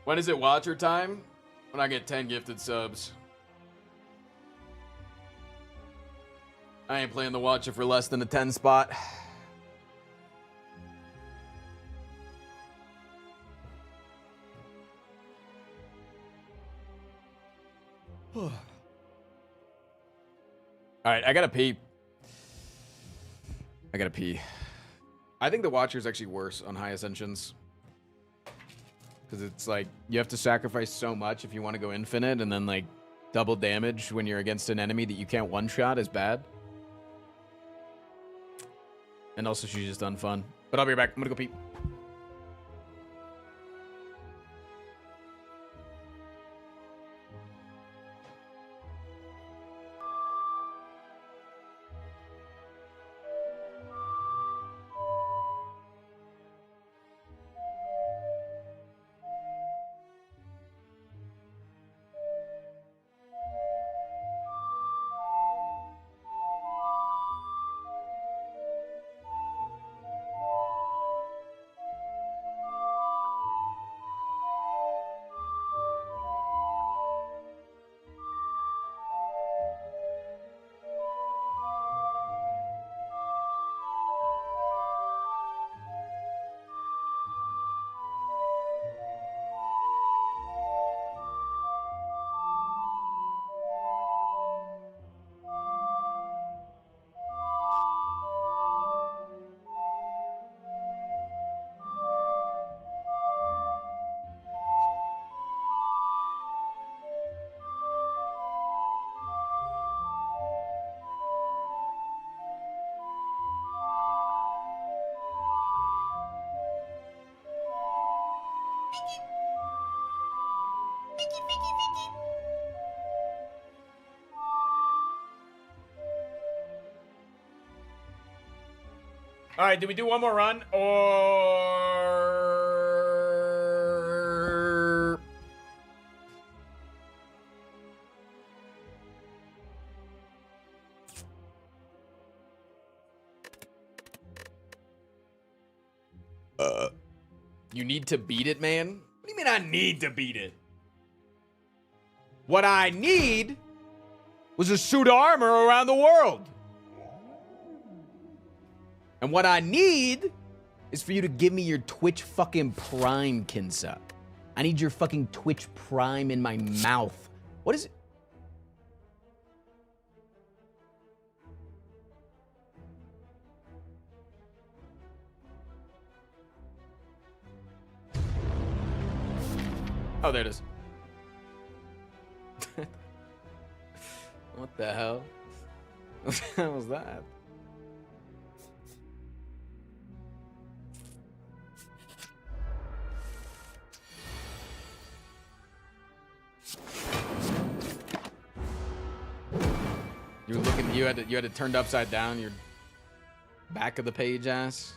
When is it Watcher time? When I get 10 gifted subs. I ain't playing the Watcher for less than a 10 spot. All right, I gotta pee. I think the Watcher is actually worse on high ascensions. Because it's like, you have to sacrifice so much if you want to go infinite, and then like double damage when you're against an enemy that you can't one-shot is bad. And also she's just unfun. But I'll be right back. I'm gonna go pee. All right, did we do one more run or you need to beat it, man? What do you mean I need to beat it? What I need was a suit of armor around the world. And what I need is for you to give me your Twitch fucking Prime, Kinsa. I need your fucking Twitch Prime in my mouth. What is it? Oh, there it is. What the hell? What the hell was that? You were looking. You had it turned upside down. Your back of the page, ass.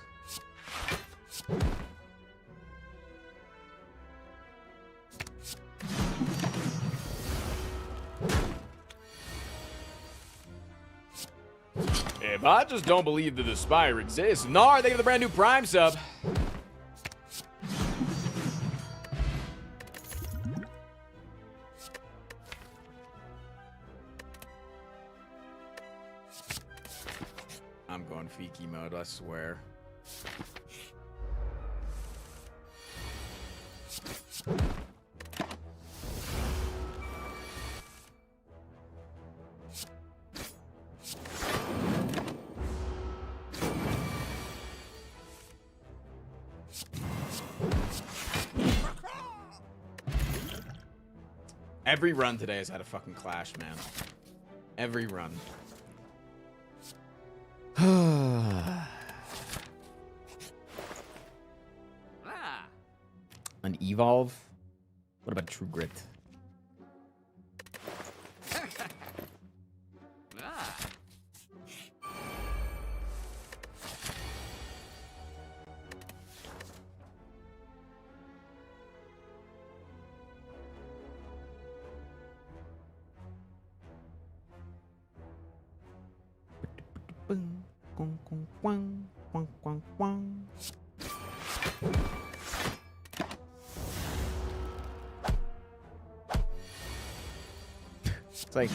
If I just don't believe that the Spire exists, Nar, they give the brand new Prime sub. I'm going Fiki mode, I swear. Every run today has had a fucking clash, man. Every run. An evolve? What about true grit? It's like,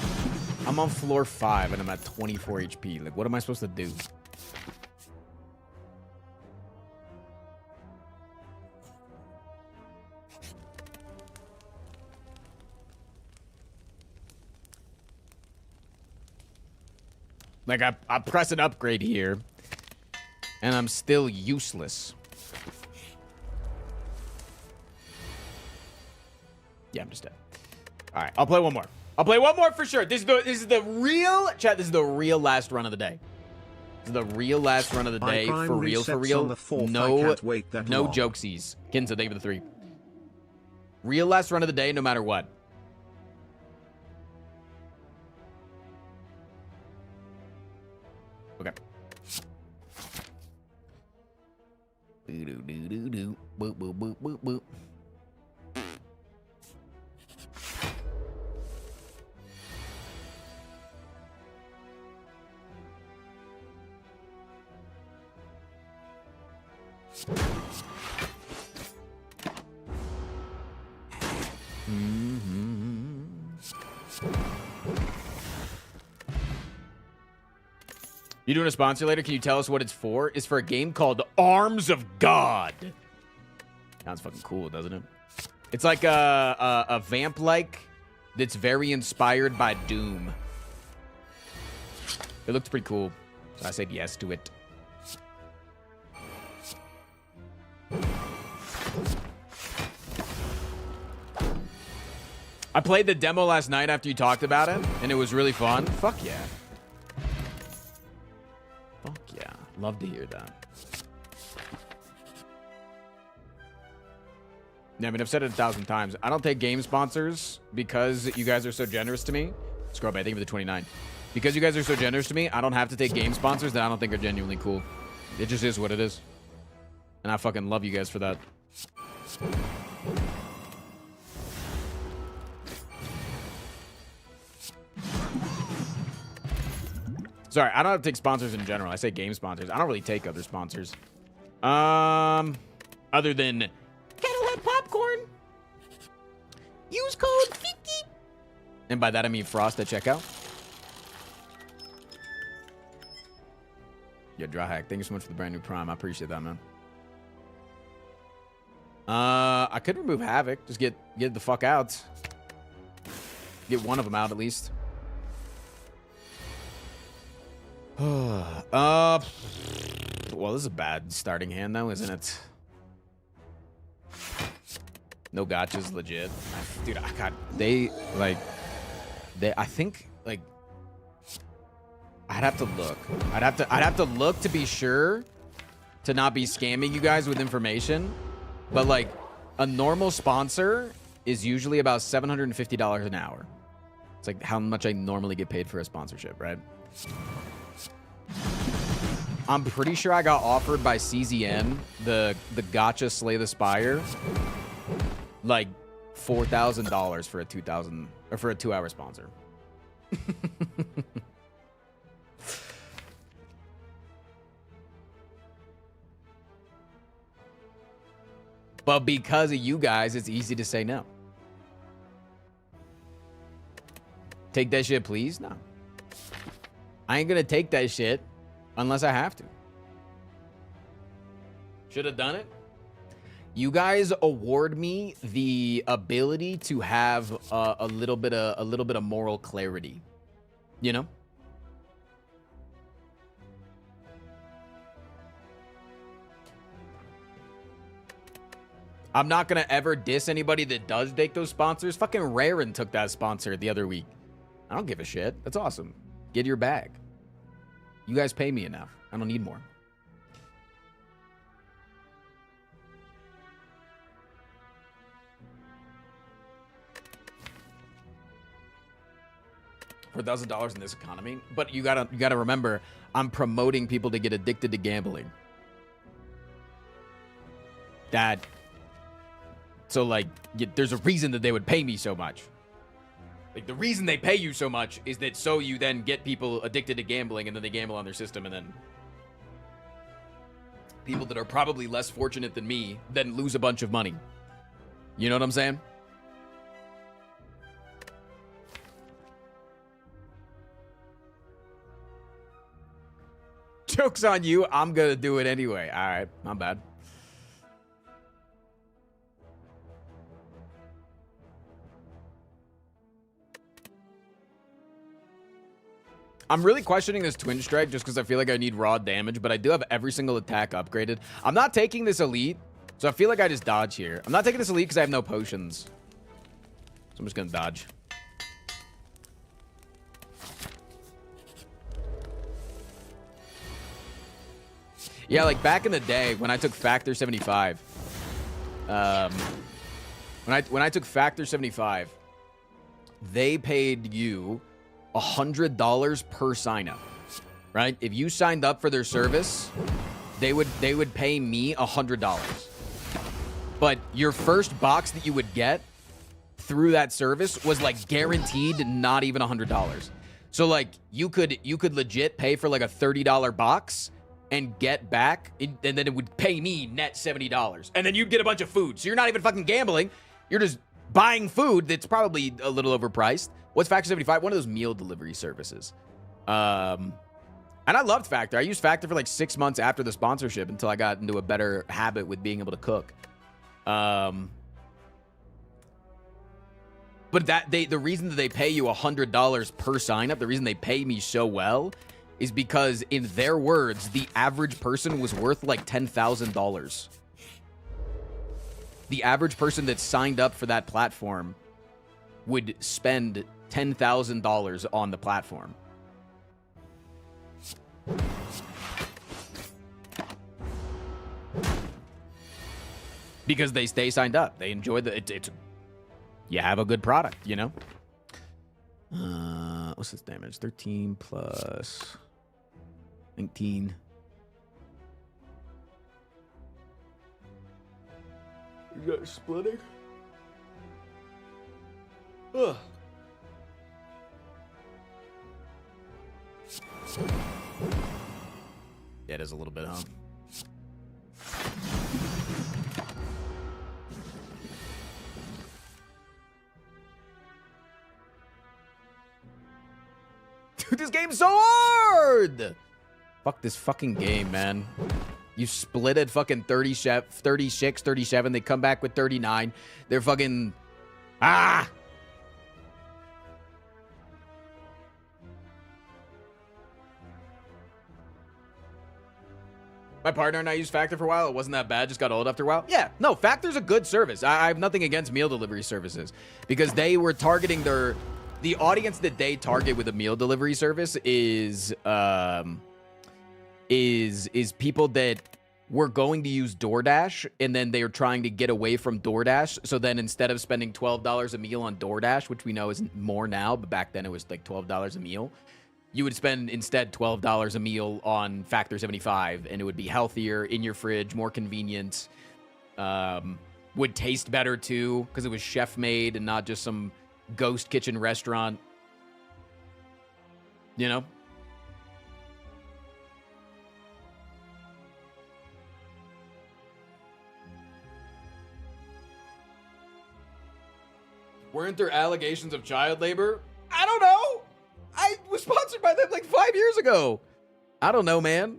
I'm on floor 5 and I'm at 24 HP. Like, what am I supposed to do? Like, I press an upgrade here, and I'm still useless. Yeah, I'm just dead. All right, I'll play one more. I'll play one more for sure. This is the real chat. This is the real last run of the day. This is the real last run of the day. For real, for real. No jokesies. Kinsa, thank you for the 3. Real last run of the day, no matter what. Okay. Boop, boop, boop, boop, boop. You doing a sponsor later? Can you tell us what it's for? It's for a game called Arms of God. Sounds fucking cool, doesn't it? It's like a vamp-like that's very inspired by Doom. It looks pretty cool, so I said yes to it. I played the demo last night after you talked about it, and it was really fun. Fuck yeah. Fuck yeah. Love to hear that. Yeah, I mean, I've said it 1,000 times. I don't take game sponsors because you guys are so generous to me. Scroll by, thank you for the 29. Because you guys are so generous to me, I don't have to take game sponsors that I don't think are genuinely cool. It just is what it is. And I fucking love you guys for that. Sorry, I don't have to take sponsors in general. I say game sponsors. I don't really take other sponsors. Other than Kettle Popcorn. Use code 50. And by that I mean Frost at checkout. Yeah, Dry Hack. Thank you so much for the brand new Prime. I appreciate that, man. I could remove Havoc. Just get the fuck out. Get one of them out at least. Well, this is a bad starting hand though, isn't it? No gotchas, legit. Dude, I think like I'd have to look. I'd have to look to be sure to not be scamming you guys with information. But like a normal sponsor is usually about $750 an hour. It's like how much I normally get paid for a sponsorship, right? I'm pretty sure I got offered by CZN the Gotcha Slay the Spire like $4,000 for a 2,000 or for a 2-hour sponsor. But because of you guys, it's easy to say no. Take that shit, please? No. I ain't gonna take that shit unless I have to. Should have done it. You guys award me the ability to have a little bit of moral clarity. You know? I'm not gonna ever diss anybody that does take those sponsors. Fucking Raren took that sponsor the other week. I don't give a shit. That's awesome. Get your bag. You guys pay me enough. I don't need more. for $1,000 in this economy. But you gotta remember, I'm promoting people to get addicted to gambling. So like, there's a reason that they would pay me so much. Like, the reason they pay you so much is that so you then get people addicted to gambling, and then they gamble on their system, and then people that are probably less fortunate than me then lose a bunch of money. You know what I'm saying? Joke's on you. I'm gonna do it anyway. All right, not bad. I'm really questioning this Twin Strike just because I feel like I need raw damage, but I do have every single attack upgraded. I'm not taking this Elite, so I feel like I just dodge here. I'm not taking this Elite because I have no potions. So I'm just going to dodge. Yeah, like back in the day when I took Factor 75. When I took Factor 75, they paid you $100 per sign up, right? If you signed up for their service, they would pay me $100. But your first box that you would get through that service was like guaranteed not even $100. So like you could legit pay for like a $30 box and get back, and then it would pay me net $70, and then you'd get a bunch of food. So you're not even fucking gambling. You're just buying food that's probably a little overpriced. What's Factor 75? One of those meal delivery services. And I loved Factor. I used Factor for like 6 months after the sponsorship until I got into a better habit with being able to cook. But the reason that they pay you $100 per sign up, the reason they pay me so well is because in their words, the average person was worth like $10,000. The average person that signed up for that platform would spend $10,000 on the platform. Because they stay signed up. They enjoy it's you have a good product, you know? What's this damage? 13 plus 19. You got splitting? Ugh. Yeah, it is a little bit, huh? Dude, this game's so hard! Fuck this fucking game, man. You split at fucking 36, 37. They come back with 39. They're fucking... Ah! My partner and I used Factor for a while. It wasn't that bad. Just got old after a while. Yeah, no, Factor's a good service. I have nothing against meal delivery services because they were targeting the audience that they target with a meal delivery service is people that were going to use DoorDash and then they are trying to get away from DoorDash. So then instead of spending $12 a meal on DoorDash, which we know is more now, but back then it was like $12 a meal, you would spend instead $12 a meal on Factor 75, and it would be healthier, in your fridge, more convenient, would taste better too, because it was chef-made and not just some ghost kitchen restaurant. You know? Weren't there allegations of child labor? I don't know. I was sponsored by them like 5 years ago. I don't know, man.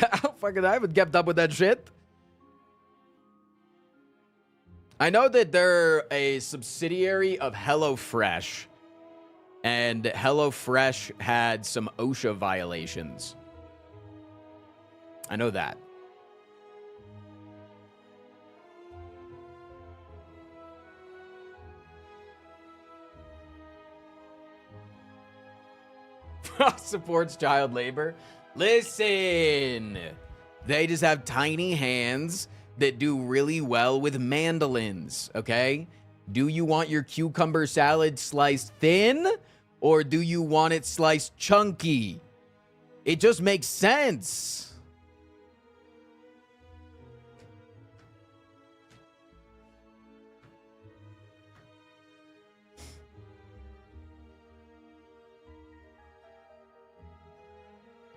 I haven't kept up with that shit. I know that they're a subsidiary of HelloFresh, and HelloFresh had some OSHA violations. I know that. Supports child labor. Listen, they just have tiny hands that do really well with mandolins, okay? Do you want your cucumber salad sliced thin Or do you want it sliced chunky? It just makes sense.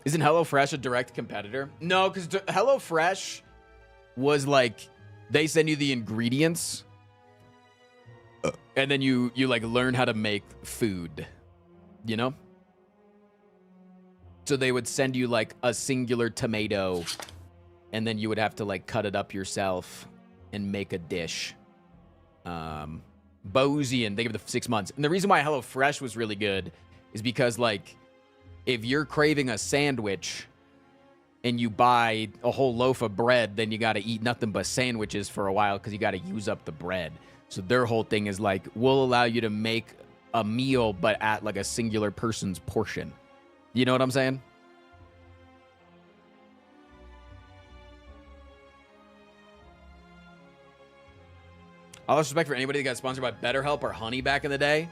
Isn't HelloFresh a direct competitor? No, because HelloFresh was like, they send you the ingredients, and then you like learn how to make food, you know? So they would send you like a singular tomato, and then you would have to like cut it up yourself and make a dish. Bosian, they give it the 6 months. And the reason why HelloFresh was really good is because like, if you're craving a sandwich and you buy a whole loaf of bread, then you got to eat nothing but sandwiches for a while because you got to use up the bread. So their whole thing is like, we'll allow you to make a meal, but at like a singular person's portion. You know what I'm saying? All respect for anybody that got sponsored by BetterHelp or Honey back in the day.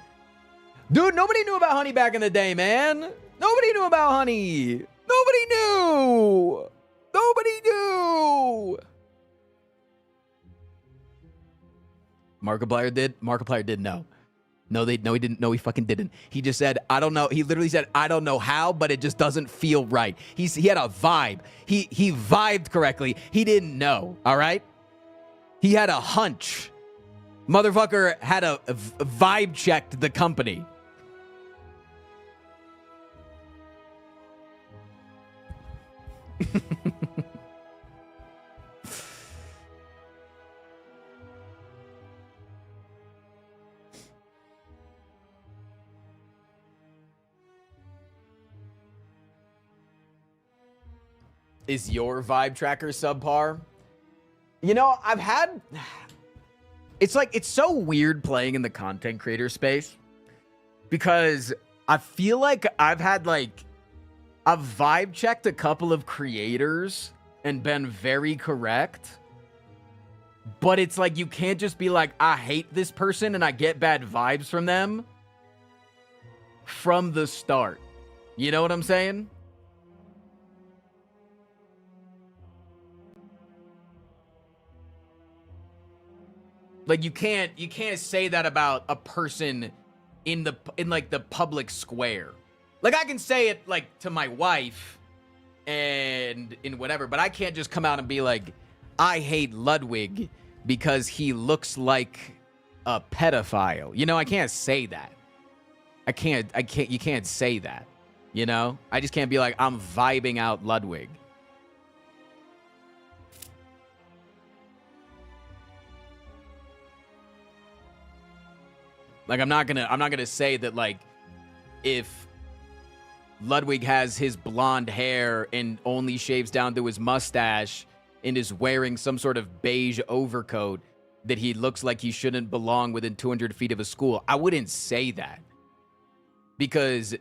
Dude, nobody knew about Honey back in the day, man. Nobody knew about Honey. Nobody knew. Nobody knew. Markiplier did? Markiplier did no. No, he didn't. No, he fucking didn't. He just said, I don't know. He literally said, I don't know how, but it just doesn't feel right. He had a vibe. He vibed correctly. He didn't know, all right? He had a hunch. Motherfucker had a vibe checked the company. Is your vibe tracker subpar? You know, it's like, it's so weird playing in the content creator space because I feel like I've had like, I've vibe checked a couple of creators and been very correct. But it's like, you can't just be like, I hate this person and I get bad vibes from them from the start. You know what I'm saying? Like you can't say that about a person in like the public square. Like I can say it like to my wife and in whatever, but I can't just come out and be like, I hate Ludwig because he looks like a pedophile. You know, I can't say that. You can't say that. You know? I just can't be like, I'm vibing out Ludwig. Like I'm not gonna say that like if Ludwig has his blonde hair and only shaves down to his mustache and is wearing some sort of beige overcoat that he looks like he shouldn't belong within 200 feet of a school. I wouldn't say that because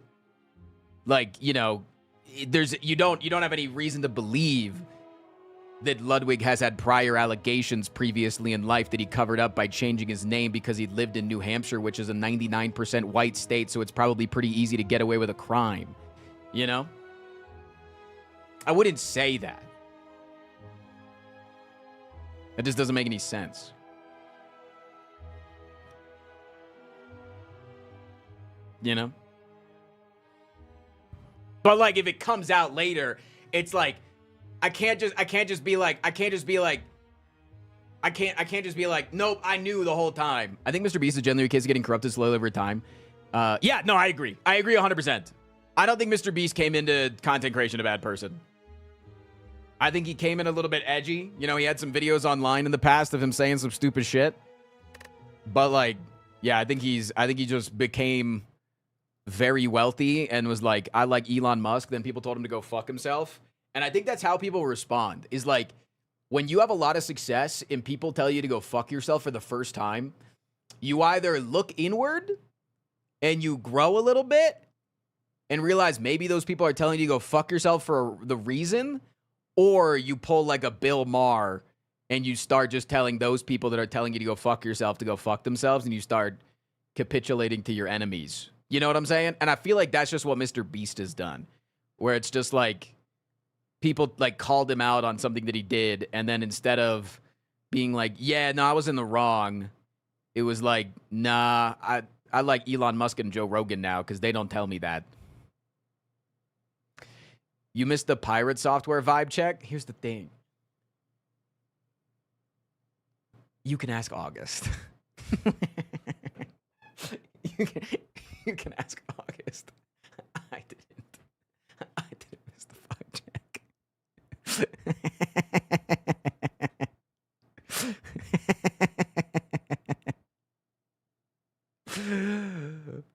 like, you know, you don't have any reason to believe that Ludwig has had prior allegations previously in life that he covered up by changing his name because he lived in New Hampshire, which is a 99% white state, so it's probably pretty easy to get away with a crime. You know? I wouldn't say that. That just doesn't make any sense. You know? But like if it comes out later, it's like I can't just be like, nope, I knew the whole time. I think Mr. Beast is generally a case getting corrupted slowly over time. Yeah, no, I agree. I agree 100%. I don't think Mr. Beast came into content creation a bad person. I think he came in a little bit edgy. You know, he had some videos online in the past of him saying some stupid shit. But like, yeah, I think he just became very wealthy and was like, I like Elon Musk. Then people told him to go fuck himself. And I think that's how people respond, is like, when you have a lot of success and people tell you to go fuck yourself for the first time, you either look inward and you grow a little bit and realize maybe those people are telling you to go fuck yourself for the reason, or you pull like a Bill Maher and you start just telling those people that are telling you to go fuck yourself to go fuck themselves, and you start capitulating to your enemies You know what I'm saying? And I feel like that's just what Mr. Beast has done, where it's just like people like called him out on something that he did, and then instead of being like, yeah, no, I was in the wrong, it was like, nah, I like Elon Musk and Joe Rogan now because they don't tell me that. You missed the pirate software vibe check? Here's the thing. You can ask August. you can ask August. I didn't miss the vibe check.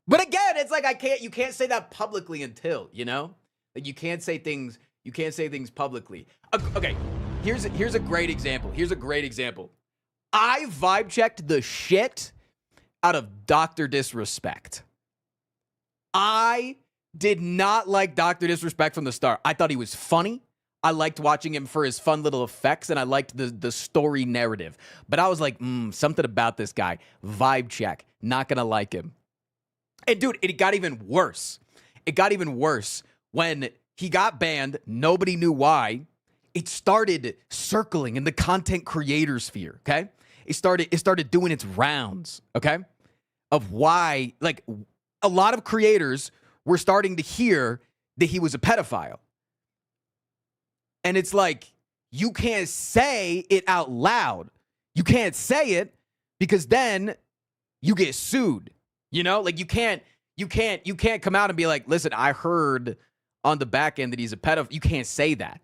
But again, it's like you can't say that publicly until, you know? Like you can't say things publicly. Okay, here's a great example. I vibe checked the shit out of Dr. Disrespect. I did not like Dr. Disrespect from the start. I thought he was funny. I liked watching him for his fun little effects, and I liked the story narrative. But I was like, something about this guy. Vibe check. Not gonna like him. And dude, it got even worse. When he got banned, nobody knew why. It started circling in the content creator sphere, okay? It started doing its rounds, okay? Of why, like, a lot of creators were starting to hear that he was a pedophile. And it's like, you can't say it out loud. You can't say it because then you get sued. You know, like you can't come out and be like, listen, I heard on the back end that he's a pedophile. You can't say that.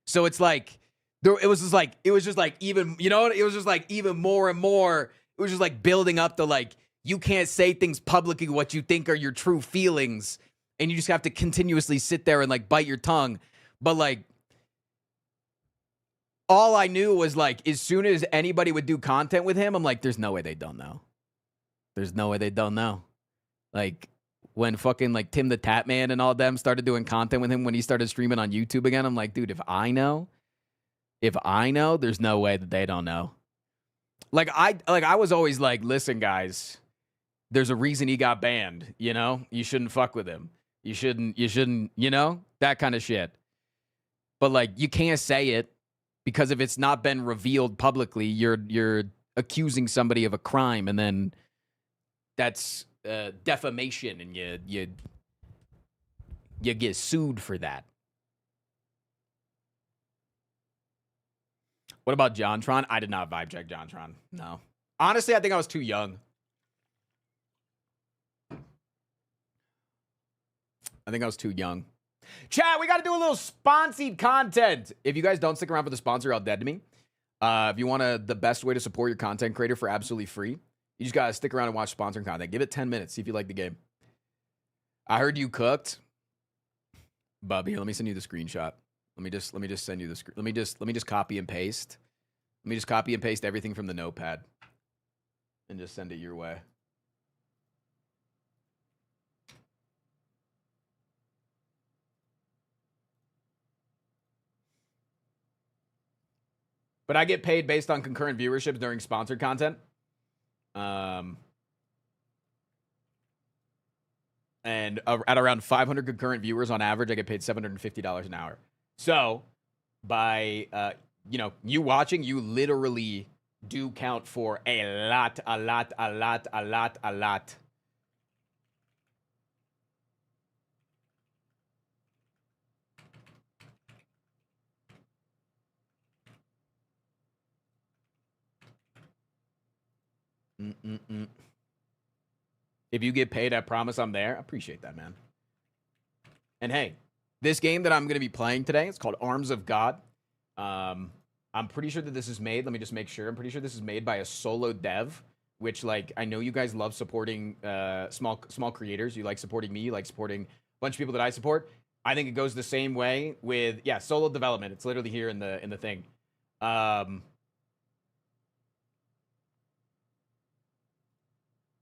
So it's like, it was just like even, you know, it was just like even more and more. It was just like building up to like, you can't say things publicly what you think are your true feelings. And you just have to continuously sit there and like bite your tongue. But like, all I knew was like, as soon as anybody would do content with him, I'm like, there's no way they don't know. There's no way they don't know. Like, when fucking like Tim the Tap Man and all them started doing content with him when he started streaming on YouTube again, I'm like, dude, if I know, there's no way that they don't know. Like I was always like, listen, guys, there's a reason he got banned, you know? You shouldn't fuck with him. You shouldn't, you know? That kind of shit. But like, you can't say it because if it's not been revealed publicly, you're accusing somebody of a crime, and then that's defamation, and you get sued for that. What about JonTron? I did not vibe check JonTron. No. Honestly, I think I was too young. Chat, we got to do a little sponsored content. If you guys don't stick around for the sponsor, you're all dead to me. If you want the best way to support your content creator for absolutely free, you just got to stick around and watch sponsored content. Give it 10 minutes. See if you like the game. I heard you cooked. Bub, here, let me send you the screenshot. Let me just send you the screen. Let me just copy and paste. Let me just copy and paste everything from the notepad and just send it your way. But I get paid based on concurrent viewerships during sponsored content. And at around 500 concurrent viewers on average, I get paid $750 an hour. So by, you watching, you literally do count for a lot. If you get paid, I promise I'm there. I appreciate that, man. And hey, this game that I'm going to be playing today, it's called Arms of God. I'm pretty sure that this is made. Let me just make sure. I'm pretty sure this is made by a solo dev, which, like, I know you guys love supporting small creators. You like supporting me. You like supporting a bunch of people that I support. I think it goes the same way with, solo development. It's literally here in the thing.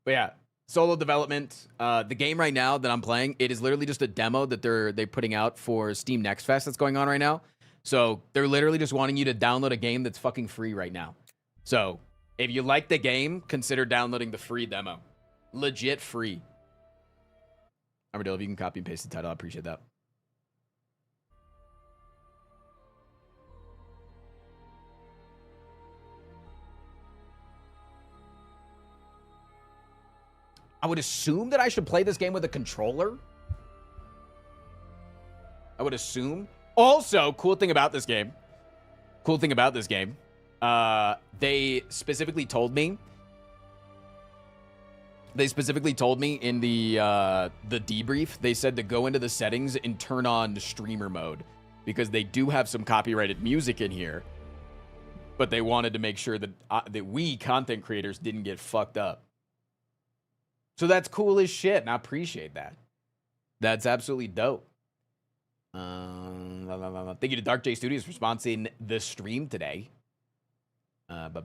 But yeah, solo development. The game right now that I'm playing, it is literally just a demo that they're putting out for Steam Next Fest that's going on right now. So they're literally just wanting you to download a game that's fucking free right now. So if you like the game, consider downloading the free demo. Legit free. Armadillo, if you can copy and paste the title, I appreciate that. I would assume that I should play this game with a controller. I would assume. Also, cool thing about this game. They specifically told me. They specifically told me in the debrief. They said to go into the settings and turn on streamer mode because they do have some copyrighted music in here. But they wanted to make sure that that we content creators didn't get fucked up. So that's cool as shit, and I appreciate that. That's absolutely dope. Thank you to Dark J Studios for sponsoring the stream today. Let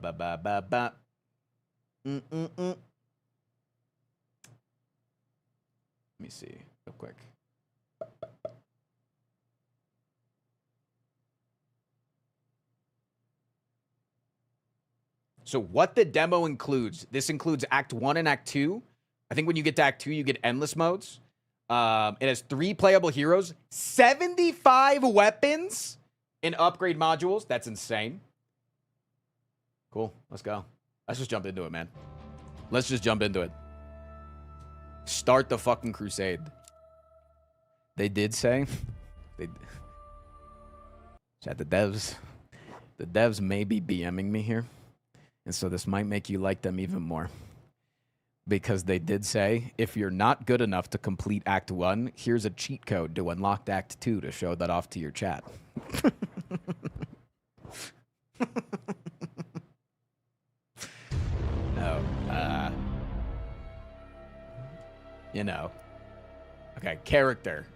me see real quick. So what the demo includes, this includes Act 1 and Act 2. I think when you get to Act 2, you get endless modes. It has 3 playable heroes, 75 weapons, and upgrade modules. That's insane. Cool. Let's go. Let's just jump into it, man. Let's just jump into it. Start the fucking crusade. They did say... Chat, the devs may be BMing me here. And so this might make you like them even more. Because they did say, if you're not good enough to complete Act 1, here's a cheat code to unlock Act 2 to show that off to your chat. No. You know. Okay, character.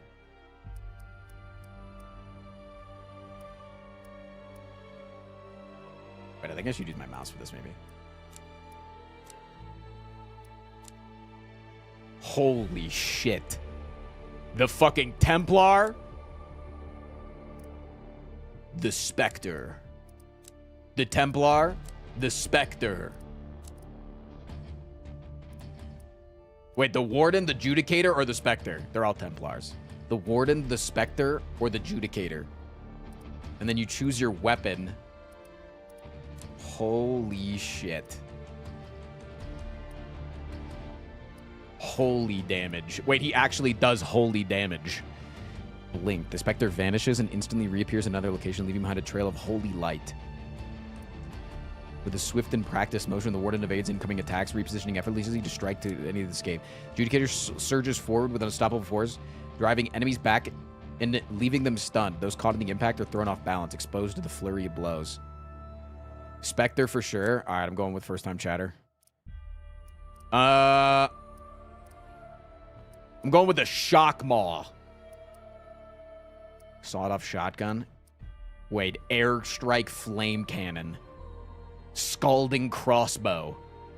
Wait, I think I should use my mouse for this, maybe. Holy shit. The fucking Templar. The Spectre. The Templar. The Spectre. Wait, the Warden, the Judicator, or the Spectre? They're all Templars. The Warden, the Spectre, or the Judicator. And then you choose your weapon. Holy shit. Holy damage. Wait, he actually does holy damage. Blink. The Spectre vanishes and instantly reappears in another location, leaving behind a trail of holy light. With a swift and practiced motion, the Warden evades incoming attacks, repositioning effortlessly to strike to any of the escape. Judicator surges forward with unstoppable force, driving enemies back and leaving them stunned. Those caught in the impact are thrown off balance, exposed to the flurry of blows. Spectre for sure. All right, I'm going with first-time chatter. I'm going with the Shock Maw. Sawed-off shotgun. Wait, airstrike flame cannon. Scalding crossbow.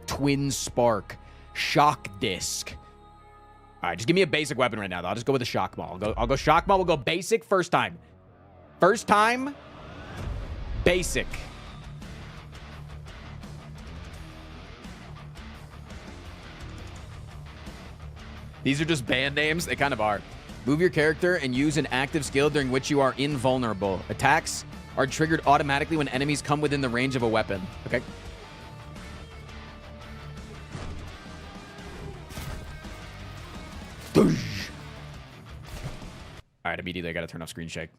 Twin spark. Shock disc. All right, just give me a basic weapon right now, though. I'll just go with the Shock Maw. I'll go Shock Maw. We'll go basic first time. First time, basic. These are just band names. They kind of are. Move your character and use an active skill during which you are invulnerable. Attacks are triggered automatically when enemies come within the range of a weapon. Okay. All right, immediately I got to turn off screen shake.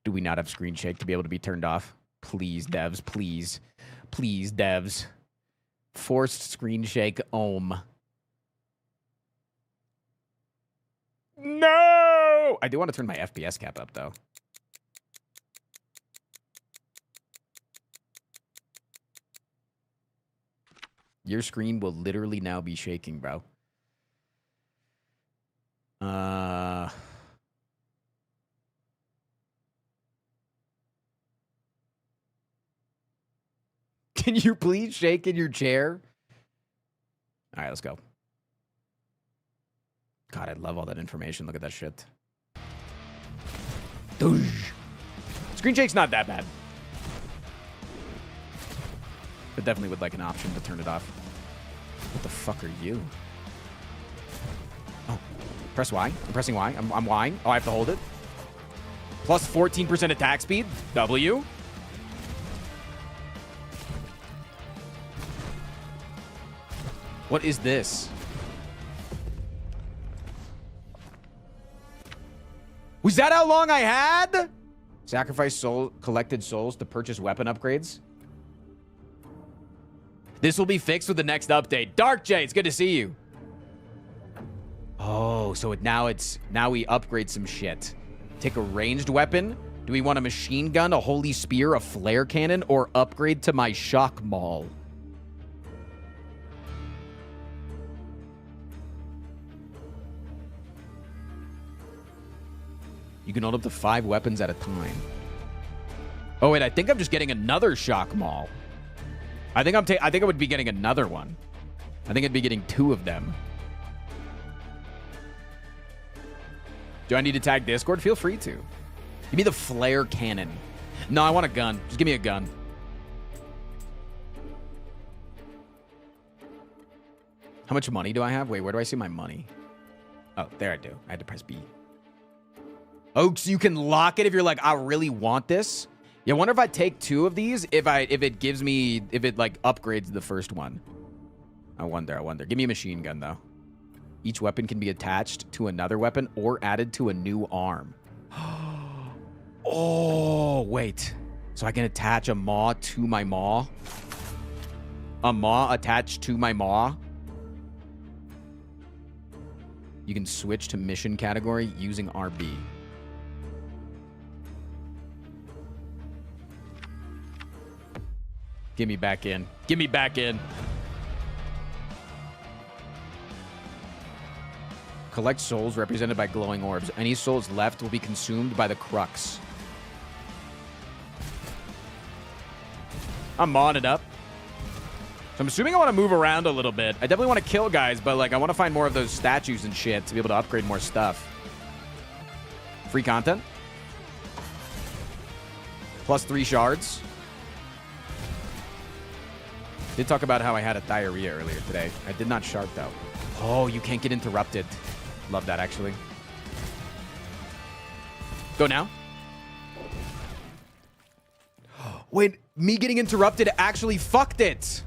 Do we not have screen shake to be able to be turned off? Please, devs, please. Please, devs. Forced screen shake, ohm. No! I do want to turn my FPS cap up, though. Your screen will literally now be shaking, bro. Can you please shake in your chair? All right, let's go. God, I love all that information. Look at that shit. Screen shake's not that bad. But definitely would like an option to turn it off. What the fuck are you? Oh, press Y. I'm pressing Y. I'm Ying. Oh, I have to hold it. Plus 14% attack speed. W. What is this? Was that how long I had? Sacrifice collected souls to purchase weapon upgrades. This will be fixed with the next update. Dark J, it's good to see you. Oh, so now we upgrade some shit. Take a ranged weapon. Do we want a machine gun, a holy spear, a flare cannon, or upgrade to my shock maul? You can hold up to 5 weapons at a time. Oh wait, I think I'm just getting another shock maul. I think I would be getting another one. I think I'd be getting 2 of them. Do I need to tag Discord? Feel free to. Give me the flare cannon. No, I want a gun. Just give me a gun. How much money do I have? Wait, where do I see my money? Oh, there I do. I had to press B. Oh, so you can lock it if you're like, I really want this? Yeah, I wonder if I take 2 of these, if it like upgrades the first one. I wonder. Give me a machine gun though. Each weapon can be attached to another weapon or added to a new arm. Oh, wait. So I can attach a maw to my maw? A maw attached to my maw? You can switch to mission category using RB. Get me back in. Get me back in. Collect souls represented by glowing orbs. Any souls left will be consumed by the crux. I'm mawing it up. So I'm assuming I want to move around a little bit. I definitely want to kill guys, but like I want to find more of those statues and shit to be able to upgrade more stuff. Free content. Plus 3 shards. Did talk about how I had a diarrhea earlier today. I did not shard though. Oh, you can't get interrupted. Love that actually. Go now. Wait, me getting interrupted actually fucked it.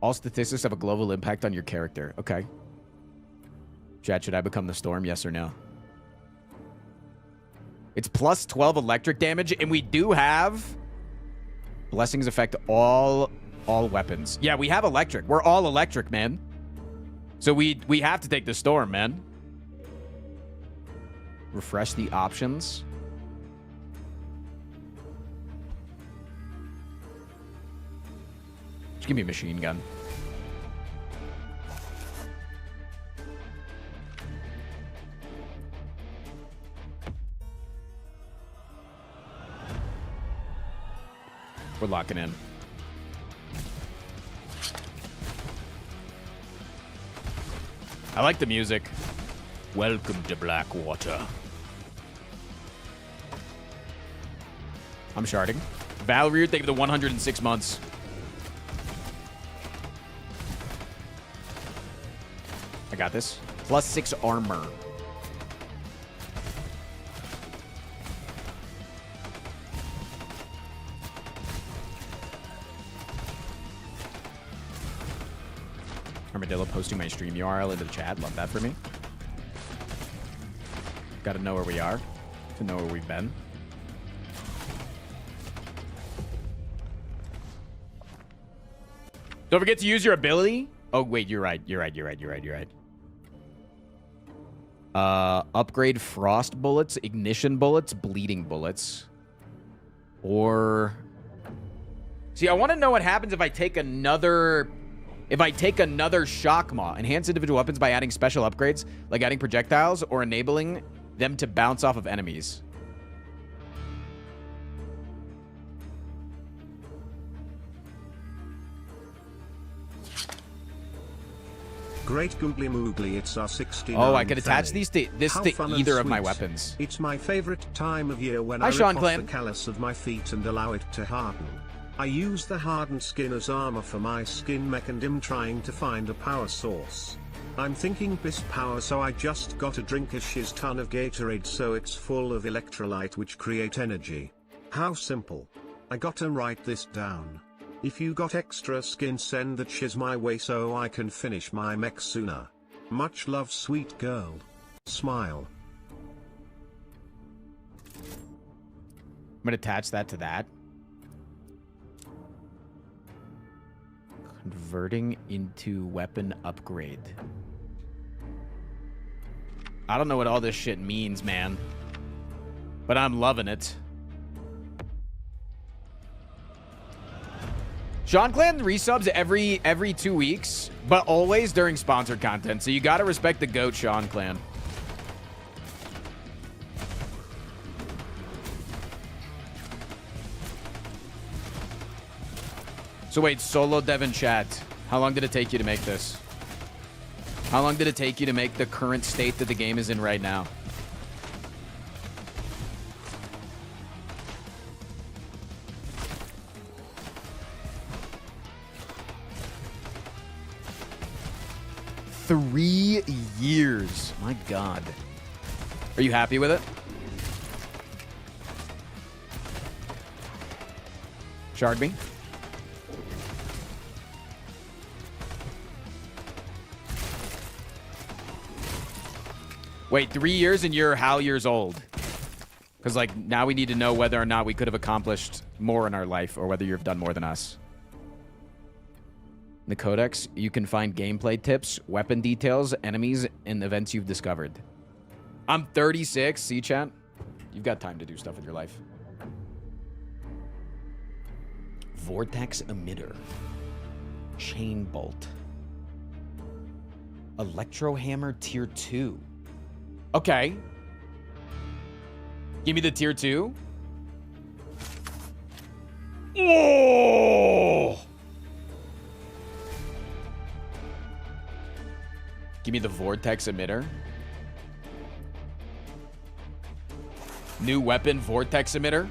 All statistics have a global impact on your character. Okay. Chat, should I become the storm? Yes or no? It's plus 12 electric damage, and we do have blessings affect all weapons. Yeah, we have electric. We're all electric, man. So we have to take the storm, man. Refresh the options. Just give me a machine gun. We're locking in. I like the music. Welcome to Blackwater. I'm sharding. Valerie, thank you for the 106 months. I got this. Plus 6 armor. Armadillo posting my stream URL into the chat. Love that for me. Got to know where we are to know where we've been. Don't forget to use your ability. Oh, wait, you're right. Upgrade frost bullets, ignition bullets, bleeding bullets. Or... See, I want to know what happens if I take another... shock maw. Enhance individual weapons by adding special upgrades, like adding projectiles or enabling them to bounce off of enemies. Great googly moogly, it's our 69. Oh, I could attach Fanny. this How to fun and either of my sweet. weapons. It's my favorite time of year when Hi, I Sean rip off Clem. the callus of my feet and allow it to harden. I use the hardened skin as armor for my skin mech and am trying to find a power source. I'm thinking piss power, so I just got to drink a shiz ton of Gatorade so it's full of electrolyte which create energy. How simple. I gotta write this down. If you got extra skin, send that shiz my way so I can finish my mech sooner. Much love, sweet girl. Smile. I'm gonna attach that to that. Converting into weapon upgrade. I don't know what all this shit means, man. But I'm loving it. Sean Clan resubs every 2 weeks, but always during sponsored content. So you gotta respect the GOAT, Sean Clan. So wait, solo dev in chat. How long did it take you to make this? How long did it take you to make the current state that the game is in right now? Three years. My God. Are you happy with it? Shard me. Wait, 3 years and you're how years old? Because, like, now we need to know whether or not we could have accomplished more in our life or whether you've done more than us. In the Codex, you can find gameplay tips, weapon details, enemies, and events you've discovered. I'm 36, see, chat? You've got time to do stuff with your life. Vortex emitter. Chain bolt. Electro hammer tier 2. Okay. Give me the tier 2. Oh! Give me the vortex emitter. New weapon, vortex emitter.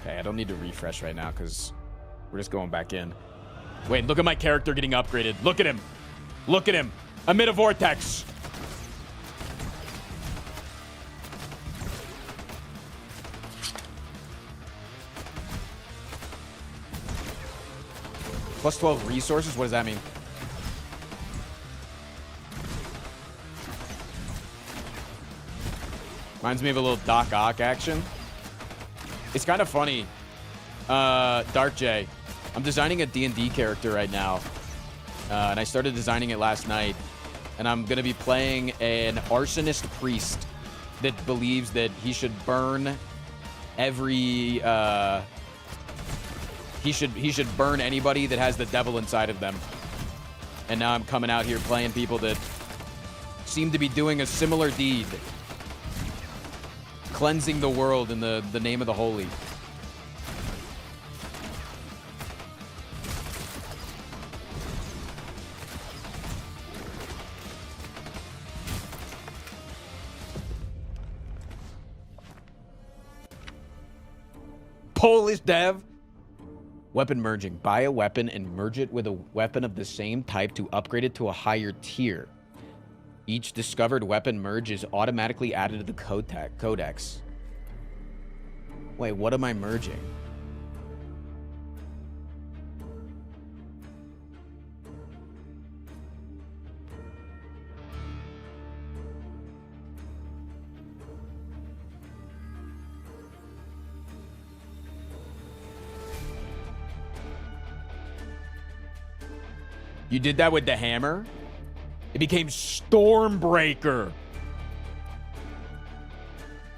Okay, I don't need to refresh right now because we're just going back in. Wait, look at my character getting upgraded. Look at him. Look at him. Emit a vortex. Plus 12 resources? What does that mean? Reminds me of a little Doc Ock action. It's kind of funny. Dark J. I'm designing a D&D character right now. And I started designing it last night. And I'm going to be playing an arsonist priest that believes that he should burn every... He should burn anybody that has the devil inside of them. And now I'm coming out here playing people that seem to be doing a similar deed. Cleansing the world in the name of the holy. Polish dev. Weapon merging. Buy a weapon and merge it with a weapon of the same type to upgrade it to a higher tier. Each discovered weapon merge is automatically added to the codex. Wait, what am I merging? You did that with the hammer? It became Stormbreaker.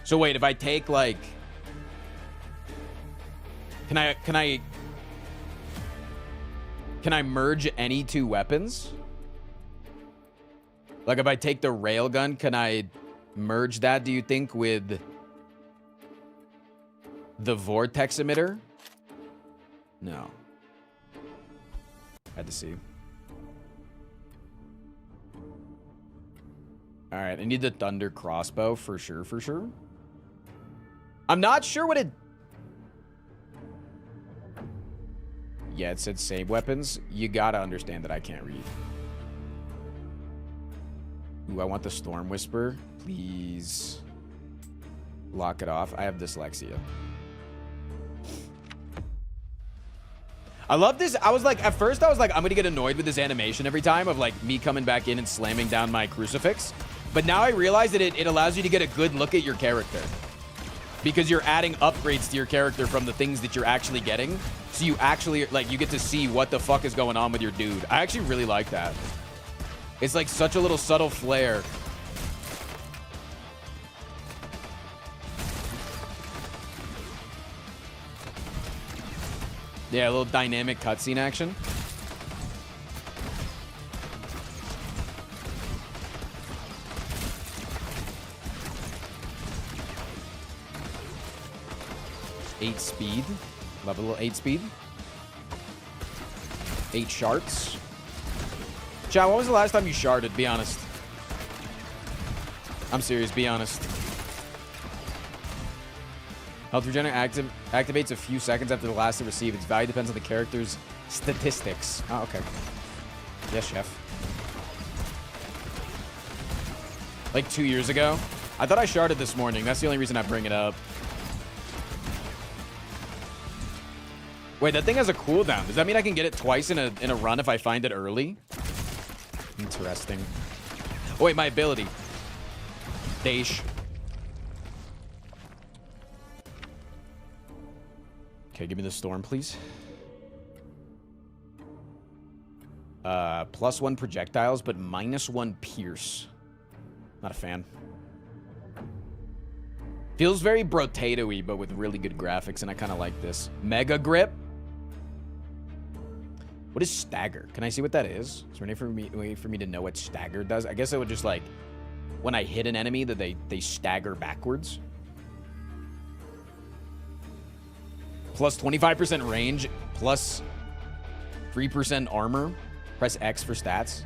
So wait, if I take like... Can I merge any two weapons? Like if I take the railgun, can I merge that, do you think, with the vortex emitter? No. Had to see. All right, I need the thunder crossbow for sure, for sure. I'm not sure what it... Yeah, it said save weapons. You gotta understand that I can't read. Ooh, I want the Storm Whisper. Please. Lock it off. I have dyslexia. I love this. I was like, at first I was like, I'm gonna get annoyed with this animation every time of like me coming back in and slamming down my crucifix. But now I realize that it allows you to get a good look at your character. Because you're adding upgrades to your character from the things that you're actually getting. So you actually, like, you get to see what the fuck is going on with your dude. I actually really like that. It's like such a little subtle flair. Yeah, a little dynamic cutscene action. Eight speed. Level 8 speed. 8 shards. John, when was the last time you sharded? Be honest. I'm serious, be honest. Health regen activates a few seconds after the last hit received. Its value depends on the character's statistics. Oh, okay. Yes, chef. Like 2 years ago. I thought I sharded this morning. That's the only reason I bring it up. Wait, that thing has a cooldown. Does that mean I can get it twice in a run if I find it early? Interesting. Oh, wait, my ability. Dash. Okay, give me the storm, please. +1 projectiles, but -1 pierce. Not a fan. Feels very Brotato-y, but with really good graphics, and I kind of like this. Mega grip. What is stagger? Can I see what that is? Is there any way for me to know what stagger does? I guess it would just like, when I hit an enemy, that they stagger backwards. Plus 25% range, plus 3% armor. Press X for stats.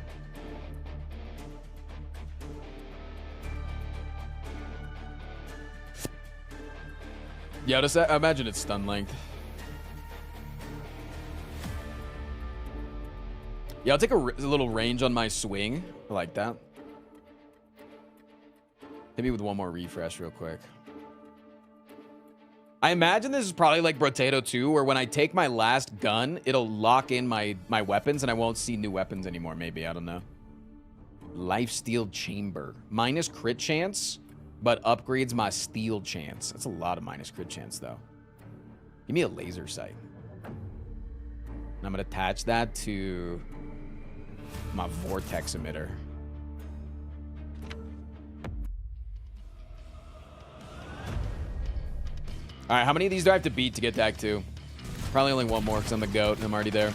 Yeah, just imagine it's stun length. Yeah, I'll take a little range on my swing. I like that. Hit me with one more refresh real quick. I imagine this is probably like Brotato 2, where when I take my last gun, it'll lock in my weapons and I won't see new weapons anymore, maybe. I don't know. Lifesteal Chamber. Minus crit chance, but upgrades my steal chance. That's a lot of minus crit chance, though. Give me a laser sight. And I'm going to attach that to my vortex emitter. All right, how many of these do I have to beat to get to Act 2? Probably only one more because I'm the GOAT and I'm already there.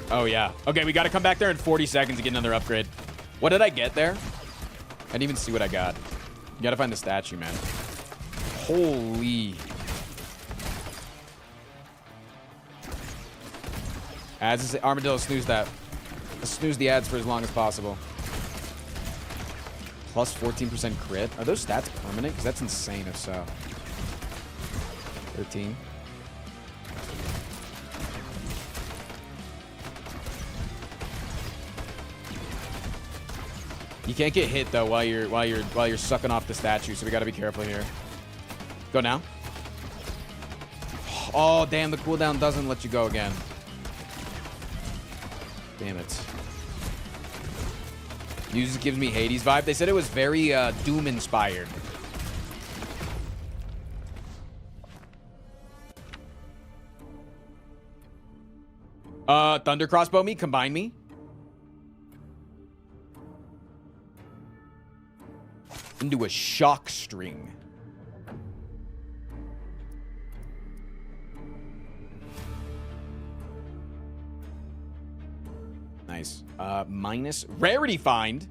Oh, yeah. Okay, we got to come back there in 40 seconds to get another upgrade. What did I get there? I didn't even see what I got. You got to find the statue, man. Holy. Ads, Armadillo, snooze that. Snooze the ads for as long as possible. Plus 14% crit. Are those stats permanent? Because that's insane if so. 13. You can't get hit though while you're sucking off the statue, so we gotta be careful here. Go now. Oh damn, the cooldown doesn't let you go again. Damn it. Music gives me Hades vibe. They said it was very Doom inspired. Thunder crossbow me, combine me. Into a shock string. Nice. Minus rarity find.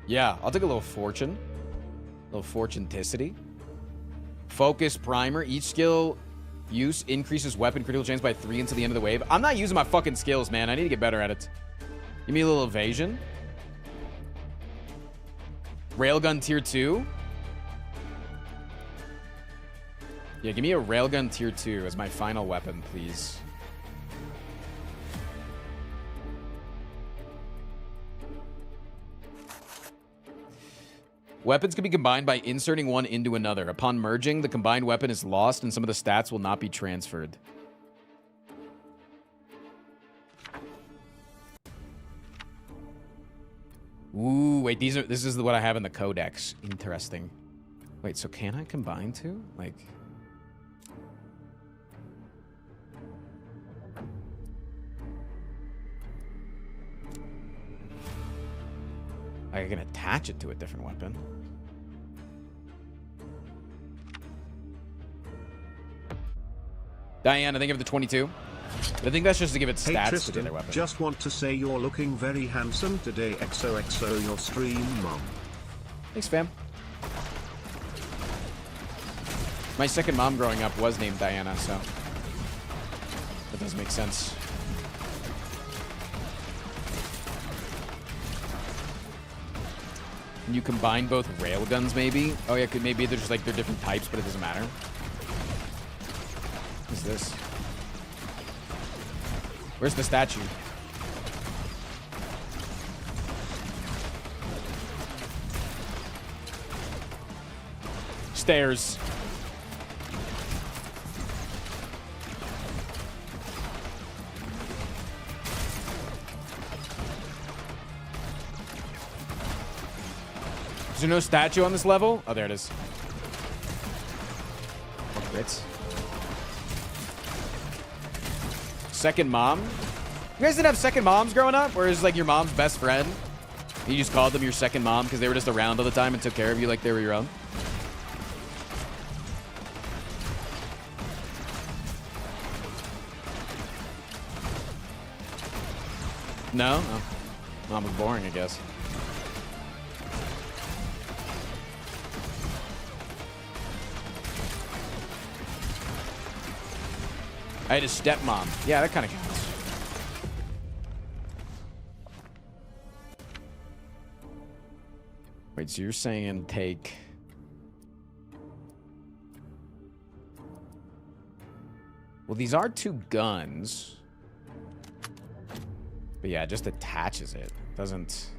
Yeah, I'll take a little fortune. A little fortunaticity. Focus primer. Each skill use increases weapon critical chance by 3 until the end of the wave. I'm not using my fucking skills, man. I need to get better at it. Give me a little evasion. Railgun tier 2. Yeah, give me a railgun tier 2 as my final weapon, please. Weapons can be combined by inserting one into another. Upon merging, the combined weapon is lost and some of the stats will not be transferred. Ooh, wait, this is what I have in the codex. Interesting. Wait, so can I combine two? Like... I can attach it to a different weapon. Diane, I think of the 22. But I think that's just to give it stats Tristan, to the other weapon. Just want to say you're looking very handsome today. XOXO your stream, mom. Thanks, fam. My second mom growing up was named Diana, so that does make sense. Can you combine both railguns, maybe? Oh, yeah, maybe they're just like, they're different types, but it doesn't matter. What's this? Where's the statue? Stairs. Is there no statue on this level? Oh, there it is. Oh, crits. Second mom? You guys didn't have second moms growing up? Where it's like your mom's best friend? You just called them your second mom because they were just around all the time and took care of you like they were your own? No? Oh. Mom was boring, I guess. I had a stepmom. Yeah, that kind of counts. Wait, so you're saying take... Well, these are two guns. But yeah, it just attaches it. Doesn't...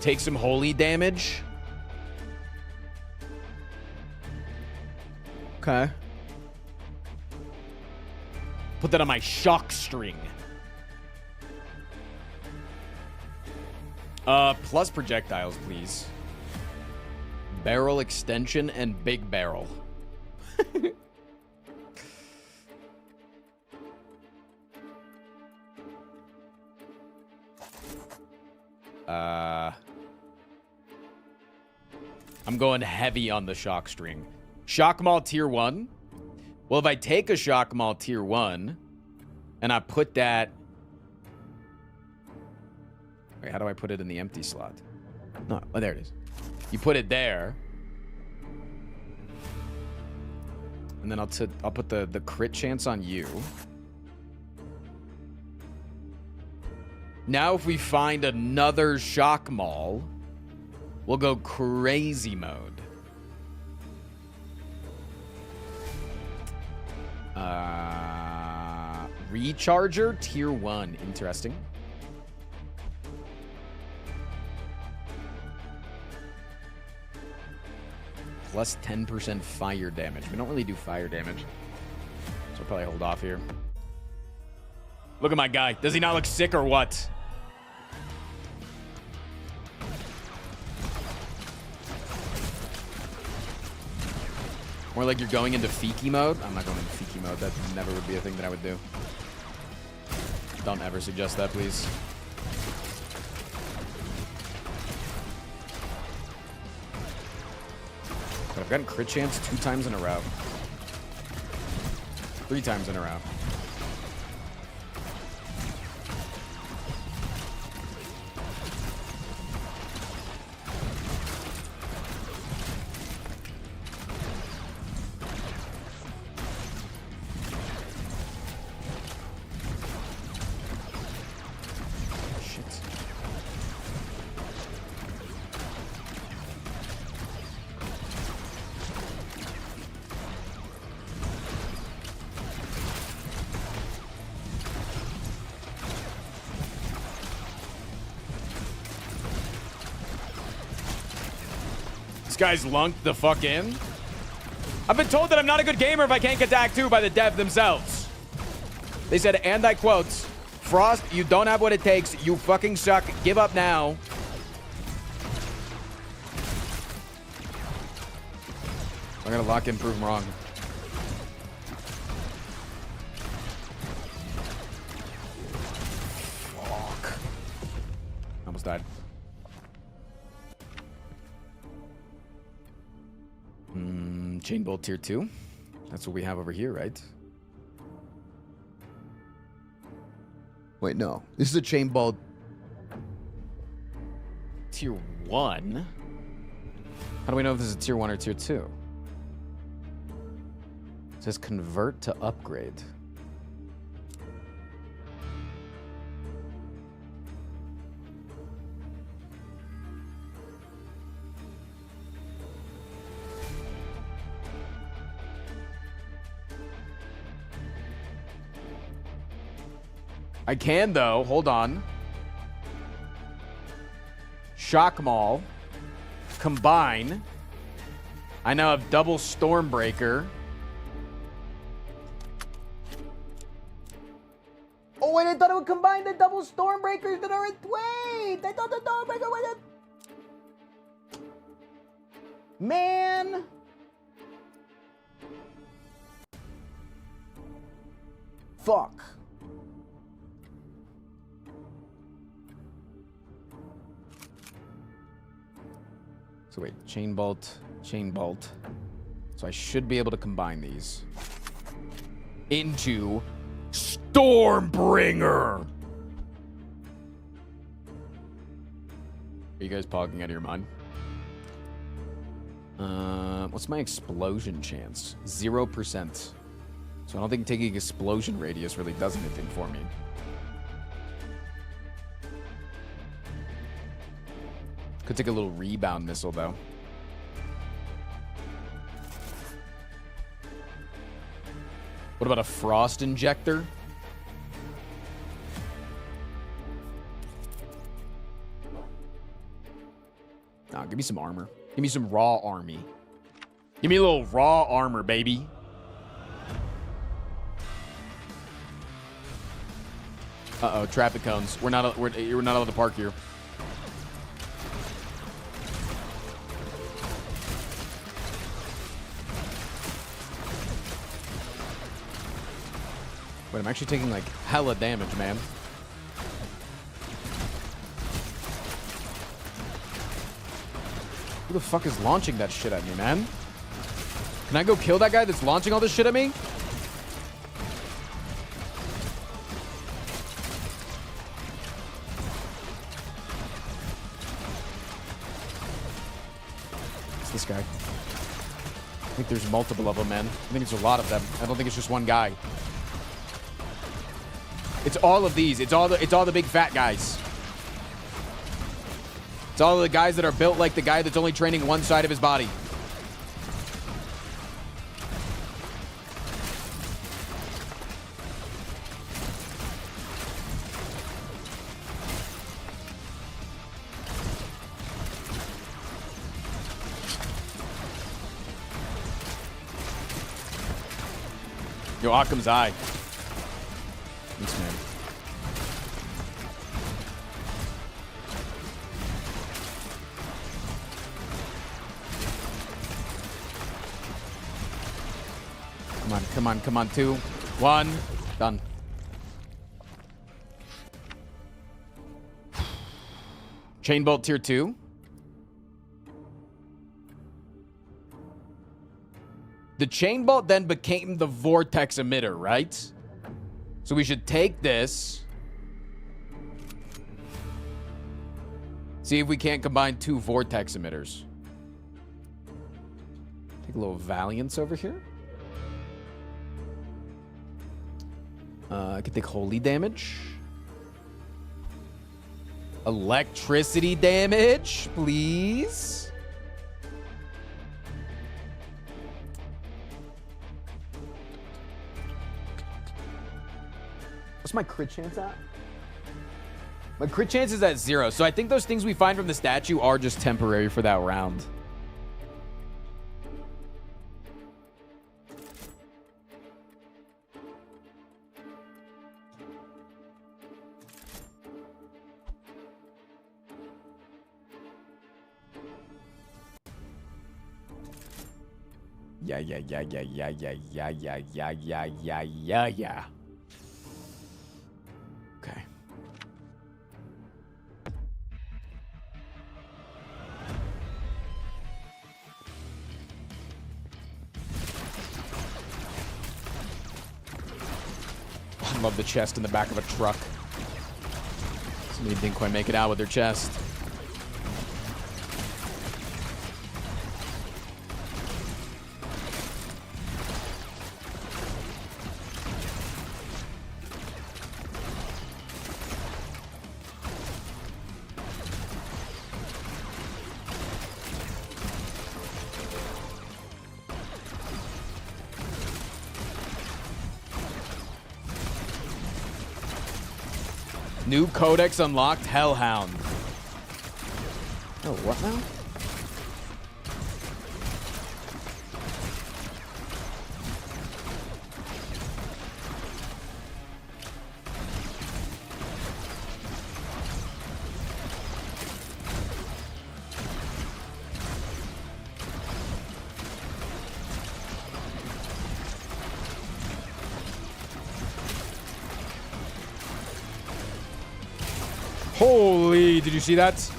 Take some holy damage. Okay. Put that on my shock string. Plus projectiles, please. Barrel extension and big barrel. I'm going heavy on the shock string. Shock Maul tier 1. Well, if I take a Shock Maul tier 1 and I put that... Wait, how do I put it in the empty slot? No, oh, there it is. You put it there. And then I'll put the crit chance on you. Now if we find another Shock Maul, we'll go crazy mode. Recharger tier 1. Interesting. Plus 10% fire damage. We don't really do fire damage, so I'll probably hold off here. Look at my guy. Does he not look sick or what? More like you're going into Fiki mode. I'm not going into Fiki mode. That never would be a thing that I would do. Don't ever suggest that, please. But I've gotten crit chance 2 times in a row. 3 times in a row. This guy's lunked the fuck in. I've been told that I'm not a good gamer if I can't get attacked too by the dev themselves. They said, and I quote, Frost, you don't have what it takes. You fucking suck. Give up now. I'm gonna lock in, prove him wrong. Fuck. Almost died. Chain Bolt tier 2. That's what we have over here, right? Wait, no. This is a Chain Bolt tier 1. How do we know if this is tier 1 or tier 2? It says convert to upgrade. I can, though. Hold on. Shock Maul. Combine. I now have double Stormbreaker. Oh, wait, I thought it would combine the double Stormbreakers that are in... Wait! I thought the Stormbreaker was it. Man! Fuck. So wait, Chain Bolt, Chain Bolt. So I should be able to combine these into Stormbringer. Are you guys pogging out of your mind? What's my explosion chance? 0%. So I don't think taking explosion radius really does anything for me. Could take a little rebound missile, though. What about a frost injector? Nah, give me some armor. Give me some raw army. Give me a little raw armor, baby. Uh-oh, traffic cones. We're not allowed to park here. Wait, I'm actually taking, like, hella damage, man. Who the fuck is launching that shit at me, man? Can I go kill that guy that's launching all this shit at me? It's this guy. I think there's multiple of them, man. I think there's a lot of them. I don't think it's just one guy. It's all of these. It's all the big fat guys. It's all the guys that are built like the guy that's only training one side of his body. Yo, Occam's eye. Thanks, man. Come on, come on, come on. 2, 1, done. Chain bolt tier 2. The chain bolt then became the vortex emitter, right? So we should take this. See if we can't combine 2 vortex emitters. Take a little Valiance over here. I can take holy damage. Electricity damage, please. What's my crit chance at? My crit chance is at 0. So I think those things we find from the statue are just temporary for that round. Yeah. Okay. I love the chest in the back of a truck. Somebody didn't quite make it out with their chest. New codex unlocked, Hellhound. Oh, what now? Holy, did you see that?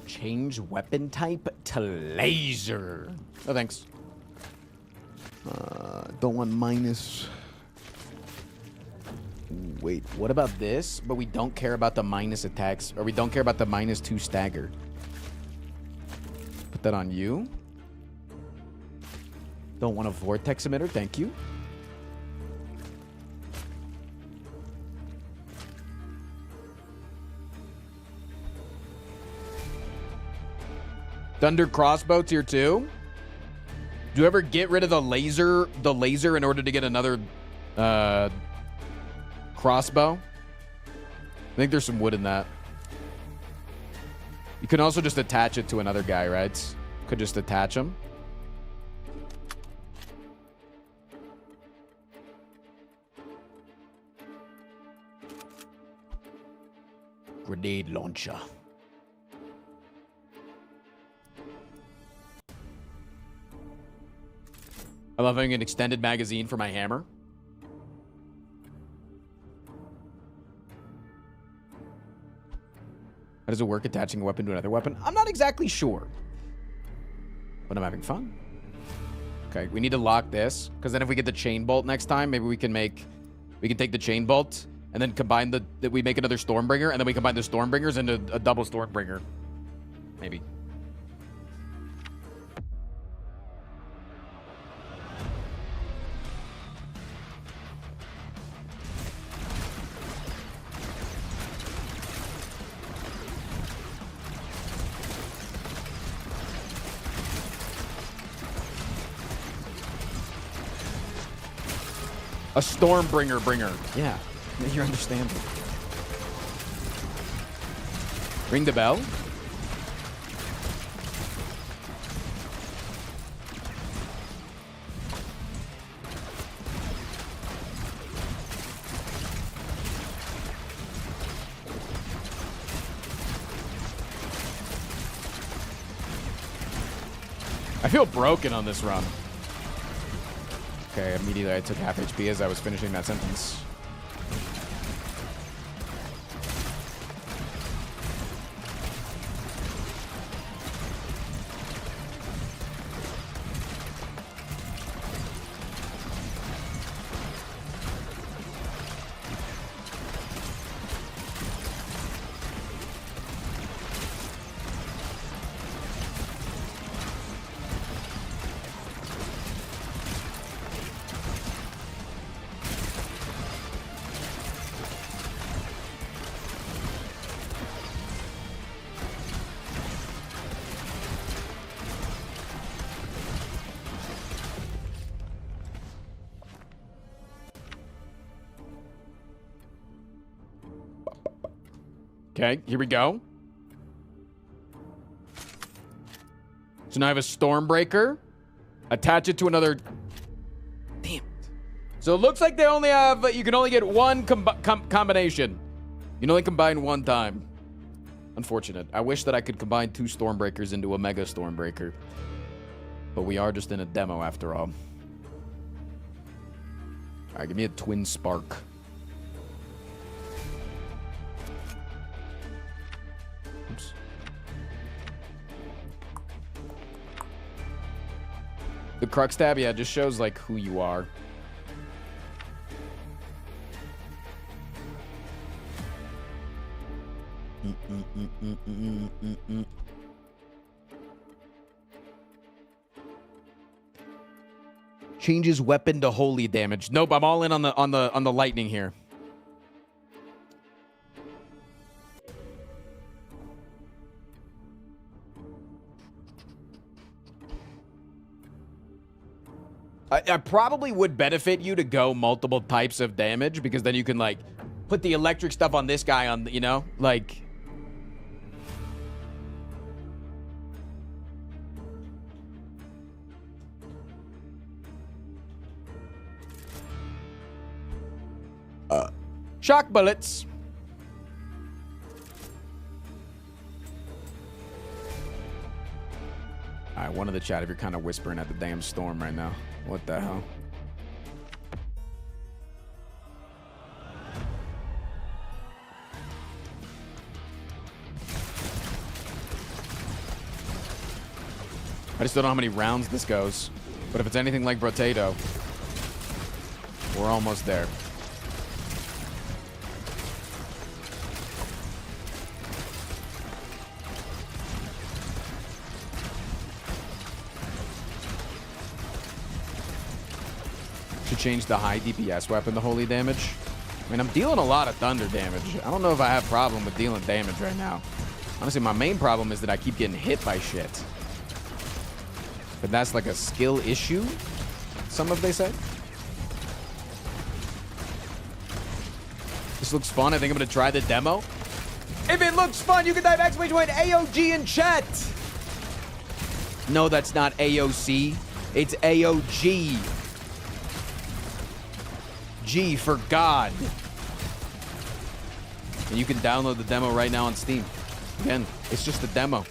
Change weapon type to laser. Oh, thanks. Don't want minus. Wait, what about this? But we don't care about the minus attacks, or we don't care about the -2 stagger. Put that on you. Don't want a vortex emitter, thank you. Thunder crossbow tier 2. Do you ever get rid of the laser in order to get another crossbow? I think there's some wood in that. You can also just attach it to another guy, right? Could just attach him. Grenade launcher. I love having an extended magazine for my hammer. How does it work attaching a weapon to another weapon? I'm not exactly sure. But I'm having fun. Okay, we need to lock this. Because then if we get the chain bolt next time, maybe we can take the chain bolt and then combine we make another Stormbringer, and then we combine the Stormbringers into a double Stormbringer. Maybe. A Stormbringer bringer. Yeah, you're understanding. Ring the bell. I feel broken on this run. Okay, immediately I took half HP as I was finishing that sentence. Okay, here we go. So now I have a Stormbreaker. Attach it to another... Damn it. So it looks like they only have... You can only get one combination. You can only combine one time. Unfortunate. I wish that I could combine 2 Stormbreakers into a Mega Stormbreaker. But we are just in a demo after all. Alright, give me a Twin Spark. Oops. The Crux tab, yeah, just shows like who you are. Changes weapon to holy damage. Nope, I'm all in on the lightning here. I probably would benefit you to go multiple types of damage because then you can like put the electric stuff on this guy on, you know, like. Shock bullets. All right, one of the chat if you're kind of whispering at the damn storm right now. What the hell? I just don't know how many rounds this goes. But if it's anything like Potato, we're almost there. Change the high DPS weapon to holy damage. I mean, I'm dealing a lot of thunder damage. I don't know if I have a problem with dealing damage right now. Honestly, my main problem is that I keep getting hit by shit. But that's like a skill issue, some of they say. This looks fun. I think I'm going to try the demo. If it looks fun, you can type exclamation point AOG in chat. No, that's not AOC. It's AOG. G for God. And you can download the demo right now on Steam. Again, it's just a demo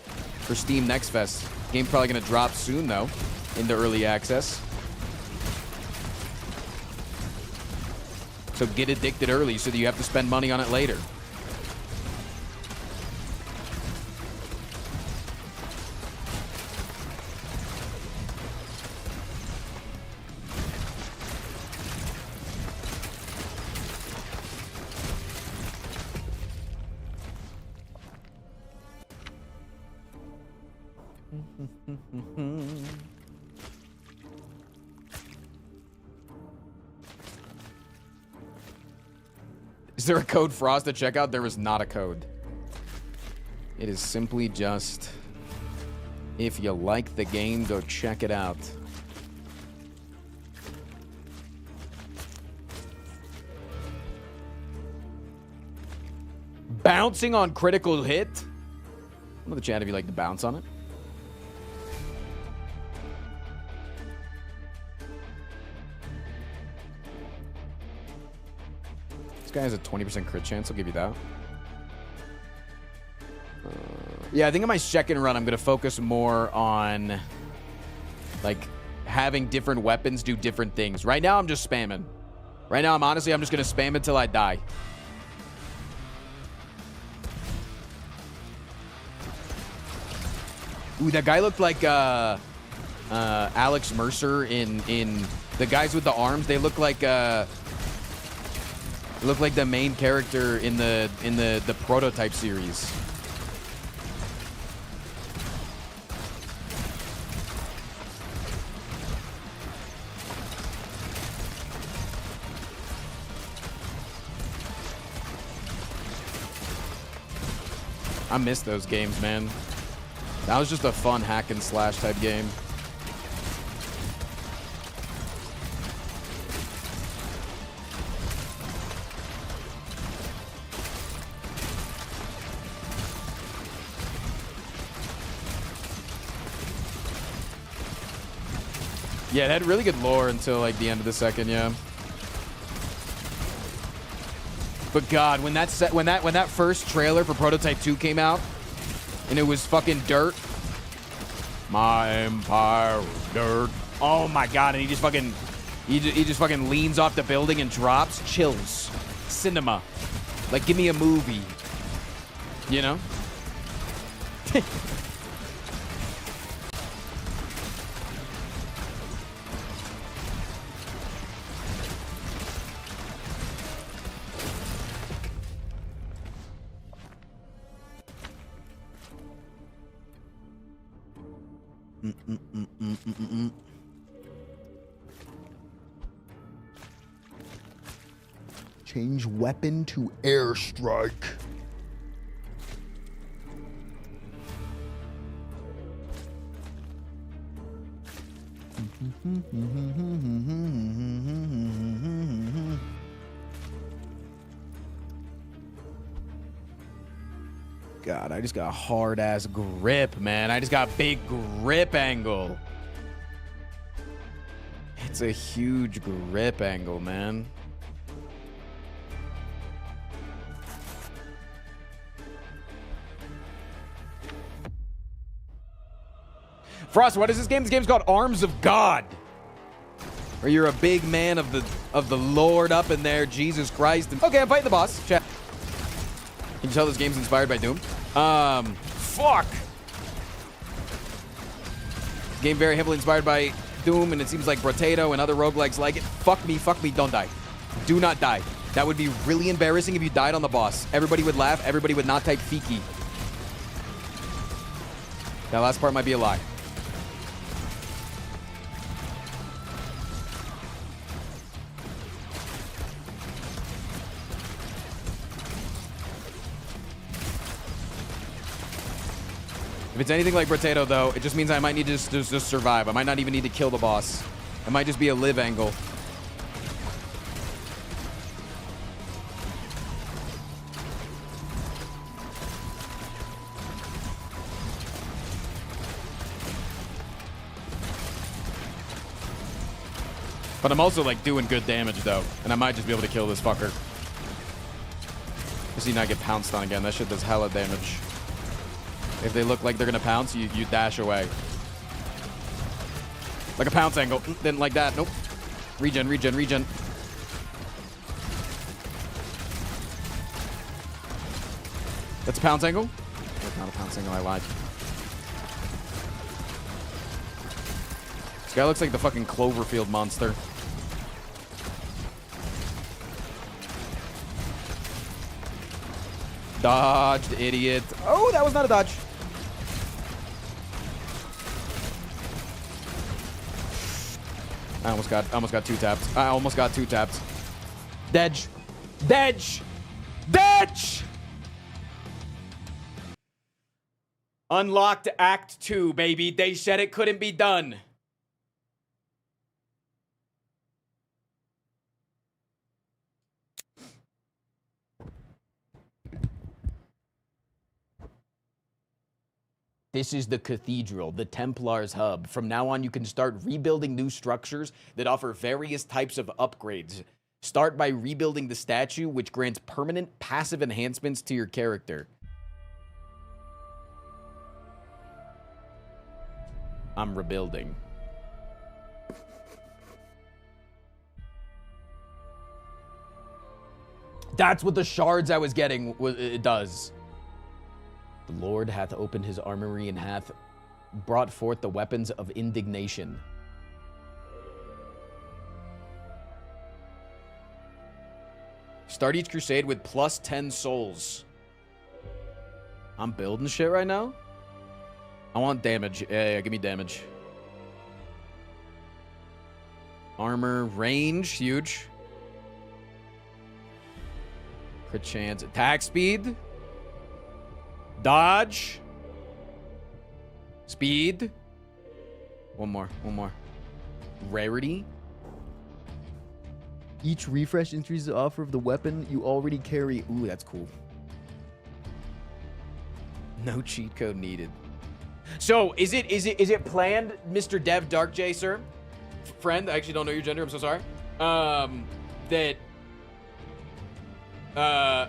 for Steam Next Fest. Game probably going to drop soon, though, into early access. So get addicted early so that you have to spend money on it later. Is there a code Frost to check out? There is not a code. It is simply just, if you like the game, go check it out. Bouncing on critical hit? One of the chat if you like to bounce on it. This guy has a 20% crit chance. I'll give you that. Yeah, I think in my second run, I'm going to focus more on Like, having different weapons do different things. Right now, I'm just spamming. Right now, I'm just going to spam until I die. Ooh, that guy looked like Alex Mercer in the guys with the arms. They look like the main character in the Prototype series. I miss those games, man. That was just a fun hack and slash type game. Yeah, it had really good lore until like the end of the second, yeah. But God, when that first trailer for Prototype 2 came out, and it was fucking dirt. My empire was dirt. Oh my God! And he just fucking leans off the building and drops. Chills. Cinema. Like, give me a movie. You know? Change weapon to airstrike. God, I just got a hard-ass grip, man. I just got big grip angle. It's a huge grip angle, man. Frost, what is this game? This game's called Arms of God. Where you're a big man of the Lord up in there, Jesus Christ. Okay, I'm fighting the boss. Chat. Can you tell this game's inspired by Doom? Fuck. Game very heavily inspired by Doom, and it seems like Brotato and other roguelikes like it. Fuck me, don't die. Do not die. That would be really embarrassing if you died on the boss. Everybody would laugh, everybody would not type Fiki. That last part might be a lie. If it's anything like Brotato, though, it just means I might need to just survive. I might not even need to kill the boss. It might just be a live angle. But I'm also, like, doing good damage, though. And I might just be able to kill this fucker. Just see not get pounced on again. That shit does hella damage. If they look like they're gonna pounce, you dash away. Like a pounce angle. Didn't like that. Nope. Regen. That's a pounce angle? That's not a pounce angle, I lied. This guy looks like the fucking Cloverfield monster. Dodged, idiot. Oh, that was not a dodge. I almost got two tapped. Dedge. Unlocked Act 2, baby. They said it couldn't be done. This is the Cathedral, the Templars hub. From now on, you can start rebuilding new structures that offer various types of upgrades. Start by rebuilding the statue, which grants permanent passive enhancements to your character. I'm rebuilding. That's what the shards I was getting, it does. The Lord hath opened his armory and hath brought forth the weapons of indignation. Start each crusade with plus 10 souls. I'm building shit right now. I want damage. Yeah, give me damage. Armor, range, huge. Crit chance, attack speed. Dodge. Speed. One more. Rarity. Each refresh increases the offer of the weapon you already carry. Ooh, that's cool. No cheat code needed. So, is it planned, Mr. Dev Dark J, sir? Friend, I actually don't know your gender, I'm so sorry. That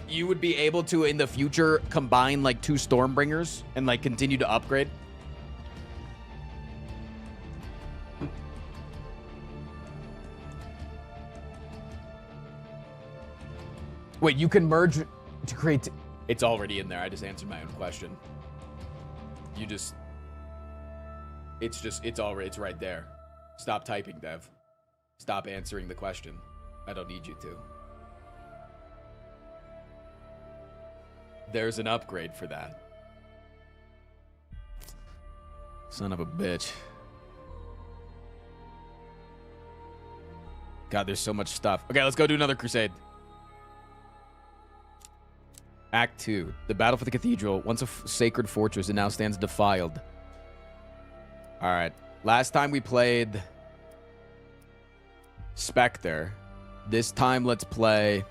you would be able to, in the future, combine, like, 2 Stormbringers and, like, continue to upgrade? Wait, you can merge to create... It's already in there. I just answered my own question. You just... It's right there. Stop typing, Dev. Stop answering the question. I don't need you to. There's an upgrade for that. Son of a bitch. God, there's so much stuff. Okay, let's go do another crusade. Act 2. The battle for the cathedral. Once a sacred fortress, it now stands defiled. Alright. Last time we played Spectre. This time, let's play...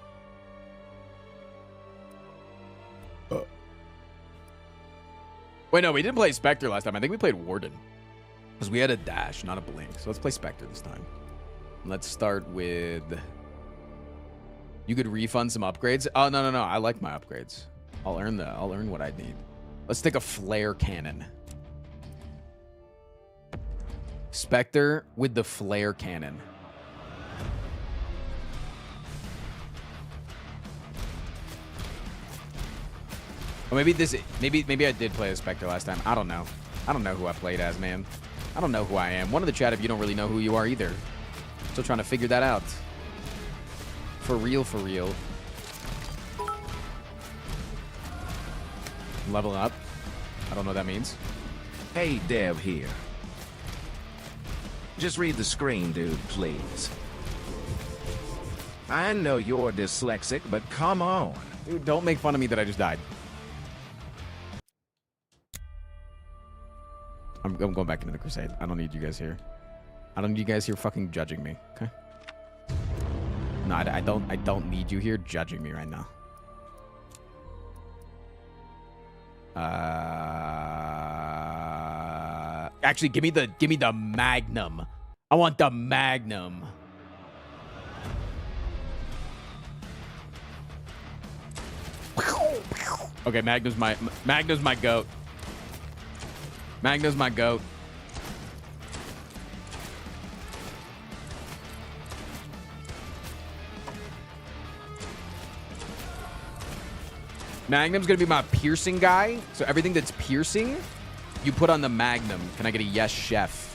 Wait, no, we didn't play Spectre last time. I think we played Warden. Because we had a dash, not a blink. So let's play Spectre this time. Let's start with... You could refund some upgrades. Oh, no. I like my upgrades. I'll earn what I need. Let's take a flare cannon. Spectre with the flare cannon. Or maybe I did play as Spectre last time. I don't know. I don't know who I played as, man. I don't know who I am. One in the chat if you don't really know who you are either. Still trying to figure that out. For real. Level up. I don't know what that means. Hey, Dev here. Just read the screen, dude, please. I know you're dyslexic, but come on. Dude, don't make fun of me that I just died. I'm going back into the crusade. I don't need you guys here. I don't need you guys here fucking judging me, okay? No, I don't need you here judging me right now. Actually, give me the Magnum. I want the Magnum. Okay, Magnum's my goat. Magnum's my goat. Magnum's gonna be my piercing guy. So everything that's piercing, you put on the Magnum. Can I get a yes, chef?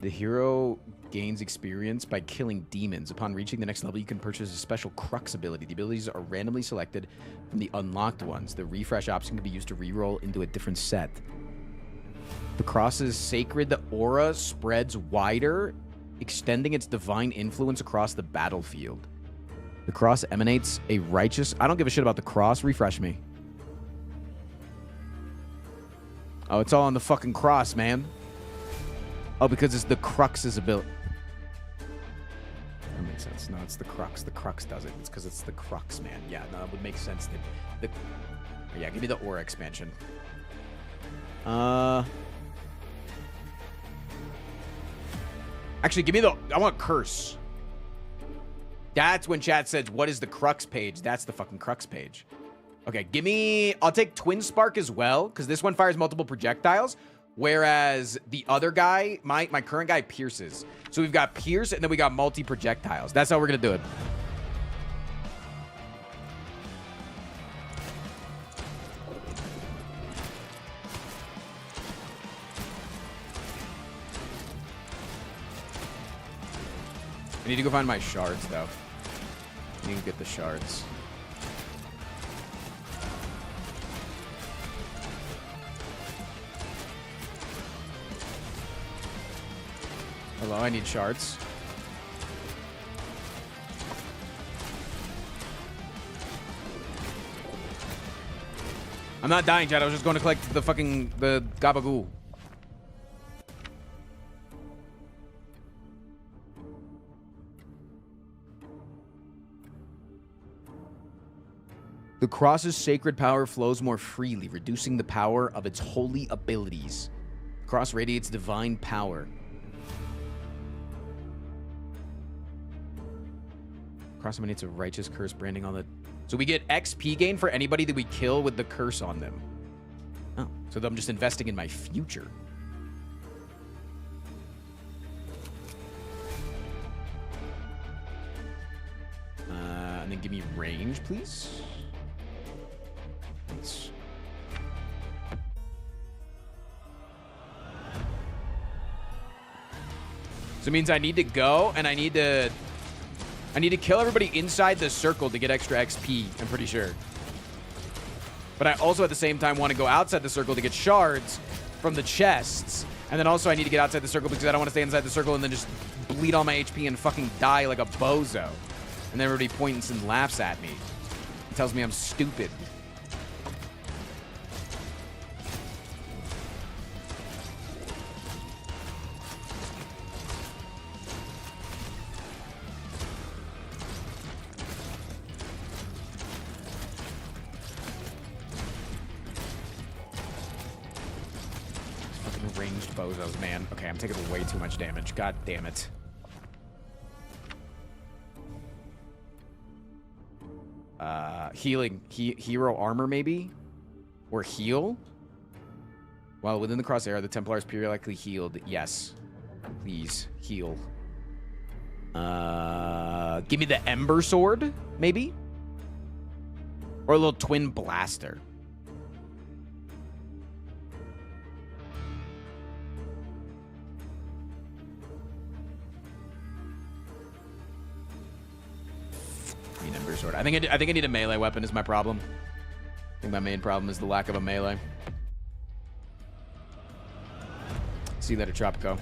The hero gains experience by killing demons. Upon reaching the next level, you can purchase a special Crux ability. The abilities are randomly selected from the unlocked ones. The refresh option can be used to reroll into a different set. The cross's sacred aura spreads wider, extending its divine influence across the battlefield. The cross emanates a righteous... I don't give a shit about the cross. Refresh me. Oh, it's all on the fucking cross, man. Oh, because it's the Crux's ability. That makes sense. No, it's the Crux. The Crux does it. It's because it's the Crux, man. Yeah, no, it would make sense. Yeah, give me the aura expansion. Actually, give me the... I want Curse. That's when chat says, what is the crux page? That's the fucking crux page. Okay, give me... I'll take Twin Spark as well, because this one fires multiple projectiles, whereas the other guy, my current guy, pierces. So we've got pierce, and then we got multi-projectiles. That's how we're going to do it. I need to go find my shards, though. I need to get the shards. Hello, I need shards. I'm not dying, Chad. I was just going to collect the fucking... the gabagoo. The cross's sacred power flows more freely, reducing the power of its holy abilities. The cross radiates divine power. Cross emanates a righteous curse branding on the... So we get XP gain for anybody that we kill with the curse on them. Oh, so I'm just investing in my future. And then give me range, please. Thanks. So it means I need to go and I need to kill everybody inside the circle to get extra XP, I'm pretty sure. But I also at the same time want to go outside the circle to get shards from the chests. And then also I need to get outside the circle because I don't want to stay inside the circle and then just bleed all my HP and fucking die like a bozo. And then everybody points and laughs at me. It tells me I'm stupid. Bozos, man. Okay, I'm taking way too much damage. God damn it. Healing. Hero armor, maybe? Or heal? While within the crosshair, the Templars periodically healed. Yes. Please, heal. Give me the Ember Sword, maybe? Or a little twin blaster. Ember Sword. I think I need a melee weapon is my problem. I think my main problem is the lack of a melee. See you later, Tropico.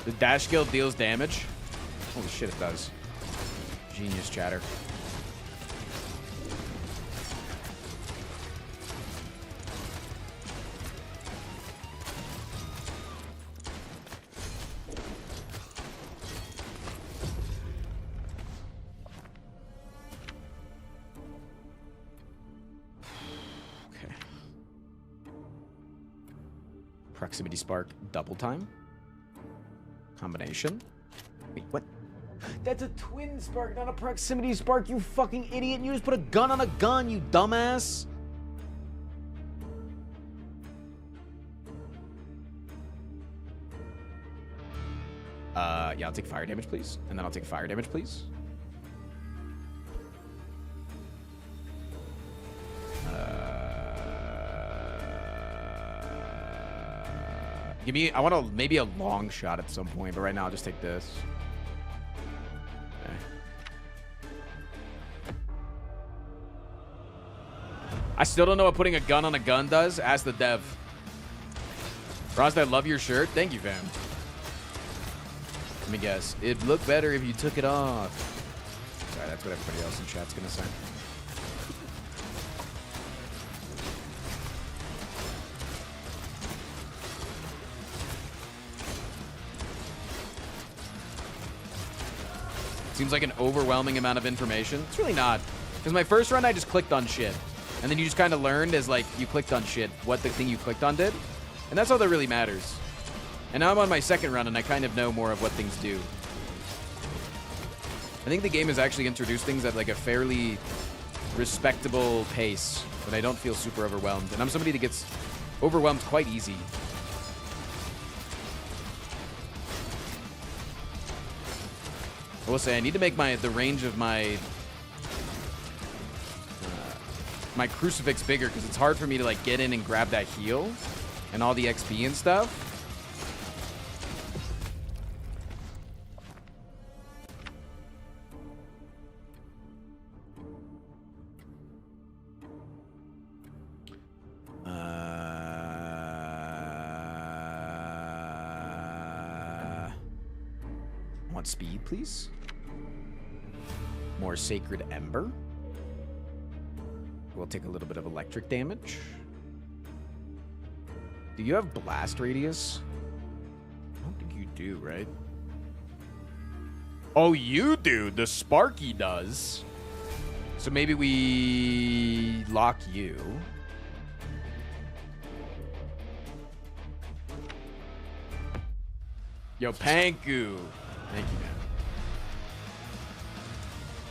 The dash skill deals damage. Holy shit, it does. Genius, chatter. Okay. Proximity spark double time. Combination. Wait, what? That's a twin spark, not a proximity spark, you fucking idiot. You just put a gun on a gun, you dumbass. Yeah, I'll take fire damage, please. And then I'll take fire damage, please. Give me, I want maybe a long shot at some point, but right now I'll just take this. Okay. I still don't know what putting a gun on a gun does. Ask the dev. Frost, I love your shirt. Thank you, fam. Let me guess. It'd look better if you took it off. Sorry, that's what everybody else in chat's gonna say. Seems like an overwhelming amount of information. It's really not. Because my first run, I just clicked on shit. And then you just kind of learned as, like, you clicked on shit, what the thing you clicked on did. And that's all that really matters. And now I'm on my second run, and I kind of know more of what things do. I think the game has actually introduced things at, like, a fairly respectable pace. But I don't feel super overwhelmed. And I'm somebody that gets overwhelmed quite easy. I will say I need to make the range of my my crucifix bigger because it's hard for me to like get in and grab that heal and all the XP and stuff. I want speed, please. More Sacred Ember. We'll take a little bit of electric damage. Do you have blast radius? I don't think you do, right? Oh, you do. The Sparky does. So maybe we lock you. Yo, Panku. Thank you, man.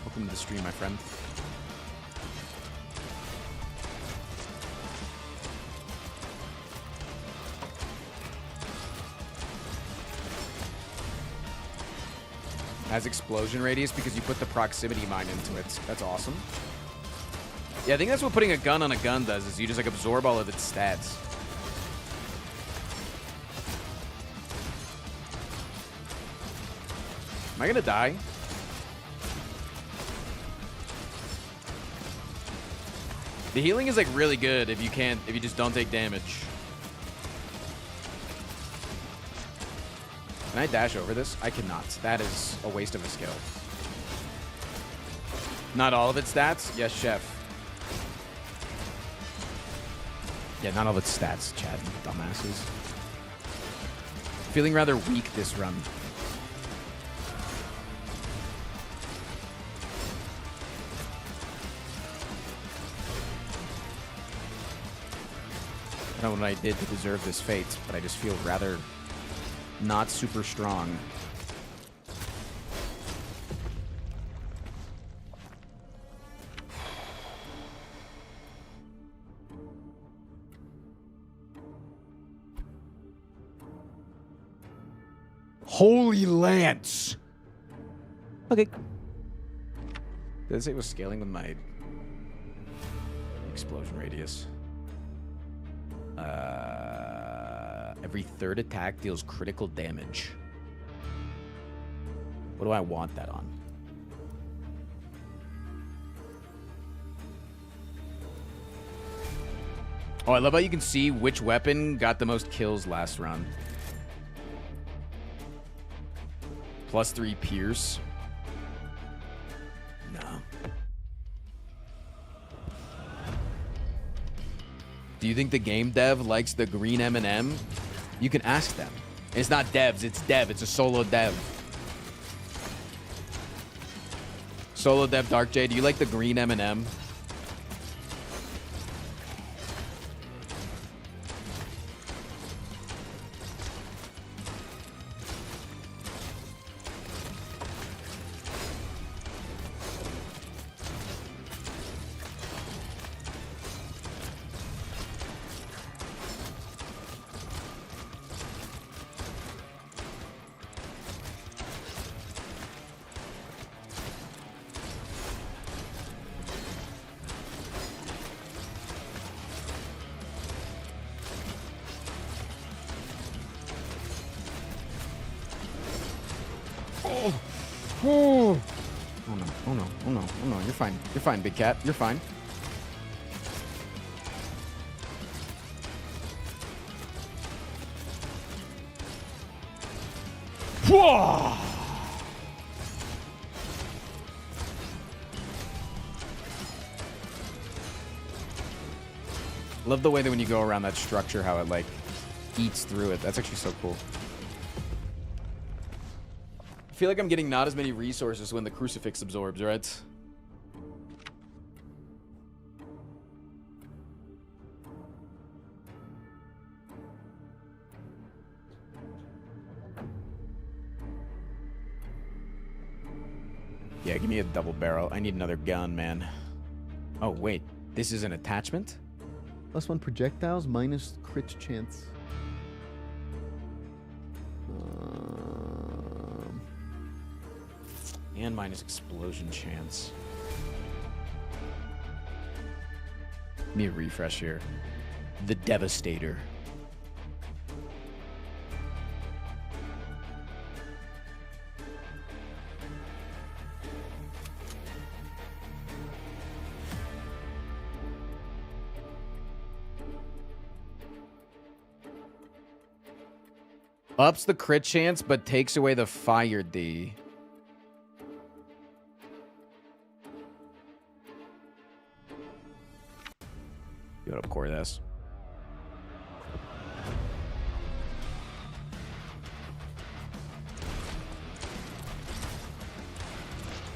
Welcome to the stream, my friend. Has explosion radius because you put the proximity mine into it. That's awesome. Yeah, I think that's what putting a gun on a gun does, is you just like absorb all of its stats. Am I gonna die? The healing is like really good if you just don't take damage. Can I dash over this? I cannot. That is a waste of a skill. Not all of its stats? Yes, chef. Yeah, not all of its stats, Chad, dumbasses. Feeling rather weak this run. I don't know what I did to deserve this fate, but I just feel rather not super strong. Holy Lance! Okay. Did it say it was scaling with my explosion radius? Every third attack deals critical damage. What do I want that on? Oh, I love how you can see which weapon got the most kills last round. +3 Pierce. No. Do you think the game dev likes the green M&M? You can ask them. It's not devs, it's dev. It's a solo dev. Solo dev Dark J, do you like the green M&M? Oh no, you're fine. You're fine, big cat. You're fine. Whoa! Love the way that when you go around that structure, how it like eats through it. That's actually so cool. I feel like I'm getting not as many resources when the crucifix absorbs, right? Yeah, give me a double barrel. I need another gun, man. Oh, wait. This is an attachment? +1 projectiles, minus crit chance. And minus explosion chance. Give me a refresh here. The Devastator. Ups the crit chance, but takes away the fire D. You want to core this?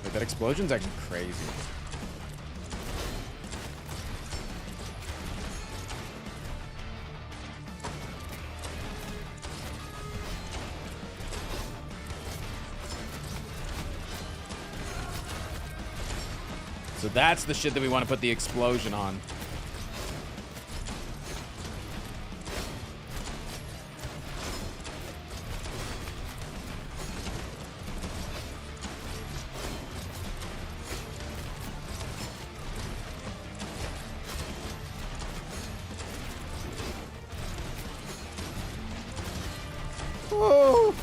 Wait, that explosion's actually crazy. So that's the shit that we want to put the explosion on. Whoa.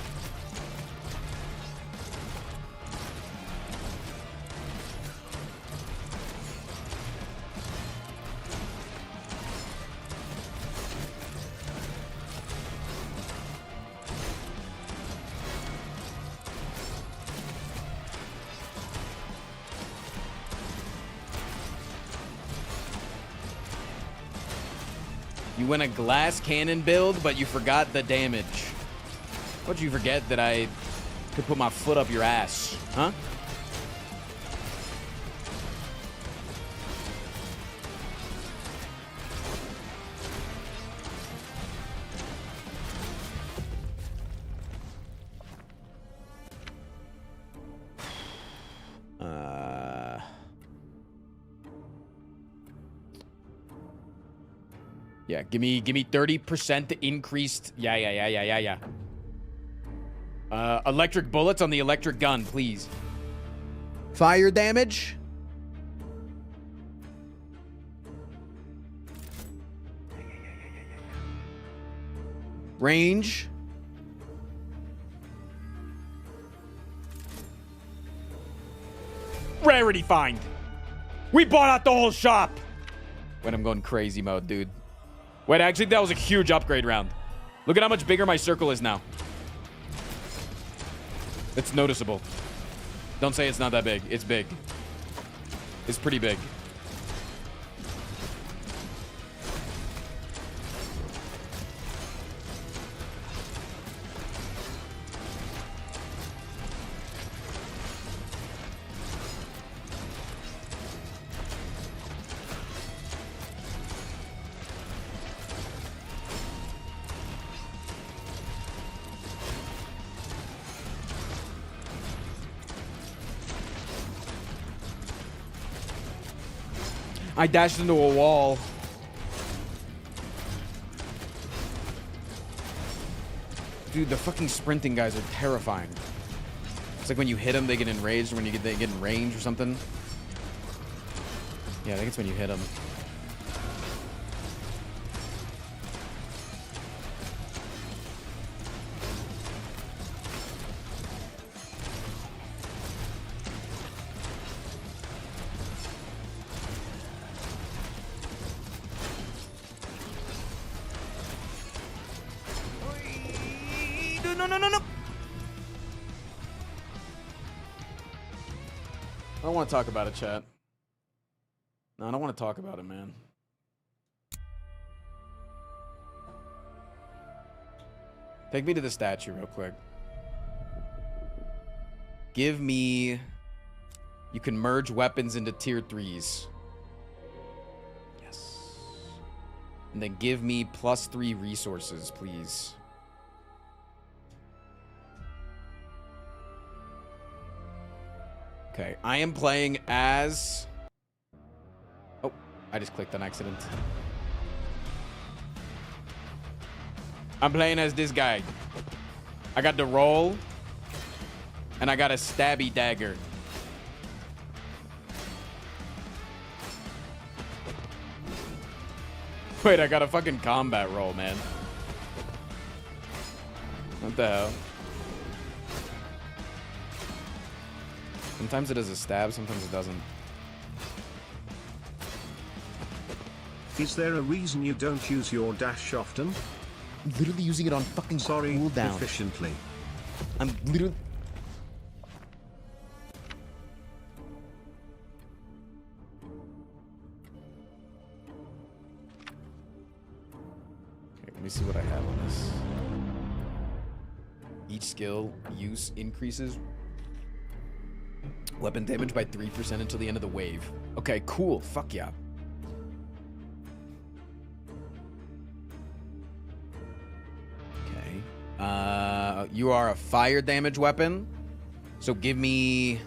You went a glass cannon build, but you forgot the damage. What'd you forget that I could put my foot up your ass, huh? Yeah, give me 30% increased. Yeah. Electric bullets on the electric gun, please. Fire damage. Range. Rarity find. We bought out the whole shop. Wait, I'm going crazy mode, dude. Wait, actually, that was a huge upgrade round. Look at how much bigger my circle is now. It's noticeable. Don't say it's not that big. It's big. It's pretty big. I dashed into a wall. Dude, the fucking sprinting guys are terrifying. It's like when you hit them, they get enraged. When they get in range or something. Yeah, I think it's when you hit them. don't want to talk about it, chat. No, I don't want to talk about it, man. Take me to the statue real quick. Give me... You can merge weapons into tier 3s. Yes. And then give me +3 resources, please. Okay, I am playing as... Oh, I just clicked on accident. I'm playing as this guy. I got the roll. And I got a stabby dagger. Wait, I got a fucking combat roll, man. What the hell? Sometimes it does a stab, sometimes it doesn't. Is there a reason you don't use your dash often? I'm literally using it on fucking cooldown. Efficiently. I'm literally... Okay, let me see what I have on this. Each skill use increases weapon damage by 3% until the end of the wave. Okay, cool. Fuck yeah. Okay. You are a fire damage weapon. So give me...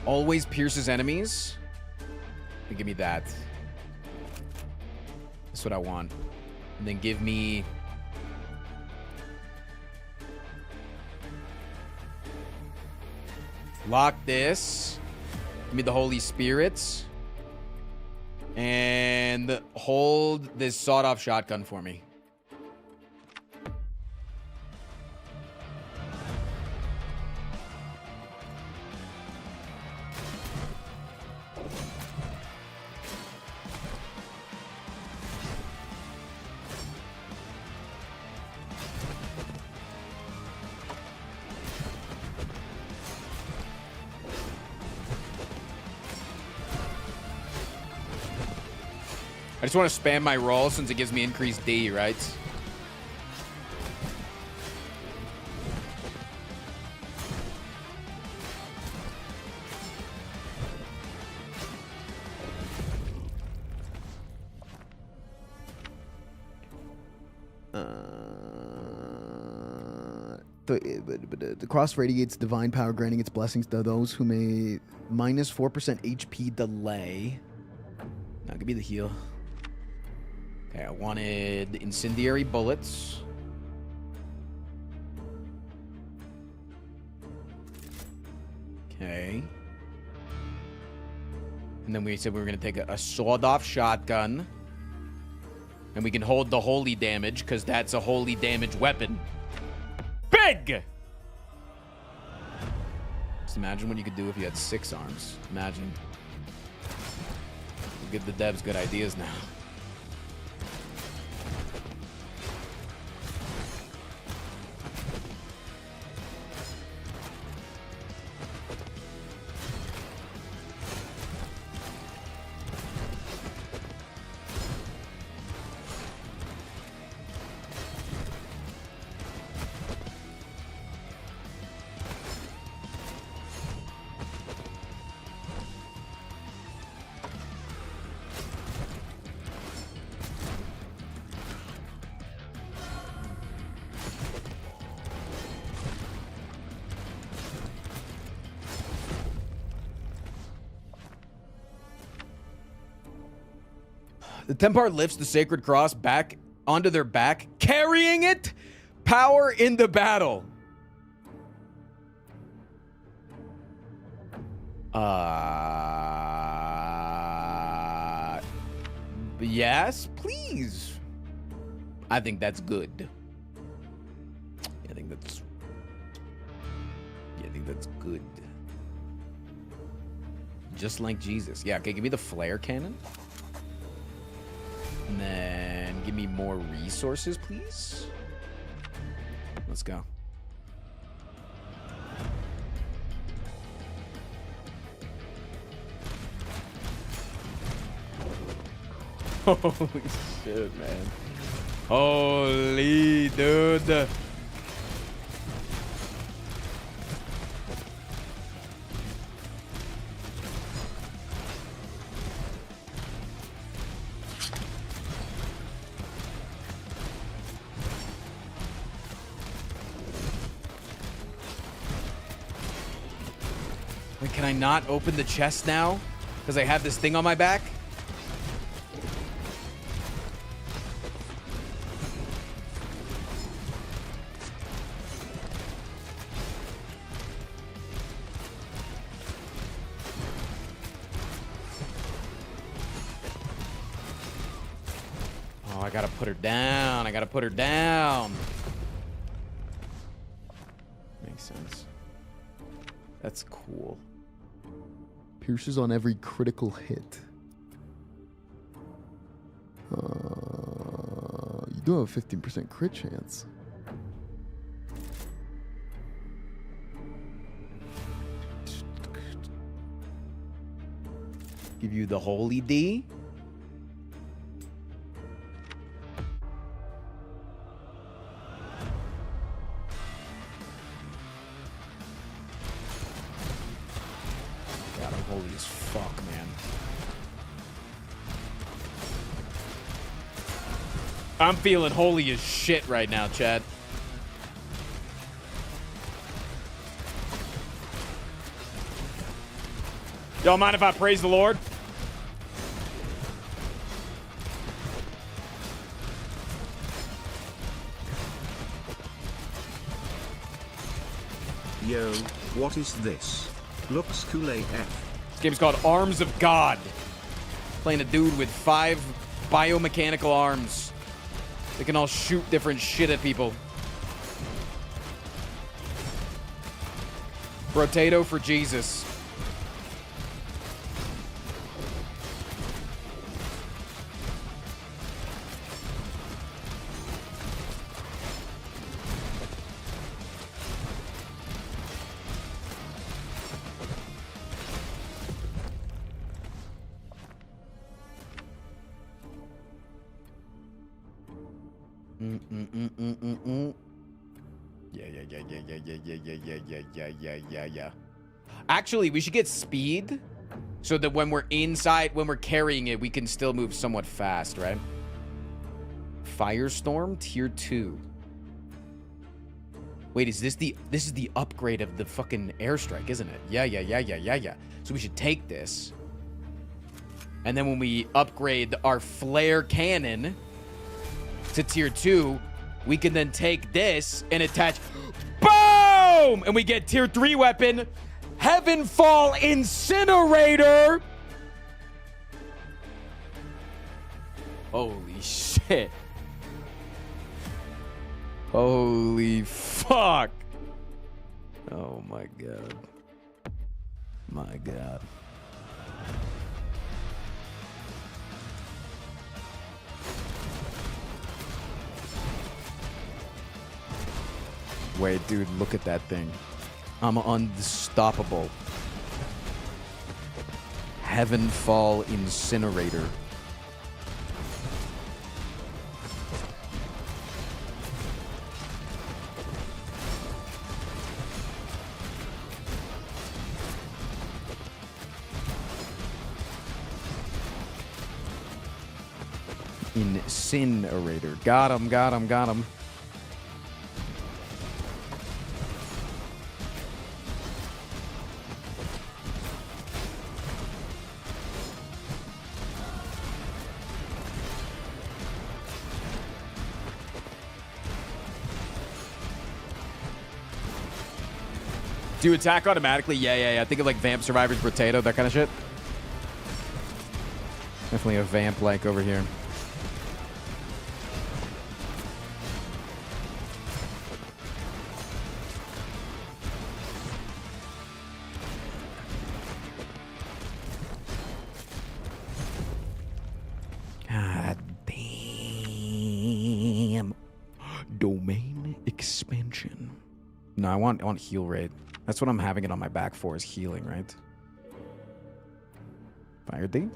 Always pierces enemies. And give me that. That's what I want. And then give me... Lock this. Give me the Holy Spirits. And hold this sawed-off shotgun for me. I just want to spam my roll since it gives me increased D, right? The cross radiates divine power, granting its blessings to those who may minus 4% HP delay. Now give me the heal. Okay, I wanted incendiary bullets. Okay. And then we said we were going to take a sawed-off shotgun. And we can hold the holy damage, because that's a holy damage weapon. Big! Just imagine what you could do if you had 6 arms. Imagine. We'll give the devs good ideas now. The Templar lifts the sacred cross back onto their back, carrying it. Power in the battle. Yes, please. I think that's good. I think that's good. Just like Jesus. Yeah, okay, give me the flare cannon. And then give me more resources, please. Let's go. Holy shit, man. Holy dude. Wait, can I not open the chest now? Because I have this thing on my back? Oh, I gotta put her down. I gotta put her down. Makes sense. That's cool. Pierces on every critical hit. You do have a 15% crit chance. Give you the holy D. God, I'm holy as fuck, man. I'm feeling holy as shit right now, Chad. Y'all mind if I praise the Lord? Yo, what is this? Looks cool AF. This game is called Arms of God. Playing a dude with 5 biomechanical arms. They can all shoot different shit at people. Rotato for Jesus. Yeah. Actually, we should get speed so that when we're inside, when we're carrying it, we can still move somewhat fast, right? Firestorm tier 2. Wait, is this is the upgrade of the fucking airstrike, isn't it? Yeah. So we should take this. And then when we upgrade our flare cannon to tier 2, we can then take this and attach. Boom! And we get tier 3 weapon, Heavenfall Incinerator. Holy shit. Holy fuck. Oh my god. My god. Wait, dude, look at that thing. I'm unstoppable. Heavenfall Incinerator. Incinerator. Got him. Do you attack automatically? Yeah. Think of like Vamp Survivors, Potato, that kind of shit. Definitely a Vamp-like over here. God damn. Domain expansion. No, I want heal rate. That's what I'm having it on my back for, is healing, right? Fire D.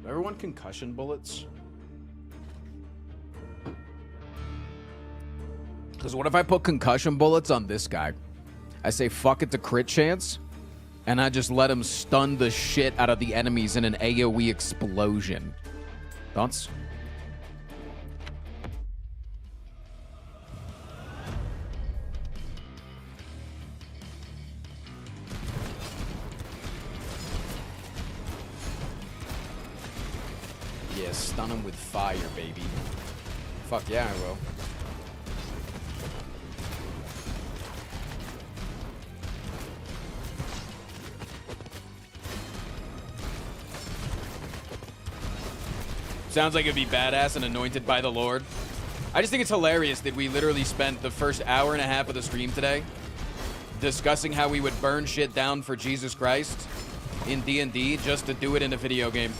Everyone concussion bullets? Because what if I put concussion bullets on this guy? I say fuck it to crit chance, and I just let him stun the shit out of the enemies in an AoE explosion. Thoughts? Yeah, stun him with fire, baby. Fuck yeah, I will. Sounds like it'd be badass and anointed by the Lord. I just think it's hilarious that we literally spent the first hour and a half of the stream today discussing how we would burn shit down for Jesus Christ in D&D just to do it in a video game.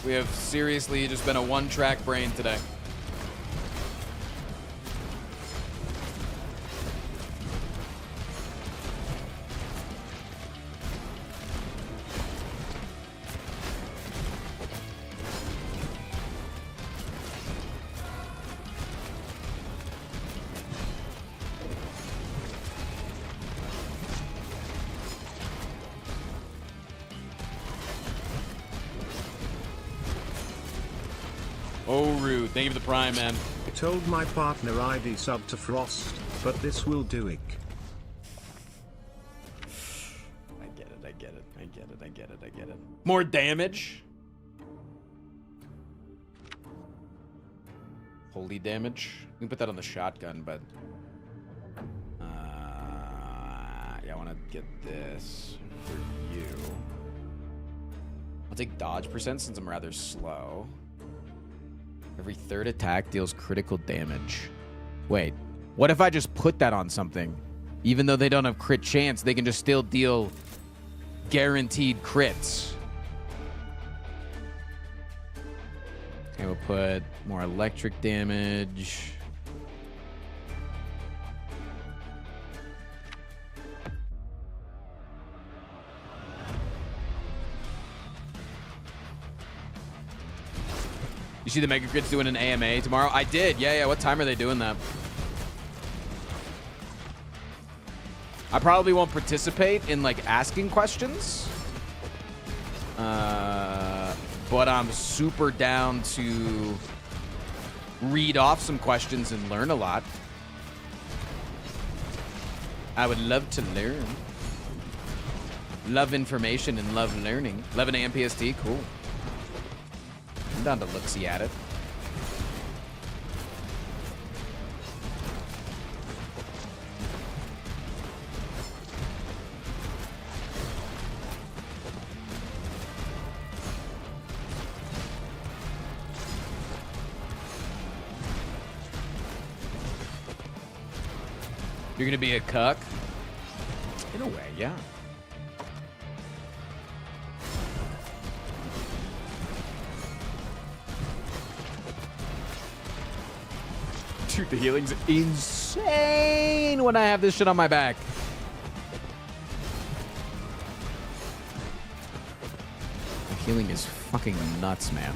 We have seriously just been a one-track brain today. Oh, Rude. Thank you for the prime, man. I told my partner I'd sub to Frost, but this will do it. I get it, I get it, I get it, I get it, I get it. More damage? Holy damage? We can put that on the shotgun, but... yeah, I want to get this for you. I'll take dodge percent since I'm rather slow. Every third attack deals critical damage. Wait, what if I just put that on something? Even though they don't have crit chance, they can just still deal guaranteed crits. Okay, we'll put more electric damage. You see the Mega Crit's doing an AMA tomorrow? I did. Yeah. What time are they doing that? I probably won't participate in, like, asking questions. But I'm super down to read off some questions and learn a lot. I would love to learn. Love information and love learning. 11 a.m. PST, cool. I'm down to look-see at it. You're gonna be a cuck? In a way, yeah. Dude, the healing's insane when I have this shit on my back. The healing is fucking nuts, man.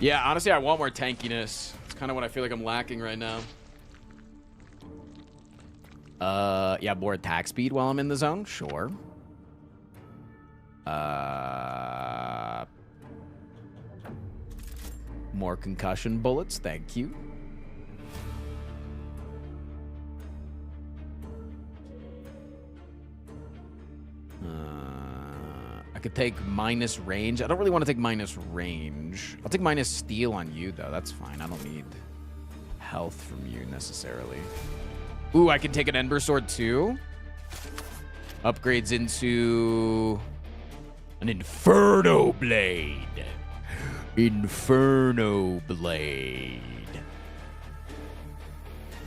Yeah, honestly, I want more tankiness. It's kind of what I feel like I'm lacking right now. Yeah, more attack speed while I'm in the zone? Sure. More concussion bullets, thank you. I could take minus range. I don't really want to take minus range. I'll take minus steel on you, though. That's fine. I don't need health from you, necessarily. Ooh, I can take an Ember Sword, too? Upgrades into an Inferno Blade. Inferno Blade.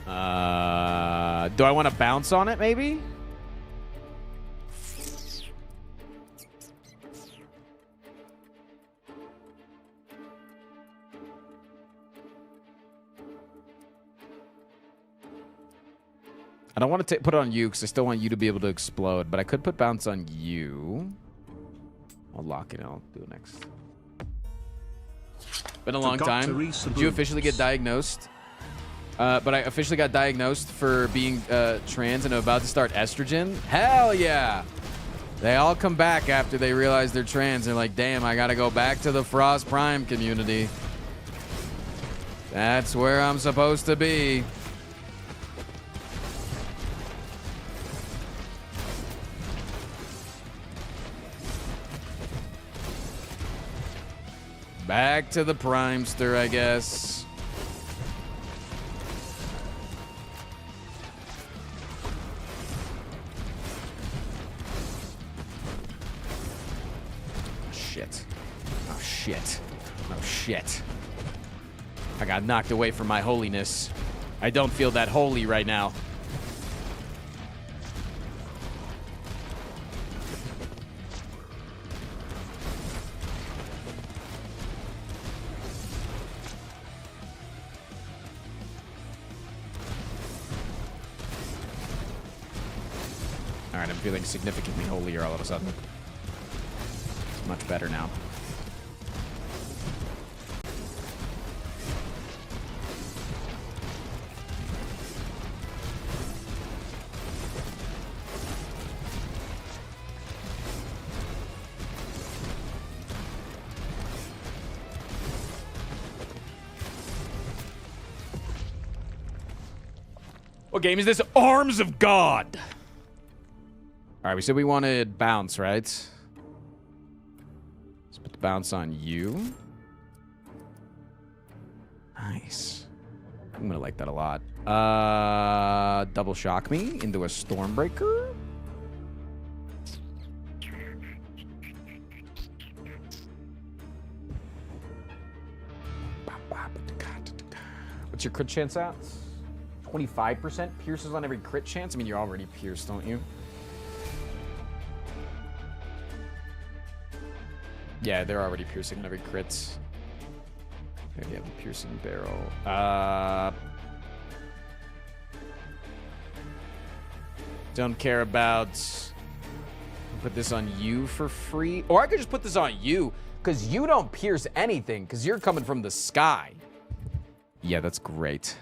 Do I want to bounce on it, maybe? I don't want to put it on you because I still want you to be able to explode, but I could put bounce on you. I'll lock it. I'll do it next. Been a long time. Did you officially get diagnosed? But I officially got diagnosed for being trans and I'm about to start estrogen. Hell yeah! They all come back after they realize they're trans. They're like, damn, I gotta go back to the Frost Prime community. That's where I'm supposed to be. Back to the Primester, I guess. Shit. Oh, shit. Oh, shit. I got knocked away from my holiness. I don't feel that holy right now. Alright, I'm feeling significantly holier all of a sudden. It's much better now. What game is this? Arms of God! Alright, we said we wanted bounce, right? Let's put the bounce on you. Nice. I'm gonna like that a lot. Double shock me into a Stormbreaker. What's your crit chance at? 25% pierces on every crit chance? I mean, you're already pierced, don't you? Yeah, they're already piercing on every crit. There you have the piercing barrel. Don't care about... Put this on you for free. Or I could just put this on you, because you don't pierce anything, because you're coming from the sky. Yeah, that's great.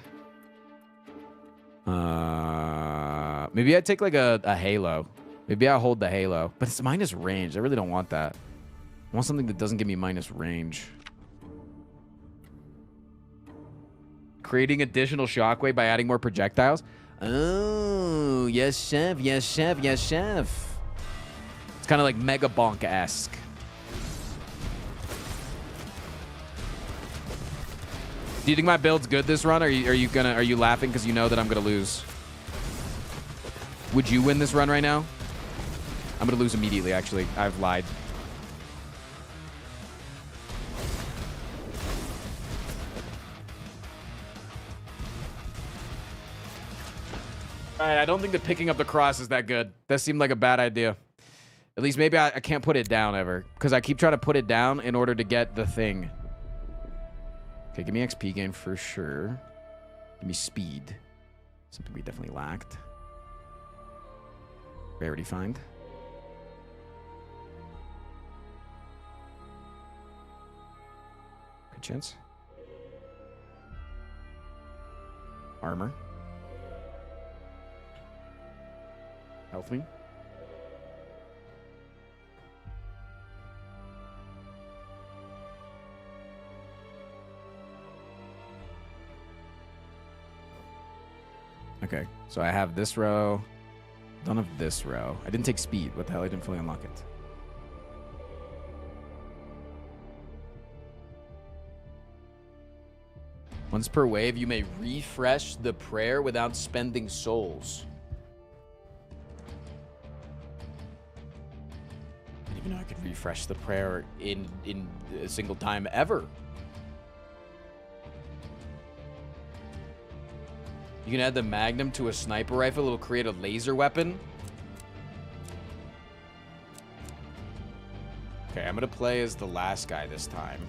Maybe I take like a halo. Maybe I hold the halo. But it's minus range. I really don't want that. I want something that doesn't give me minus range. Creating additional shockwave by adding more projectiles. Oh, yes, chef. Yes, chef. Yes, chef. It's kind of like Mega Bonk-esque. Do you think my build's good this run? Or are you laughing because you know that I'm gonna lose? Would you win this run right now? I'm gonna lose immediately. Actually, I've lied. All right, I don't think that picking up the cross is that good. That seemed like a bad idea. At least maybe I can't put it down ever because I keep trying to put it down in order to get the thing. Okay, give me XP gain for sure. Give me speed. Something we definitely lacked. Rarity find. Good chance. Armor. Health me. Okay, so I have this row. Don't have this row. I didn't take speed. What the hell? I didn't fully unlock it. Once per wave, you may refresh the prayer without spending souls. I didn't even know I could refresh the prayer in a single time ever. You can add the Magnum to a sniper rifle. It'll create a laser weapon. Okay, I'm going to play as the last guy this time.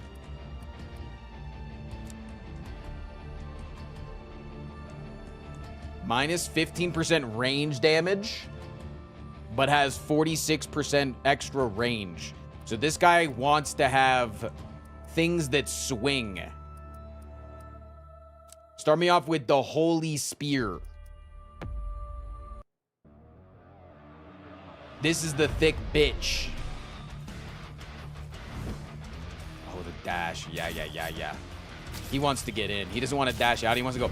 Minus 15% range damage, but has 46% extra range. So this guy wants to have things that swing. Start me off with the Holy Spear. This is the thick bitch. Oh, the dash. Yeah. He wants to get in. He doesn't want to dash out. He wants to go.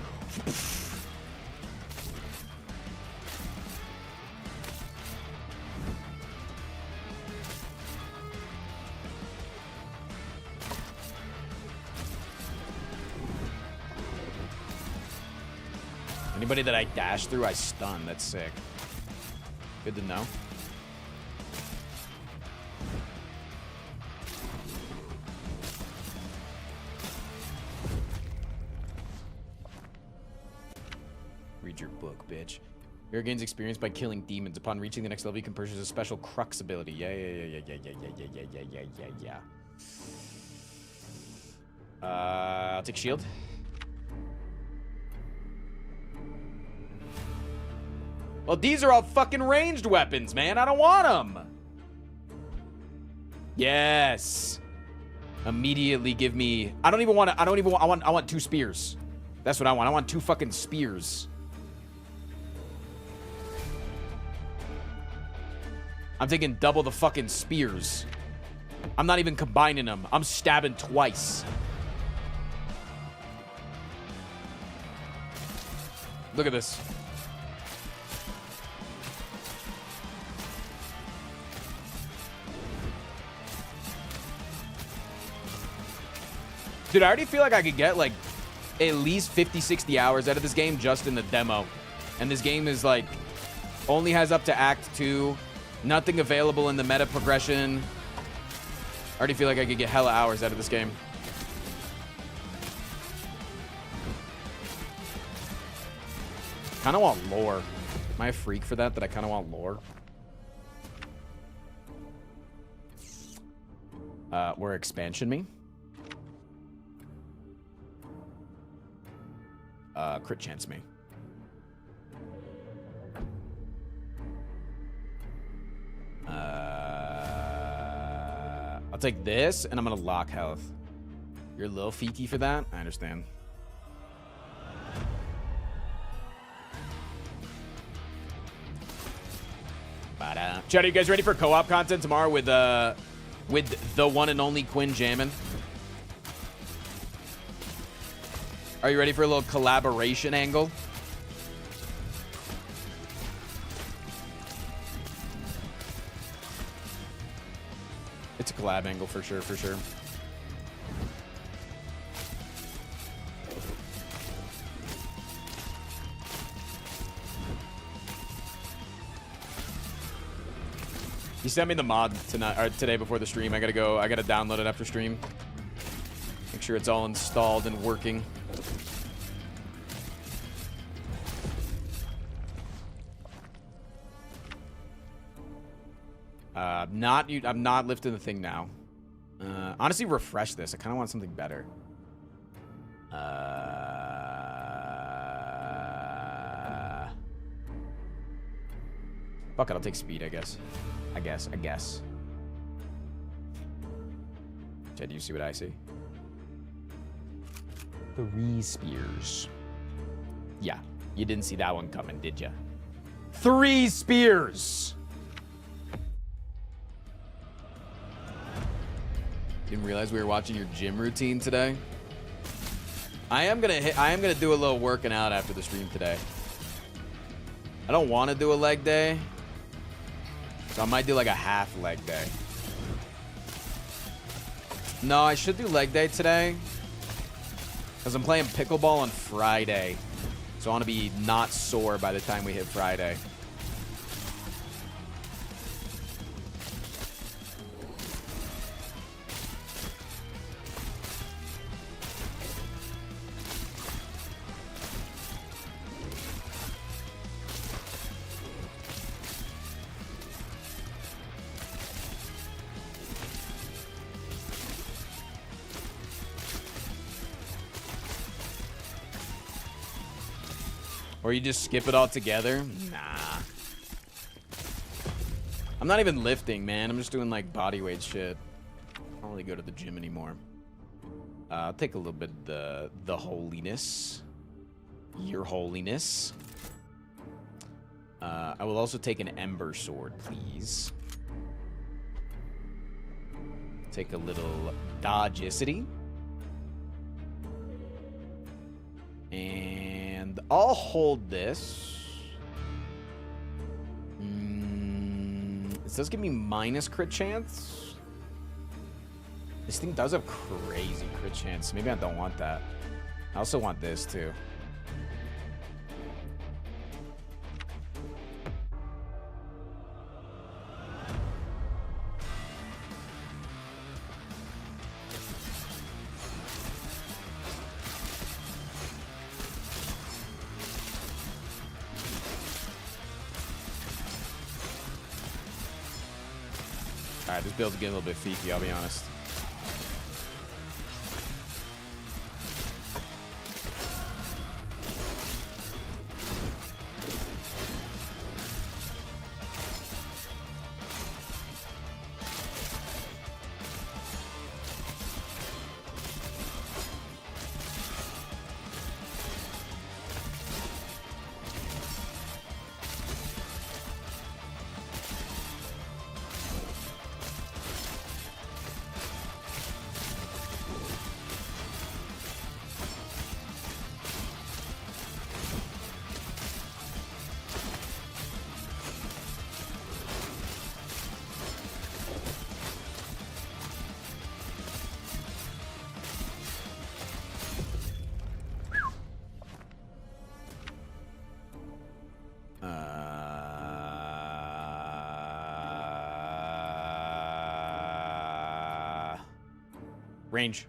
Anybody that I dash through, I stun. That's sick. Good to know. Read your book, bitch. Hero gains experience by killing demons. Upon reaching the next level, you can purchase a special Crux ability. Yeah. I'll take shield. Well, these are all fucking ranged weapons, man. I don't want them. Yes. Immediately give me... I want 2 spears. That's what I want. I want 2 fucking spears. I'm taking double the fucking spears. I'm not even combining them. I'm stabbing twice. Look at this. Dude, I already feel like I could get, like, at least 50, 60 hours out of this game just in the demo. And this game is, like, only has up to Act 2. Nothing available in the meta progression. I already feel like I could get hella hours out of this game. Kind of want lore. Am I a freak for that I kind of want lore? Or expansion me? Crit chance me. I'll take this, and I'm gonna lock health. You're a little feeky for that? I understand. Chat, are you guys ready for co-op content tomorrow with the one and only Quinn Jammin'? Are you ready for a little collaboration angle? It's a collab angle for sure, for sure. He sent me the mod tonight or today before the stream. I gotta download it after stream. Make sure it's all installed and working. I'm not lifting the thing now. Honestly, refresh this. I kind of want something better. Fuck it, I'll take speed, I guess. I guess. Chad, do you see what I see? 3 spears. Yeah, you didn't see that one coming, did you? 3 spears! Didn't realize we were watching your gym routine today. I am gonna do a little working out after the stream today. I don't want to do a leg day, so I might do like a half leg day. No, I should do leg day today because I'm playing pickleball on Friday, so I want to be not sore by the time we hit Friday. Or you just skip it all together? Nah. I'm not even lifting, man. I'm just doing like body weight shit. I don't really go to the gym anymore. I'll take a little bit of the holiness. Your holiness. I will also take an ember sword, please. Take a little dodgicity. And I'll hold this. This does give me minus crit chance. This thing does have crazy crit chance. Maybe I don't want that. I also want this too. Alright, this build's getting a little bit freaky, I'll be honest. Range.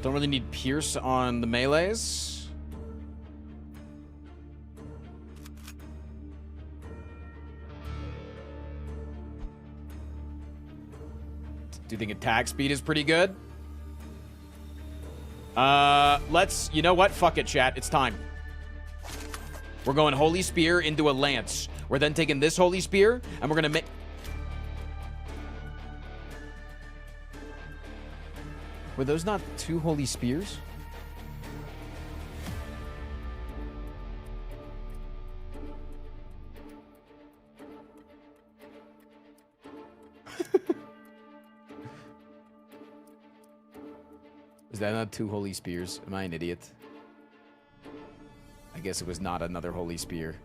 Don't really need Pierce on the melees. Do you think attack speed is pretty good? Let's, you know what? Fuck it, chat. It's time. We're going Holy Spear into a Lance. We're then taking this Holy Spear, and we're gonna make... Were those not two Holy Spears? Is that not two Holy Spears? Am I an idiot? I guess it was not another Holy Spear.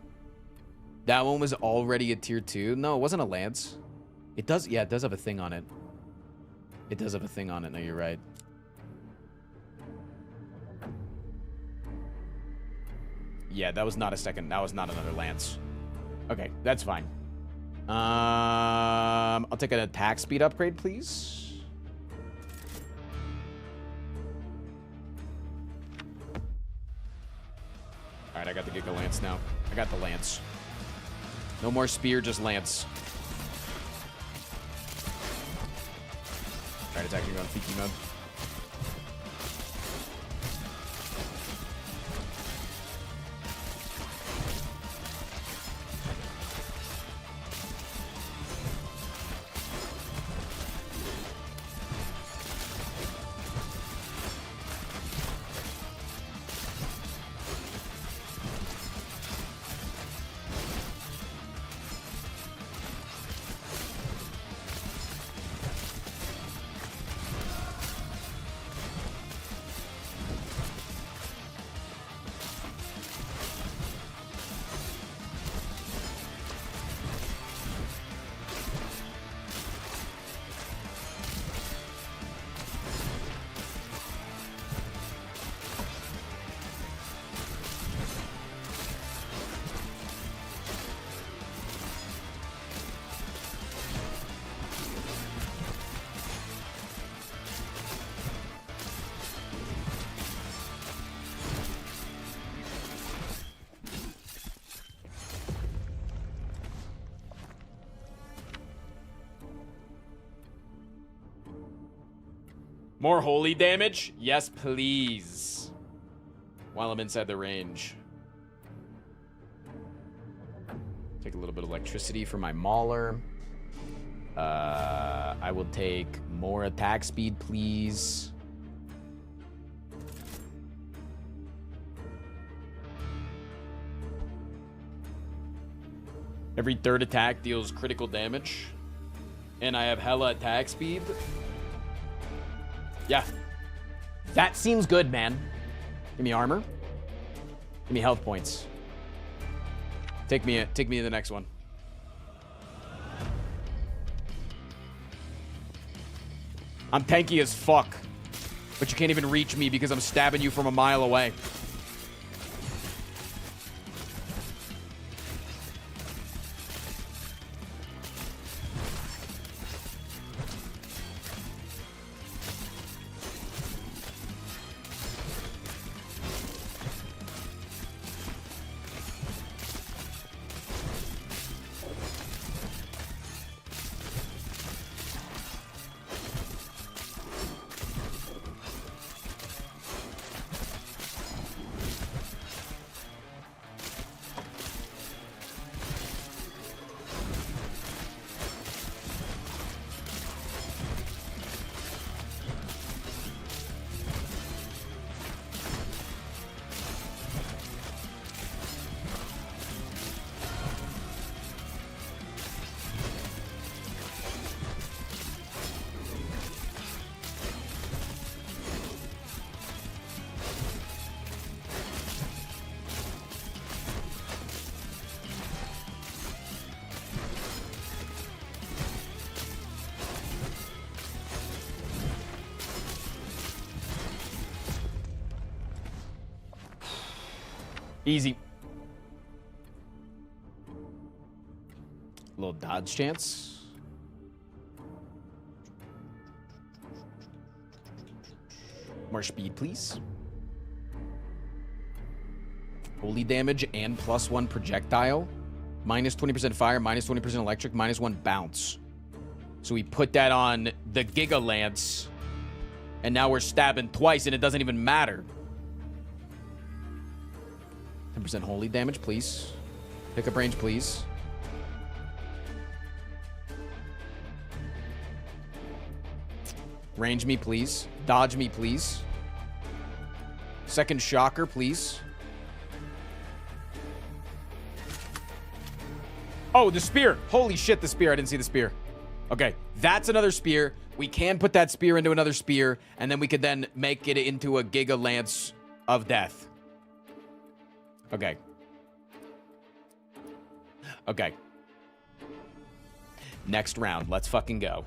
That one was already a tier 2. No, it wasn't a lance. It does, yeah, it does have a thing on it. It does have a thing on it. No, you're right. Yeah, that was not a second. That was not another lance. Okay, that's fine. I'll take an attack speed upgrade, please. All right, I got the Giga Lance now. I got the Lance. No more spear, just lance. Alright, attacking on Fiki mode. More holy damage? Yes, please. While I'm inside the range. Take a little bit of electricity for my Mauler. I will take more attack speed, please. Every third attack deals critical damage. And I have hella attack speed. Yeah. That seems good, man. Give me armor. Give me health points. Take me to the next one. I'm tanky as fuck. But you can't even reach me because I'm stabbing you from a mile away. Easy. Little dodge chance. More speed, please. Holy damage and +1 projectile. Minus 20% fire, minus 20% electric, minus 1 bounce. So we put that on the Giga Lance. And now we're stabbing twice and it doesn't even matter. 10% holy damage, please. Pickup range, please. Range me, please. Dodge me, please. Second shocker, please. Oh, the spear. Holy shit, the spear. I didn't see the spear. Okay, that's another spear. We can put that spear into another spear, and then we could then make it into a Giga Lance of Death. Okay. Okay. Next round. Let's fucking go.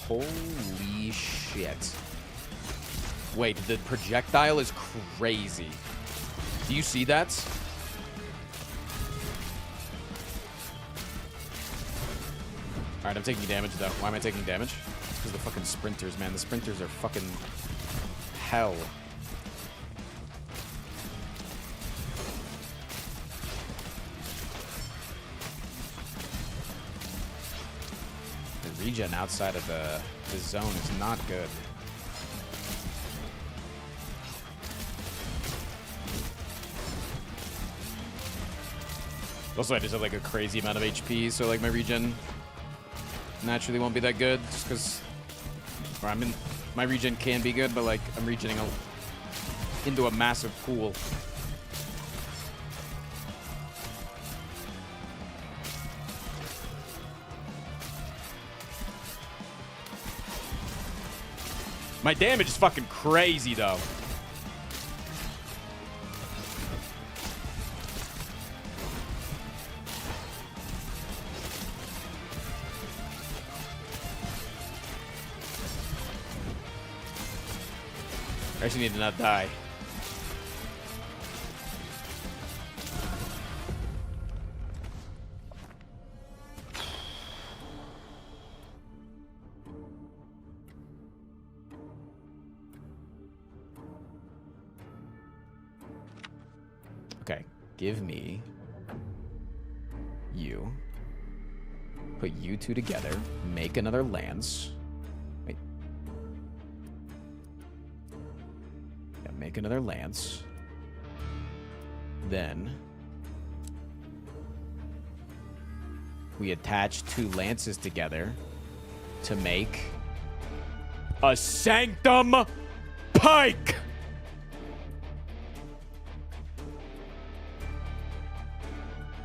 Holy shit. Wait, the projectile is crazy. Do you see that? Alright, I'm taking damage, though. Why am I taking damage? It's because the fucking sprinters, man. The sprinters are fucking hell. The regen outside of the zone is not good. Also, I just have like a crazy amount of HP, so like my regen naturally won't be that good, just because, or I mean, my regen can be good, but like I'm regening into a massive pool. My damage is fucking crazy, though. I actually need to not die. Give me you. Put you two together. Make another lance. Wait. Yeah, make another lance. Then we attach 2 lances together to make a Sanctum Pike!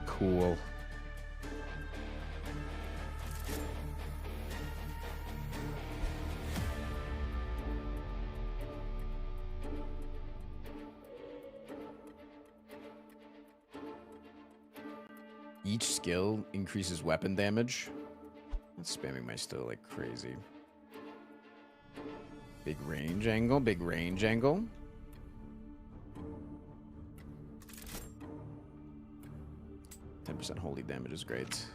Cool. Each skill increases weapon damage. I'm spamming my still like crazy. Big range angle, big range angle. %, holy damage is great.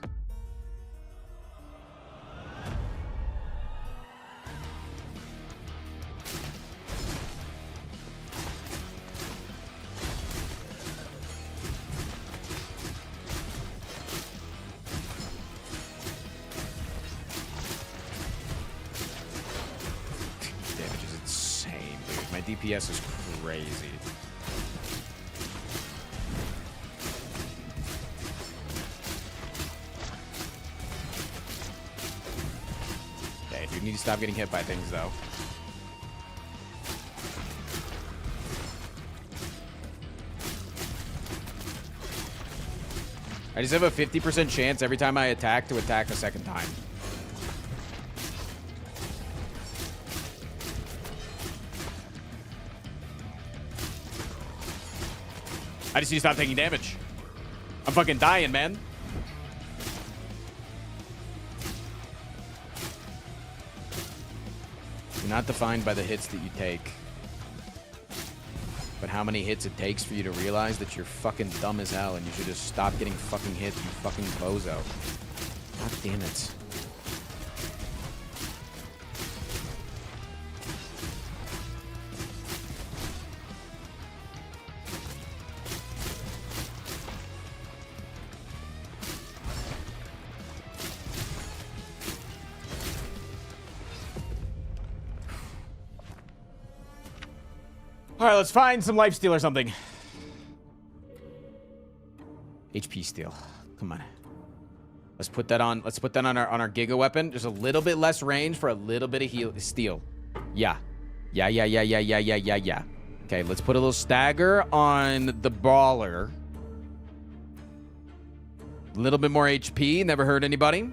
Damage is insane, dude. My DPS is crazy. You need to stop getting hit by things, though. I just have a 50% chance every time I attack to attack a second time. I just need to stop taking damage. I'm fucking dying, man. You're not defined by the hits that you take, but how many hits it takes for you to realize that you're fucking dumb as hell and you should just stop getting fucking hit, you fucking bozo. God damn it. All right, let's find some lifesteal or something. HP steal. Come on. Let's put that on. Let's put that on our Giga weapon. Just a little bit less range for a little bit of steel. Yeah. Yeah. Okay, let's put a little stagger on the brawler. A little bit more HP. Never hurt anybody.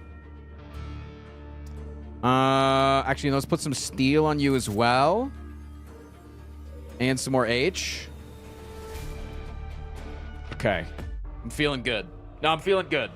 Actually, let's put some steel on you as well. And some more H. Okay. I'm feeling good. No, I'm feeling good.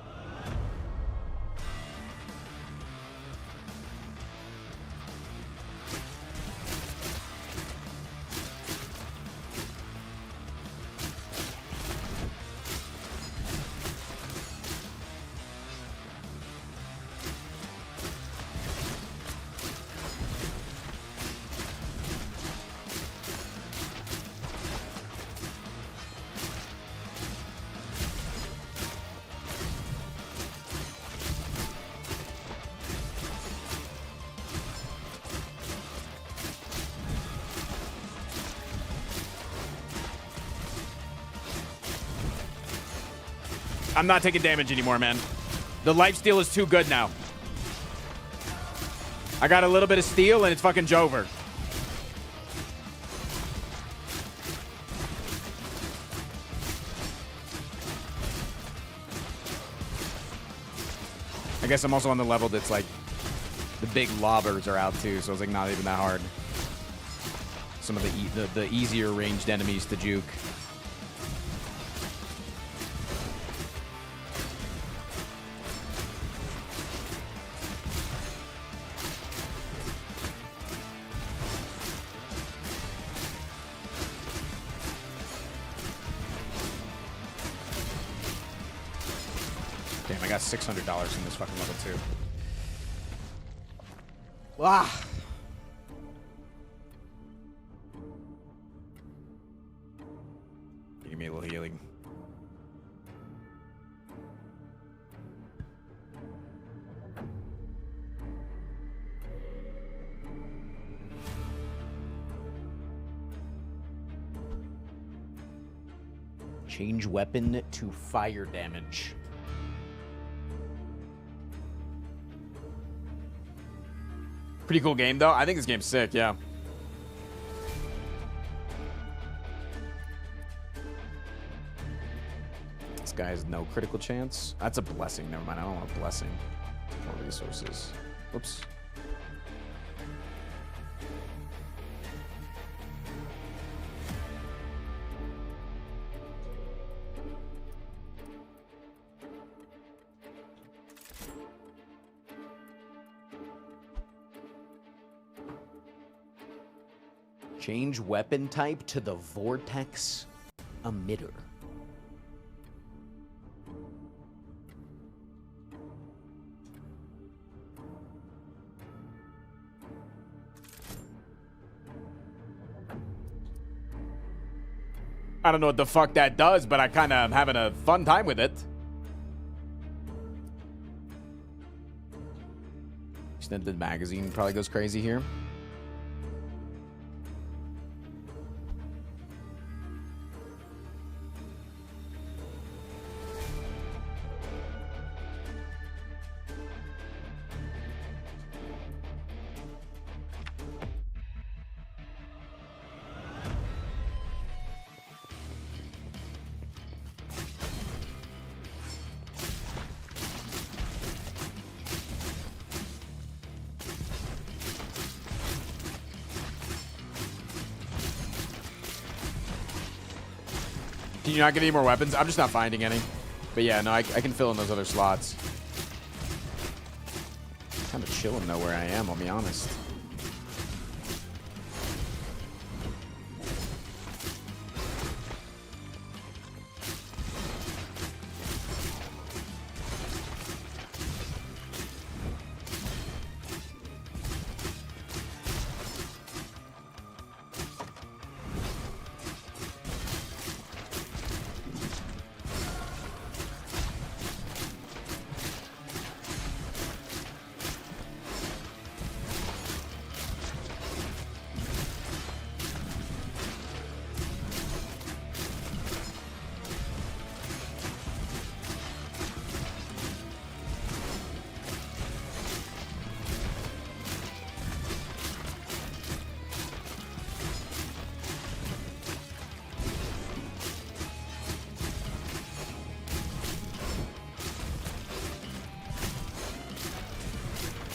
I'm not taking damage anymore, man. The lifesteal is too good now. I got a little bit of steel and it's fucking Jover. I guess I'm also on the level that's like the big lobbers are out too, so it's like not even that hard. Some of the easier ranged enemies to juke. Damn, I got $600 in this fucking level too. Ah. Give me a little healing. Change weapon to fire damage. Pretty cool game, though. I think this game's sick, yeah. This guy has no critical chance. That's a blessing. Never mind. I don't want a blessing. More resources. Whoops. Change weapon type to the vortex emitter. I don't know what the fuck that does, but I kind of am having a fun time with it. Extended magazine probably goes crazy here. Can you not get any more weapons? I'm just not finding any. But yeah, no, I can fill in those other slots. Kind of chilling though where I am, I'll be honest.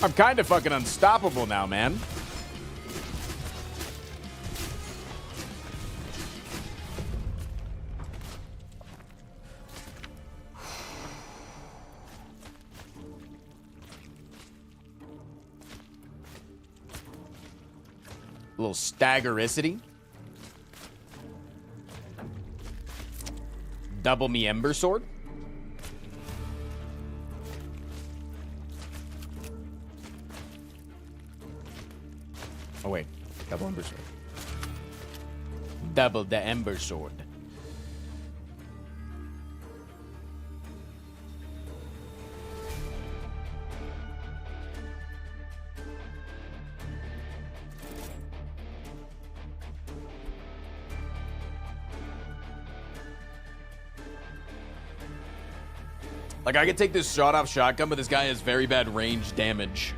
I'm kind of fucking unstoppable now, man. A little staggericity. Double me Ember Sword. Oh wait, double Ember Sword. Double the Ember Sword. Like, I could take this shot-off shotgun, but this guy has very bad range damage.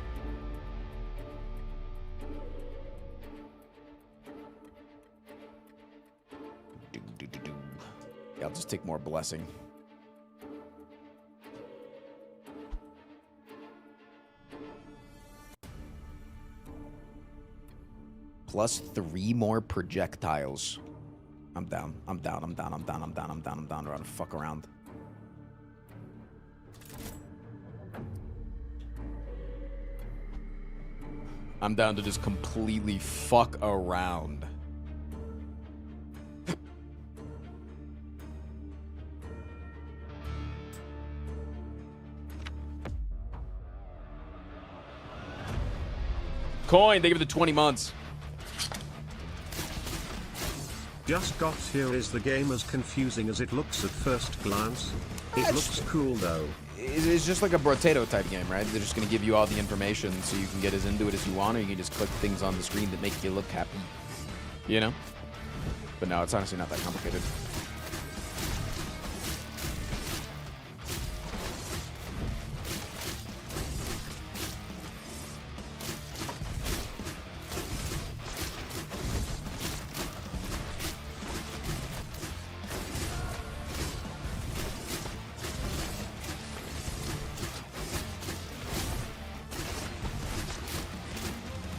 Yeah, I'll just take more blessing. Plus 3 more projectiles. I'm down. I'm down. I'm down. I'm down. I'm down. I'm down. I'm down. I'm down to fuck around. I'm down to just completely fuck around. Coin, they give it to 20 months. Just got here. Is the game as confusing as it looks at first glance? It looks cool though. It's just like a Brotato type game, right? They're just going to give you all the information so you can get as into it as you want, or you can just click things on the screen that make you look happy. You know? But no, it's honestly not that complicated.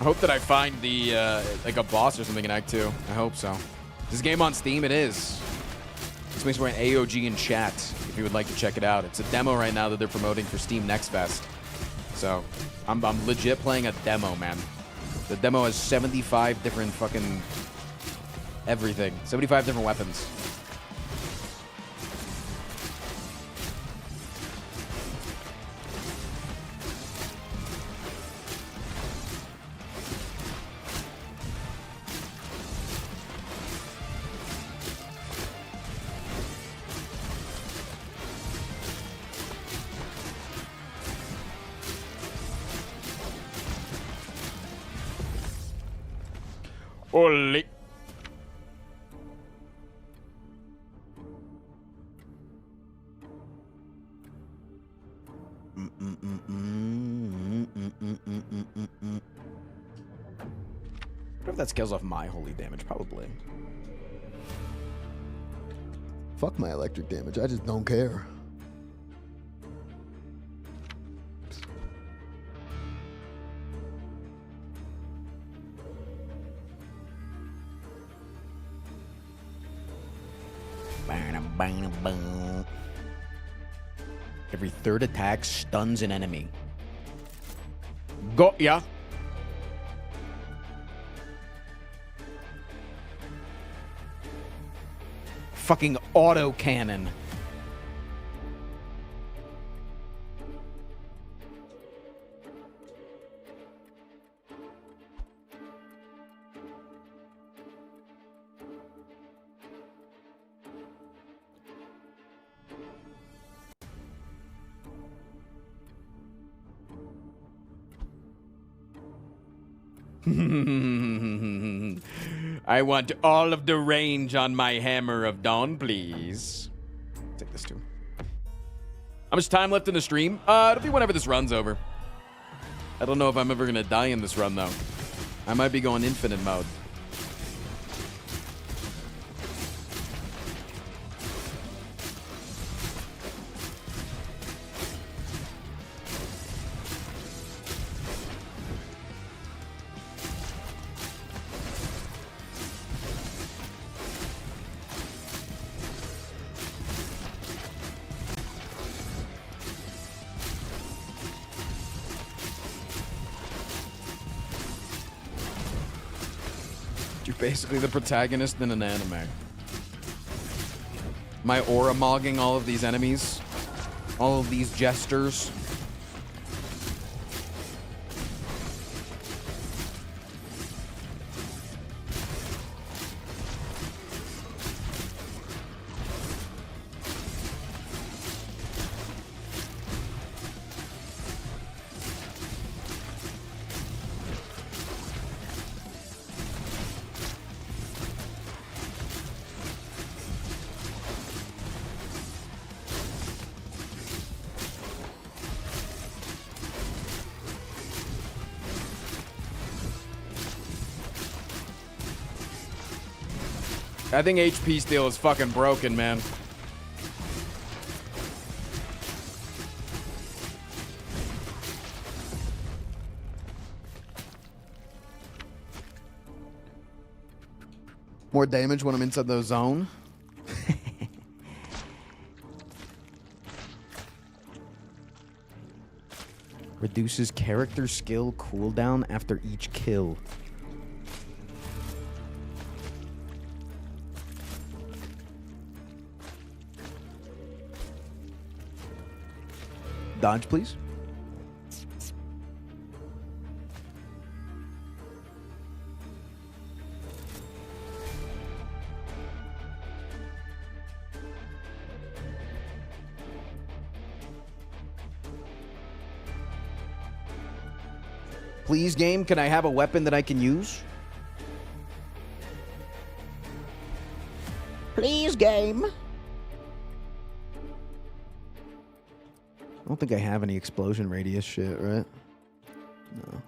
I hope that I find the, like a boss or something in Act 2. I hope so. This game on Steam? It is. This makes for an AOG in chat if you would like to check it out. It's a demo right now that they're promoting for Steam Next Fest. So, I'm legit playing a demo, man. The demo has 75 different fucking everything. 75 different weapons. Holy. What if that scales off my holy damage? Probably. Fuck my electric damage. I just don't care. Every third attack stuns an enemy. Go, yeah. Fucking auto cannon. I want all of the range on my Hammer of Dawn, please. Take this too. How much time left in the stream? It'll be whenever this run's over. I don't know if I'm ever gonna die in this run, though. I might be going infinite mode. You're basically the protagonist in an anime. My aura mogging all of these enemies, all of these jesters. I think HP steal is fucking broken, man. More damage when I'm inside the zone. Reduces character skill cooldown after each kill. Dodge, please. Please, game, can I have a weapon that I can use? Please, game. I don't think I have any explosion radius shit, right? No.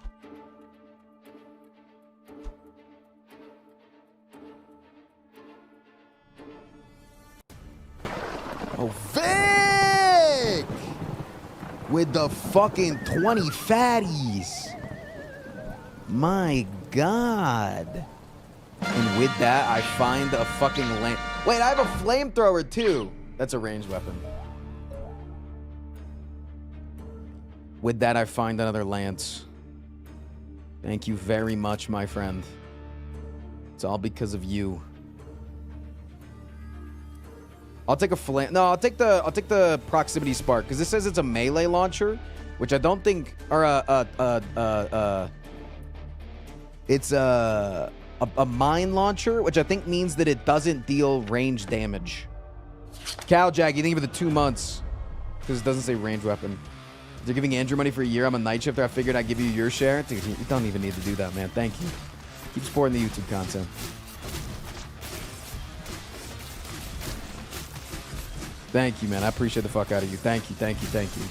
Oh, Vic! With the fucking 20 fatties. My God. And with that, I find a fucking lance. Wait, I have a flamethrower too. That's a ranged weapon. With that, I find another lance. Thank you very much, my friend. It's all because of you. I'll take a flame. No, I'll take the proximity spark because this says it's a melee launcher, which I don't think, or it's a mine launcher, which I think means that it doesn't deal range damage. Cal Jack, you think of the 2 months because it doesn't say range weapon. They're giving Andrew money for a year. I'm a night shifter. I figured I'd give you your share. Dude, you don't even need to do that, man. Thank you. Keep supporting the YouTube content. Thank you, man. I appreciate the fuck out of you. Thank you, thank you, thank you.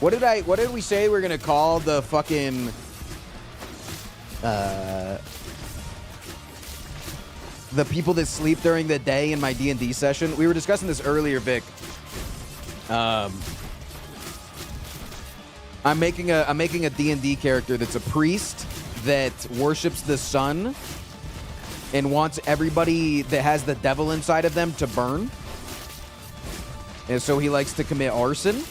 What did we say we're gonna call the fucking the people that sleep during the day in my D&D session? We were discussing this earlier, Vic. I'm making a D&D character that's a priest that worships the sun and wants everybody that has the devil inside of them to burn. And so he likes to commit arson.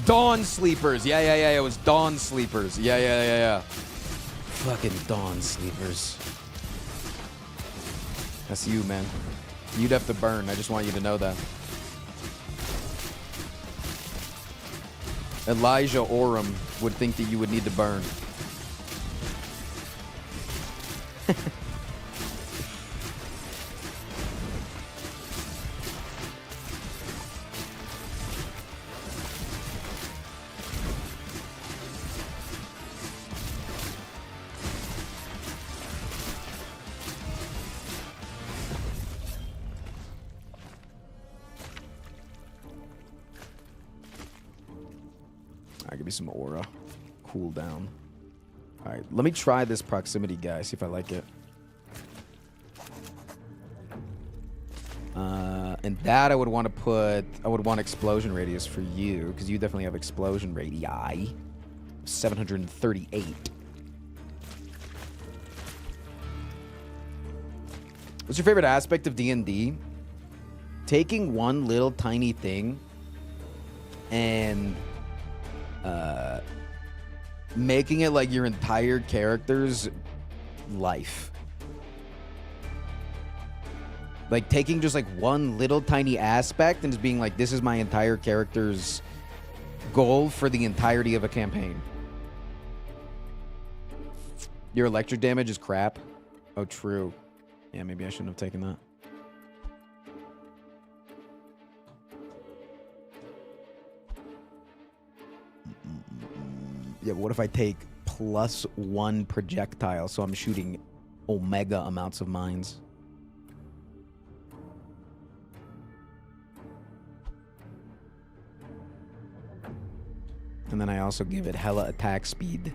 Dawn sleepers. Yeah. It was dawn sleepers. Yeah. Fucking dawn sleepers. That's you, man. You'd have to burn. I just want you to know that. Elijah Oram would think that you would need to burn. Give me some aura. Cool down. All right, let me try this proximity guy, see if I like it. And that I would want explosion radius for you, because you definitely have explosion radii. 738. What's your favorite aspect of D&D? Taking one little tiny thing and making it like your entire character's life. Like taking just like one little tiny aspect and just being like, this is my entire character's goal for the entirety of a campaign. Your electric damage is crap. Oh, true. Yeah, maybe I shouldn't have taken that. Yeah, but what if I take +1 projectile, so I'm shooting omega amounts of mines? And then I also give it hella attack speed.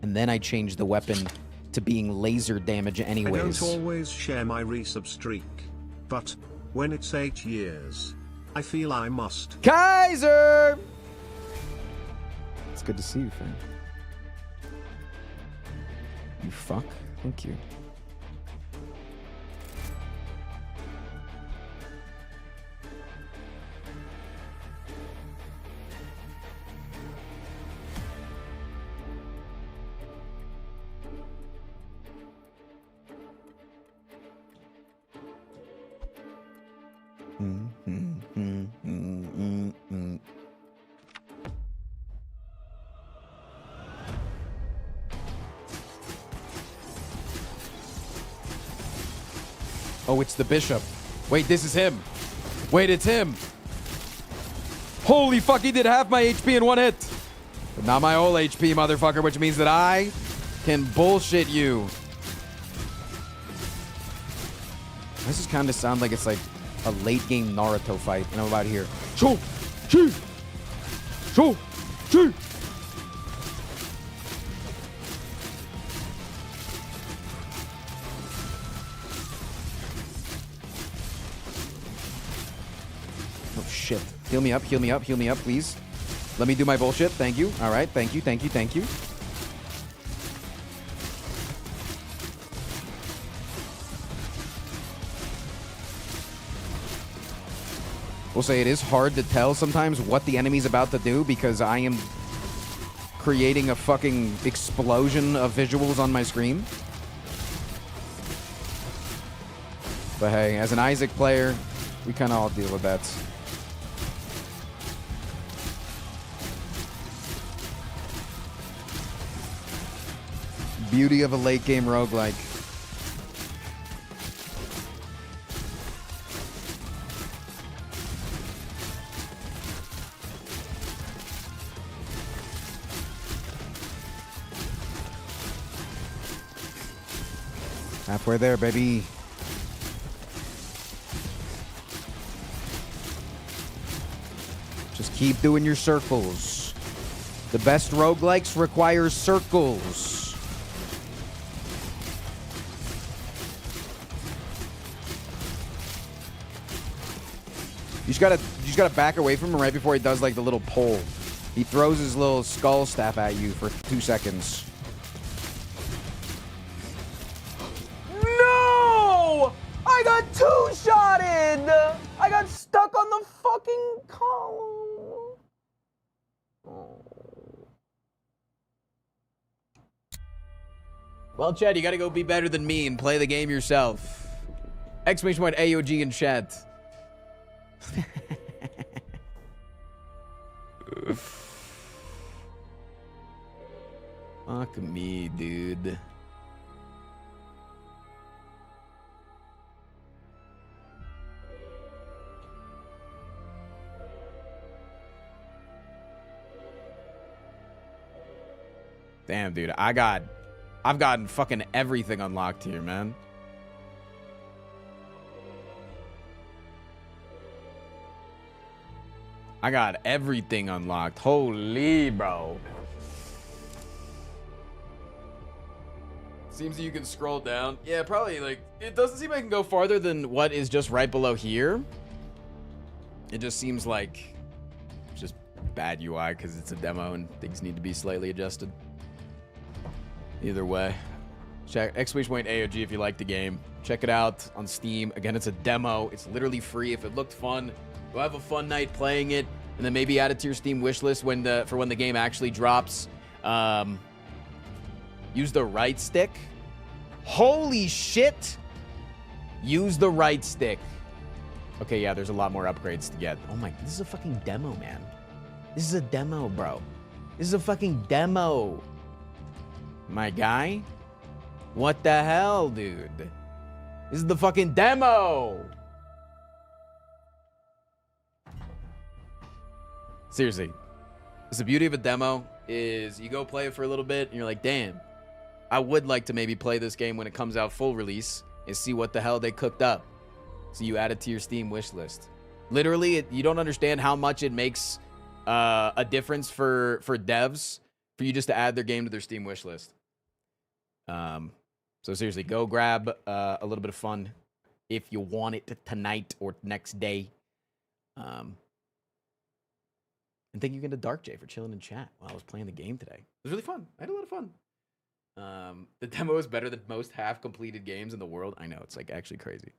And then I change the weapon to being laser damage anyways. I don't always share my resub streak, but when it's 8 years, I feel I must. Kaiser! It's good to see you, friend. You fuck. Thank you. Oh, it's the bishop. Wait, this is him. Wait, it's him. Holy fuck, he did half my HP in one hit. But not my whole HP, motherfucker, which means that I can bullshit you. This just kind of sound like it's like a late game Naruto fight, and I'm about here. Shou! Chi! Shou! Chi! shit. Heal me up, please. Let me do my bullshit. Thank you. All right, thank you. We'll say it is hard to tell sometimes what the enemy's about to do because I am creating a fucking explosion of visuals on my screen. But hey, as an Isaac player, we kind of all deal with that. Beauty of a late game roguelike. Halfway there, baby. Just keep doing your circles. The best roguelikes require circles. You just gotta back away from him right before he does like the little pole. He throws his little skull staff at you for 2 seconds. No! I got two-shotted! I got stuck on the fucking column. Oh. Well, Chad, you gotta go be better than me and play the game yourself. Exclamation point AOG in chat. Fuck me, dude. Damn, dude. I've gotten fucking everything unlocked here, man. I got everything unlocked. Holy, bro. Seems you can scroll down. Yeah, probably, like, it doesn't seem I can go farther than what is just right below here. It just seems like it's just bad UI because it's a demo and things need to be slightly adjusted. Either way. Check exclamation point AOG if you like the game. Check it out on Steam. Again, it's a demo. It's literally free. If it looked fun, go have a fun night playing it, and then maybe add it to your Steam wishlist for when the game actually drops. Use the right stick. Holy shit! Use the right stick. Okay, yeah, there's a lot more upgrades to get. Oh my, this is a fucking demo, man. This is a demo, bro. This is a fucking demo. My guy? What the hell, dude? This is the fucking demo! Seriously. The beauty of a demo is you go play it for a little bit and you're like, damn, I would like to maybe play this game when it comes out full release and see what the hell they cooked up. So you add it to your Steam wishlist. Literally, you don't understand how much it makes a difference for devs for you just to add their game to their Steam wishlist. So seriously, go grab a little bit of fun if you want it tonight or next day. And thank you again to Dark J for chilling in chat while I was playing the game today. It was really fun. I had a lot of fun. The demo is better than most half-completed games in the world. I know, it's like actually crazy.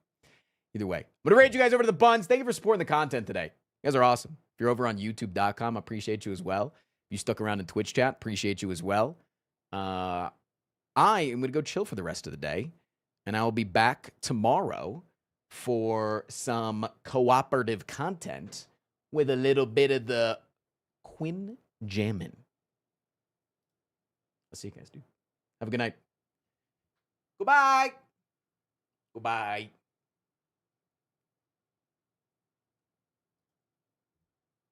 Either way, I'm going to raid you guys over to the buns. Thank you for supporting the content today. You guys are awesome. If you're over on youtube.com, I appreciate you as well. If you stuck around in Twitch chat, appreciate you as well. I am going to go chill for the rest of the day, and I will be back tomorrow for some cooperative content with a little bit of the Quinn Jammin'. I'll see you guys, dude. Have a good night. Goodbye. Goodbye.